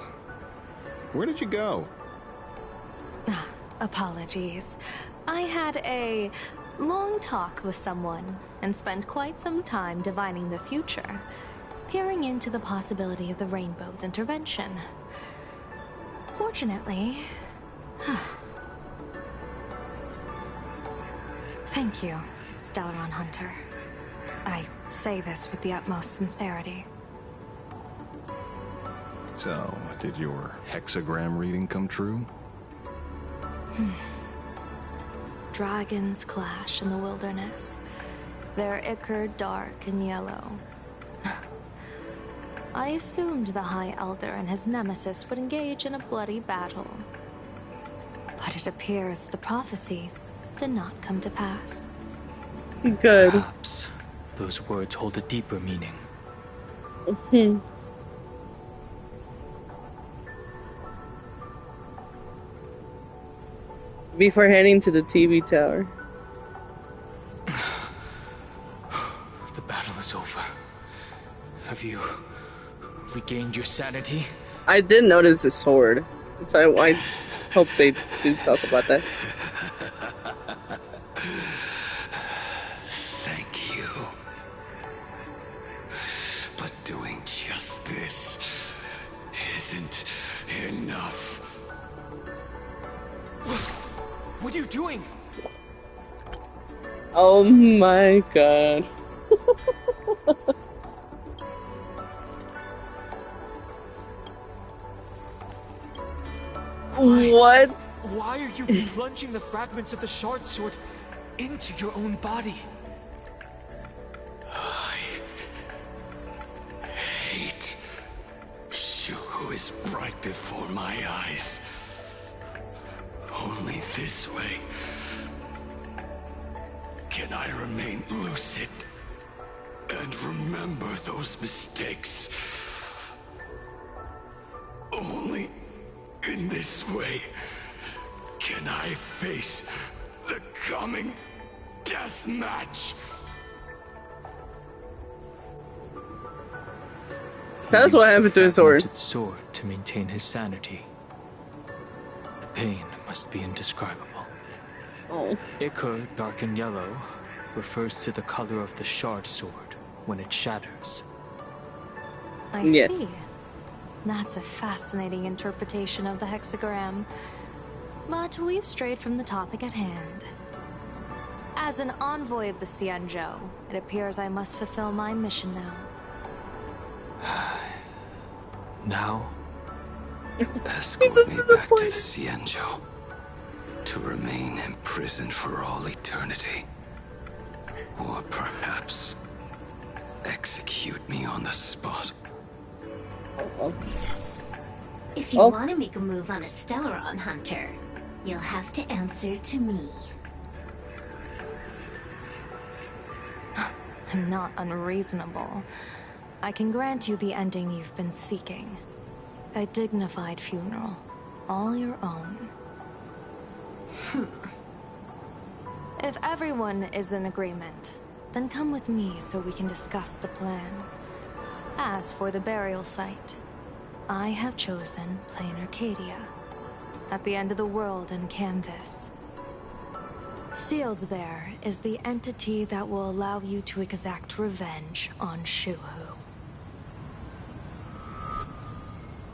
Where did you go? Apologies. I had a long talk with someone and spent quite some time divining the future, peering into the possibility of the Rainbow's intervention. Fortunately... Thank you, Stellaron Hunter. I say this with the utmost sincerity. So, did your hexagram reading come true? Dragons clash in the wilderness. Their ichor dark and yellow. I assumed the High Elder and his nemesis would engage in a bloody battle. But it appears the prophecy did not come to pass. Good. Perhaps those words hold a deeper meaning. Mm-hmm. Before heading to the TV tower. The battle is over. Have you regained your sanity? I did notice the sword, so I hope they do talk about that. Thank you. But doing just this isn't enough. What are you doing? Oh my god. What? Why are you plunging the fragments of the shard sword into your own body? I hate you who is right before my eyes. Only this way can I remain lucid and remember those mistakes. Only in this way can I face the coming death match. So that's what happened to his sword. Sword to maintain his sanity. The pain must be indescribable. Oh. Ichor, dark and yellow, refers to the color of the shard sword when it shatters. I Yes. see. That's a fascinating interpretation of the hexagram. But we've strayed from the topic at hand. As an envoy of the Xianzhou, it appears I must fulfill my mission now. Now? Escort me back to the Xianzhou, to remain imprisoned for all eternity. Or perhaps execute me on the spot. If you want to make a move on a Stellaron Hunter, you'll have to answer to me. I'm not unreasonable. I can grant you the ending you've been seeking. A dignified funeral. All your own. If everyone is in agreement, then come with me so we can discuss the plan. As for the burial site, I have chosen Plain Arcadia, at the end of the world in Canvas. Sealed there is the entity that will allow you to exact revenge on Shuhu.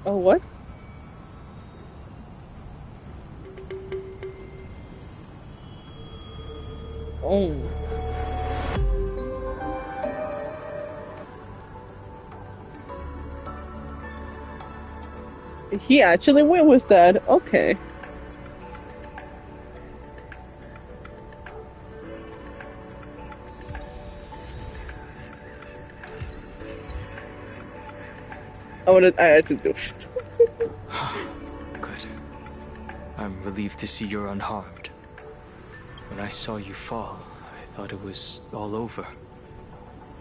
Oh, what? Oh. He actually went with that. Okay. I had to do it. Good. I'm relieved to see you're unharmed. When I saw you fall, I thought it was all over.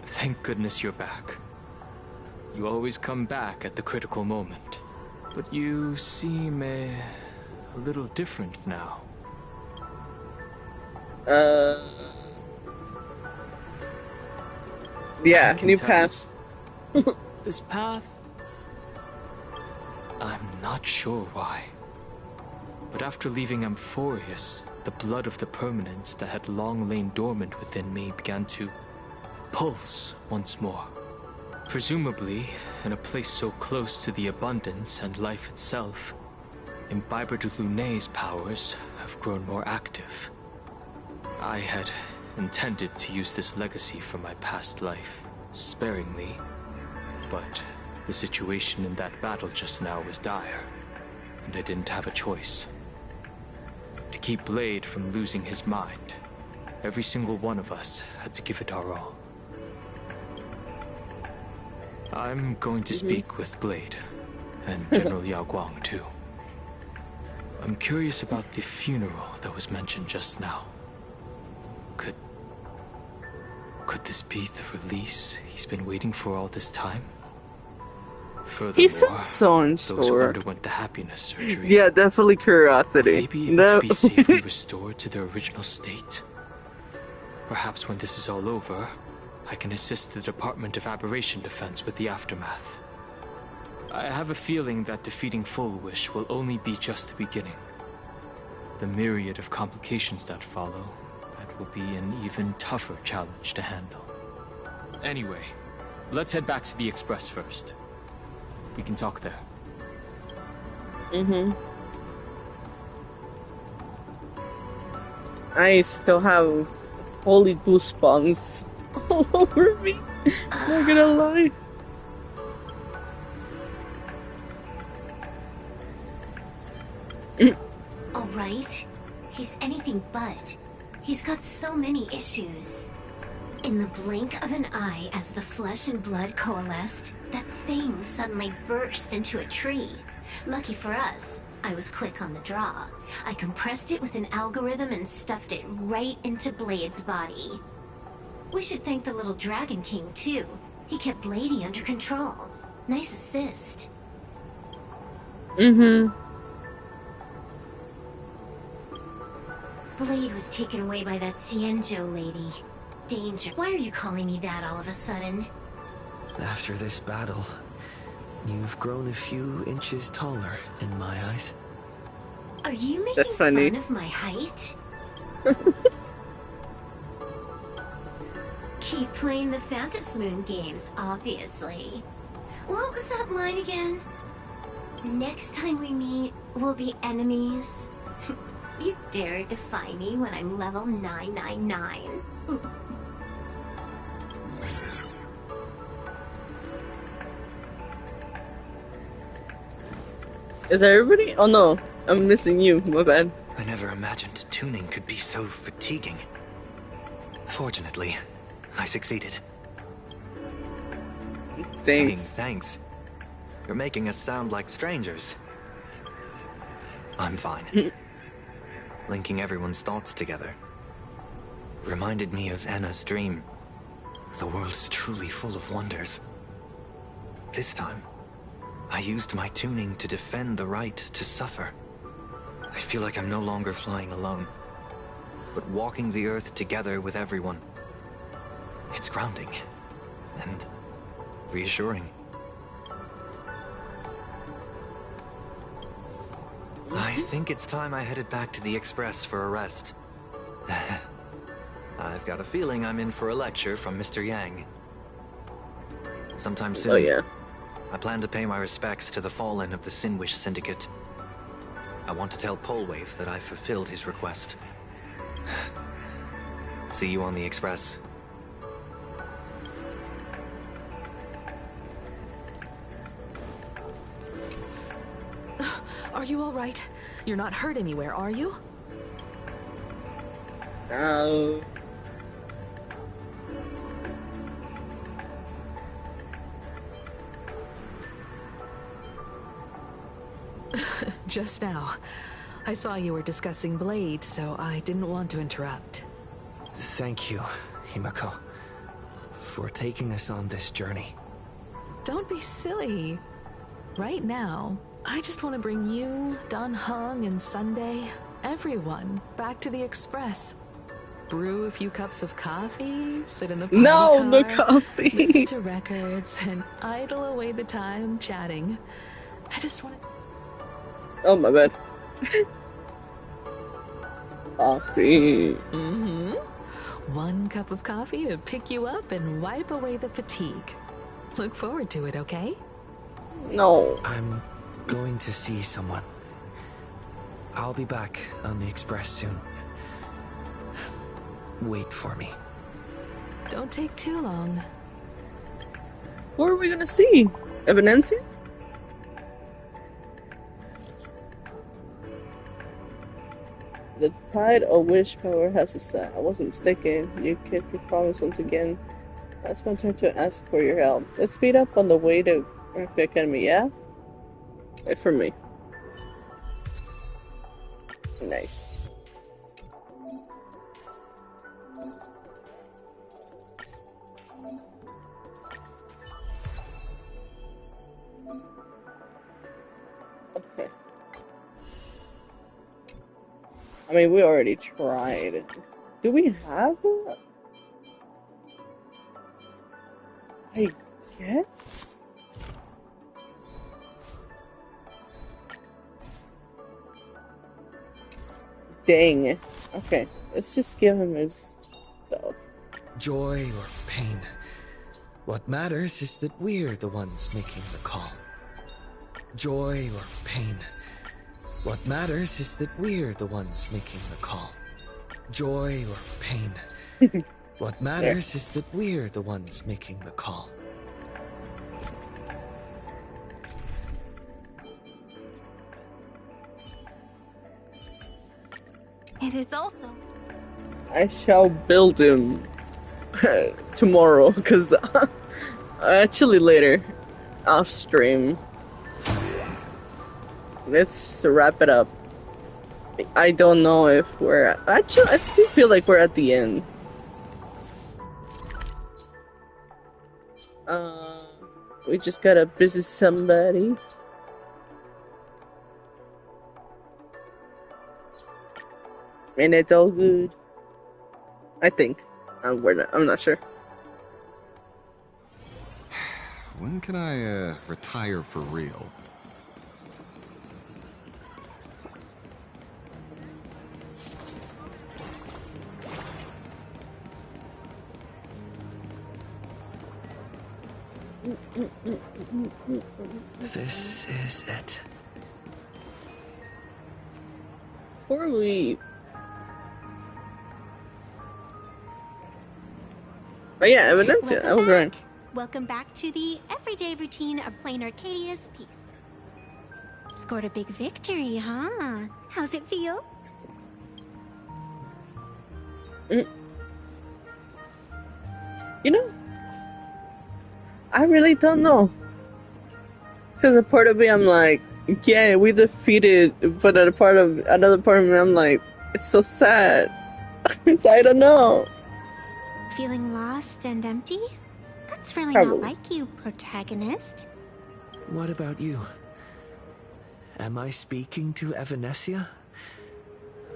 Thank goodness you're back. You always come back at the critical moment. But you seem a little different now. Yeah, new path. This path? I'm not sure why. But after leaving Amphorius, the blood of the permanence that had long lain dormant within me began to pulse once more. Presumably, in a place so close to the abundance and life itself, Imbiber de Lunay's powers have grown more active. I had intended to use this legacy from my past life, sparingly, but the situation in that battle just now was dire, and I didn't have a choice. To keep Blade from losing his mind, every single one of us had to give it our all. I'm going to speak with Blade, and General Yao Guang too. I'm curious about the funeral that was mentioned just now. Could this be the release he's been waiting for all this time? Furthermore, He sounds so unsure. Those who underwent the happiness surgery, Yeah, definitely curiosity. will they be able to be safely restored to their original state? Perhaps when this is all over, I can assist the Department of Aberration Defense with the aftermath. I have a feeling that defeating Full Wish will only be just the beginning. The myriad of complications that follow, that will be an even tougher challenge to handle. Anyway, let's head back to the Express first. We can talk there. I still have holy goosebumps all over me. Not gonna lie. Alright. He's anything but. He's got so many issues. In the blink of an eye, as the flesh and blood coalesced, that thing suddenly burst into a tree. Lucky for us, I was quick on the draw. I compressed it with an algorithm and stuffed it right into Blade's body. We should thank the little Dragon King, too. He kept Bladey under control. Nice assist. Blade was taken away by that Xianzhou lady. Danger. Why are you calling me that all of a sudden? After this battle, you've grown a few inches taller in my eyes. Are you making That's funny. fun of my height? Keep playing the Phantasmoon Moon games, obviously. What was that line again? Next time we meet, we'll be enemies. You dare defy me when I'm level 999. Is everybody? Oh no, I'm missing you. My bad. I never imagined tuning could be so fatiguing. Fortunately, I succeeded. Thanks. Saying thanks. You're making us sound like strangers. I'm fine. Linking everyone's thoughts together reminded me of Anna's dream. The world is truly full of wonders. This time, I used my tuning to defend the right to suffer. I feel like I'm no longer flying alone, but walking the earth together with everyone. It's grounding and reassuring. I think it's time I headed back to the Express for a rest. I've got a feeling I'm in for a lecture from Mr. Yang. Sometime soon. Oh yeah. I plan to pay my respects to the fallen of the Sinwish Syndicate. I want to tell Polwave that I fulfilled his request. See you on the Express. Are you all right? You're not hurt anywhere, are you? No. Just now. I saw you were discussing Blade, so I didn't want to interrupt. Thank you, Himako, for taking us on this journey. Don't be silly. Right now, I just want to bring you, Dan Heng, and Sunday, everyone, back to the Express. Brew a few cups of coffee, sit in the party car, the coffee. listen to records, and idle away the time chatting. I just want to... Oh my god. Coffee. Mm-hmm. 1 cup of coffee to pick you up and wipe away the fatigue. Look forward to it, okay? No. I'm going to see someone. I'll be back on the Express soon. Wait for me. Don't take too long. Who are we gonna see? Evidencia? The tide of wish power has set. I wasn't mistaken. You kept your promise once again. That's my turn to ask for your help. Let's speed up on the way to Murphy Academy, yeah? Wait for me. Nice. Okay. I mean, we already tried. Do we have it? I guess? Dang. Okay, let's just give him his stuff. Joy or pain. What matters is that we're the ones making the call. Joy or pain. What matters is that we're the ones making the call. Joy or pain. What matters is that we're the ones making the call. It is also... I shall build him tomorrow, because actually later, off stream. Let's wrap it up. I don't know if we're... Actually, I feel like we're at the end. We just gotta visit somebody. And it's all good. I think. I'm not sure. When can I, retire for real? This is it. Before we... But yeah, Evidencia, that was right. Welcome back to the everyday routine of playing Arcadia's Peace. Scored a big victory, huh? How's it feel? You know, I really don't know. Because a part of me, I'm like, yeah, we defeated, but another part of me, I'm like, it's so sad. So I don't know. Feeling lost and empty? That's really Probably. not like you, protagonist. What about you? Am I speaking to Evanesia?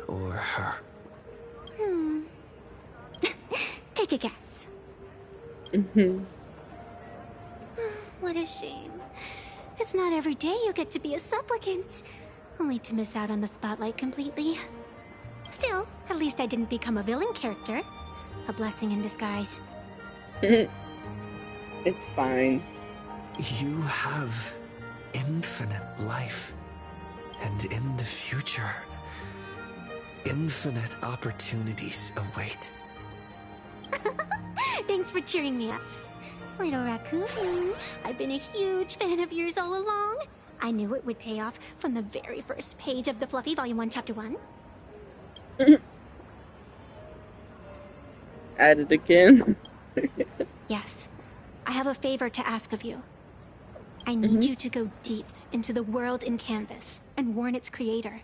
Or her? Take a guess. What a shame. It's not every day you get to be a supplicant, only to miss out on the spotlight completely. Still, at least I didn't become a villain character. A blessing in disguise. It's fine. You have infinite life. And in the future, infinite opportunities await. Thanks for cheering me up. Little Raccoon, I've been a huge fan of yours all along. I knew it would pay off from the very first page of the Fluffy Volume 1, Chapter 1. At it again. Yes, I have a favor to ask of you. I need you to go deep into the world in Canvas and warn its creator.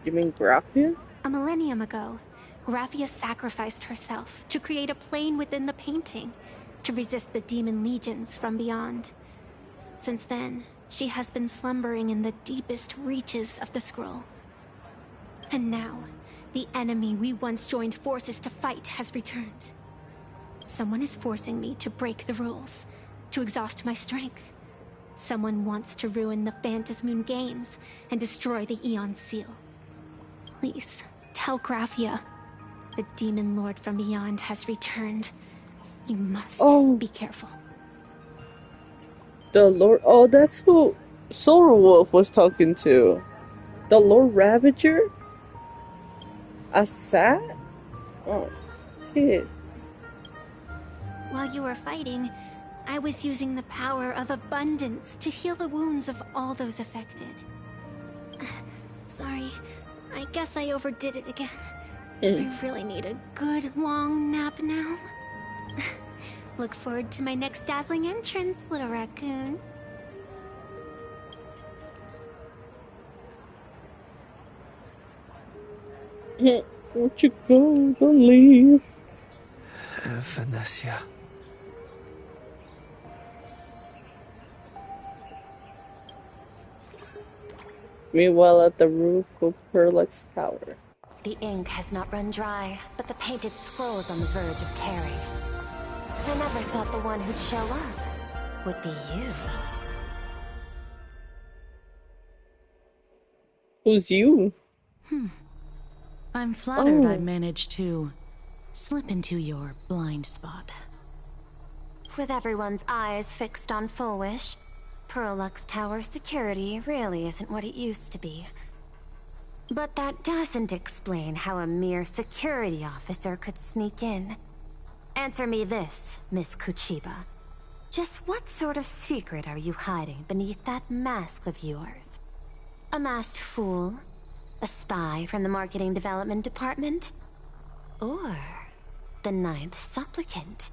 You mean Graphia? A millennium ago, Graphia sacrificed herself to create a plane within the painting, to resist the demon legions from beyond. Since then, she has been slumbering in the deepest reaches of the scroll. And now, the enemy we once joined forces to fight has returned. Someone is forcing me to break the rules, to exhaust my strength. Someone wants to ruin the Phantasmoon games and destroy the Aeon Seal. Please, tell Graphia. The demon lord from beyond has returned. You must be careful. The Lord... Oh, that's who Solar Wolf was talking to. The Lord Ravager? A sat? Oh, shit. While you were fighting, I was using the power of abundance to heal the wounds of all those affected. Sorry, I guess I overdid it again. I really need a good long nap now. Look forward to my next dazzling entrance, little raccoon. Won't you go? Don't leave. Evanesia. Meanwhile, at the roof of Perlex Tower. The ink has not run dry, but the painted scroll's on the verge of tearing. I never thought the one who'd show up would be you. Who's you? I'm flattered I managed to slip into your blind spot. With everyone's eyes fixed on Full Wish, Perlux Tower security really isn't what it used to be. But that doesn't explain how a mere security officer could sneak in. Answer me this, Miss Kuchiba. Just what sort of secret are you hiding beneath that mask of yours? A masked fool? A spy from the Marketing Development Department? Or the Ninth Supplicant?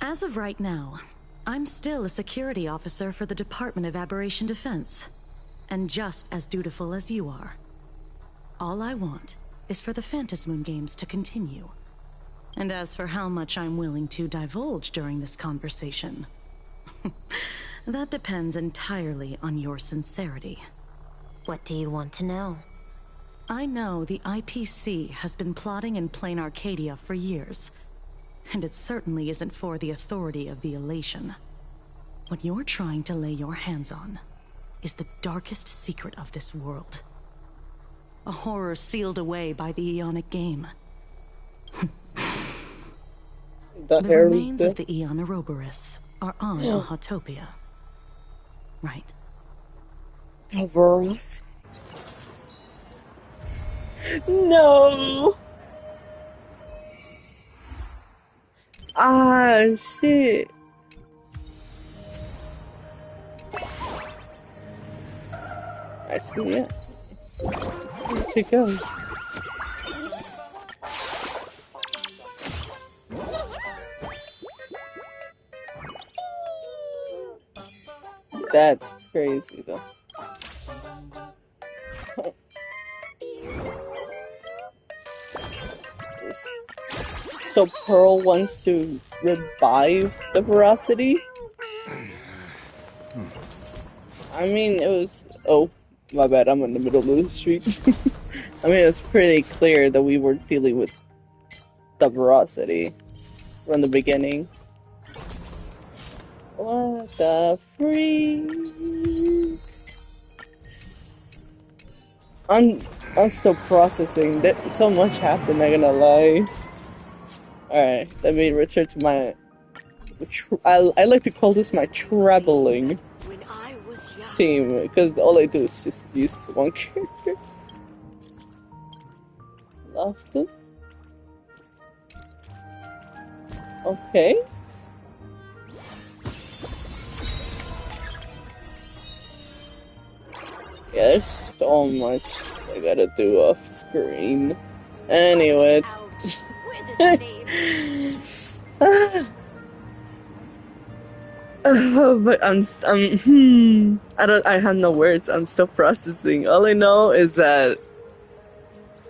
As of right now, I'm still a security officer for the Department of Aberration Defense, and just as dutiful as you are. All I want is for the Phantasmoon games to continue. And as for how much I'm willing to divulge during this conversation, that depends entirely on your sincerity. What do you want to know? I know the IPC has been plotting in Plain Arcadia for years, and it certainly isn't for the authority of the Elation. What you're trying to lay your hands on is the darkest secret of this world. A horror sealed away by the Aeonic game. The remains of the Aeon Ouroboros are on Ahotopia. Right. Ouroboros? No! Ah, shit. I see it. Where'd it go? That's crazy, though. So Pearl wants to revive the Veracity? I mean, it was... Oh, my bad, I'm in the middle of the street. I mean, it was pretty clear that we were dealing with the veracity from the beginning. What the freak? I'm still processing. So much happened, I'm not gonna lie. Alright, let me return to my... I like to call this my traveling team, because all I do is just use one character. Laughter? Okay. Yeah, there's so much I gotta do off screen. Anyway, but I have no words. I'm still processing. All I know is that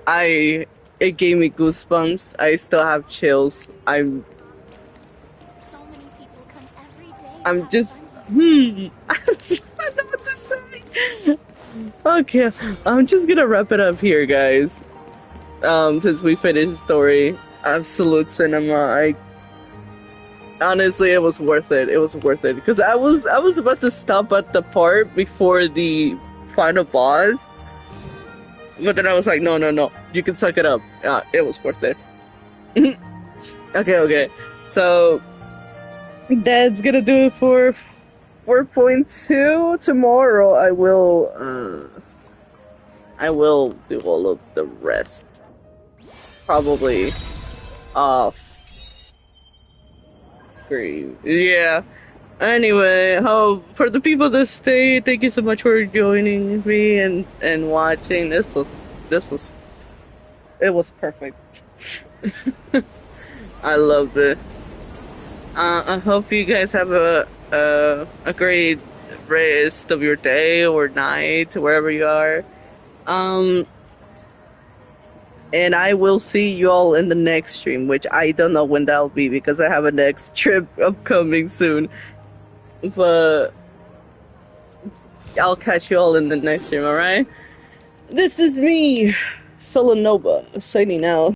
it gave me goosebumps. I still have chills. I'm just I don't know what to say. Okay, I'm just gonna wrap it up here, guys. Since we finished the story, absolute cinema. Honestly, it was worth it. It was worth it because I was about to stop at the part before the final boss, but then I was like, no, you can suck it up. It was worth it. Okay. So that's gonna do it for 4.2. Tomorrow I will do all of the rest. Probably off screen. Yeah. Anyway, for the people that stay, thank you so much for joining me and watching. It was perfect. I loved it. I hope you guys have a great rest of your day or night, wherever you are. And I will see you all in the next stream, which I don't know when that'll be because I have a next trip upcoming soon. But I'll catch you all in the next stream, alright? This is me, Selenova, signing out.